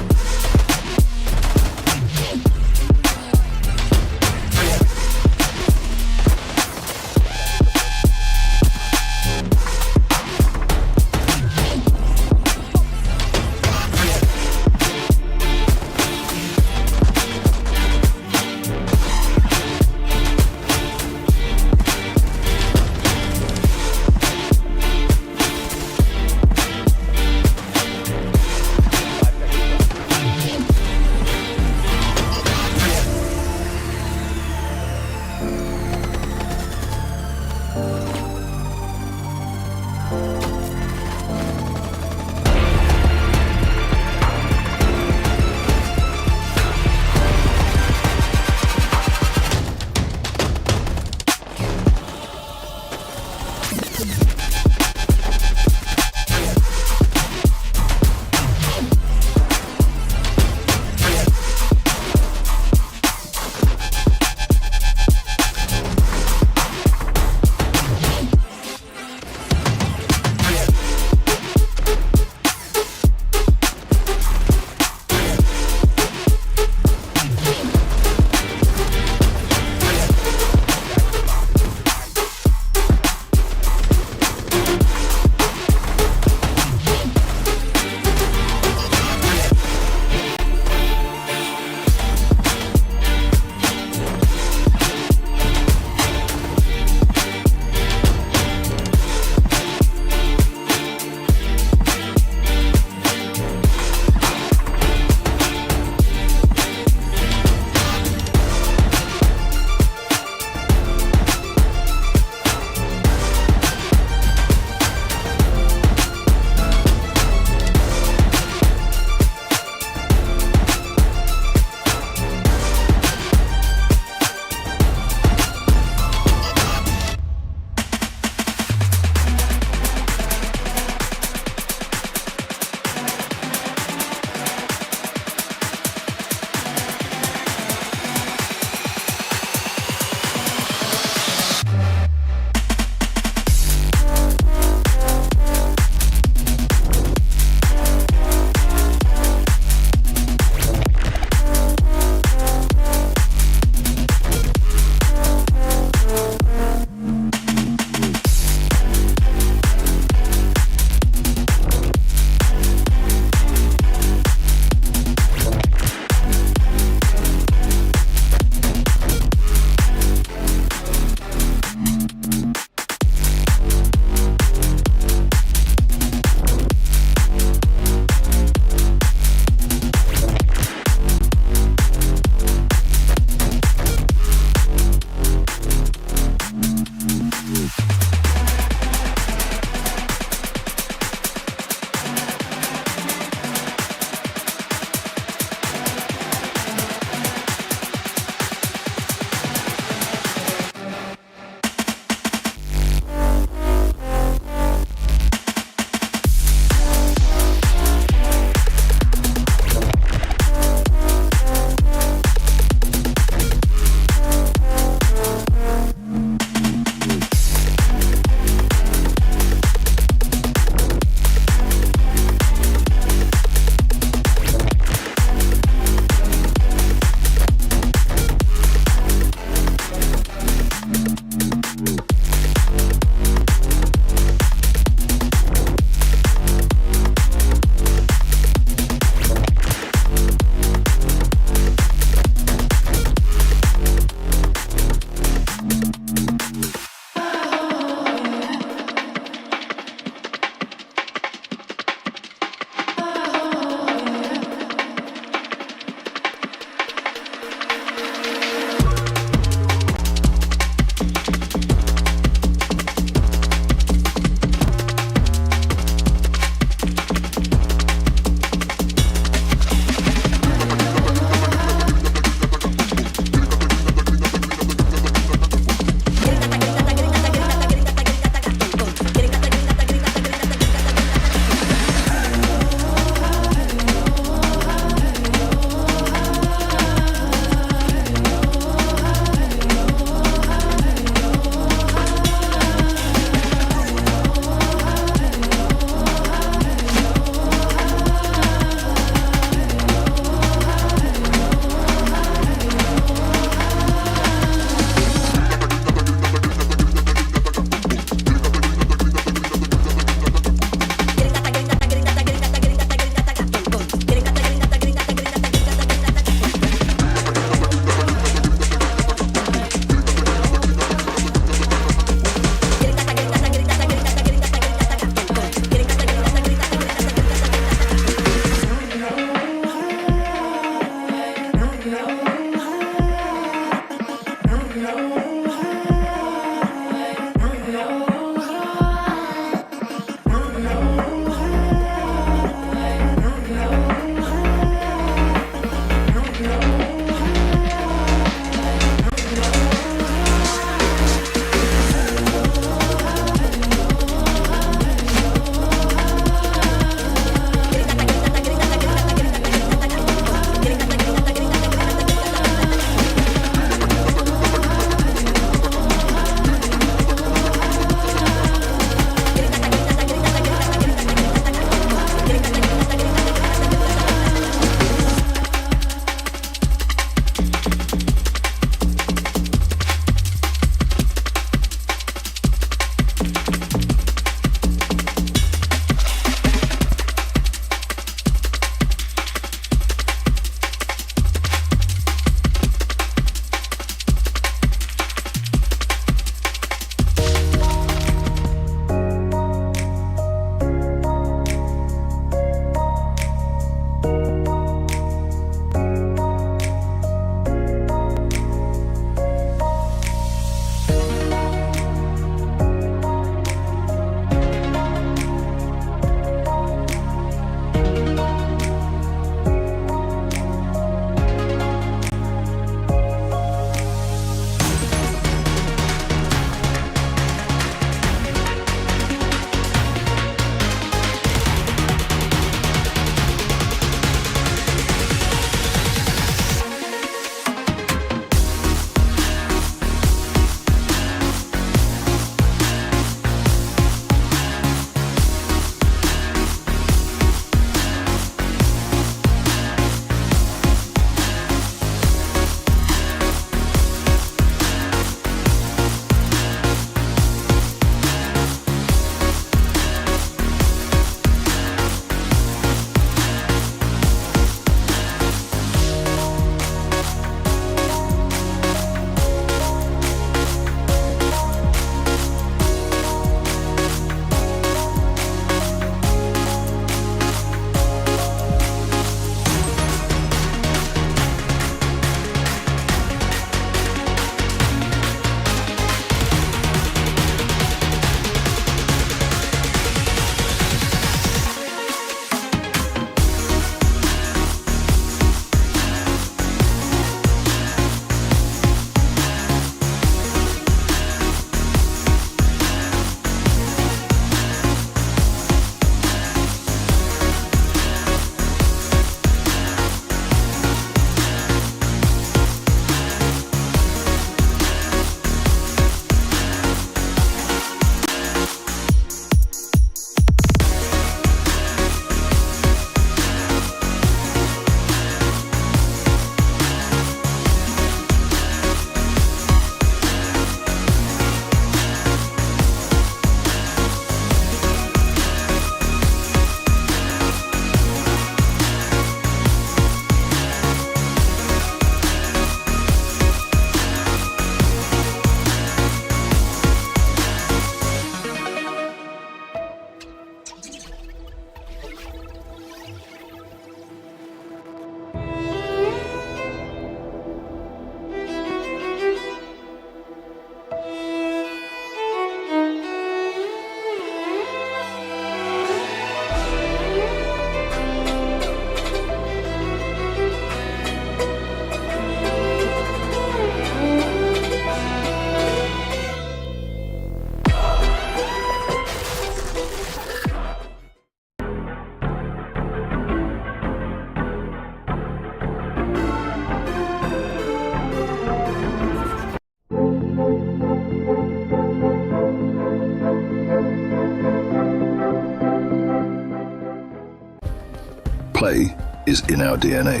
Play is in our DNA.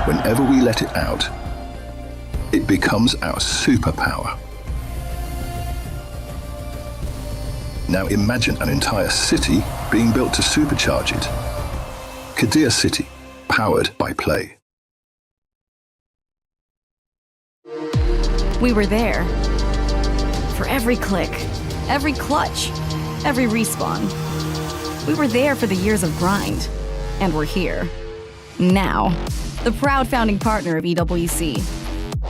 Whenever we let it out, it becomes our superpower. Now imagine an entire city being built to supercharge it. Qiddiya City, powered by Play. We were there. For every click, every clutch, every respawn. We were there for the years of grind. And we're here. Now. The proud founding partner of EWC.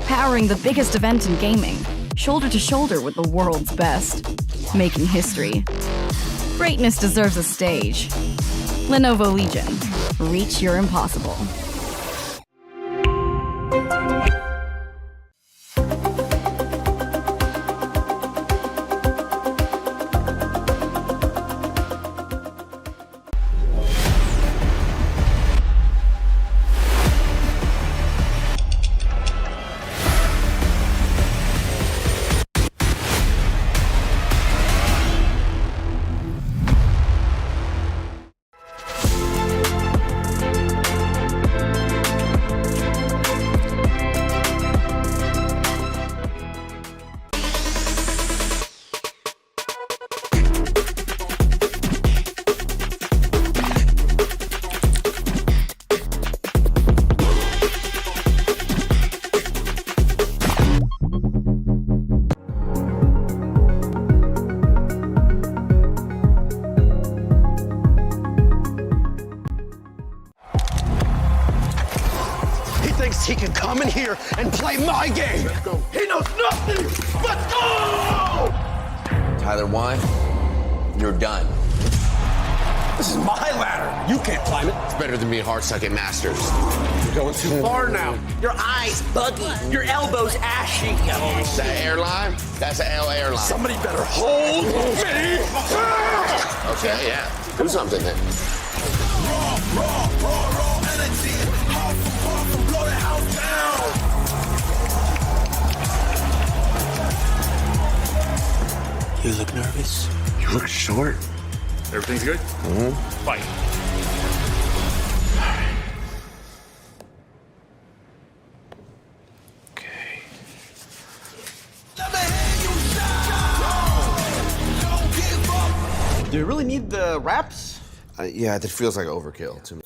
Powering the biggest event in gaming. Shoulder to shoulder with the world's best. Making history. Greatness deserves a stage. Lenovo Legion. Reach your impossible. He can come in here and play my game. He knows nothing but go! Tyler, why? You're done. This is my ladder. You can't climb it. It's better than being hard-sucking masters. You're going too far now. Your eyes buggy. Your elbows ashy. Is that airline? That's an L airline. Somebody better hold me. Okay, yeah. Do something then. Raw energy. Blow the house down. You look nervous. You look short. Everything's good? Mm-hmm. Fight. Okay. Do you really need the wraps? Yeah, that feels like overkill to me.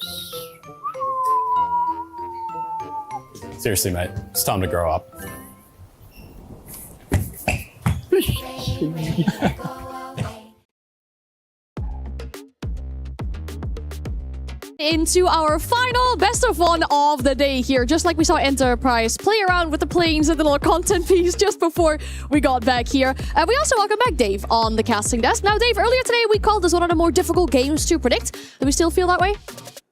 Seriously, mate, it's time to grow up. Into our final best of one of the day here. Just like we saw Enterprise play around with the planes and the little content piece just before we got back here. And we also welcome back Dave on the casting desk. Now, Dave, earlier today we called this one of the more difficult games to predict. Do we still feel that way?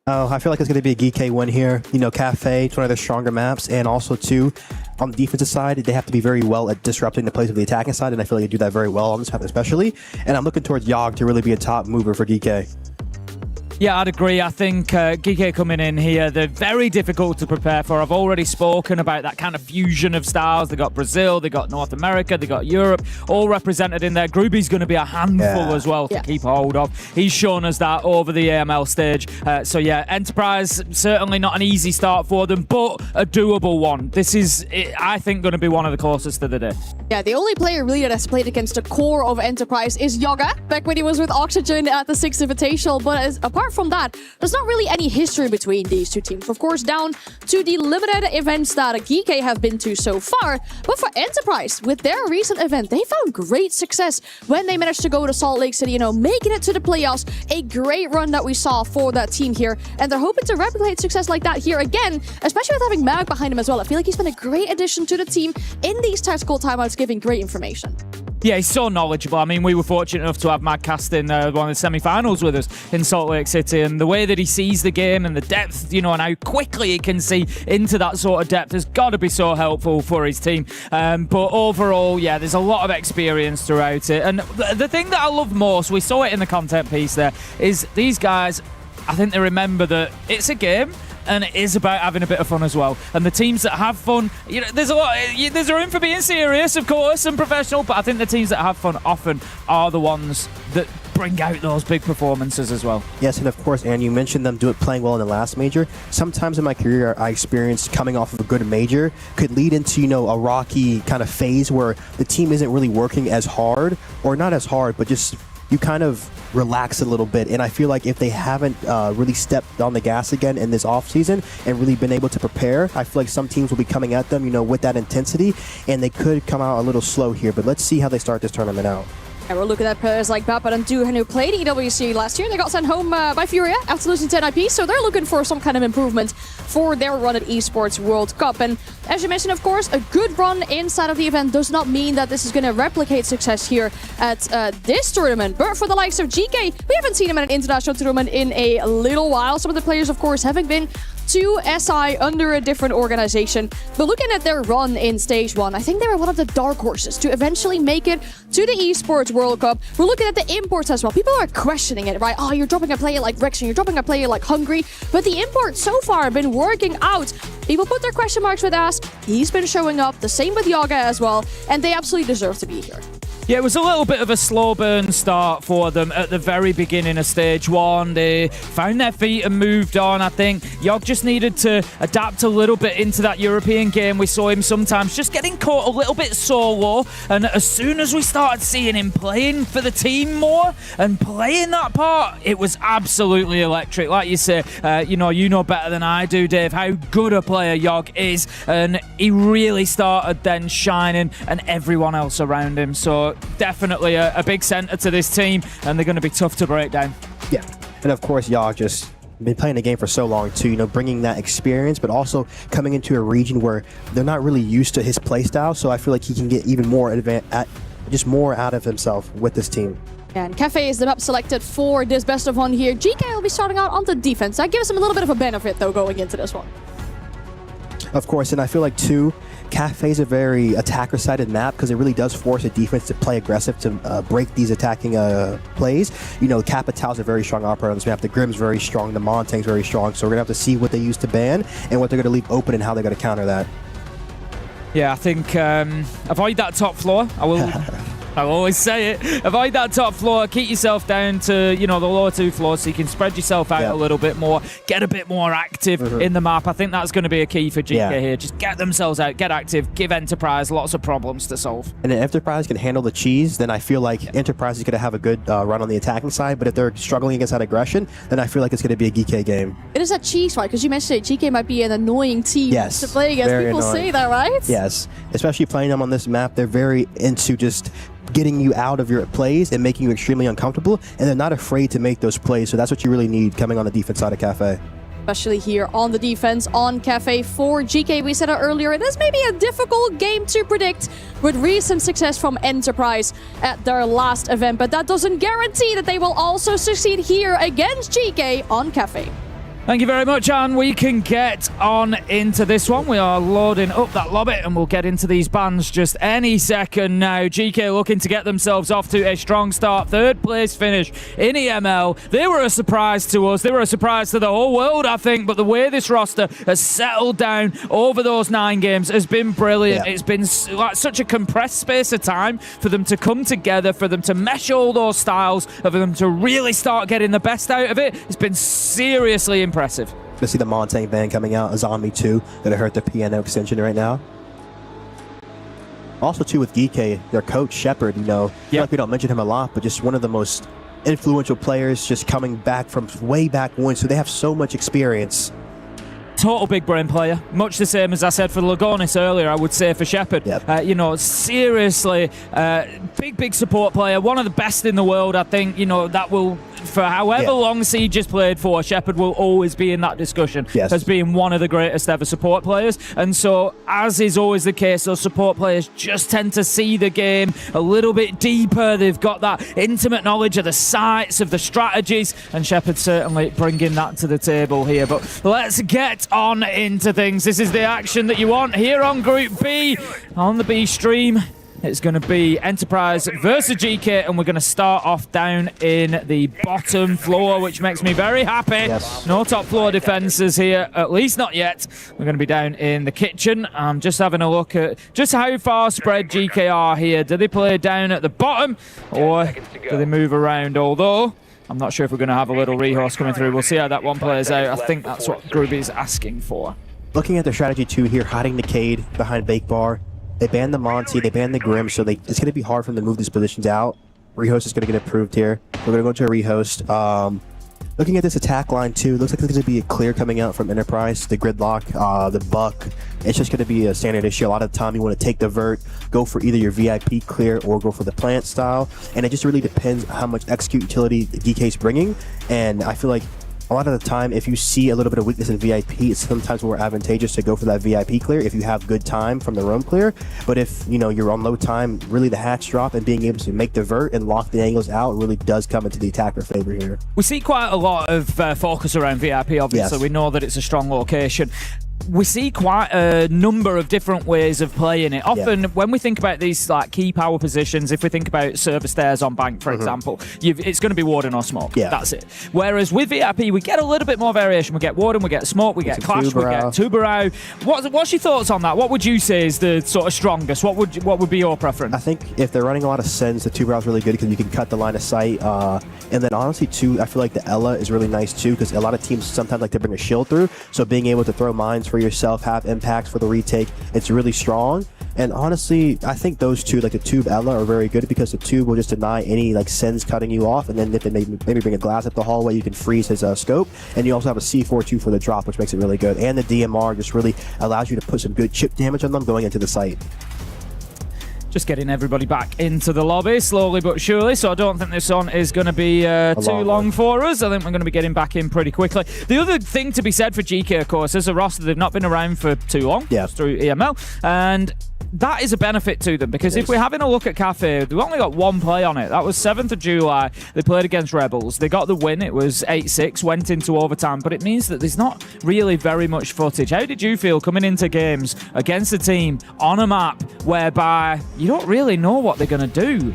Oh, I feel like it's going to be a GK win here. You know, Cafe, it's one of their stronger maps. And also, too, on the defensive side, they have to be very well at disrupting the plays of the attacking side. And I feel like they do that very well on this map especially. And I'm looking towards Yogg to really be a top mover for GK. Yeah, I'd agree. I think GK coming in here, they're very difficult to prepare for. I've already spoken about that kind of fusion of styles. They got Brazil, they got North America, they got Europe, all represented in there. Gruby's going to be a handful as well to keep hold of. He's shown us that over the AML stage. So yeah, Enterprise, certainly not an easy start for them, but a doable one. This is, I think, going to be one of the closest to the day. Yeah, the only player really that has played against the core of Enterprise is Yogg, back when he was with Oxygen at the 6th Invitational. But apart from that, there's not really any history between these two teams. Of course, down to the limited events that GK have been to so far. But for Enterprise, with their recent event, they found great success when they managed to go to Salt Lake City, you know, making it to the playoffs. A great run that we saw for that team here. And they're hoping to replicate success like that here again, especially with having Mag behind him as well. I feel like he's been a great addition to the team in these tactical timeouts, giving great information. Yeah, he's so knowledgeable. I mean, we were fortunate enough to have Mag casting one of the semi-finals with us in Salt Lake City, and the way that he sees the game and the depth, you know, and how quickly he can see into that sort of depth has got to be so helpful for his team. But overall, yeah, there's a lot of experience throughout it. And the thing that I love most, we saw it in the content piece there, is these guys, I think they remember that it's a game. and it is about having a bit of fun as well. And the teams that have fun, you know, there's room for being serious, of course, and professional, but I think the teams that have fun often are the ones that bring out those big performances as well. Yes, and of course, Aaron, you mentioned them playing well in the last major. Sometimes in my career, I experienced coming off of a good major could lead into, you know, a rocky kind of phase where the team isn't really working as hard, or not as hard, but just you kind of relax a little bit. And I feel like if they haven't really stepped on the gas again in this offseason and really been able to prepare, I feel like some teams will be coming at them, you know, with that intensity, and they could come out a little slow here. But let's see how they start this tournament out. And we're looking at players like Bapat and Duhan who played EWC last year. They got sent home by Furia after losing 10 IP, so they're looking for some kind of improvement for their run at Esports World Cup. And as you mentioned, of course, a good run inside of the event does not mean that this is going to replicate success here at this tournament. But for the likes of GK, we haven't seen him at an international tournament in a little while. Some of the players, of course, having been to SI under a different organization. But looking at their run in Stage 1, I think they were one of the dark horses to eventually make it to the Esports World Cup. We're looking at the imports as well. People are questioning it, right? Oh, you're dropping a player like Rex and you're dropping a player like Hungry. But the imports so far have been working out. People put their question marks with Ask. He's been showing up. The same with Yaga as well. And they absolutely deserve to be here. Yeah, it was a little bit of a slow burn start for them at the very beginning of Stage 1. They found their feet and moved on, I think. Yog just needed to adapt a little bit into that European game. We saw him sometimes just getting caught a little bit solo. And as soon as we started seeing him playing for the team more and playing that part, it was absolutely electric. Like you say, you know better than I do, Dave, how good a player Yog is. And he really started then shining and everyone else around him. So definitely a big centre to this team, and they're going to be tough to break down. Yeah, and of course, Yog just been playing the game for so long too, you know, bringing that experience, but also coming into a region where they're not really used to his playstyle. So I feel like he can get even more more out of himself with this team. And Cafe is the map selected for this best of one here. GK will be starting out on the defense. That gives him a little bit of a benefit though going into this one. Of course, and I feel like too, Cafe is a very attacker-sided map because it really does force a defense to play aggressive to break these attacking plays. You know, Capital's a very strong operator on this map. The Grim's very strong. The Montagne's very strong. So we're going to have to see what they use to ban and what they're going to leave open and how they're going to counter that. Yeah, I think avoid that top floor. I'll always say it. Avoid that top floor. Keep yourself down to, you know, the lower two floors so you can spread yourself out a little bit more. Get a bit more active in the map. I think that's going to be a key for GK here. Just get themselves out, get active, give Enterprise lots of problems to solve. And if Enterprise can handle the cheese, then I feel like Enterprise is going to have a good run on the attacking side. But if they're struggling against that aggression, then I feel like it's going to be a GK game. It is a cheese fight because you mentioned it. GK might be an annoying team to play against. People say that, right? Yes. Especially playing them on this map, they're very into just getting you out of your plays and making you extremely uncomfortable, and they're not afraid to make those plays, so that's what you really need coming on the defense side of Cafe. Especially here on the defense on Cafe for GK. We said it earlier, it is maybe a difficult game to predict with recent success from Enterprise at their last event, but that doesn't guarantee that they will also succeed here against GK on Cafe. Thank you very much, and we can get on into this one. We are loading up that lobby, and we'll get into these bans just any second now. GK looking to get themselves off to a strong start. Third place finish in EML. They were a surprise to us. They were a surprise to the whole world, I think, but the way this roster has settled down over those 9 games has been brilliant. It's been like such a compressed space of time for them to come together, for them to mesh all those styles, for them to really start getting the best out of it. It's been seriously impressive. To see the Montagne van coming out, a zombie 2 that hurt the piano extension right now. Also too with GK, their coach Shepard, you know, I feel like we don't mention him a lot, but just one of the most influential players, just coming back from way back when, so they have so much experience. Total big brain player, much the same as I said for Lagonis earlier, I would say for Shepard. You know, seriously, big support player, one of the best in the world. I think, you know, that will, for however long Siege has played for, Shepard will always be in that discussion as being one of the greatest ever support players. And so, as is always the case, those support players just tend to see the game a little bit deeper. They've got that intimate knowledge of the sites, of the strategies, and Shepard's certainly bringing that to the table here. But let's get on into things. This is the action that you want here on Group B, on the B stream. It's going to be Enterprise versus GK, and we're going to start off down in the bottom floor, which makes me very happy. Yes. No top floor defenses here, at least not yet. We're going to be down in the kitchen. I'm just having a look at just how far spread GK are here. Do they play down at the bottom, or do they move around? Although, I'm not sure if we're going to have a little rehouse coming through. We'll see how that one plays out. I think that's what Groovy is asking for. Looking at their strategy too here, hiding the Cade behind Bake Bar. They banned the Monty, they banned the Grim, so it's going to be hard for them to move these positions out. Rehost is going to get approved here. We're going to go to a rehost. Looking at this attack line too, looks like there's going to be a clear coming out from Enterprise. The Gridlock, the Buck, it's just going to be a standard issue. A lot of the time you want to take the Vert, go for either your VIP clear or go for the plant style. And it just really depends how much execute utility the DK is bringing. And I feel like a lot of the time, if you see a little bit of weakness in VIP, it's sometimes more advantageous to go for that VIP clear if you have good time from the roam clear. But if you're on low time, really the hatch drop and being able to make the vert and lock the angles out really does come into the attacker favor here. We see quite a lot of focus around VIP, obviously. Yes. We know that it's a strong location. We see quite a number of different ways of playing it. Often, when we think about these key power positions, if we think about server stairs on bank, for example, it's going to be Warden or Smoke. That's it. Whereas with VIP, we get a little bit more variation. We get Warden, we get Smoke, we get Clash, we get Tubarão. What's your thoughts on that? What would you say is the sort of strongest? What would be your preference? I think if they're running a lot of Sens, the Tubarão is really good because you can cut the line of sight. And then honestly, too, I feel like the Ella is really nice too because a lot of teams sometimes like to bring a shield through. So being able to throw mines for yourself, have impacts for the retake, it's really strong. And honestly, I think those two, like the Tube Ella, are very good because the Tube will just deny any Sens cutting you off, and then if they maybe bring a glass up the hallway, you can freeze his scope. And you also have a C4-2 for the drop, which makes it really good. And the DMR just really allows you to put some good chip damage on them going into the site. Just getting everybody back into the lobby slowly but surely, so I don't think this one is going to be too long for us. I think we're going to be getting back in pretty quickly. The other thing to be said for GK, of course, is a roster they've not been around for too long through EML, and that is a benefit to them because if we're having a look at Cafe, they've only got one play on it. That was 7th of July. They played against Rebels. They got the win. It was 8-6, went into overtime, but it means that there's not really very much footage. How did you feel coming into games against a team on a map whereby you don't really know what they're going to do?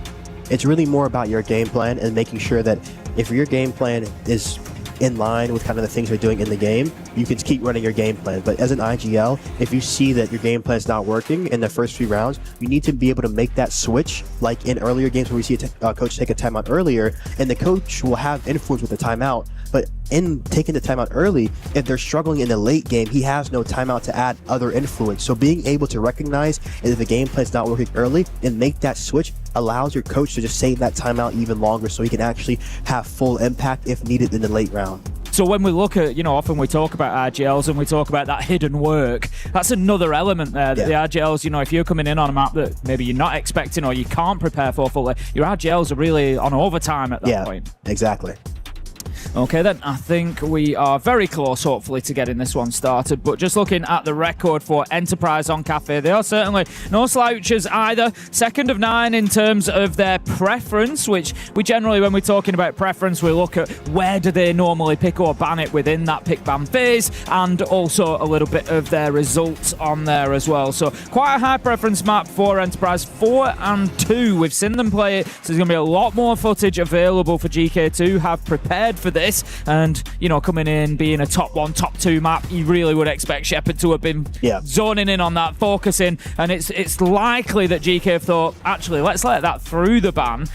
It's really more about your game plan and making sure that if your game plan is in line with kind of the things you're doing in the game, you can keep running your game plan. But as an ag.al, if you see that your game plan is not working in the first few rounds, you need to be able to make that switch, like in earlier games where we see a coach take a timeout earlier, and the coach will have influence with the timeout. But in taking the timeout early, if they're struggling in the late game, he has no timeout to add other influence. So being able to recognize if the game plan is not working early and make that switch allows your coach to just save that timeout even longer so he can actually have full impact if needed in the late round. So when we look at, often we talk about ag.als and we talk about that hidden work, that's another element there that the ag.als, if you're coming in on a map that maybe you're not expecting or you can't prepare for fully, your ag.als are really on overtime at that point. Exactly. Okay then, I think we are very close, hopefully, to getting this one started. But just looking at the record for Enterprise on Cafe, they are certainly no slouches either. 2nd of 9 in terms of their preference, which we generally, when we're talking about preference, we look at where do they normally pick or ban it within that pick-ban phase, and also a little bit of their results on there as well. So quite a high preference map for Enterprise, 4 and 2. We've seen them play it, so there's going to be a lot more footage available for GK to have prepared for this. And coming in being a top 1, top 2 map, you really would expect Shepard to have been zoning in on that, focusing, and it's likely that GK have thought, actually, let's let that through the ban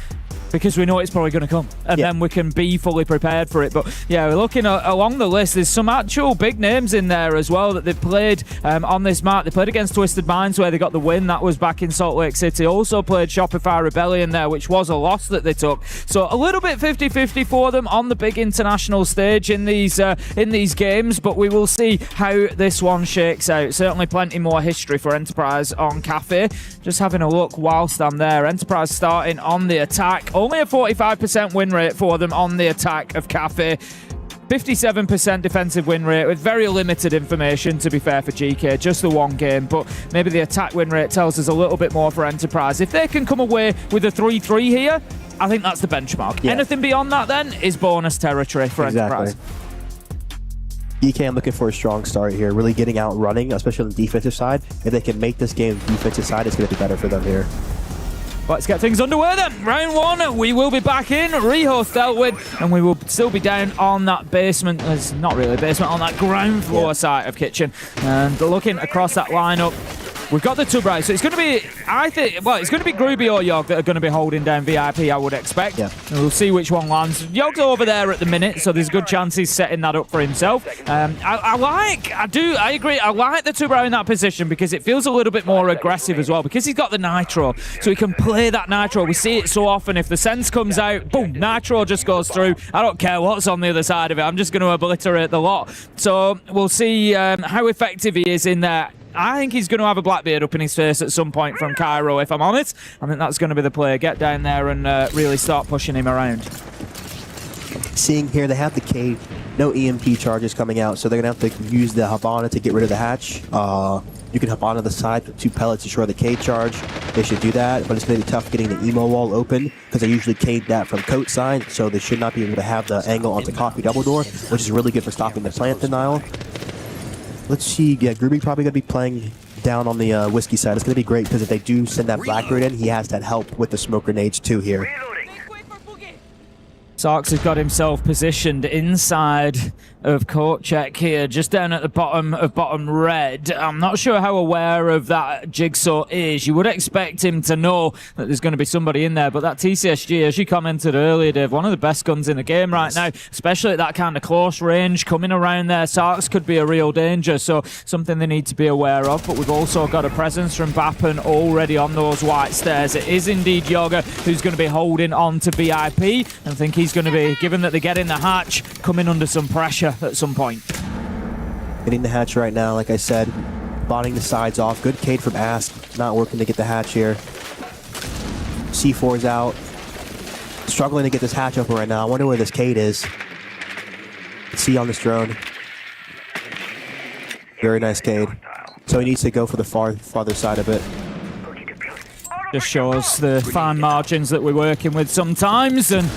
because we know it's probably going to come, and then we can be fully prepared for it. But we're looking along the list, there's some actual big names in there as well that they've played on this map. They played against Twisted Minds where they got the win. That was back in Salt Lake City. Also played Shopify Rebellion there, which was a loss that they took. So a little bit 50-50 for them on the big international stage in these games, but we will see how this one shakes out. Certainly plenty more history for Enterprise on Cafe. Just having a look whilst I'm there. Enterprise starting on the attack. Only a 45% win rate for them on the attack of Cafe. 57% defensive win rate with very limited information, to be fair, for GK. Just the one game, but maybe the attack win rate tells us a little bit more for Enterprise. If they can come away with a 3-3 here, I think that's the benchmark. Anything beyond that then is bonus territory for Enterprise. EK, I'm looking for a strong start here, really getting out running, especially on the defensive side. If they can make this game defensive side, it's going to be better for them here. Let's get things underway then. Round 1, we will be back in. Rehost dealt with, and we will still be down on that basement. There's not really a basement, on that ground floor site of Kitchen. And looking across that lineup, we've got the two brides, so it's going to be, it's going to be Gruby or Yogg that are going to be holding down VIP, I would expect. Yeah. And we'll see which one lands. Yogg's over there at the minute, so there's a good chance he's setting that up for himself. I agree, I like the two bride in that position because it feels a little bit more aggressive as well, because he's got the Nitro, so he can play that Nitro. We see it so often. If the sense comes out, boom, Nitro just goes through. I don't care what's on the other side of it. I'm just going to obliterate the lot. So we'll see how effective he is in there. I think he's going to have a Blackbeard up in his face at some point from Cairo, if I'm honest. I think that's going to be the play. Get down there and really start pushing him around. Seeing here, they have the Cade. No EMP charges coming out, so they're going to have to use the Habana to get rid of the hatch. You can hop onto the side with 2 pellets to destroy the Cade charge. They should do that, but it's going to be tough getting the emo wall open because they usually Cade that from coat side, so they should not be able to have the angle onto Coffee double door, which is really good for stopping the plant denial. Let's see, yeah, Gruby probably going to be playing down on the whiskey side. It's going to be great because if they do send that Blackbeard in, he has that help with the smoke grenades too here. Sarks has got himself positioned inside of court check here, just down at the bottom of bottom red. I'm not sure how aware of that Jigsaw is. You would expect him to know that there's going to be somebody in there, but that TCSG, as you commented earlier, Dave, one of the best guns in the game right now, especially at that kind of close range, coming around there. Sarks could be a real danger, so something they need to be aware of. But we've also got a presence from Bappen already on those white stairs. It is indeed Yoga who's going to be holding on to VIP, and I think he's going to be, given that they get in the hatch, coming under some pressure at some point. Getting the hatch right now, like I said, botting the sides off. Good Cade from Ask, not working to get the hatch here. C4's out. Struggling to get this hatch open right now. I wonder where this Cade is. C on this drone. Very nice Cade. So he needs to go for the farther side of it. Just shows the fine margins that we're working with sometimes, and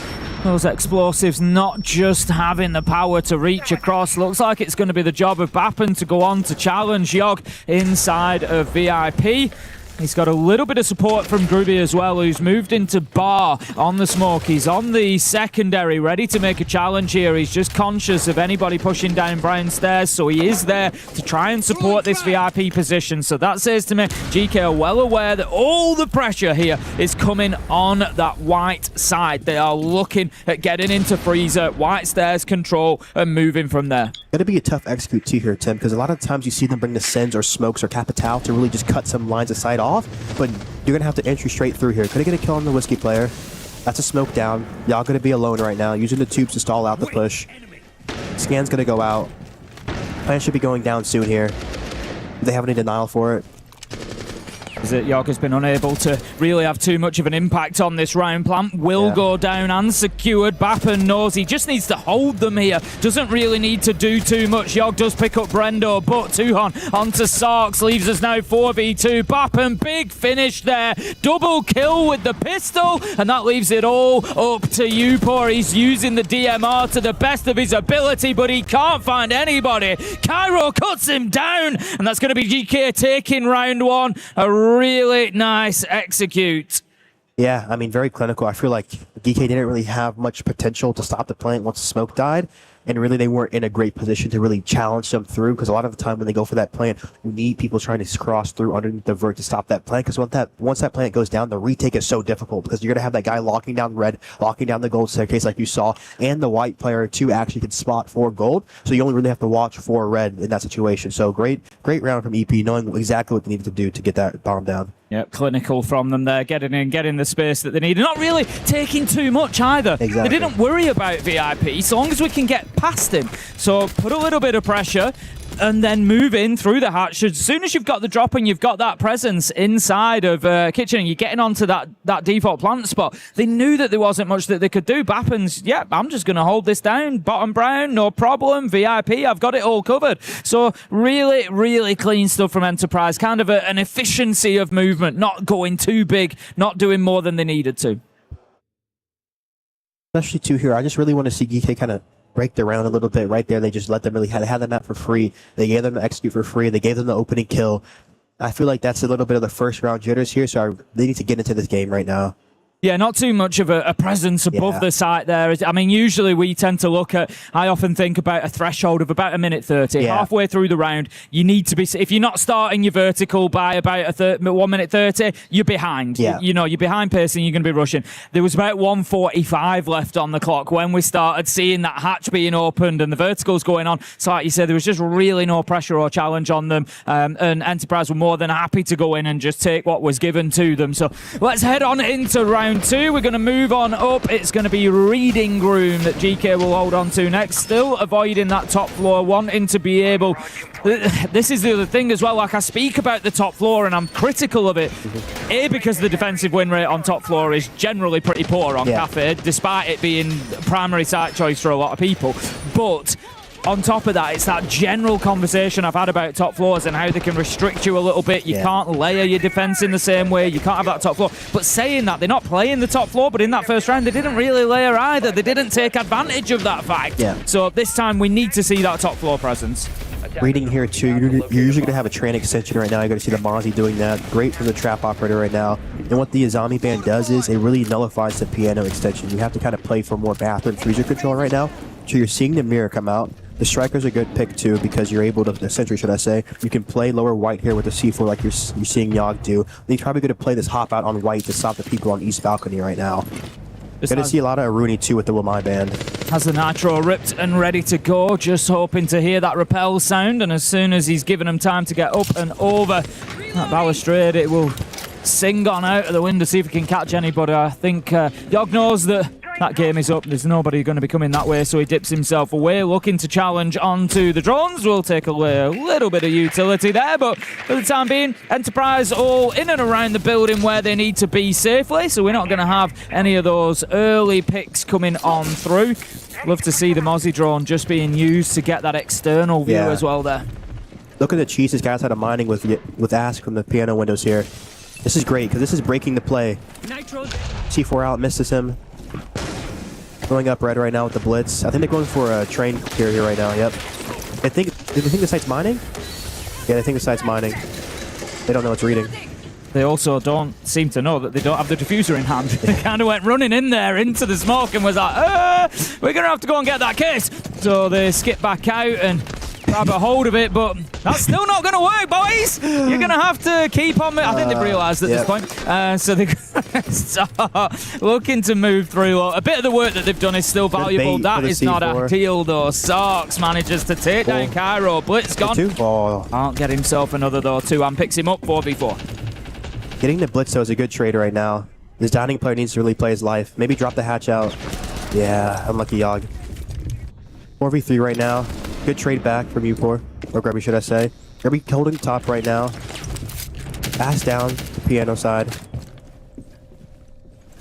those explosives not just having the power to reach across. Looks like it's going to be the job of Bappen to go on to challenge Yogg inside of VIP. He's got a little bit of support from Gruby as well, who's moved into bar on the smoke. He's on the secondary, ready to make a challenge here. He's just conscious of anybody pushing down Brown stairs, so he is there to try and support this VIP position. So that says to me, GK are well aware that all the pressure here is coming on that white side. They are looking at getting into freezer, white stairs control, and moving from there. Going to be a tough execute too here, Tim, because a lot of times you see them bring the Sens or Smokes or Capital to really just cut some lines of sight off, but you're going to have to entry straight through here. Could I get a kill on the Whiskey player? That's a smoke down. Y'all going to be alone right now, using the tubes to stall out the push. Scan's going to go out. Plan should be going down soon here. Do they have any denial for it? Is it Yogg has been unable to really have too much of an impact on this round. Plant will go down unsecured. Bappen knows he just needs to hold them here. Doesn't really need to do too much. Yogg does pick up Brendo, but Tuhon onto Sarks. Leaves us now 4v2. Bappen, big finish there. Double kill with the pistol, and that leaves it all up to Upor. He's using the DMR to the best of his ability, but he can't find anybody. Cairo cuts him down, and that's going to be GK taking round 1. A really nice execute. Yeah, I mean, very clinical. I feel like DK didn't really have much potential to stop the plant once the smoke died, and really they weren't in a great position to really challenge them through, because a lot of the time when they go for that plant, you need people trying to cross through underneath the vert to stop that plant, because once that plant goes down, the retake is so difficult, because you're going to have that guy locking down red, locking down the gold staircase like you saw, and the white player too actually can spot for gold, so you only really have to watch for red in that situation. So great round from EP, knowing exactly what they needed to do to get that bomb down. Yep, clinical from them there, getting in, getting the space that they need. Not really taking too much either. Exactly. They didn't worry about VIP, so long as we can get past him. So put a little bit of pressure and then move in through the hatch. As soon as you've got the drop and you've got that presence inside of Kitchen and you're getting onto that default plant spot, they knew that there wasn't much that they could do. Bappen's, yeah, I'm just going to hold this down. Bottom Brown, no problem. VIP, I've got it all covered. So really, really clean stuff from Enterprise. Kind of an efficiency of movement, not going too big, not doing more than they needed to. Especially too here, I just really want to see GK kind of break the round a little bit right there. They just let them really had the map for free. They gave them the execute for free. They gave them the opening kill. I feel like that's a little bit of the first round jitters here, so they need to get into this game right now. Yeah, not too much of a presence above the site there. I mean, usually we tend to look at, I often think about a threshold of about 1:30. Yeah. Halfway through the round, you need to be, if you're not starting your vertical by about 1:30, you're behind. Yeah. You know, you're behind pace and you're going to be rushing. There was about 1:45 left on the clock when we started seeing that hatch being opened and the verticals going on. So like you said, there was just really no pressure or challenge on them. And Enterprise were more than happy to go in and just take what was given to them. So let's head on into round 2. We're going to move on up. It's going to be Reading Room that GK will hold on to next. Still avoiding that top floor, wanting to be able... This is the other thing as well. Like, I speak about the top floor and I'm critical of it. A, because the defensive win rate on top floor is generally pretty poor on Cafe, despite it being primary site choice for a lot of people. But... on top of that, it's that general conversation I've had about top floors and how they can restrict you a little bit. You can't layer your defense in the same way. You can't have that top floor. But saying that, they're not playing the top floor, but in that first round, they didn't really layer either. They didn't take advantage of that fact. Yeah. So this time, we need to see that top floor presence. Reading here too, you're usually going to have a train extension right now. You're going to see the Mozzie doing that. Great from the trap operator right now. And what the Azami band does is it really nullifies the piano extension. You have to kind of play for more bathroom freezer control right now. So you're seeing the mirror come out. The Striker's a good pick too because you're able to, the Sentry should I say, you can play lower white here with the C4 like you're seeing Yogg do. He's probably going to play this hop out on white to stop the people on East Balcony right now. Going to see a lot of Aruni too with the Lamai band. Has the Nitro ripped and ready to go, just hoping to hear that rappel sound, and as soon as he's given him time to get up and over that balustrade, it will sing on out of the window, see if he can catch anybody. I think Yogg knows that that game is up. There's nobody going to be coming that way, so he dips himself away, looking to challenge onto the drones. Will take away a little bit of utility there, but for the time being, Enterprise all in and around the building where they need to be safely, so we're not going to have any of those early picks coming on through. Love to see the Mozzie drone just being used to get that external view as well there. Look at the cheese this guy's had of mining with Ask from the piano windows here. This is great because this is breaking the play. C4 out, misses him. Going up red right now with the blitz. I think they're going for a train here right now. Yep. Did they think the site's mining? Yeah, they think the site's mining. They don't know it's reading. They also don't seem to know that they don't have the diffuser in hand. They kind of went running in there into the smoke and was like, we're going to have to go and get that case. So they skip back out and grab a hold of it, but that's still not going to work, boys. You're going to have to keep on. I think they've realised at this point. So they start looking to move through. A bit of the work that they've done is still valuable. That is not ideal, though. Sarks manages to take down Cairo. Blitz gone. Can't get himself another, though. 2 and picks him up 4v4. Getting the blitz, though, is a good trade right now. This dining player needs to really play his life. Maybe drop the hatch out. Yeah, unlucky Yogg. 4v3 right now. Good trade back from U4, or Grubby, should I say. Grubby holding top right now. Pass down the piano side.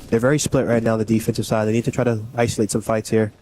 They're very split right now on the defensive side. They need to try to isolate some fights here.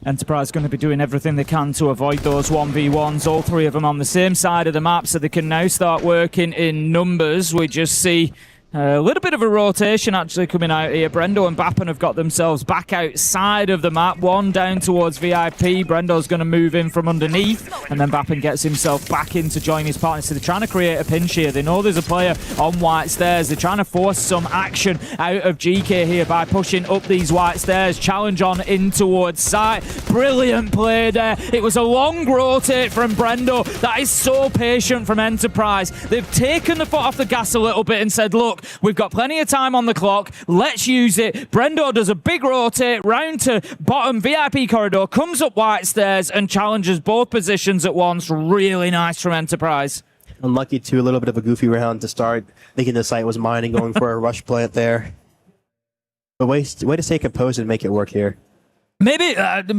Enterprise going to be doing everything they can to avoid those 1v1s, all 3 of them on the same side of the map, so they can now start working in numbers. We just see a little bit of a rotation actually coming out here. Brendo and Bappen have got themselves back outside of the map. One down towards VIP. Brendo's going to move in from underneath, and then Bappen gets himself back in to join his partner. So they're trying to create a pinch here. They know there's a player on white stairs. They're trying to force some action out of GK here by pushing up these white stairs. Challenge on in towards site. Brilliant play there. It was a long rotate from Brendo. That is so patient from Enterprise. They've taken the foot off the gas a little bit and said, look, we've got plenty of time on the clock. Let's use it. Brendo does a big rotate round to bottom VIP corridor, comes up white stairs and challenges both positions at once. Really nice from Enterprise. Unlucky too, a little bit of a goofy round to start. Thinking the site was mining, going for a rush plant there. But way to stay composed and make it work here. Maybe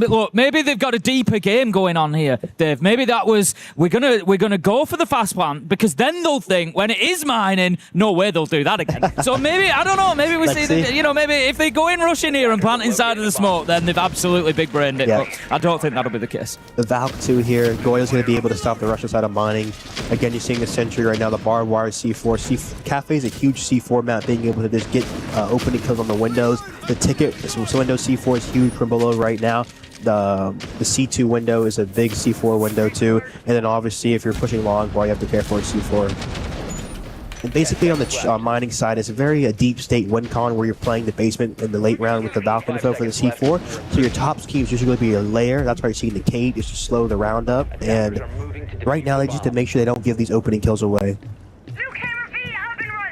look, maybe they've got a deeper game going on here, Dave. Maybe that was we're gonna go for the fast plant because then they'll think when it is mining, no way they'll do that again. So maybe I don't know. Maybe we see maybe if they go in rushing here and plant inside of the smoke, then they've absolutely big brained it. Yeah. But I don't think that'll be the case. The Valk 2 here, Goyle's gonna be able to stop the Russian side of mining. Again, you're seeing the Sentry right now. The barbed wire C4. Cafe is a huge C4 map, being able to just get opening kills on the windows. The ticket, so window C4 is huge from below right now. the C2 window is a big C4 window too, and then obviously if you're pushing long ball, you have to prepare for a C4. And basically on the mining side, it's a very deep state win con where you're playing the basement in the late round with the Valk info for the C4. So your top schemes usually going to be a layer. That's why you're seeing the Cade just to slow the round up. And right now they just to make sure they don't give these opening kills away.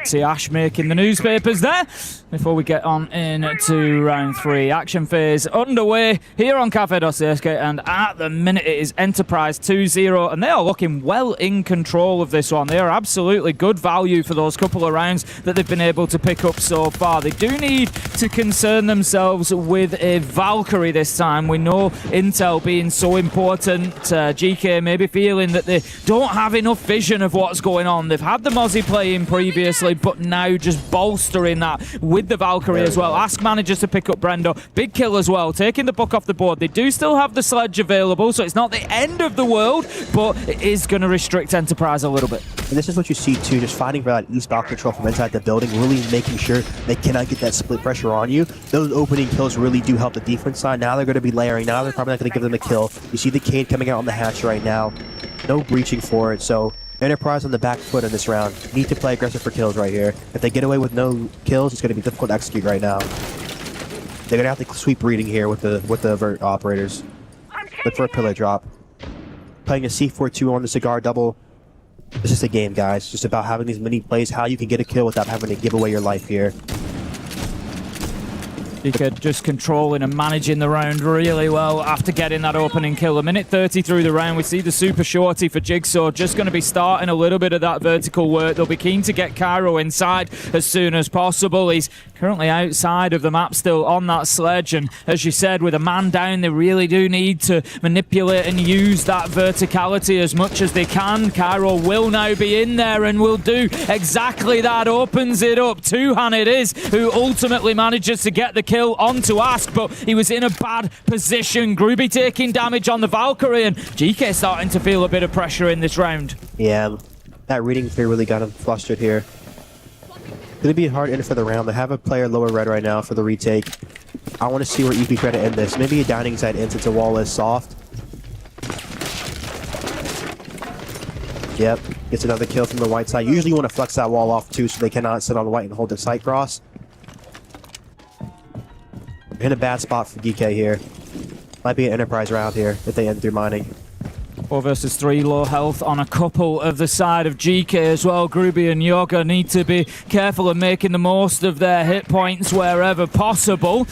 See Ash making the newspapers there before we get on into round 3. Action phase underway here on coveted.los, and at the minute it is Enterprise 2-0, and they are looking well in control of this one. They are absolutely good value for those couple of rounds that they've been able to pick up so far. They do need to concern themselves with a Valkyrie this time. We know Intel being so important. GK may be feeling that they don't have enough vision of what's going on. They've had the Mozzie playing previously, but now just bolstering that with the Valkyrie as well. Ask manages to pick up Brendo. Big kill as well, taking the buck off the board. They do still have the sledge available, so it's not the end of the world, but it is going to restrict Enterprise a little bit. And this is what you see too, just fighting for that eastbound control from inside the building, really making sure they cannot get that split pressure on you. Those opening kills really do help the defense side. Now they're going to be layering. Now they're probably not going to give them a kill. You see the Cade coming out on the hatch right now. No breaching for it, so Enterprise on the back foot in this round. Need to play aggressive for kills right here. If they get away with no kills, it's going to be difficult to execute right now. They're going to have to sweep reading here with the vert operators. Look for a pillar drop. Playing a C4-2 on the cigar double. It's just a game, guys. It's just about having these mini plays, how you can get a kill without having to give away your life here. Jika just controlling and managing the round really well after getting that opening kill. A minute 30 through the round, we see the super shorty for Jigsaw just going to be starting a little bit of that vertical work. They'll be keen to get Cairo inside as soon as possible. He's currently outside of the map still on that sledge, and as you said, with a man down, they really do need to manipulate and use that verticality as much as they can. Cairo will now be in there and will do exactly that. Opens it up. Tuhan it is who ultimately manages to get the kill onto Ask, but he was in a bad position. Gruby taking damage on the Valkyrie, and GK starting to feel a bit of pressure in this round. Yeah, that reading fear really got him flustered here. Gonna be a hard end for the round. They have a player lower red right now for the retake. I want to see where EP try to end this. Maybe a dining side end since the wall is soft. Yep, gets another kill from the white side. Usually you want to flex that wall off too so they cannot sit on the white and hold the sight cross. In a bad spot for DK here. Might be an Enterprise round here if they end through mining. 4 versus 3, low health on a couple of the side of GK as well. Gruby and Yoga need to be careful of making the most of their hit points wherever possible.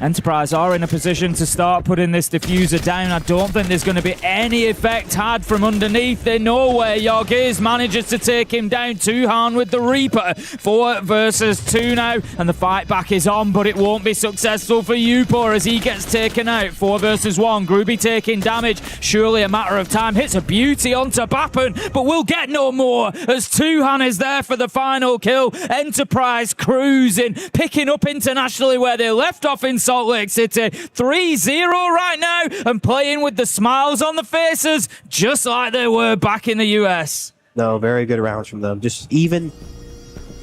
Enterprise are in a position to start putting this diffuser down. I don't think there's going to be any effect had from underneath. They know where Yog is. Manages to take him down. Tuhan with the Reaper. 4 versus 2 now. And the fight back is on, but it won't be successful for Upor as he gets taken out. 4 versus 1. Gruby taking damage. Surely a matter of time. Hits a beauty onto Bappen, but we'll get no more as Tuhan is there for the final kill. Enterprise cruising, picking up internationally where they left off in Salt Lake City. 3-0 right now and playing with the smiles on the faces just like they were back in the US. No, very good rounds from them. Just even,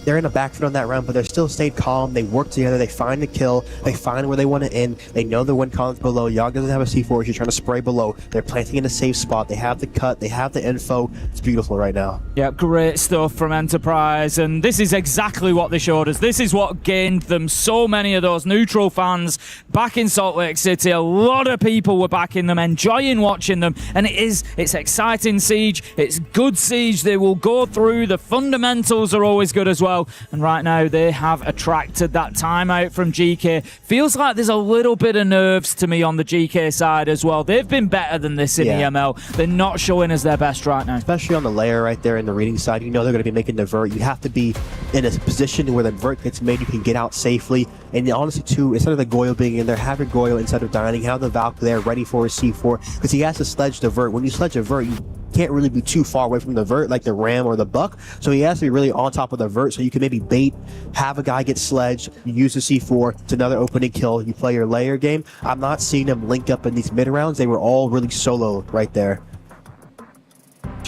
they're in a back foot on that round, but they're still stayed calm. They work together. They find the kill. They find where they want to end. They know the win column's below. Yog doesn't have a C4. She's trying to spray below. They're planting in a safe spot. They have the cut. They have the info. It's beautiful right now. Yeah, great stuff from Enterprise. And this is exactly what they showed us. This is what gained them so many of those neutral fans back in Salt Lake City. A lot of people were backing them, enjoying watching them. And it's exciting siege. It's good siege. They will go through. The fundamentals are always good as well. And right now they have attracted that timeout from GK. Feels like there's a little bit of nerves to me on the GK side as well. They've been better than this in EML. They're not showing us their best right now. Especially on the layer right there in the reading side. You know they're going to be making the vert. You have to be in a position where the vert gets made. You can get out safely. And honestly too, instead of the Goyle being in there, have your Goyle instead of dining. Have the Valk there ready for a C4 because he has to sledge the vert. When you sledge a vert, you can't really be too far away from the vert like the Ram or the Buck, so he has to be really on top of the vert so you can maybe bait, have a guy get sledged, you use the C4, it's another opening kill, you play your layer game. I'm not seeing them link up in these mid rounds. They were all really solo right there.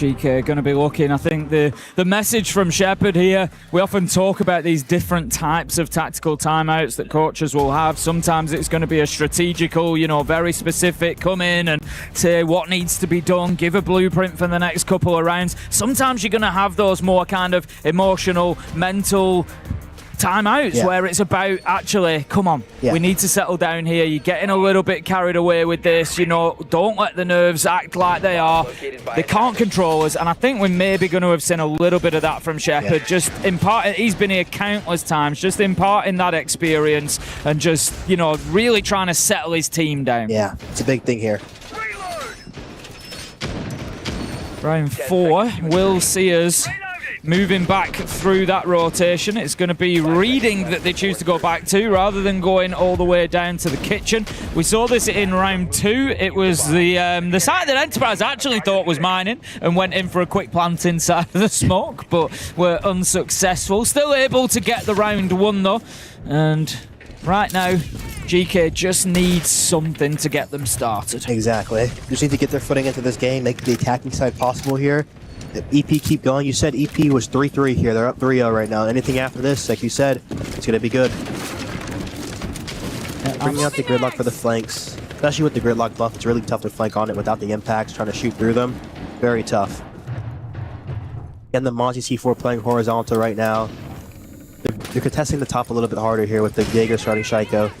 GK going to be looking. I think the message from Shepard here, we often talk about these different types of tactical timeouts that coaches will have. Sometimes it's going to be a strategical, you know, very specific, come in and say what needs to be done, give a blueprint for the next couple of rounds. Sometimes you're going to have those more kind of emotional, mental timeouts where it's about, actually, come on, we need to settle down here. You're getting a little bit carried away with this, you know, don't let the nerves act like they are. They can't control us, and I think we're maybe going to have seen a little bit of that from Shepard. Just imparting, he's been here countless times, just imparting that experience and just, you know, really trying to settle his team down. Yeah, it's a big thing here. Round 4 will see us moving back through that rotation. It's going to be reading that they choose to go back to rather than going all the way down to the kitchen. We saw this in round 2. It was the site that Enterprise actually thought was mining and went in for a quick plant inside of the smoke, but were unsuccessful. Still able to get the round 1 though, and right now GK just needs something to get them started. Exactly. Just need to get their footing into this game, make the attacking side possible here. EP keep going. You said EP was 3-3 here. They're up 3-0 right now. Anything after this, like you said, it's going to be good. Bringing out the gridlock for the flanks. Especially with the gridlock buff, it's really tough to flank on it without the impacts, trying to shoot through them. Very tough. And the Monty C4 playing horizontal right now. They're contesting the top a little bit harder here with the Jaeger starting Shaiko.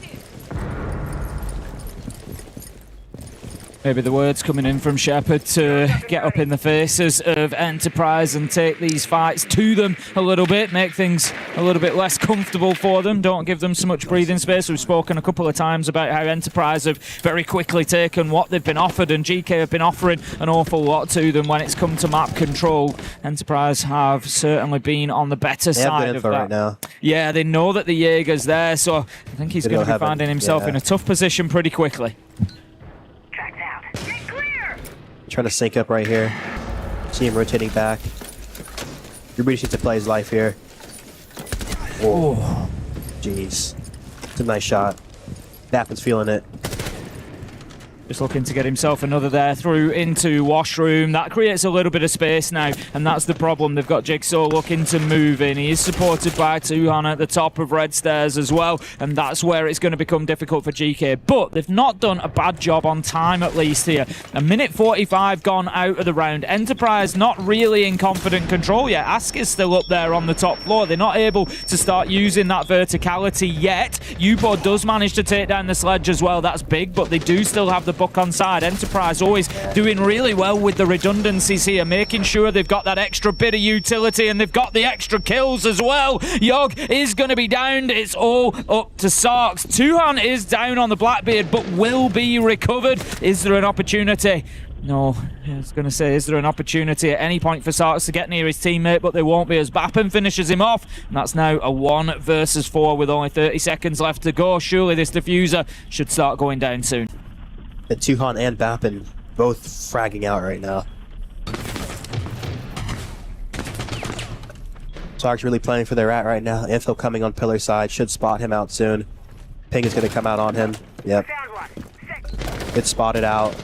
Maybe the words coming in from Shepard to get up in the faces of Enterprise and take these fights to them a little bit, make things a little bit less comfortable for them, don't give them so much breathing space. We've spoken a couple of times about how Enterprise have very quickly taken what they've been offered, and GK have been offering an awful lot to them when it's come to map control. Enterprise have certainly been on the better side of that. Right now. Yeah, they know that the Jaeger's there, so I think he's going to be finding himself in a tough position pretty quickly. Trying to sync up right here. See him rotating back. Everybody needs to play his life here. Oh, jeez. It's a nice shot. Dappen's feeling it. Just looking to get himself another there through into washroom. That creates a little bit of space now, and that's the problem. They've got Jigsaw looking to move in. He is supported by Tuhan at the top of red stairs as well, and that's where it's going to become difficult for GK. But they've not done a bad job on time, at least here. A minute 45 gone out of the round. Enterprise not really in confident control yet. Ask is still up there on the top floor. They're not able to start using that verticality yet. Upo does manage to take down the sledge as well. That's big, but they do still have the buck on side. Enterprise always doing really well with the redundancies here, making sure they've got that extra bit of utility, and they've got the extra kills as well. Yog is going to be downed. It's all up to Sarks. Tuhan is down on the Blackbeard, but will be recovered. Is there an opportunity? No, I was going to say, is there an opportunity at any point for Sarks to get near his teammate, but there won't be as Bappen finishes him off. And that's now a 1 versus 4 with only 30 seconds left to go. Surely this diffuser should start going down soon. The Tuhan and Bappen both fragging out right now. Sark's really playing for their rat right now. Info coming on pillar side, should spot him out soon. Ping is going to come out on him. Yep. Gets spotted out.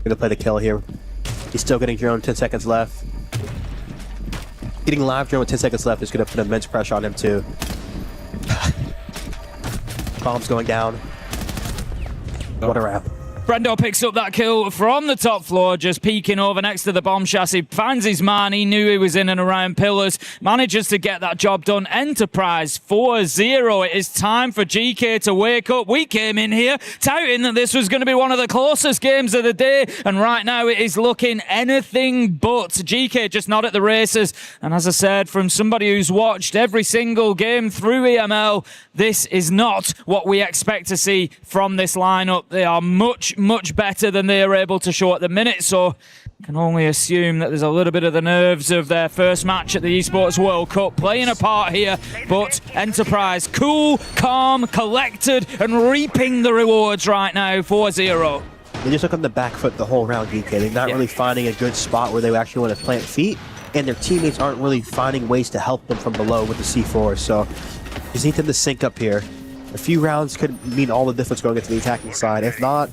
Going to play the kill here. He's still getting drone, 10 seconds left. Getting live drone with 10 seconds left is going to put immense pressure on him too. Bomb's going down. What a wrap. Brendo picks up that kill from the top floor, just peeking over next to the bomb chassis, finds his man. He knew he was in and around pillars, manages to get that job done. Enterprise 4-0. It is time for GK to wake up. We came in here touting that this was going to be one of the closest games of the day, and right now it is looking anything but. GK just not at the races, and as I said, from somebody who's watched every single game through EML, this is not what we expect to see from this lineup. They are much better than they are able to show at the minute, so can only assume that there's a little bit of the nerves of their first match at the Esports World Cup playing a part here, but Enterprise cool, calm, collected, and reaping the rewards right now. 4-0. They just look on the back foot the whole round, DK. They're not really finding a good spot where they actually want to plant feet, and their teammates aren't really finding ways to help them from below with the C4, so just need them to sync up here. A few rounds could mean all the difference going into the attacking side. If not,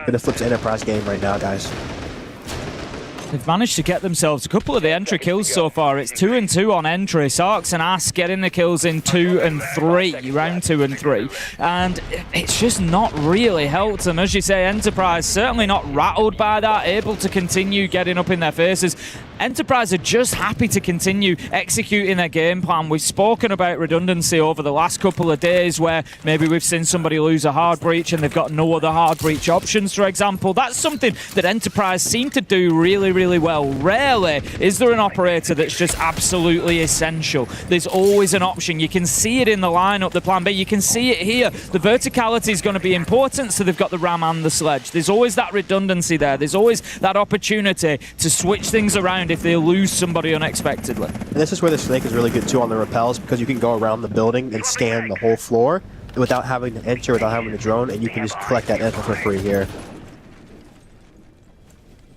gonna flip to Enterprise game right now, guys. They've managed to get themselves a couple of the entry kills so far. It's 2 and 2 on entry. Sarks and Ask getting the kills in 2 and 3, round 2 and 3. And it's just not really helped them. As you say, Enterprise certainly not rattled by that, able to continue getting up in their faces. Enterprise are just happy to continue executing their game plan. We've spoken about redundancy over the last couple of days where maybe we've seen somebody lose a hard breach and they've got no other hard breach options, for example. That's something that Enterprise seem to do really well. Rarely is there an operator that's just absolutely essential. There's always an option. You can see it in the lineup, the plan B. You can see it here. The verticality is going to be important, so they've got the ram and the sledge. There's always that redundancy there. There's always that opportunity to switch things around if they lose somebody unexpectedly. And this is where the Snake is really good too on the rappels, because you can go around the building and scan the whole floor without having to enter, without having to drone, and you can just collect that info for free here.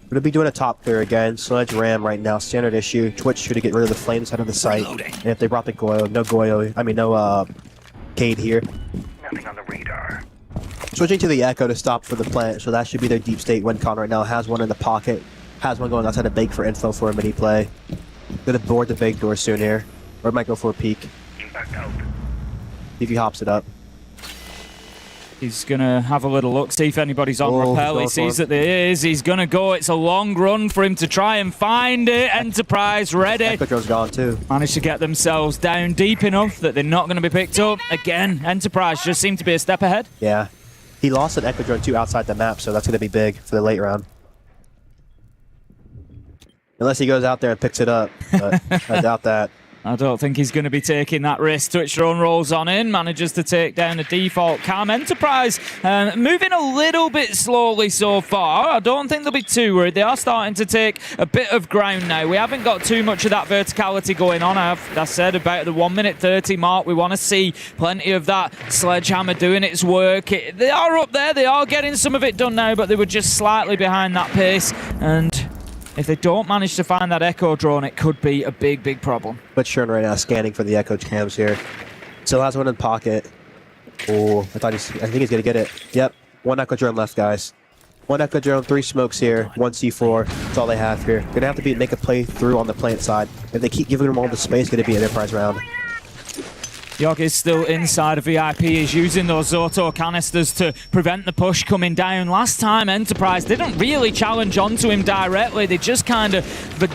We're going to be doing a top clear again. Sledge Ram right now, standard issue. Twitch should get rid of the flames out of the site. And if they brought the Goyo, no Cade here. Nothing on the radar. Switching to the Echo to stop for the plant, so that should be their deep state WinCon right now. Has one in the pocket. Has one going outside of Bake for info for a mini play. Gonna board the Bake door soon here. Or it might go for a peek. See if he hops it up. He's going to have a little look, see if anybody's on rappel. He sees that there is. He's going to go. It's a long run for him to try and find it. Enterprise ready. Echo-Drone's gone too. Managed to get themselves down deep enough that they're not going to be picked up. Again, Enterprise just seem to be a step ahead. Yeah. He lost an Echo-Drone too outside the map, so that's going to be big for the late round. Unless he goes out there and picks it up, but I doubt that. I don't think he's going to be taking that risk. Twitch drone rolls on in, manages to take down a default cam. Enterprise moving a little bit slowly so far. I don't think they'll be too worried. They are starting to take a bit of ground now. We haven't got too much of that verticality going on. I said about the 1:30 mark, we want to see plenty of that sledgehammer doing its work. They are up there. They are getting some of it done now, but they were just slightly behind that pace. And if they don't manage to find that Echo drone, it could be a big problem. But Shern right now scanning for the Echo cams here. Still has one in pocket. Oh, I think he's gonna get it. Yep, one Echo drone left, guys. One Echo drone, 3 smokes here, 1 C4. That's all they have here. Gonna have to make a play through on the plant side. If they keep giving them all the space, gonna be an Enterprise round. Yogg is still inside of VIP. He's using those Zoto canisters to prevent the push coming down. Last time, Enterprise didn't really challenge onto him directly. They just kind of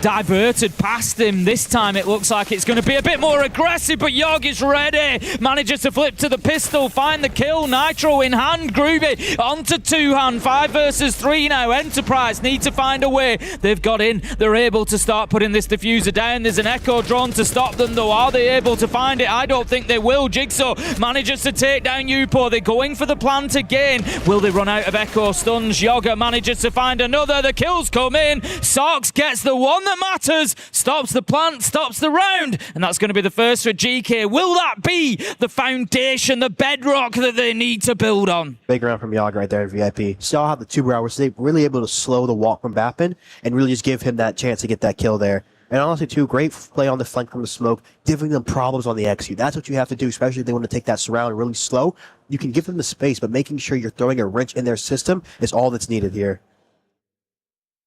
diverted past him. This time, it looks like it's going to be a bit more aggressive, but Yogg is ready. Manages to flip to the pistol, find the kill. Nitro in hand, Groovy onto 2-hand. 5 versus 3 now. Enterprise need to find a way. They've got in. They're able to start putting this diffuser down. There's an Echo drone to stop them, though. Are they able to find it? I don't think they will. Jigsaw manages to take down Upo. They're going for the plant again. Will they run out of Echo stuns? Yogg manages to find another. The kills come in. Sarks gets the one that matters. Stops the plant, stops the round. And that's going to be the first for GK. Will that be the foundation, the bedrock that they need to build on? Big round from Yogg right there in VIP. Saw how the 2 round was really able to slow the walk from Bappin and really just give him that chance to get that kill there. And honestly, too, great play on the flank from the smoke, giving them problems on the execute. That's what you have to do, especially if they want to take that surround really slow. You can give them the space, but making sure you're throwing a wrench in their system is all that's needed here.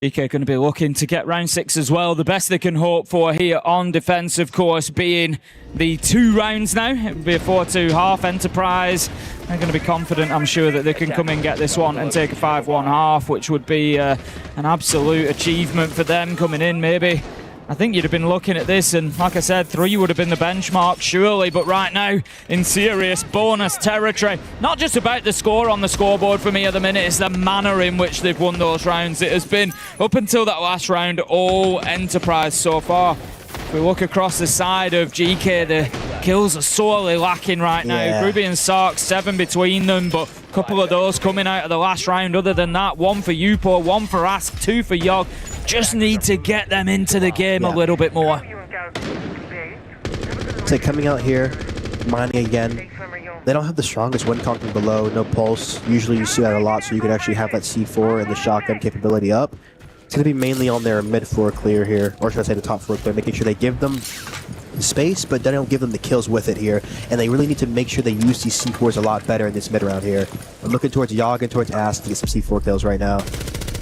DK going to be looking to get round 6 as well. The best they can hope for here on defense, of course, being the 2 rounds now. It would be a 4-2 half. Enterprise, they're going to be confident, I'm sure, that they can come in, get this one and take a 5-1 half, which would be an absolute achievement for them coming in, maybe. I think you'd have been looking at this, and like I said, 3 would have been the benchmark, surely, but right now, in serious bonus territory. Not just about the score on the scoreboard for me at the minute, it's the manner in which they've won those rounds. It has been, up until that last round, all Enterprise so far. If we look across the side of GK, the kills are sorely lacking right now. Groovy and Sark, 7 between them, but a couple of those coming out of the last round. Other than that, 1 for Upo, 1 for Ask, 2 for Yogg. Just need to get them into the game a little bit more. So coming out here, mining again. They don't have the strongest win con from below, no pulse. Usually you see that a lot, so you can actually have that C4 and the shotgun capability up. It's going to be mainly on their mid-floor clear here, or should I say the top floor clear, making sure they give them space, but they don't give them the kills with it here. And they really need to make sure they use these C4s a lot better in this mid-round here. I'm looking towards Yogg and towards Ask to get some C4 kills right now.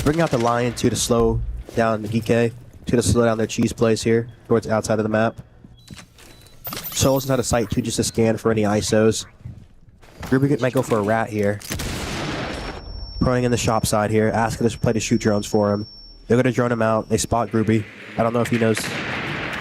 Bringing out the Lion too to slow down Geeke. He's going to slow down their cheese plays here towards outside of the map. Soul's not a sight too, just to scan for any ISOs. Ruby might go for a rat here. Proning in the shop side here, asking us to play to shoot drones for him. They're going to drone him out. They spot Groovy. I don't know if he knows.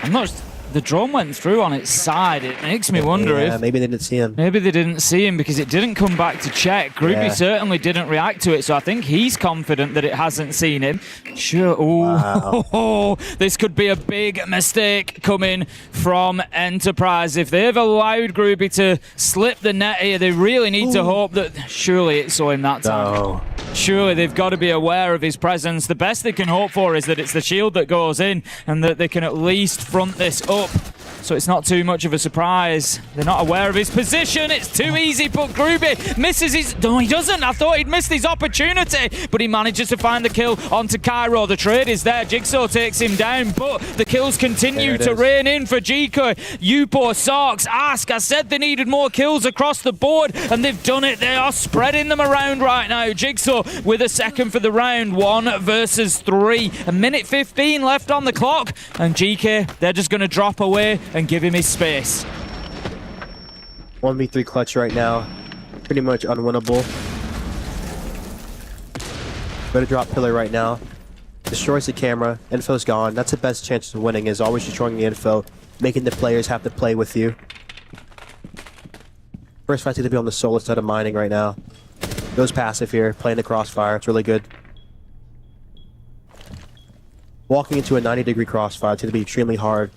I'm not. The drone went through on its side. It makes me wonder if maybe they didn't see him. Maybe they didn't see him because it didn't come back to check. Groovy certainly didn't react to it, so I think he's confident that it hasn't seen him. Sure. Wow. This could be a big mistake coming from Enterprise. If they've allowed Groovy to slip the net here, they really need to hope that surely it saw him that time. No. Surely they've got to be aware of his presence. The best they can hope for is that it's the shield that goes in and that they can at least front this up so it's not too much of a surprise. They're not aware of his position. It's too easy, but Groovy misses his... No, he doesn't. I thought he'd missed his opportunity, but he manages to find the kill onto Cairo. The trade is there. Jigsaw takes him down, but the kills continue to rain in for GK. Yupo, Sarks, Ask. I said they needed more kills across the board, and they've done it. They are spreading them around right now. Jigsaw with a second for the round. 1 versus 3. A minute 15 left on the clock, and GK, they're just going to drop away and give him his space. 1v3 clutch right now. Pretty much unwinnable. Better drop pillar right now. Destroys the camera. Info's gone. That's the best chance of winning, is always destroying the info, making the players have to play with you. First fight's going to be on the soul instead of mining right now. Goes passive here, playing the crossfire. It's really good. Walking into a 90-degree crossfire, it's going to be extremely hard.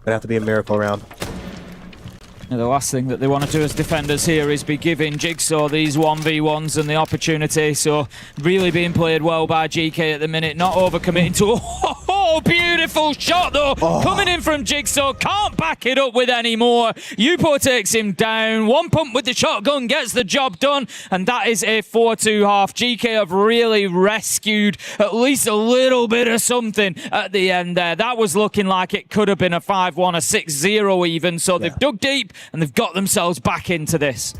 Gonna have to be a miracle round. Now, the last thing that they want to do as defenders here is be giving Jigsaw these 1v1s and the opportunity. So really being played well by GK at the minute, not overcommitting to... Oh, beautiful shot though, coming in from Jigsaw, can't back it up with any more. Yupo takes him down, 1 pump with the shotgun, gets the job done, and that is a 4-2 half. GK have really rescued at least a little bit of something at the end there. That was looking like it could have been a 5-1, a 6-0 even, so they've dug deep and they've got themselves back into this.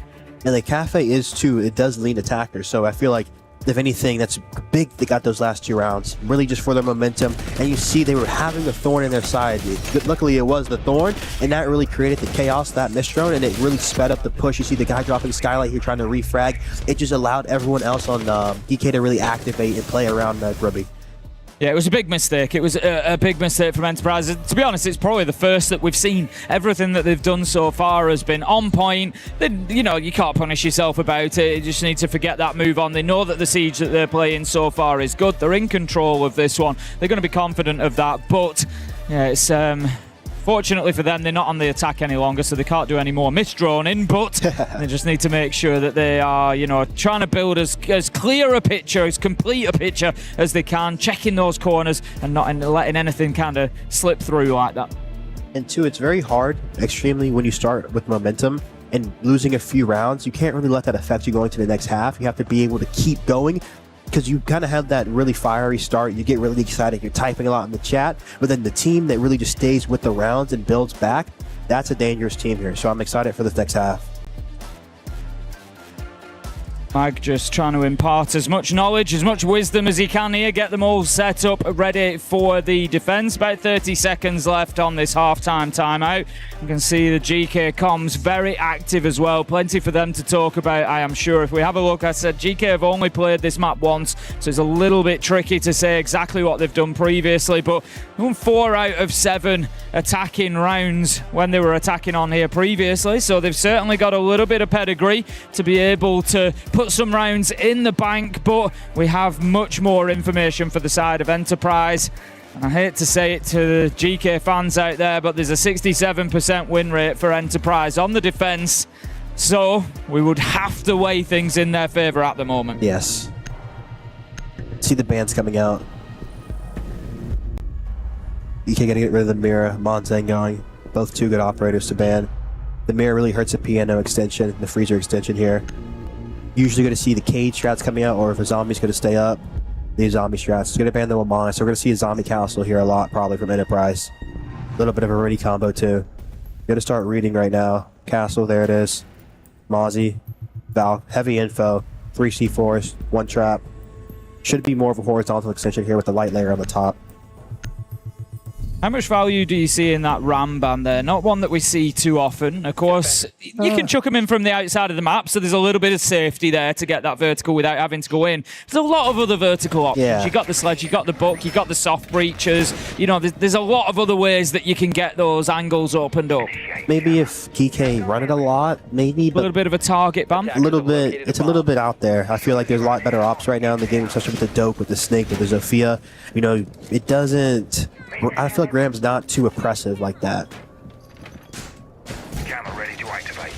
And the cafe is too, it does lean attacker, so I feel like if anything, that's big they got those last 2 rounds. Really just for their momentum. And you see they were having the Thorn in their side. Luckily it was the Thorn, and that really created the chaos, that mist drone, and it really sped up the push. You see the guy dropping Skylight here trying to refrag. It just allowed everyone else on DK to really activate and play around Grubby. Yeah, it was a big mistake. It was a big mistake from Enterprise. To be honest, it's probably the first that we've seen. Everything that they've done so far has been on point. You know, you can't punish yourself about it. You just need to forget that, move on. They know that the siege that they're playing so far is good. They're in control of this one. They're going to be confident of that. But, yeah, it's... Fortunately for them, they're not on the attack any longer, so they can't do any more misdroning, but they just need to make sure that they are, you know, trying to build as clear a picture, as complete a picture as they can, checking those corners and not letting anything kind of slip through like that. And 2, it's very hard, extremely, when you start with momentum and losing a few rounds. You can't really let that affect you going to the next half. You have to be able to keep going, because you kind of have that really fiery start. You get really excited. You're typing a lot in the chat, but then the team that really just stays with the rounds and builds back, that's a dangerous team here. So I'm excited for this next half. Mag just trying to impart as much knowledge, as much wisdom as he can here, get them all set up, ready for the defense. About 30 seconds left on this half-time timeout. You can see the GK comms very active as well. Plenty for them to talk about, I am sure. If we have a look, I said GK have only played this map once, so it's a little bit tricky to say exactly what they've done previously, but 4 out of 7 attacking rounds when they were attacking on here previously, so they've certainly got a little bit of pedigree to be able to put some rounds in the bank, but we have much more information for the side of Enterprise. And I hate to say it to the GK fans out there, but there's a 67% win rate for Enterprise on the defense, so we would have to weigh things in their favor at the moment. Yes. See the bands coming out. You can't get rid of the mirror. Monzang going. Both 2 good operators to ban. The mirror really hurts the piano extension, the freezer extension here. Usually going to see the cage strats coming out, or if a zombie's going to stay up, the zombie strats. It's going to ban the Wamana, so we're going to see a zombie castle here a lot, probably from Enterprise. A little bit of a ready combo too. Going to start reading right now. Castle, there it is. Mozzie, Val, heavy info, 3 C4s, 1 trap. Should be more of a horizontal extension here with the light layer on the top. How much value do you see in that ram ban there? Not one that we see too often. Of course, you can chuck them in from the outside of the map, so there's a little bit of safety there to get that vertical without having to go in. There's a lot of other vertical options. Yeah. You got the sledge, you got the buck, you got the soft breaches. You know, there's a lot of other ways that you can get those angles opened up. Maybe if GK run it a lot, maybe. A little bit of a target ban. A little bit. It's a little bit out there. I feel like there's a lot better ops right now in the game, especially with the Dope, with the Snake, with the Zofia. You know, it doesn't. I feel like Ram's not too oppressive like that. Camera ready to activate.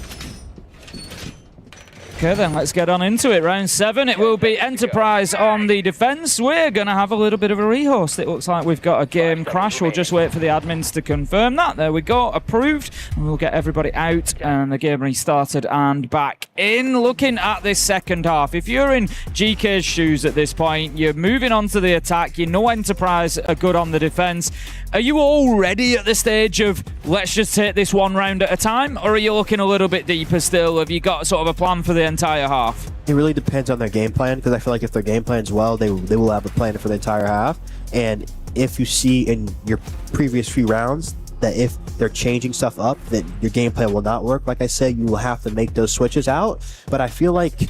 Okay, then let's get on into it. Round 7, it will be Enterprise on the defense. We're going to have a little bit of a rehost. It looks like we've got a game crash. We'll just wait for the admins to confirm that. There we go, approved. And we'll get everybody out and the game restarted and back in. Looking at this second half, if you're in GK's shoes at this point, you're moving on to the attack, you know Enterprise are good on the defense. Are you already at the stage of let's just take this one round at a time, or are you looking a little bit deeper still? Have you got sort of a plan for the entire half? It really depends on their game plan, because I feel like if their game plan's well, they will have a plan for the entire half. And if you see in your previous few rounds that if they're changing stuff up, that your game plan will not work, like I said, you will have to make those switches out. But I feel like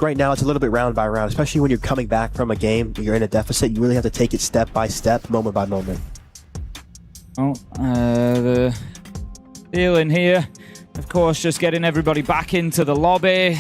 right now it's a little bit round by round, especially when you're coming back from a game, you're in a deficit, you really have to take it step by step, moment by moment. Oh, the deal in here, of course, just getting everybody back into the lobby.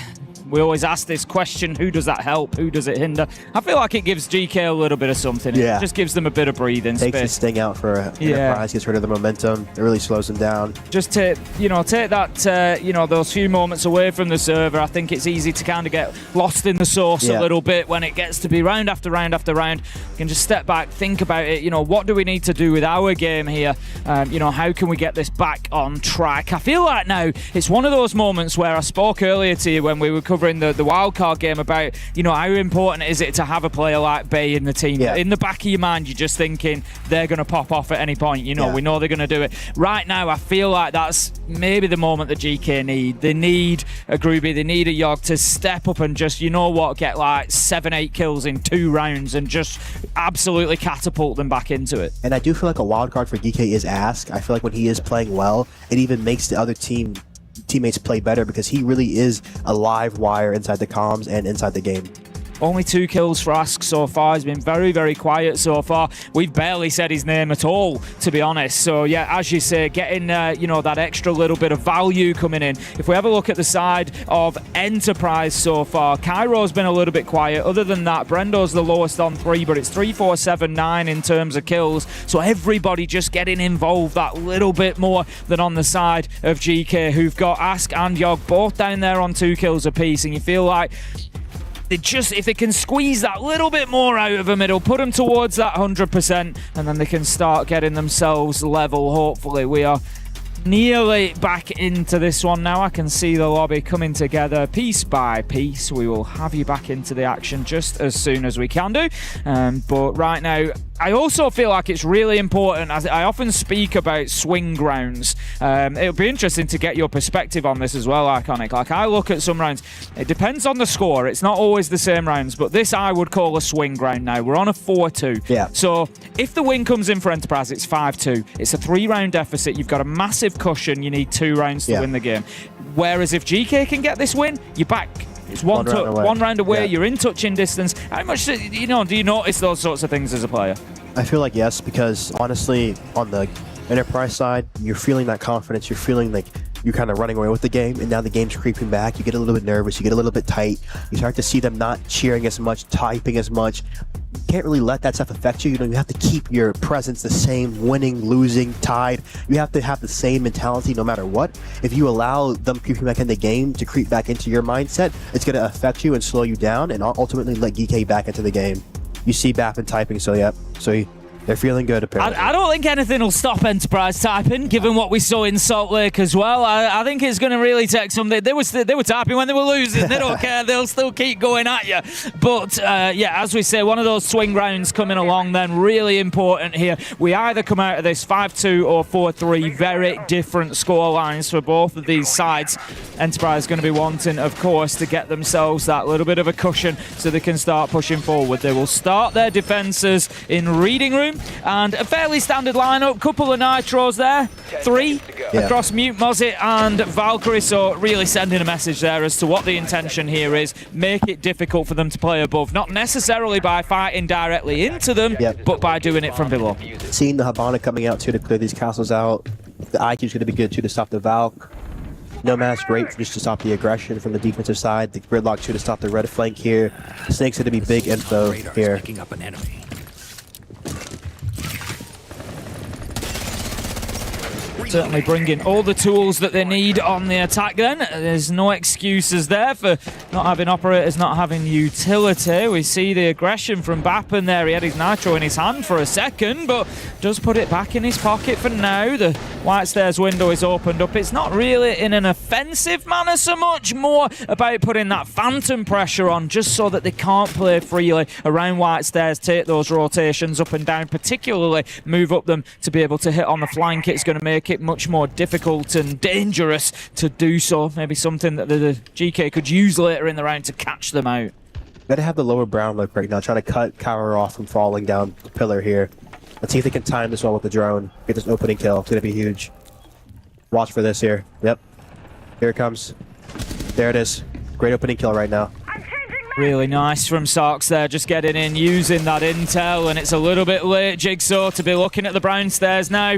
We always ask this question, who does that help? Who does it hinder? I feel like it gives GK a little bit of something. Yeah. It just gives them a bit of breathing space. space. Takes the sting out for Enterprise, gets rid of the momentum. It really slows them down. Just take that, those few moments away from the server. I think it's easy to kind of get lost in the sauce a little bit when it gets to be round after round after round. You can just step back, think about it. What do we need to do with our game here? How can we get this back on track? I feel like now it's one of those moments where I spoke earlier to you when we were covering the wildcard game about, how important is it to have a player like Bay in the team. Yeah. In the back of your mind, you're just thinking they're going to pop off at any point. We know they're going to do it. Right now, I feel like that's maybe the moment that GK need. They need a Groovy, they need a Yogg to step up and just, get like 7-8 kills in 2 rounds and just absolutely catapult them back into it. And I do feel like a wild card for DK is Ask. I feel like when he is playing well, it even makes the other teammates play better, because he really is a live wire inside the comms and inside the game. Only 2 kills for Ask so far. He's been very, very quiet so far. We've barely said his name at all, to be honest. So, yeah, as you say, getting, that extra little bit of value coming in. If we have a look at the side of Enterprise so far, Cairo's been a little bit quiet. Other than that, Brendo's the lowest on 3, but it's 3, 4, 7, 9 in terms of kills. So everybody just getting involved that little bit more than on the side of GK, who've got Ask and Yogg both down there on 2 kills apiece. And you feel like if they can squeeze that little bit more out of them, it'll put them towards that 100%, and then they can start getting themselves level, hopefully. We are nearly back into this one now. I can see the lobby coming together piece by piece. We will have you back into the action just as soon as we can do. But right now, I also feel like it's really important, as I often speak about swing rounds. It'll be interesting to get your perspective on this as well, Iconic. Like, I look at some rounds, it depends on the score. It's not always the same rounds, but this I would call a swing round now. We're on a 4-2. Yeah. So if the win comes in for Enterprise, it's 5-2. It's a 3-round deficit. You've got a massive cushion. You need 2 rounds to win the game. Whereas if GK can get this win, you're back. It's one round away. You're in touching distance. How much do you notice those sorts of things as a player? I feel like yes, because honestly, on the Enterprise side, you're feeling that confidence. You're feeling like you're kind of running away with the game, and now the game's creeping back. You get a little bit nervous. You get a little bit tight. You start to see them not cheering as much, typing as much. You can't really let that stuff affect you. You have to keep your presence the same, winning, losing, tied. You have to have the same mentality no matter what. If you allow them creeping back in the game to creep back into your mindset, it's going to affect you and slow you down, and ultimately let GK back into the game. You see Baffin typing, so they're feeling good, apparently. I don't think anything will stop Enterprise typing, given what we saw in Salt Lake as well. I think it's going to really take something. They were typing when they were losing. They don't care. They'll still keep going at you. But, as we say, one of those swing rounds coming along then, really important here. We either come out of this 5-2 or 4-3. Very different score lines for both of these sides. Enterprise is going to be wanting, of course, to get themselves that little bit of a cushion so they can start pushing forward. They will start their defenses in reading room. room. And a fairly standard lineup, couple of Nitros there, 3 across Mute, Mozzie and Valkyrie. So really sending a message there as to what the intention here is. Make it difficult for them to play above, not necessarily by fighting directly into them, but by doing it from below. Seeing the Hibana coming out too to clear these castles out. The IQ is going to be good too to stop the Valk. Nomad's great for just to stop the aggression from the defensive side. The Gridlock too to stop the red flank here. Snake's going to be big info here. Up an enemy. Certainly bringing all the tools that they need on the attack then. There's no excuses there for not having operators, not having utility. We see the aggression from Bappen there. He had his Nitro in his hand for a second, but does put it back in his pocket for now. The White Stairs window is opened up. It's not really in an offensive manner so much, more about putting that phantom pressure on just so that they can't play freely around White Stairs, take those rotations up and down, particularly move up them to be able to hit on the flank. It's going to make it much more difficult and dangerous to do so. Maybe something that the GK could use later in the round to catch them out. Gotta have the lower brown look right now, trying to cut Cower off from falling down the pillar here. Let's see if they can time this one with the drone. Get this opening kill. It's gonna be huge. Watch for this here. Yep. Here it comes. There it is. Great opening kill right now. Really nice from Sarks there, just getting in, using that intel, and it's a little bit late, Jigsaw, to be looking at the brown stairs now.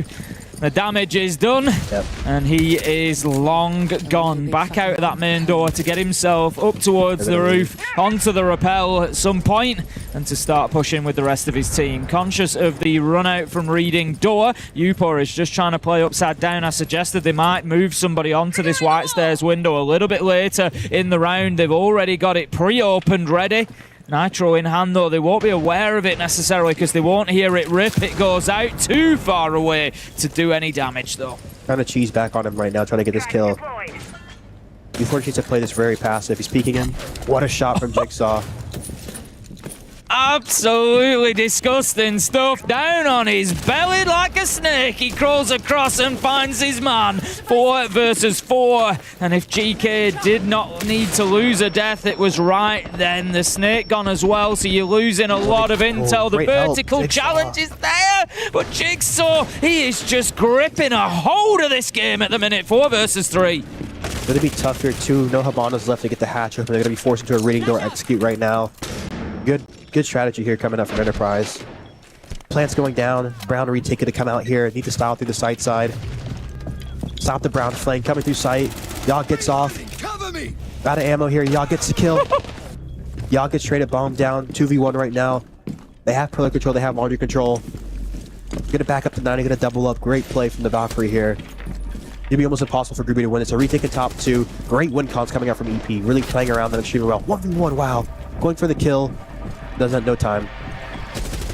The damage is done, and he is long gone. Back out of that main door to get himself up towards the roof, onto the rappel at some point, and to start pushing with the rest of his team. Conscious of the run out from reading door, Upor is just trying to play upside down. I suggested they might move somebody onto this White Stairs window a little bit later in the round. They've already got it pre-opened ready. Nitro in hand though, they won't be aware of it necessarily because they won't hear it rip. It goes out too far away to do any damage though. Trying to cheese back on him right now, trying to get this kill. Before he needs to play this very passive. He's peeking in. What a shot from Jigsaw. Absolutely disgusting stuff. Down on his belly like a snake. He crawls across and finds his man. 4 versus 4. And if GK did not need to lose a death, it was right then. The snake gone as well, so you're losing a lot of intel. The vertical challenge is there, but Jigsaw, he is just gripping a hold of this game at the minute. 4 versus 3. It's going to be tough here too. No Habanas left to get the hatch open. They're going to be forced into a reading door execute right now. Good strategy here coming up from Enterprise. Plant's going down. Brown reticket to come out here. Need to style through the site side. Stop the brown flank coming through site. Yogg gets off. Out of ammo here. Yogg gets the kill. Yogg gets straight at bomb down. 2v1 right now. They have pillar control. They have laundry control. Gonna back up to 90. Gonna double up. Great play from the Valkyrie here. It'd be almost impossible for Groovy to win it. So retake in top 2. Great win cons coming out from EP. Really playing around them extremely well. 1v1. Wow. Going for the kill. Doesn't have no time.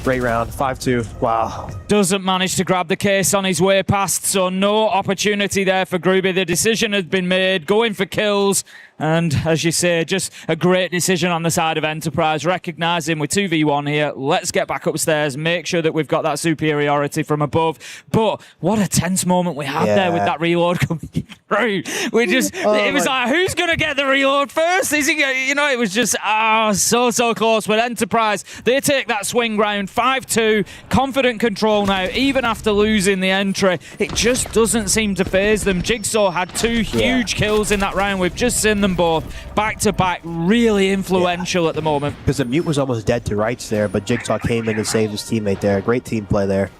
Great round. 5-2. Wow. Doesn't manage to grab the case on his way past, so no opportunity there for Groovy. The decision has been made, going for kills. And as you say, just a great decision on the side of Enterprise, recognising we're 2v1 here. Let's get back upstairs, make sure that we've got that superiority from above. But what a tense moment we had there with that reload coming through. We just, it was like, who's going to get the reload first? Is he, you know, it was just, so close. But Enterprise, they take that swing round, 5-2, confident control now, even after losing the entry. It just doesn't seem to faze them. Jigsaw had 2 huge kills in that round. We've just seen them both back to back, really influential at the moment. Because the Mute was almost dead to rights there, but Jigsaw came in and saved his teammate there. Great team play there.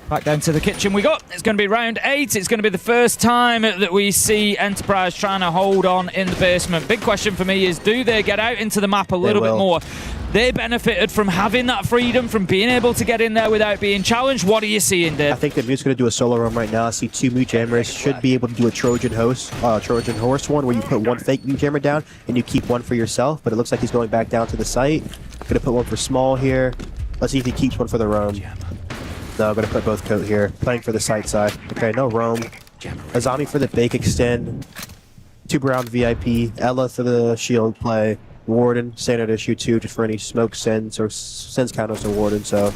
Back down to the kitchen we go. It's going to be round 8. It's going to be the first time that we see Enterprise trying to hold on in the basement. Big question for me is, do they get out into the map a little bit more? They benefited from having that freedom, from being able to get in there without being challenged. What are you seeing, Dave? I think the Mute's going to do a solo roam right now. I see 2 Mute Jammers. Should be able to do a Trojan Horse one where you put 1 fake Mute Jammer down and you keep 1 for yourself. But it looks like he's going back down to the site. Going to put 1 for small here. Let's see if he keeps 1 for the roam. No, I'm going to put both coat here. Playing for the site side. Okay, no roam. Azami for the bake extend. 2 brown VIP. Ella for the shield play. Warden, standard issue 2, just for any smoke sends or sends counters to Warden, so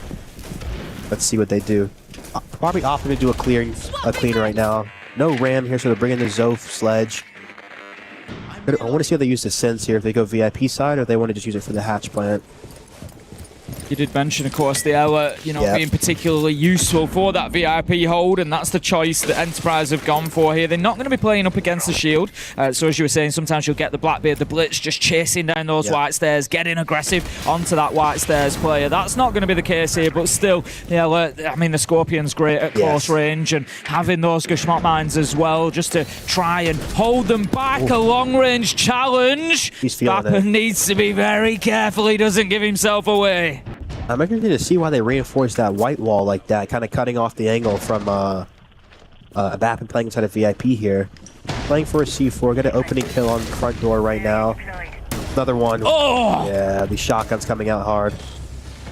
let's see what they do. Probably opting to do a clean right now. No ram here, so they're bringing the Zof sledge. I want to see how they use the sense here, if they go VIP side or if they want to just use it for the hatch plant. You did mention, of course, the Ela, being particularly useful for that VIP hold, and that's the choice that Enterprise have gone for here. They're not going to be playing up against the shield. So as you were saying, sometimes you'll get the Blackbeard, the Blitz, just chasing down those white stairs, getting aggressive onto that white stairs player. That's not going to be the case here, but still, the Ela, I mean, the Scorpion's great at close range, and having those Geschmack mines as well, just to try and hold them back. A long-range challenge. Bappa needs to be very careful he doesn't give himself away. I'm interested to see why they reinforced that white wall like that, kind of cutting off the angle from Bappa playing inside a VIP here. Playing for a C4, got an opening kill on the front door right now. Another one. Oh! Yeah, these shotguns coming out hard.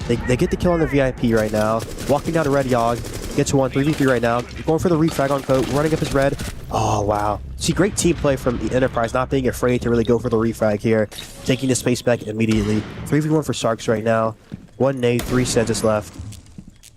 They get the kill on the VIP right now. Walking down to Red Yogg. Gets one, 3v3 right now. Going for the refrag on Coat, running up his red. Oh, wow. See, great team play from the Enterprise, not being afraid to really go for the refrag here. Taking the space back immediately. 3v1 for Sarks right now. 1 nade, 3 Senses left.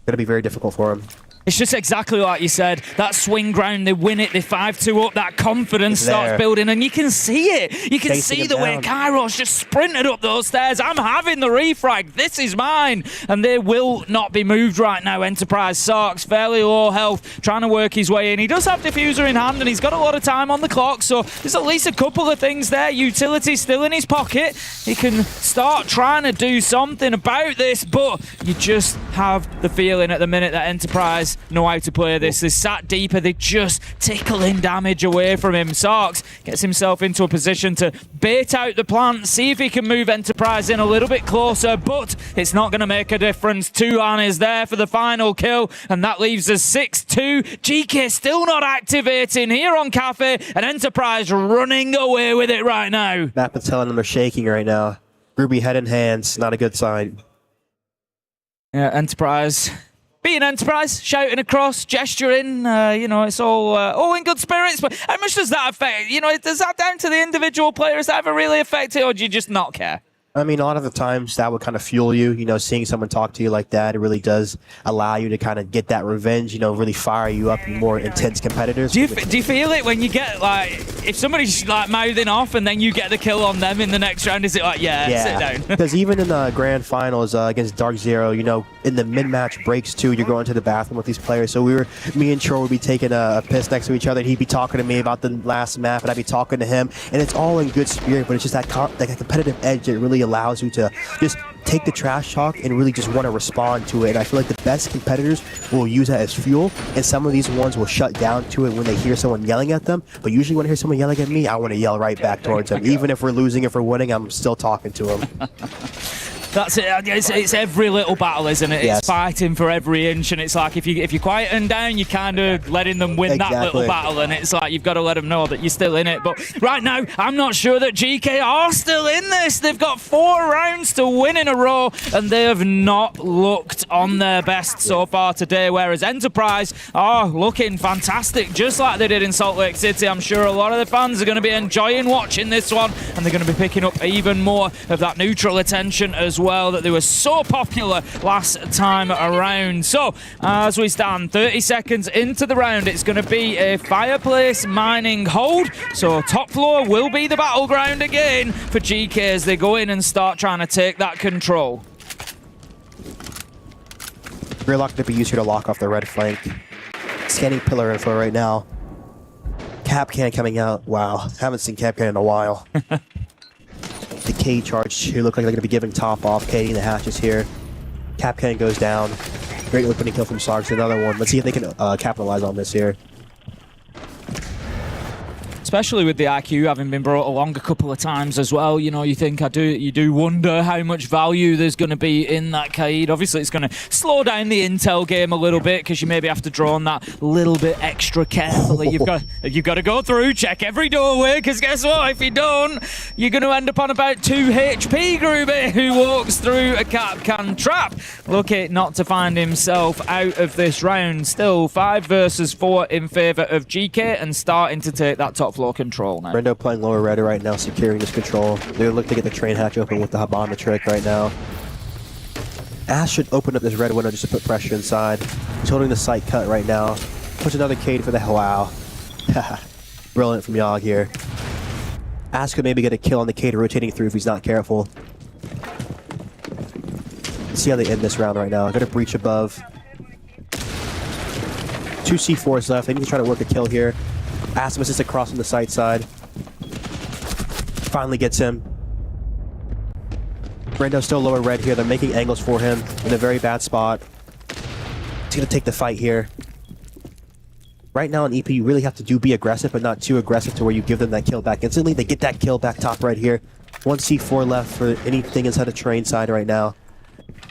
Gonna be very difficult for him. It's just exactly like you said. That swing ground, they win it, they 5-2 up, that confidence starts building, and you can see it. You can see the way Kairos just sprinted up those stairs. I'm having the refrag. This is mine. And they will not be moved right now. Enterprise Sarks, fairly low health, trying to work his way in. He does have Diffuser in hand, and he's got a lot of time on the clock, so there's at least a couple of things there. Utility still in his pocket. He can start trying to do something about this, but you just have the feeling at the minute that Enterprise know how to play this. They sat deeper, they just tickling damage away from him. Sarks gets himself into a position to bait out the plant, see if he can move Enterprise in a little bit closer, but it's not going to make a difference. Tuhan is there for the final kill, and that leaves us 6-2. GK still not activating here on Cafe, and Enterprise running away with it right now. Bappa's telling them they're shaking right now. Ruby head in hands, not a good sign. Yeah, Enterprise being Enterprise, shouting across, gesturing, it's all in good spirits, but how much does that affect? Does that down to the individual players? Does that ever really affect it, or do you just not care? I mean, a lot of the times that would kind of fuel you, seeing someone talk to you like that, it really does allow you to kind of get that revenge, really fire you up in more intense competitors. Do you feel it when you get, if somebody's, mouthing off and then you get the kill on them in the next round, is it sit down? Because even in the grand finals against Dark Zero, in the mid-match breaks too, you're going to the bathroom with these players. So me and Chor would be taking a piss next to each other, and he'd be talking to me about the last map, and I'd be talking to him, and it's all in good spirit, but it's just that competitive edge that really allows you to just take the trash talk and really just want to respond to it. And I feel like the best competitors will use that as fuel, and some of these ones will shut down to it when they hear someone yelling at them. But usually when I hear someone yelling at me, I want to yell right back towards them. Even if we're losing, if we're winning, I'm still talking to them. That's it. It's every little battle, isn't it? Yes. It's fighting for every inch, and it's like if you quieten down, you're kind of letting them win that little battle, and it's like you've got to let them know that you're still in it. But right now, I'm not sure that GK are still in this. They've got 4 rounds to win in a row, and they have not looked on their best so far today, whereas Enterprise are looking fantastic, just like they did in Salt Lake City. I'm sure a lot of the fans are going to be enjoying watching this one, and they're going to be picking up even more of that neutral attention as well that they were so popular last time around. So as we stand 30 seconds into the round, it's going to be a fireplace mining hold, so top floor will be the battleground again for GK as they go in and start trying to take that control. Rear to be used here to lock off the red flank. Scanning pillar info right now. Capcan coming out. Wow, haven't seen Capcan in a while. The K charge here look like they're going to be giving top off, Kading the hatches here. Capcan goes down. Great opening kill from Sarks, another one. Let's see if they can capitalize on this here. Especially with the IQ having been brought along a couple of times as well, you think you do wonder how much value there's going to be in that Kaid. Obviously, it's going to slow down the intel game a little bit because you maybe have to draw on that little bit extra carefully. You've got to go through, check every doorway, because guess what? If you don't, you're going to end up on about 2 HP. Groovy, who walks through a Capcan trap, lucky not to find himself out of this round. Still 5 versus 4 in favour of GK and starting to take that top floor control now. Brendo playing lower red right now, securing this control. They're looking to get the train hatch open with the Habana trick right now. Ash should open up this red window just to put pressure inside. He's holding the sight cut right now. Push another Cade for the wow. Brilliant from Yogg here. Ash could maybe get a kill on the Cade rotating through if he's not careful. Let's see how they end this round right now. Got a breach above. 2 C4s left. They need to try to work a kill here. Asmus is across on the side. Finally gets him. Brendo's still lower red here. They're making angles for him in a very bad spot. He's going to take the fight here. Right now in EP, you really have to be aggressive, but not too aggressive to where you give them that kill back instantly. They get that kill back top right here. 1 C4 left for anything inside of train side right now.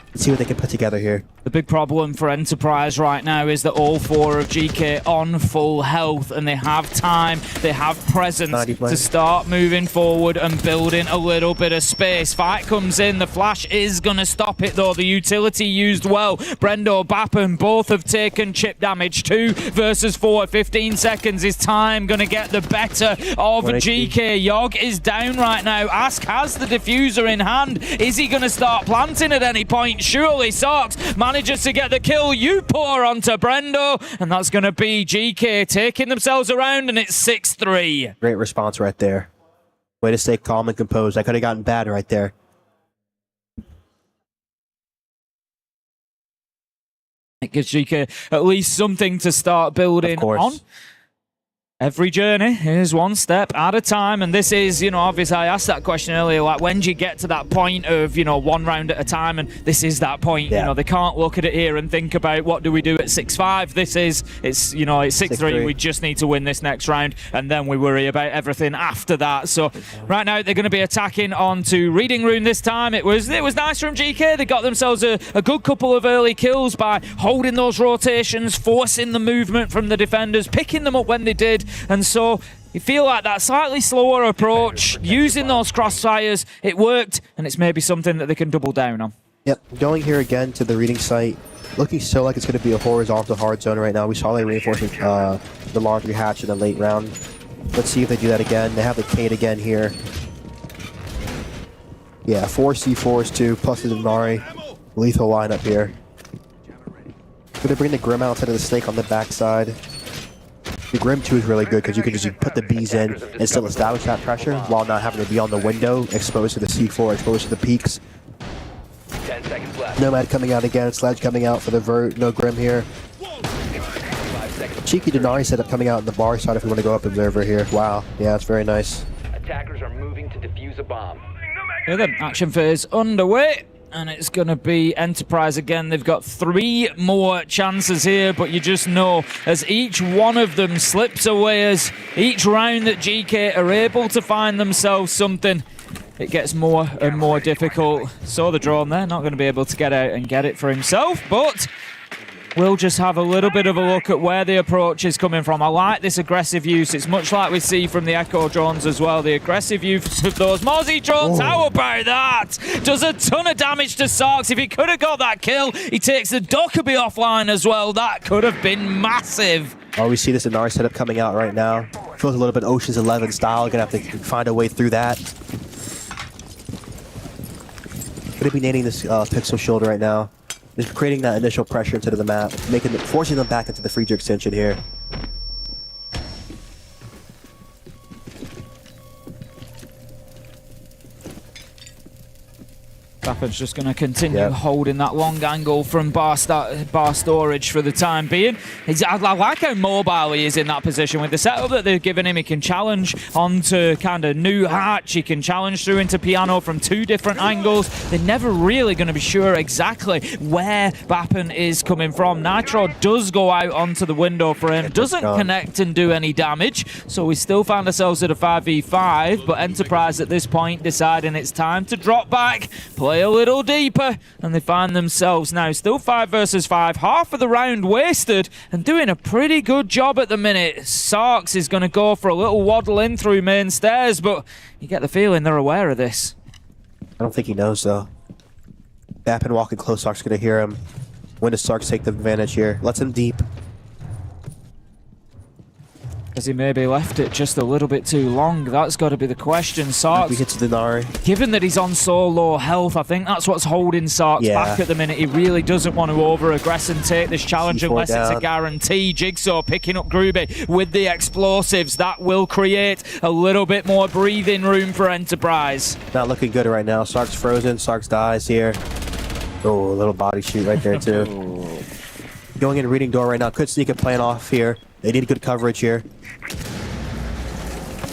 Let's see what they can put together here. The big problem for Enterprise right now is that all 4 of GK on full health, and they have time, they have presence to start moving forward and building a little bit of space. Fight comes in, the flash is going to stop it though. The utility used well. Brendo, Bappen, both have taken chip damage. 2 versus 4, 15 seconds. Is time going to get the better of GK? Yogg is down right now. Ask has the diffuser in hand. Is he going to start planting at any point? Surely. Sox manages to get the kill. You pour onto Brendo, and that's going to be GK taking themselves around, and it's 6-3. Great response right there. Way to stay calm and composed. That could have gotten bad right there. It gives GK at least something to start building on. Every journey is one step at a time, and this is, you know, obviously I asked that question earlier, like when do you get to that point of, you know, 1 round at a time, and this is that point. You know, they can't look at it here and think about what do we do at 6-5. This is, it's, you know, it's 6-3. We just need to win this next round, and then we worry about everything after that. So right now they're going to be attacking onto Reading Room this time. It was nice from GK. They got themselves a good couple of early kills by holding those rotations, forcing the movement from the defenders, picking them up when they did. And so you feel like that slightly slower approach, using those crossfires, it worked, and it's maybe something that they can double down on. Yep, going here again to the reading site, looking so like it's going to be a horizontal hard zone right now. We saw they reinforcing the laundry hatch in the late round. Let's see if they do that again. They have the Kate again here. Yeah, 4 C4s too, plus the Denari. Lethal lineup here. Going to bring the Grim outside of the Snake on the backside. The Grim 2 is really good because you can just put the bees in and still establish that pressure while not having to be on the window, exposed to the C4, exposed to the peaks. 10 seconds left. Nomad coming out again, Sledge coming out for the Vert, no Grim here. Cheeky Denari setup coming out in the bar side if we want to go up Observer here. Wow, yeah, it's very nice. Attackers are moving to defuse a bomb. Yeah, the action phase underway. And it's going to be Enterprise again. They've got 3 more chances here, but you just know as each one of them slips away, as each round that GK are able to find themselves something, it gets more and more difficult. Saw the drone there, not going to be able to get out and get it for himself, but we'll just have a little bit of a look at where the approach is coming from. I like this aggressive use. It's much like we see from the Echo drones as well. The aggressive use of those Mozzie drones. How about that? Does a ton of damage to Sarks. If he could have got that kill, he takes the Dokkaebi offline as well. That could have been massive. Oh, we see this Inari setup coming out right now. Feels a little bit Ocean's 11 style. Gonna have to find a way through that. Gonna be nading this pixel shield right now. Just creating that initial pressure into the map, forcing them back into the Freezer extension here. Bappen's just going to continue holding that long angle from bar storage for the time being. I like how mobile he is in that position. With the setup that they've given him, he can challenge onto kind of new hatch. He can challenge through into piano from 2 different angles. They're never really going to be sure exactly where Bappen is coming from. Nitro does go out onto the window for him, doesn't connect and do any damage. So we still find ourselves at a 5v5, but Enterprise at this point deciding it's time to drop back, play a little deeper, and they find themselves now still 5 versus 5, half of the round wasted, and doing a pretty good job at the minute. Sarks is going to go for a little waddle in through main stairs, but you get the feeling they're aware of this. I don't think he knows though. Bappen walking close, Sark's going to hear him. When does Sarks take the advantage here? Lets him deep. Has he maybe left it just a little bit too long? That's got to be the question. Sarks, he hits the Denari. Given that he's on so low health, I think that's what's holding Sarks back at the minute. He really doesn't want to over-aggress and take this challenge C4 unless it's a guarantee. Jigsaw picking up Groovy with the explosives. That will create a little bit more breathing room for Enterprise. Not looking good right now. Sark's frozen. Sarks dies here. Oh, a little body shoot right there too. Going in reading door right now. Could sneak a plan off here. They need good coverage here.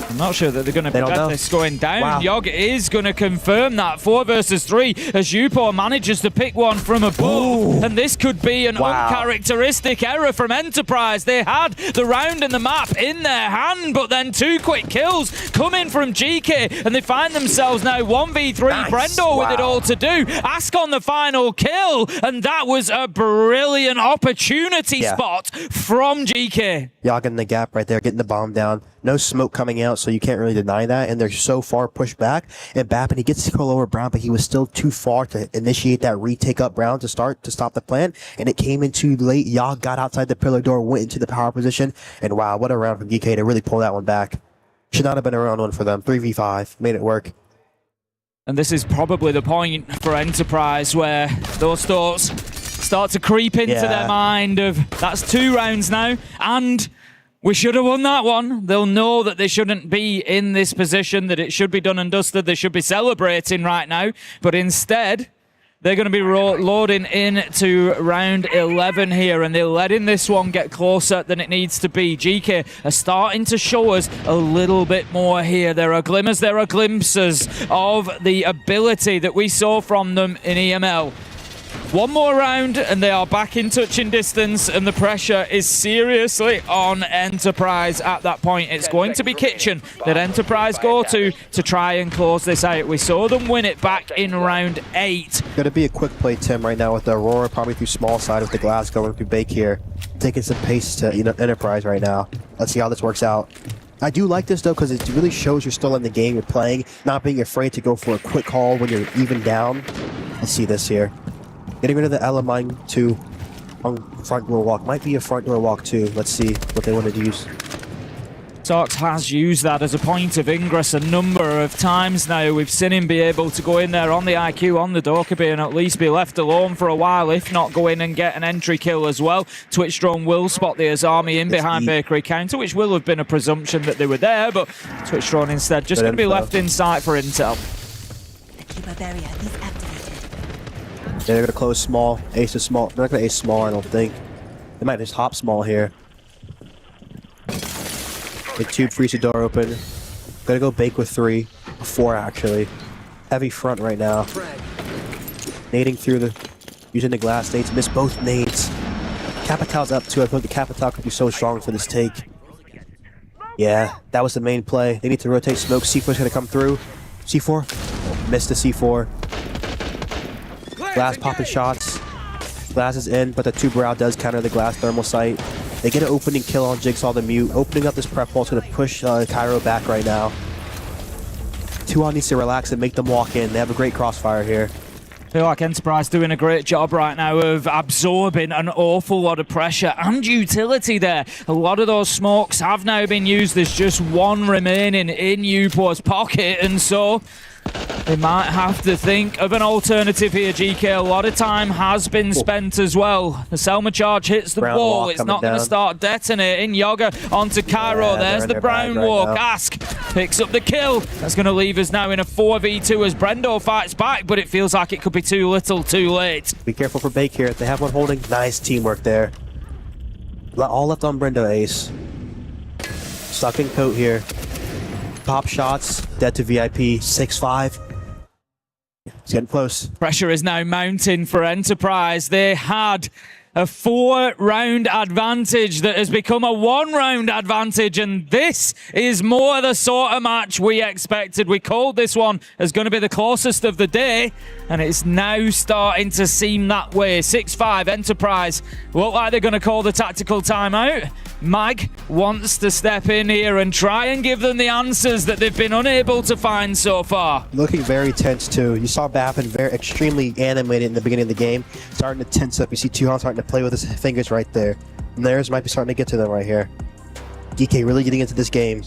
I'm not sure that they're going to get this going down. Wow. Yogg is going to confirm that 4 versus 3 as Upor manages to pick one from above. Ooh. And this could be an uncharacteristic error from Enterprise. They had the round and the map in their hand, but then 2 quick kills come in from GK, and they find themselves now 1v3. Nice. Brendo with it all to do. Ask on the final kill, and that was a brilliant opportunity spot from GK. Yogg in the gap right there, getting the bomb down. No smoke coming out, so you can't really deny that. And they're so far pushed back. And Bappin, he gets to go over Brown, but he was still too far to initiate that retake up Brown to stop the plan. And it came in too late. Yogg got outside the pillar door, went into the power position. And wow, what a round from DK to really pull that one back. Should not have been a round one for them. 3v5, made it work. And this is probably the point for Enterprise where those thoughts start to creep into their mind of, that's 2 rounds now, and we should have won that one. They'll know that they shouldn't be in this position, that it should be done and dusted. They should be celebrating right now. But instead, they're going to be loading into round 11 here, and they're letting this one get closer than it needs to be. GK are starting to show us a little bit more here. There are glimmers, there are glimpses of the ability that we saw from them in EML. One more round and they are back in touching distance, and the pressure is seriously on Enterprise at that point. It's going to be Kitchen that Enterprise go to try and close this out. We saw them win it back in round 8. Going to be a quick play, Tim, right now with the Aurora probably through small side with the glass going through Bake here. Taking some pace to Enterprise right now. Let's see how this works out. I do like this though because it really shows you're still in the game, you're playing, not being afraid to go for a quick call when you're even down. Let's see this here. Getting rid of the Elamine 2 on front door walk. Might be a front door walk too. Let's see what they want to use. Sox has used that as a point of ingress a number of times now. We've seen him be able to go in there on the IQ, on the Dokkaebi, and at least be left alone for a while, if not go in and get an entry kill as well. Twitch Drone will spot the Azami in behind Bakery counter, which will have been a presumption that they were there, but Twitch Drone instead just going to be left in sight for intel. Yeah, they're going to close small. Ace is small. They're not going to ace small, I don't think. They might just hop small here. The tube frees the door open. Gonna go Bake with 3. 4 actually. Heavy front right now. Nading through using the glass nades. Missed both nades. Capital's up too. I think the Capital could be so strong for this take. Yeah, that was the main play. They need to rotate smoke. C4's gonna come through. C4. Missed the C4. Glass popping shots. Glass is in, but the 2 brow does counter the glass thermal sight. They get an opening kill on Jigsaw the Mute. Opening up this prep wall is going to push Cairo back right now. 2-on needs to relax and make them walk in. They have a great crossfire here. I feel like Enterprise doing a great job right now of absorbing an awful lot of pressure and utility there. A lot of those smokes have now been used. There's just 1 remaining in Upor's pocket, and so they might have to think of an alternative here, GK. A lot of time has been spent as well. The Selma charge hits the wall. It's not going to start detonating. Yoga onto Cairo. There's the brown walk. Ask picks up the kill. That's going to leave us now in a 4v2 as Brendo fights back, but it feels like it could be too little too late. Be careful for Bake here. If they have one holding, nice teamwork there. All left on Brendo Ace. Stuck in coat here. Pop shots, dead to VIP, 6-5. It's getting close. Pressure is now mounting for Enterprise. They had a 4-round advantage that has become a 1-round advantage, and this is more the sort of match we expected. We called this one as going to be the closest of the day, and it's now starting to seem that way. 6-5, Enterprise look like they're going to call the tactical timeout. Mag wants to step in here and try and give them the answers that they've been unable to find so far. Looking very tense too. You saw Bappin very extremely animated in the beginning of the game, starting to tense up. You see Tuhon starting to play with his fingers right there. And theirs might be starting to get to them right here. DK really getting into this game.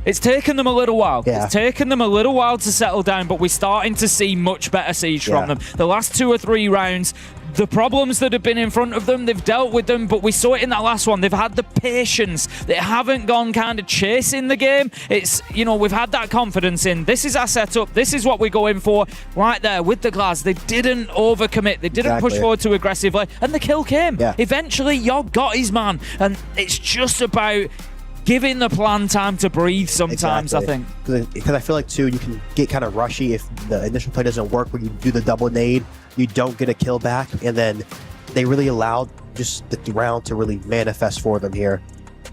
It's taken them a little while. Yeah. It's taken them a little while to settle down, but we're starting to see much better Siege from them. The last 2 or 3 rounds, the problems that have been in front of them, they've dealt with them, but we saw it in that last one. They've had the patience. They haven't gone kind of chasing the game. It's, you know, we've had that confidence in, this is our setup, this is what we're going for. Right there with the glass, they didn't overcommit. They didn't push forward too aggressively, and the kill came. Eventually, Yogg got his man, and it's just about giving the plan time to breathe sometimes, I think. Because I feel like, too, you can get kind of rushy if the initial play doesn't work, where you do the double nade, you don't get a kill back, and then they really allowed just the round to really manifest for them here.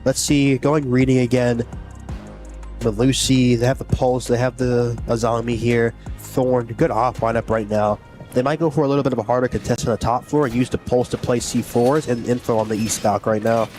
Let's see, going reading again. Melusi, they have the Pulse, they have the Azami here. Thorn, good off lineup right now. They might go for a little bit of a harder contest on the top floor and use the Pulse to play C4s and info on the East Balk right now.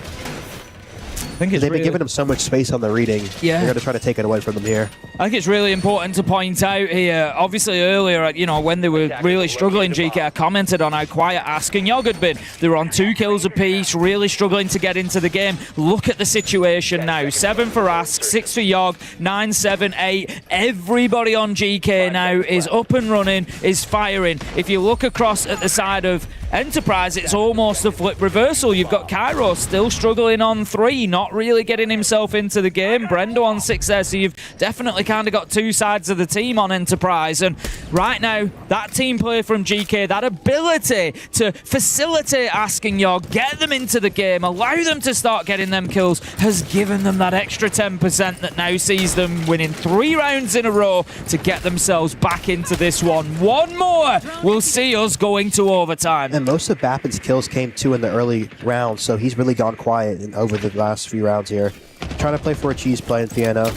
I think they've been giving him so much space on the reading. Yeah. They're going to try to take it away from them here. I think it's really important to point out here, obviously earlier, you know, when they were really struggling, GK, I commented on how quiet Ask and Yogg had been. They were on 2 kills apiece, really struggling to get into the game. Look at the situation now. 7 for Ask, 6 for Yogg, 9, 7, 8. Everybody on GK now is up and running, is firing. If you look across at the side of Enterprise, it's almost a flip reversal. You've got Cairo still struggling on 3, not really getting himself into the game. Brendo on 6 there, so you've definitely kind of got 2 sides of the team on Enterprise. And right now, that team play from GK, that ability to facilitate Asking Yogg, get them into the game, allow them to start getting them kills, has given them that extra 10% that now sees them winning 3 rounds in a row to get themselves back into this one. One more will see us going to overtime. And most of Bappin's kills came too in the early rounds, so he's really gone quiet over the last few rounds here. Trying to play for a cheese play in Piano.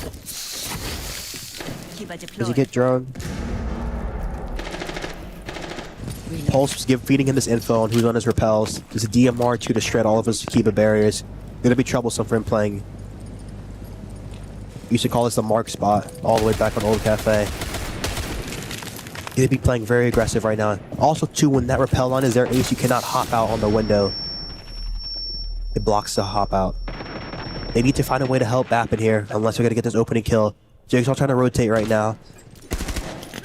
Does he get drone? Pulse feeding him this info on who's on his repels. There's a DMR2 to shred all of his Kiba barriers. Gonna be troublesome for him playing. Used to call this the mark spot, all the way back on Old Cafe. Gonna be playing very aggressive right now. Also, too, when that repel line is their ace, you cannot hop out on the window. It blocks the hop out. They need to find a way to help Bappin here, unless they're gonna get this opening kill. Jigsaw trying to rotate right now.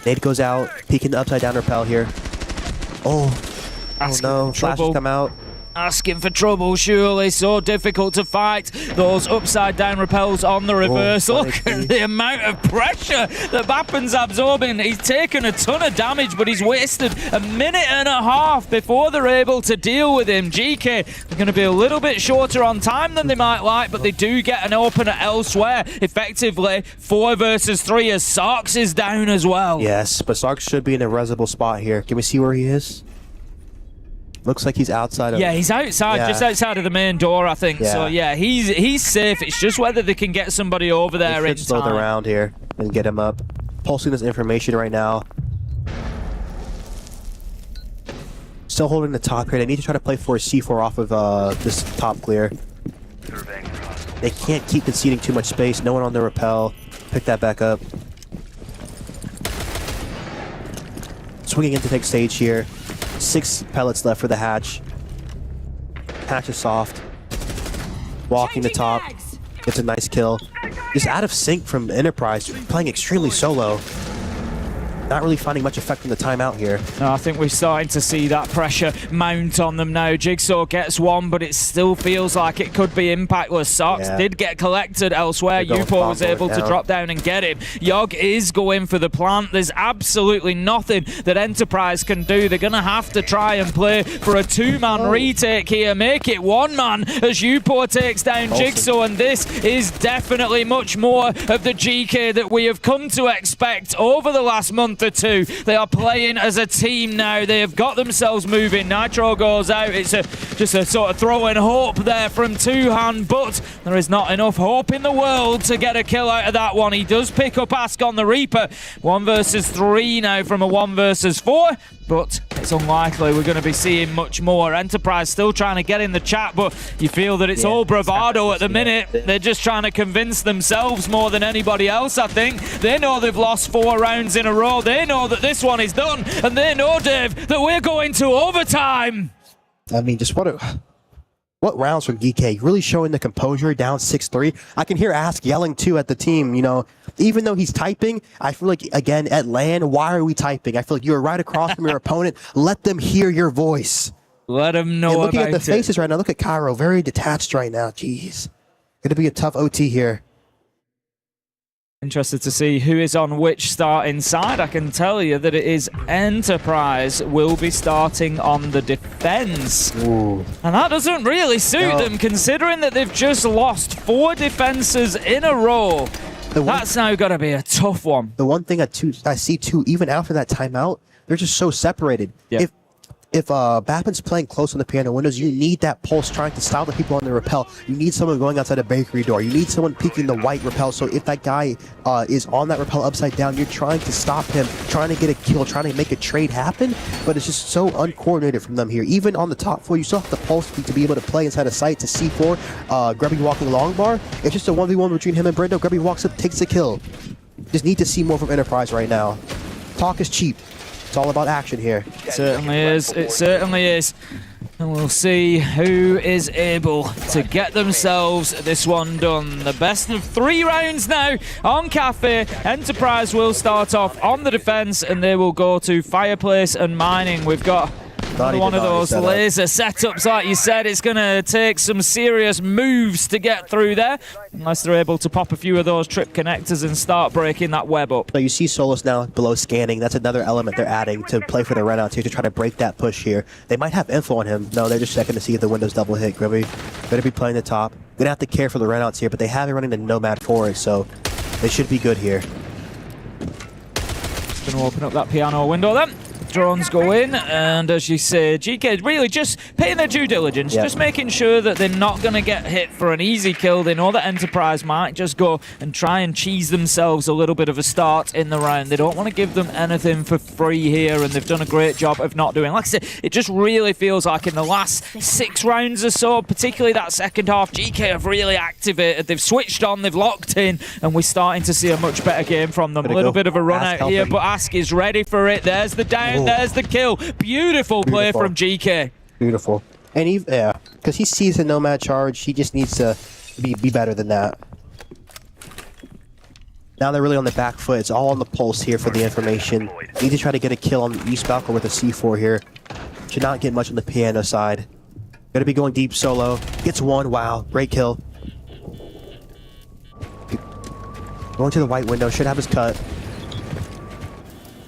Nade goes out, peeking the upside down repel here. Oh no, flashes come out. Asking for trouble, surely. So difficult to fight those upside down repels on the reverse. Look at the amount of pressure that Bappin's absorbing. He's taken a ton of damage, but he's wasted a minute and a half before they're able to deal with him. GK, they're going to be a little bit shorter on time than they might like, but they do get an opener elsewhere. Effectively, 4 versus 3 as Sarks is down as well. Yes, but Sarks should be in a resible spot here. Can we see where he is? Looks like he's outside of... Yeah, he's outside, just outside of the main door, I think. So, yeah, he's safe. It's just whether they can get somebody over there in time. Slow the round here and get him up. Pulsing this information right now. Still holding the top here. They need to try to play for a C4 off of this top clear. They can't keep conceding too much space. No one on the rappel. Pick that back up. Swinging in to take stage here. 6 pellets left for the hatch. Hatch is soft. Walking the top. Gets a nice kill. Just out of sync from Enterprise. Playing extremely solo. Not really finding much effect from the timeout here. No, I think we're starting to see that pressure mount on them now. Jigsaw gets one, but it still feels like it could be impactless. Sarks did get collected elsewhere. Yupo was able to drop down and get him. Yogg is going for the plant. There's absolutely nothing that Enterprise can do. They're going to have to try and play for a 2-man retake here. Make it 1-man as Yupo takes down Jigsaw, and this is definitely much more of the GK that we have come to expect over the last month or 2. They are playing as a team now. They have got themselves moving. Nitro goes out. It's just a sort of throw and hope there from Tuhan, but there is not enough hope in the world to get a kill out of that one. He does pick up Ask on the Reaper. 1 versus 3 now from a 1 versus 4, but it's unlikely we're going to be seeing much more. Enterprise still trying to get in the chat, but you feel that it's all bravado at the minute. They're just trying to convince themselves more than anybody else, I think. They know they've lost 4 rounds in a row. They know that this one is done, and they know, Dave, that we're going to overtime. I mean, just what What rounds from DK? Really showing the composure, down 6-3. I can hear Ask yelling too at the team, you know. Even though he's typing, I feel like, again, at LAN, why are we typing? I feel like you're right across from your opponent. Let them hear your voice. Let them know and looking about at the faces right now, look at Cairo, very detached right now. Jeez. Going to be a tough OT here. Interested to see who is on which starting side. I can tell you that it is Enterprise will be starting on the defense. Ooh. And that doesn't really suit them, considering that they've just lost 4 defenses in a row. That's now got to be a tough one. The one thing I see too, even after that timeout, they're just so separated. Yeah. If Bappin's playing close on the piano windows, you need that pulse trying to style the people on the rappel. You need someone going outside a bakery door. You need someone peeking the white rappel. So if that guy is on that rappel upside down, you're trying to stop him, trying to get a kill, trying to make a trade happen. But it's just so uncoordinated from them here. Even on the top floor, you still have the pulse to be able to play inside a site to C4. Grubby walking long bar. It's just a 1v1 between him and Brendo. Grubby walks up, takes the kill. Just need to see more from Enterprise right now. Talk is cheap. It's all about action here. It certainly is. It certainly is. And we'll see who is able to get themselves this one done. The best of 3 rounds now on Cafe. Enterprise will start off on the defense and they will go to Fireplace and Mining. We've got one of those laser setups, like you said. It's going to take some serious moves to get through there, unless they're able to pop a few of those trip connectors and start breaking that web up. So you see Solus now below scanning. That's another element they're adding to play for the runouts here to try to break that push here. They might have info on him. No, they're just checking to see if the window's double hit. Grubby better be playing the top. Gonna have to care for the runouts here, but they have it running the Nomad forward, so they should be good here. Just going to open up that piano window then. Drones go in, and as you say, GK really just paying their due diligence, just making sure that they're not going to get hit for an easy kill. They know that Enterprise might just go and try and cheese themselves a little bit of a start in the round. They don't want to give them anything for free here, and they've done a great job of not doing. Like I said, it just really feels like in the last 6 rounds or so, particularly that second half, GK have really activated. They've switched on, they've locked in, and we're starting to see a much better game from them. A little bit of a run out here, but Ask is ready for it. There's the down. There's the kill. Beautiful play from GK. Beautiful. And because he sees the Nomad charge, he just needs to be better than that. Now they're really on the back foot. It's all on the pulse here for the information. Need to try to get a kill on the East Balcony with a C4 here. Should not get much on the piano side. Gonna be going deep solo. Gets one. Wow. Great kill. Going to the white window. Should have his cut.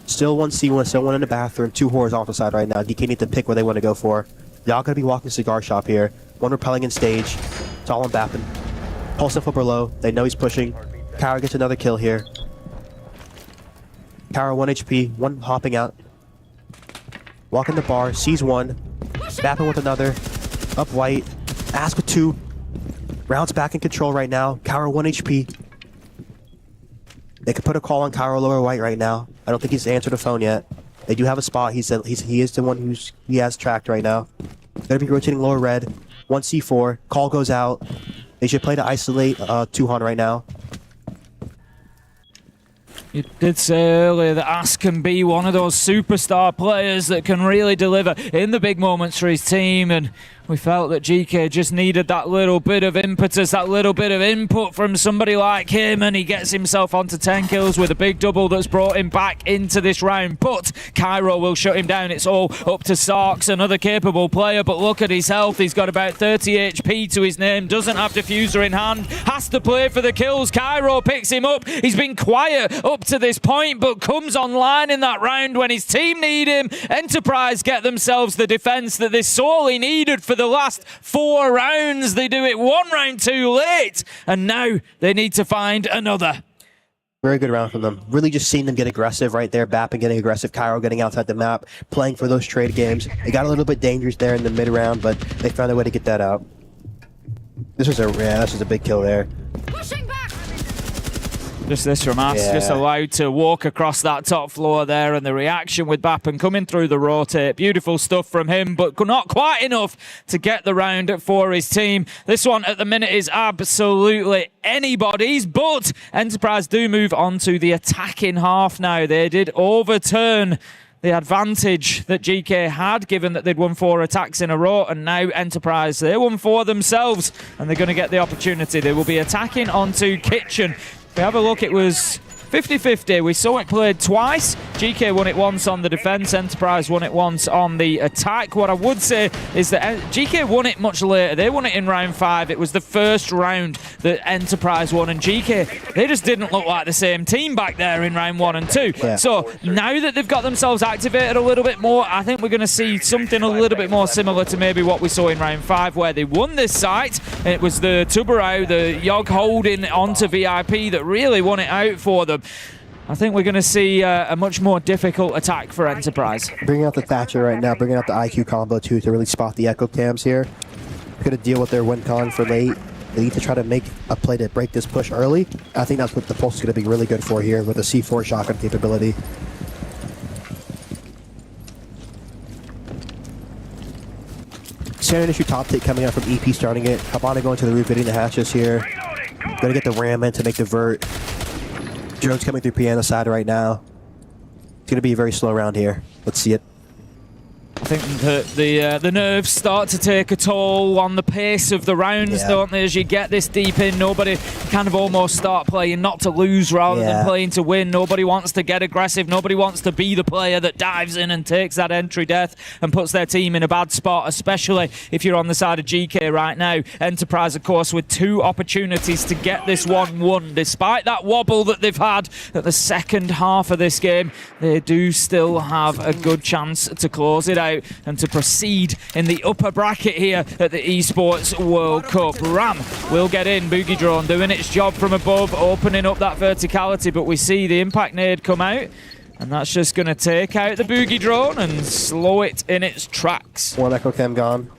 Still one C1, still one in the bathroom, 2 horizontal side right now. DK need to pick where they want to go for. Y'all gonna be walking cigar shop here. One repelling in stage. It's all on Bappin. Pulse up below. They know he's pushing. Kara gets another kill here. Kara 1 HP, 1 hopping out. Walking the bar, sees 1. Bappin with another. Up white. Ask with 2. Rounds back in control right now. Kara 1 HP. They could put a call on Cairo lower white right now. I don't think he's answered the phone yet. They do have a spot. He is the one he has tracked right now. Gonna be rotating lower red. 1 C4. Call goes out. They should play to isolate Tuhan right now. You did say earlier that Ask can be one of those superstar players that can really deliver in the big moments for his team, and we felt that GK just needed that little bit of impetus, that little bit of input from somebody like him, and he gets himself onto 10 kills with a big double that's brought him back into this round. But Cairo will shut him down. It's all up to Sarks, another capable player, but look at his health. He's got about 30 HP to his name, doesn't have diffuser in hand, has to play for the kills. Cairo picks him up. He's been quiet up to this point, but comes online in that round when his team need him. Enterprise get themselves the defense that they sorely needed for the last 4 rounds. They do it 1 round too late, and now they need to find another. Very good round from them. Really just seeing them get aggressive right there. Bappin getting aggressive, Cairo getting outside the map, playing for those trade games. It got a little bit dangerous there in the mid round, but they found a way to get that out. This was a big kill there. Just this from Ask, just allowed to walk across that top floor there, and the reaction with Bappin coming through the rotate. Beautiful stuff from him, but not quite enough to get the round for his team. This one at the minute is absolutely anybody's, but Enterprise do move on to the attacking half now. They did overturn the advantage that GK had, given that they'd won 4 attacks in a row, and now Enterprise, they won 4 themselves, and they're going to get the opportunity. They will be attacking onto Kitchen. If we have a look, it was 50-50. We saw it played twice. GK won it once on the defense, Enterprise won it once on the attack. What I would say is that GK won it much later. They won it in round 5. It was the first round that Enterprise won, and GK, they just didn't look like the same team back there in round 1 and 2. Yeah. So now that they've got themselves activated a little bit more, I think we're going to see something a little bit more similar to maybe what we saw in round 5, where they won this site. It was the Tubarão, the Yogg holding onto VIP that really won it out for them. I think we're going to see a much more difficult attack for Enterprise. Bringing out the Thatcher right now, bringing out the IQ combo too to really spot the echo cams here. Going to deal with their win con for late. They need to try to make a play to break this push early. I think that's what the Pulse is going to be really good for here with the C4 shotgun capability. Standard issue top take coming out from EP starting it. Habana going to the roof, hitting the hatches here. Going to get the ram in to make the vert. Drone's coming through piano side right now. It's going to be a very slow round here. Let's see it. I think the nerves start to take a toll on the pace of the rounds, don't they? As you get this deep in, nobody kind of almost start playing not to lose rather than playing to win. Nobody wants to get aggressive. Nobody wants to be the player that dives in and takes that entry death and puts their team in a bad spot, especially if you're on the side of GK right now. Enterprise, of course, with 2 opportunities to get this 1-1. Despite that wobble that they've had at the second half of this game, they do still have a good chance to close it out and to proceed in the upper bracket here at the Esports World Cup. Ram will get in. Boogie Drone doing its job from above, opening up that verticality, but we see the impact nade come out, and that's just going to take out the Boogie Drone and slow it in its tracks. 1 echo cam gone.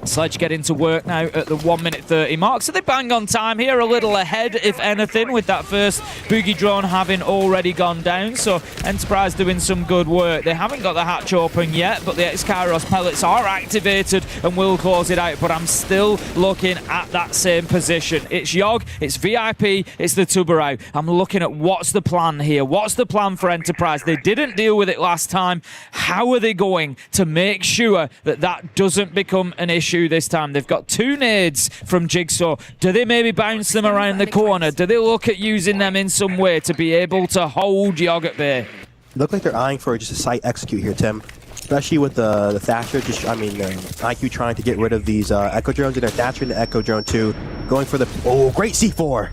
Sledge getting to work now at the 1:30 mark, so they bang on time here, a little ahead if anything, with that first Boogie Drone having already gone down. So Enterprise doing some good work. They haven't got the hatch open yet, but the X-Kairos pellets are activated and will close it out, but I'm still looking at that same position. It's Yogg, it's VIP, it's the Tubarão. I'm looking at what's the plan here. What's the plan for Enterprise? They didn't deal with it last time. How are they going to make sure that that doesn't become an issue this time? They've got 2 nades from Jigsaw. Do they maybe bounce them around the corner? Do they look at using them in some way to be able to hold Yogg at bay? Look like they're eyeing for just a site execute here, Tim. Especially with the Thatcher, IQ trying to get rid of these Echo drones, and their Thatcher and the Echo drone too. Going for the, great C4.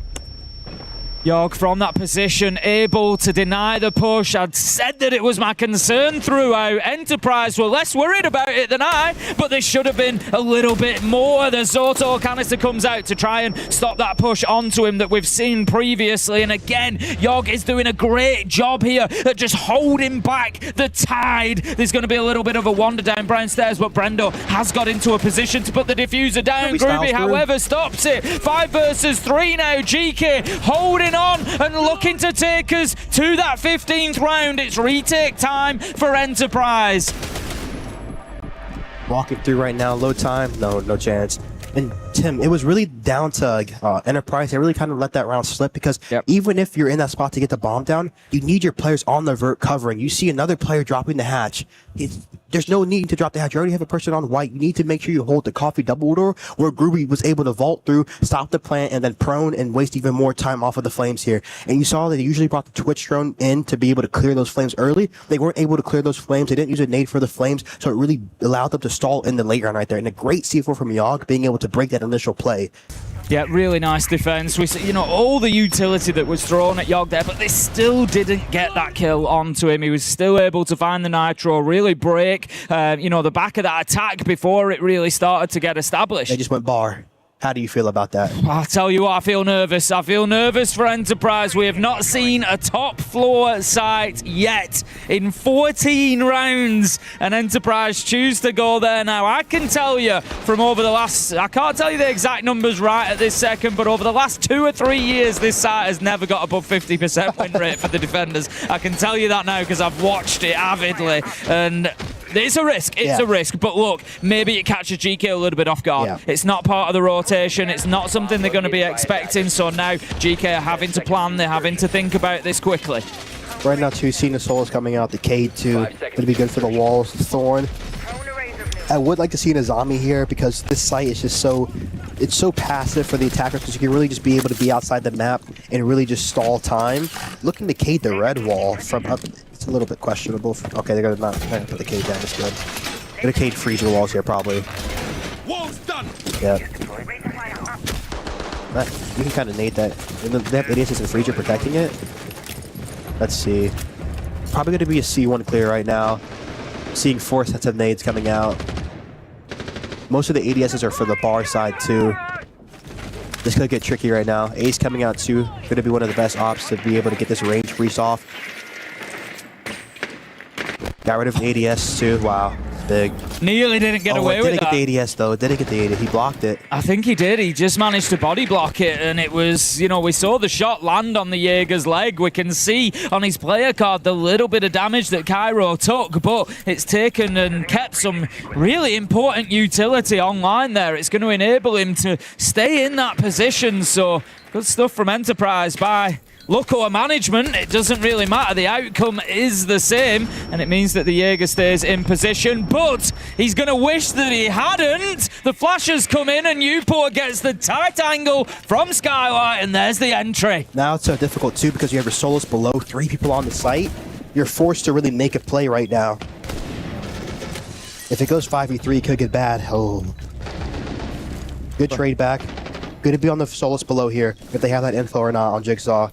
Yogg from that position, able to deny the push. I'd said that it was my concern throughout. Enterprise were less worried about it than I, but they should have been a little bit more. The Zoto canister comes out to try and stop that push onto him that we've seen previously. And again, Yogg is doing a great job here at just holding back the tide. There's going to be a little bit of a wander down Brown Stairs, but Brendo has got into a position to put the diffuser down. Groovy, however, stops it. 5 versus 3 now. GK holding on and looking to take us to that 15th round. It's retake time for Enterprise. Walking through right now, low time, no chance. And Tim, it was really down to Enterprise. They really kind of let that round slip because even if you're in that spot to get the bomb down, you need your players on the vert covering. You see another player dropping the hatch. There's no need to drop the hatch. You already have a person on white. You need to make sure you hold the coffee double door where Groovy was able to vault through, stop the plant, and then prone and waste even more time off of the flames here. And you saw that they usually brought the Twitch drone in to be able to clear those flames early. They weren't able to clear those flames. They didn't use a nade for the flames, so it really allowed them to stall in the late round right there. And a great C4 from Yogg being able to break that initial play. Yeah, really nice defense. We see, all the utility that was thrown at Yogg there, but they still didn't get that kill onto him. He was still able to find the nitro, really break, the back of that attack before it really started to get established. They just went bar. How do you feel about that? I'll tell you what, I feel nervous. I feel nervous for Enterprise. We have not seen a top floor site yet in 14 rounds, and Enterprise choose to go there now. I can tell you from over the last, I can't tell you the exact numbers right at this second, but over the last 2 or 3 years, this site has never got above 50% win rate for the defenders. I can tell you that now because I've watched it avidly, and It's a risk. It's a risk. But look, maybe it catches GK a little bit off guard. Yeah. It's not part of the rotation. It's not something they're going to be expecting. So now GK are having to plan. They're having to think about this quickly. Right now, too, Cena Soul is coming out. The Cade, too. Going to be good for the walls. Thorn. I would like to see a zombie here because this site is just so passive for the attackers because you can really just be able to be outside the map and really just stall time. Looking to Cade the red wall from up, it's a little bit questionable. Okay, they're gonna not put the Cade down. It's good. Gonna Cade freeze your walls here probably. Walls done. Yeah. You can kind of nade that. They have Idiots and Freezer protecting it. Let's see. Probably gonna be a C1 clear right now. Seeing 4 sets of nades coming out. Most of the ADSs are for the bar side too. This could get tricky right now. Ace coming out too. Going to be one of the best ops to be able to get this range breach off. Got rid of the ADS too. Wow. Big. Nearly didn't get away with that. Didn't get the ADS though. Didn't get the ADS. He blocked it. I think he did. He just managed to body block it, and it was, you know, we saw the shot land on the Jaeger's leg. We can see on his player card the little bit of damage that Cairo took, but it's taken and kept some really important utility online there. It's going to enable him to stay in that position, so good stuff from Enterprise by Loco management. It doesn't really matter. The outcome is the same, and it means that the Jaeger stays in position, but he's going to wish that he hadn't. The flashes come in, and Newport gets the tight angle from Skylight, and there's the entry. Now it's so difficult, too, because you have your Solus below 3 people on the site. You're forced to really make a play right now. If it goes 5v3, it could get bad. Oh. Good trade back. Good to be on the Solus below here, if they have that info or not on Jigsaw.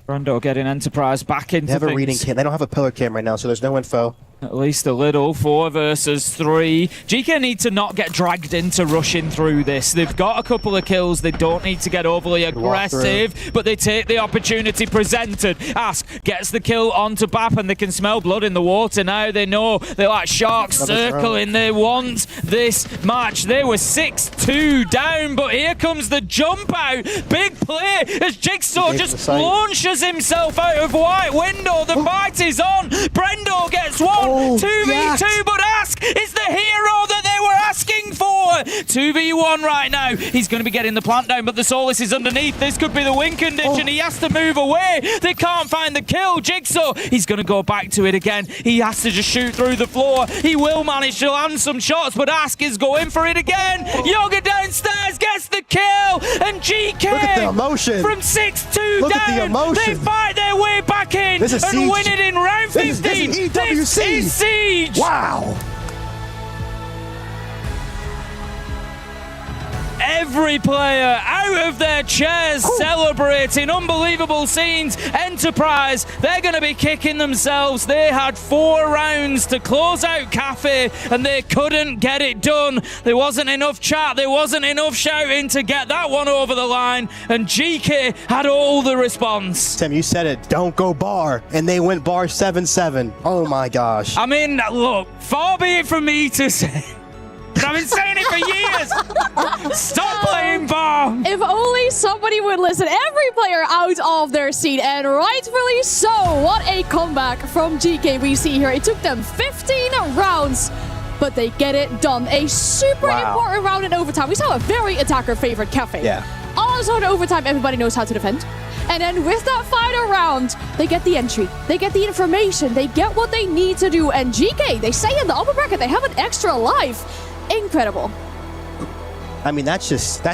Brando getting Enterprise back into They have a things. reading cam. They don't have a pillar cam right now, so there's no info. At least a little. 4 versus 3. GK need to not get dragged into rushing through this. They've got a couple of kills. They don't need to get overly aggressive, but they take the opportunity presented. Ask gets the kill onto Bap, and they can smell blood in the water now. They know they're like sharks circling. They want this match. They were 6-2 down, but here comes the jump out. Big play as Jigsaw just launches himself out of white window. The fight is on. Brendo gets one. 2v2, but Ask is the hero that they were asking for. 2v1 right now. He's going to be getting the plant down, but the Solus is underneath. This could be the win condition. He has to move away. They can't find the kill. Jigsaw, he's going to go back to it again. He has to just shoot through the floor. He will manage to land some shots, but Ask is going for it again. Yoga downstairs gets the kill, and GK Look at the emotion. From 6-2 Look down. at the emotion. They fight their way back in This is and Siege. win it in round 15. This is EWC. This is Siege. Wow. Every player out of their chairs celebrating. Unbelievable scenes. Enterprise, they're going to be kicking themselves. They had 4 rounds to close out Cafe, and they couldn't get it done. There wasn't enough chat. There wasn't enough shouting to get that one over the line, and GK had all the response. Tim, you said it. Don't go bar. And they went bar 7-7. Oh, my gosh. I mean, look, far be it from me to say, but I've been saying it for years. Stop playing bar. If only somebody would listen. Every player out of their seat, and rightfully so. What a comeback from GK we see here. It took them 15 rounds, but they get it done. A super important round in overtime. We saw a very attacker-favorite Cafe. Yeah. Also in overtime, everybody knows how to defend. And then with that final round, they get the entry, they get the information, they get what they need to do. And GK, they say in the upper bracket, they have an extra life. Incredible. I mean, that's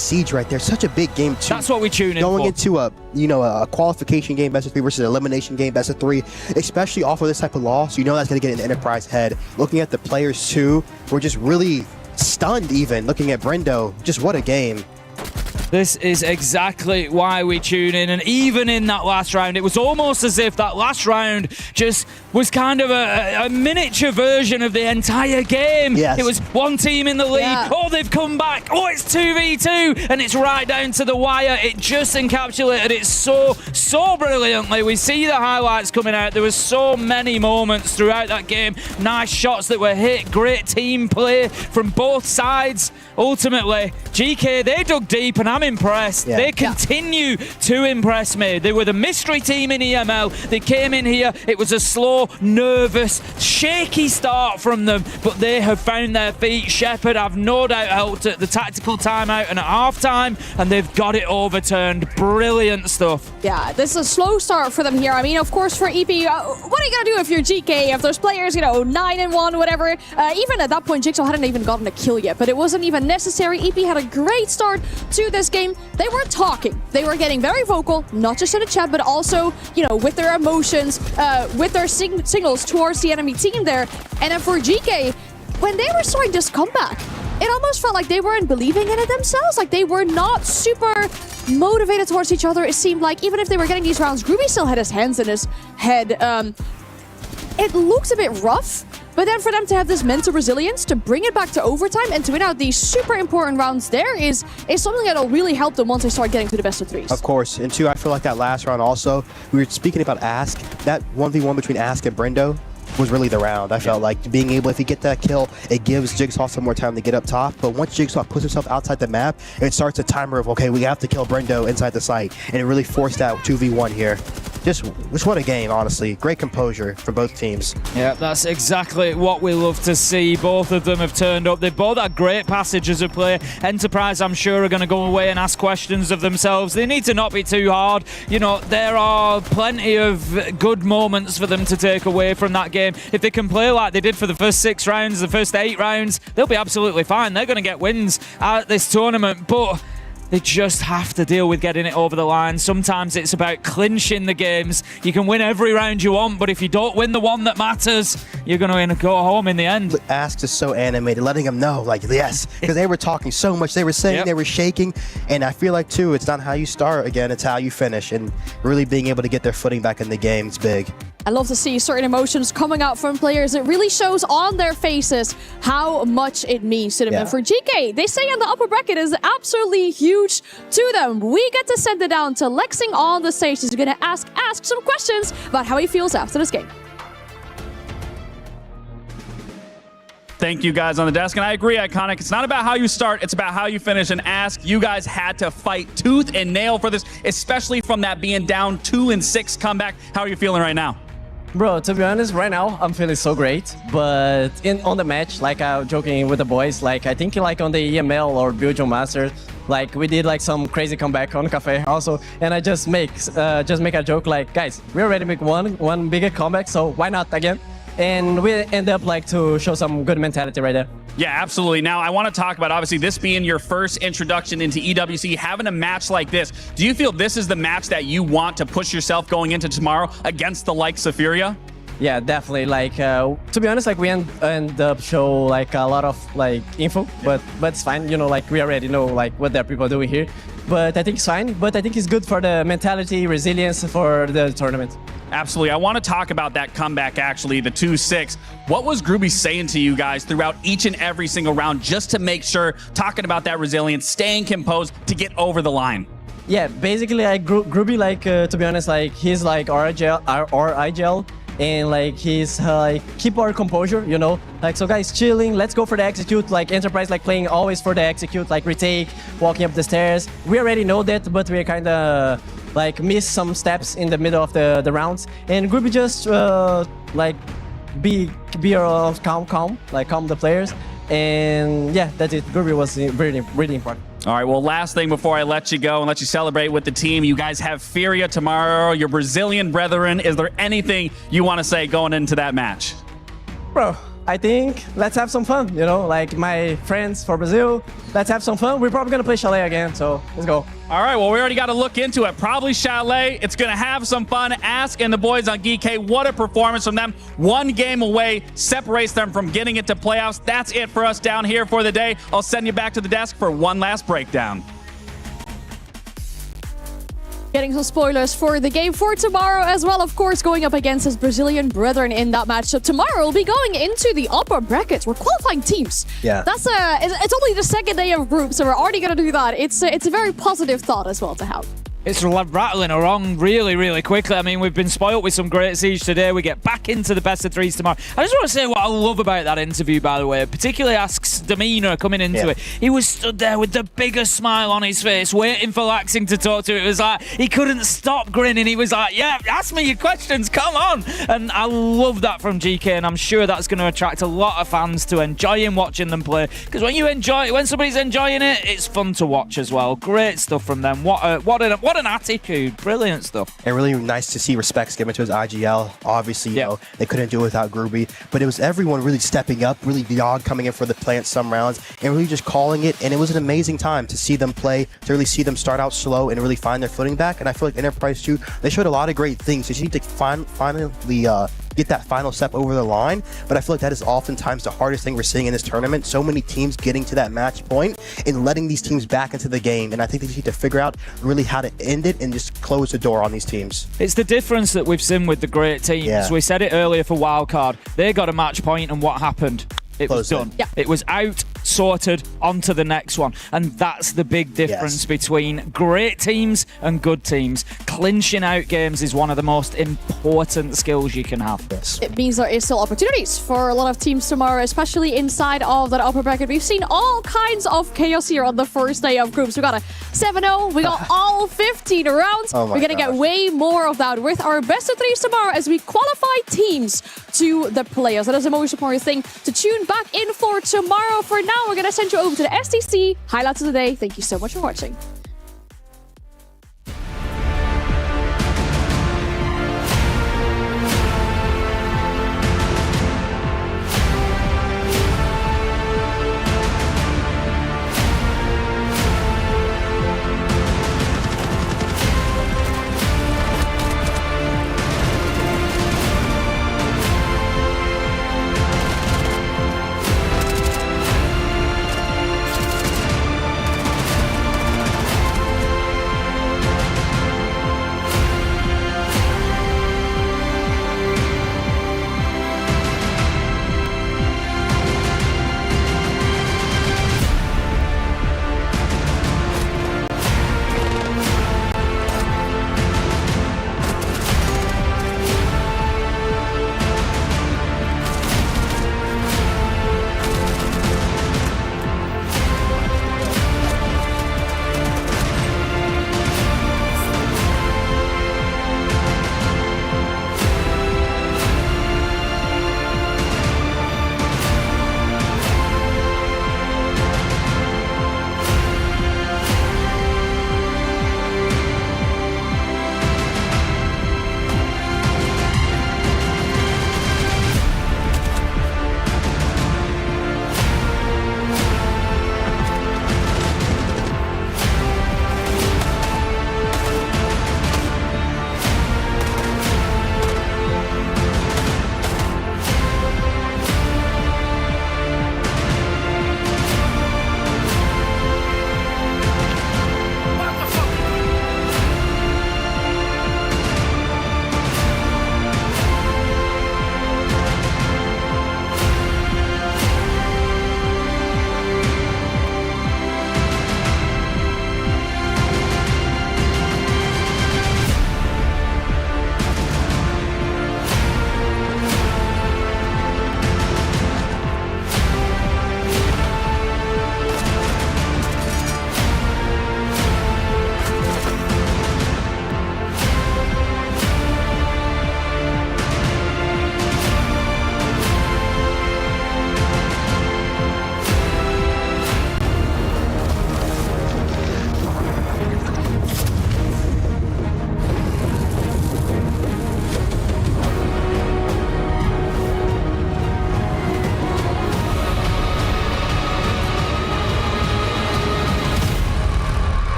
Siege right there. Such a big game too. That's what we tune in Going for. into a qualification game, best of 3 versus an elimination game, best of 3, especially off of this type of loss, you know that's going to get in the Enterprise head. Looking at the players too, we're just really stunned even. Looking at Brendo, just what a game. This is exactly why we tune in, and even in that last round, it was almost as if that last round just was kind of a miniature version of the entire game. Yes. It was one team in the lead. Yeah. Oh, they've come back. Oh, it's 2v2. And it's right down to the wire. It just encapsulated it so brilliantly. We see the highlights coming out. There was so many moments throughout that game. Nice shots that were hit. Great team play from both sides. Ultimately, GK, they dug deep and I'm impressed. Yeah. They continue to impress me. They were the mystery team in EML. They came in here. It was a slow, nervous, shaky start from them, but they have found their feet. Shepard, I've no doubt, helped at the tactical timeout and at halftime, and they've got it overturned. Brilliant stuff. Yeah, this is a slow start for them here. I mean, of course, for EP, what are you going to do if you're GK? If those players, 9-1, whatever. Even at that point, Jigsaw hadn't even gotten a kill yet, but it wasn't even necessary. EP had a great start to this game. They were talking. They were getting very vocal, not just in the chat, but also, with their emotions, with their signals towards the enemy team there. And then for GK, when they were starting this comeback, it almost felt like they weren't believing in it themselves. Like they were not super motivated towards each other. It seemed like even if they were getting these rounds, Groovy still had his hands in his head. It looked a bit rough. But then for them to have this mental resilience to bring it back to overtime and to win out these super important rounds there is something that'll really help them once they start getting to the best of threes. Of course. And two, I feel like that last round also, we were speaking about Ask, that 1v1 between Ask and Brendo was really the round. I felt like being able, if you get that kill, it gives Jigsaw some more time to get up top. But once Jigsaw puts himself outside the map, it starts a timer of, okay, we have to kill Brendo inside the site. And it really forced out 2v1 here. Just what a game, honestly. Great composure for both teams. Yeah, that's exactly what we love to see. Both of them have turned up. They've both had great passages of play. Enterprise, I'm sure, are going to go away and ask questions of themselves. They need to not be too hard. There are plenty of good moments for them to take away from that game. If they can play like they did for the first 6 rounds, the first 8 rounds, they'll be absolutely fine. They're going to get wins at this tournament, but they just have to deal with getting it over the line. Sometimes it's about clinching the games. You can win every round you want, but if you don't win the one that matters, you're going to go home in the end. Ask is so animated, letting them know, yes, because they were talking so much. They were saying, they were shaking, and I feel like, too, it's not how you start, again, it's how you finish, and really being able to get their footing back in the game is big. I love to see certain emotions coming out from players. It really shows on their faces how much it means to them. Yeah. And for GK, they say in the upper bracket is absolutely huge to them. We get to send it down to Lexing on the stage. He's going to ask some questions about how he feels after this game. Thank you guys on the desk. And I agree, Iconic. It's not about how you start. It's about how you finish. And Ask, you guys had to fight tooth and nail for this, especially from that being down 2-6 comeback. How are you feeling right now? Bro, to be honest, right now, I'm feeling so great. But on the match, I was joking with the boys, I think on the EML or Belgium Masters, we did some crazy comeback on Cafe also. And I just make a joke guys, we already make one bigger comeback, so why not again? And we end up to show some good mentality right there. Yeah, absolutely. Now, I want to talk about, obviously, this being your first introduction into EWC, having a match like this. Do you feel this is the match that you want to push yourself going into tomorrow against the likes of Furia? Yeah, definitely. To be honest, we end up show a lot of info, but it's fine. We already know what the people are doing here. But I think it's fine. But I think it's good for the mentality, resilience for the tournament. Absolutely. I want to talk about that comeback, actually, the 2-6. What was Groovy saying to you guys throughout each and every single round just to make sure, talking about that resilience, staying composed to get over the line? Yeah, basically, Groovy, to be honest, he's our ag.al. And he's keep our composure, so guys, chilling, let's go for the execute, Enterprise playing always for the execute, retake, walking up the stairs. We already know that, but we kind of miss some steps in the middle of the rounds. And Groovy just be calm, calm the players. And yeah, that's it. Groovy was really important. All right, well, last thing before I let you go and let you celebrate with the team, you guys have Furia tomorrow, your Brazilian brethren. Is there anything you want to say going into that match? Bro, I think let's have some fun, my friends for Brazil, let's have some fun. We're probably going to play Chalet again, so let's go. All right, well, we already got to look into it. Probably Chalet. It's going to have some fun. Ask and the boys on GK, what a performance from them. One game away separates them from getting it to playoffs. That's it for us down here for the day. I'll send you back to the desk for one last breakdown. Getting some spoilers for the game for tomorrow as well, of course, going up against his Brazilian brethren in that match. So tomorrow we'll be going into the upper brackets. We're qualifying teams. Yeah. That's it's only the second day of groups, so we're already going to do that. It's a very positive thought as well to have. It's rattling along really, really quickly. I mean, we've been spoilt with some great Siege today. We get back into the best of threes tomorrow. I just want to say what I love about that interview, by the way, particularly Ask's demeanour coming into it. He was stood there with the biggest smile on his face, waiting for Laxing to talk to him. It was like, he couldn't stop grinning. He was like, yeah, ask me your questions, come on. And I love that from GK, and I'm sure that's going to attract a lot of fans to enjoying watching them play. Because when somebody's enjoying it, it's fun to watch as well. Great stuff from them. What an attitude. Brilliant stuff. And really nice to see respects given to his ag.al. Obviously, you know, they couldn't do it without Groovy, but it was everyone really stepping up, really Yogg coming in for the play at some rounds, and really just calling it, and it was an amazing time to see them play, to really see them start out slow and really find their footing back. And I feel like Enterprise too, they showed a lot of great things. They just need to finally get that final step over the line, but I feel like that is oftentimes the hardest thing we're seeing in this tournament. So many teams getting to that match point and letting these teams back into the game, and I think they just need to figure out really how to end it and just close the door on these teams. It's the difference that we've seen with the great teams. Yeah. We said it earlier for Wildcard. They got a match point, and what happened? It was done. Yeah. It was out, sorted, on to the next one. And that's the big difference between great teams and good teams. Clinching out games is one of the most important skills you can have. It means there is still opportunities for a lot of teams tomorrow, especially inside of that upper bracket. We've seen all kinds of chaos here on the first day of groups. We got a 7-0. We got all 15 rounds. We're going to get way more of that with our best of threes tomorrow as we qualify teams to the playoffs. That is the most important thing to tune back in for tomorrow. For now, we're going to send you over to the STC highlights of the day. Thank you so much for watching.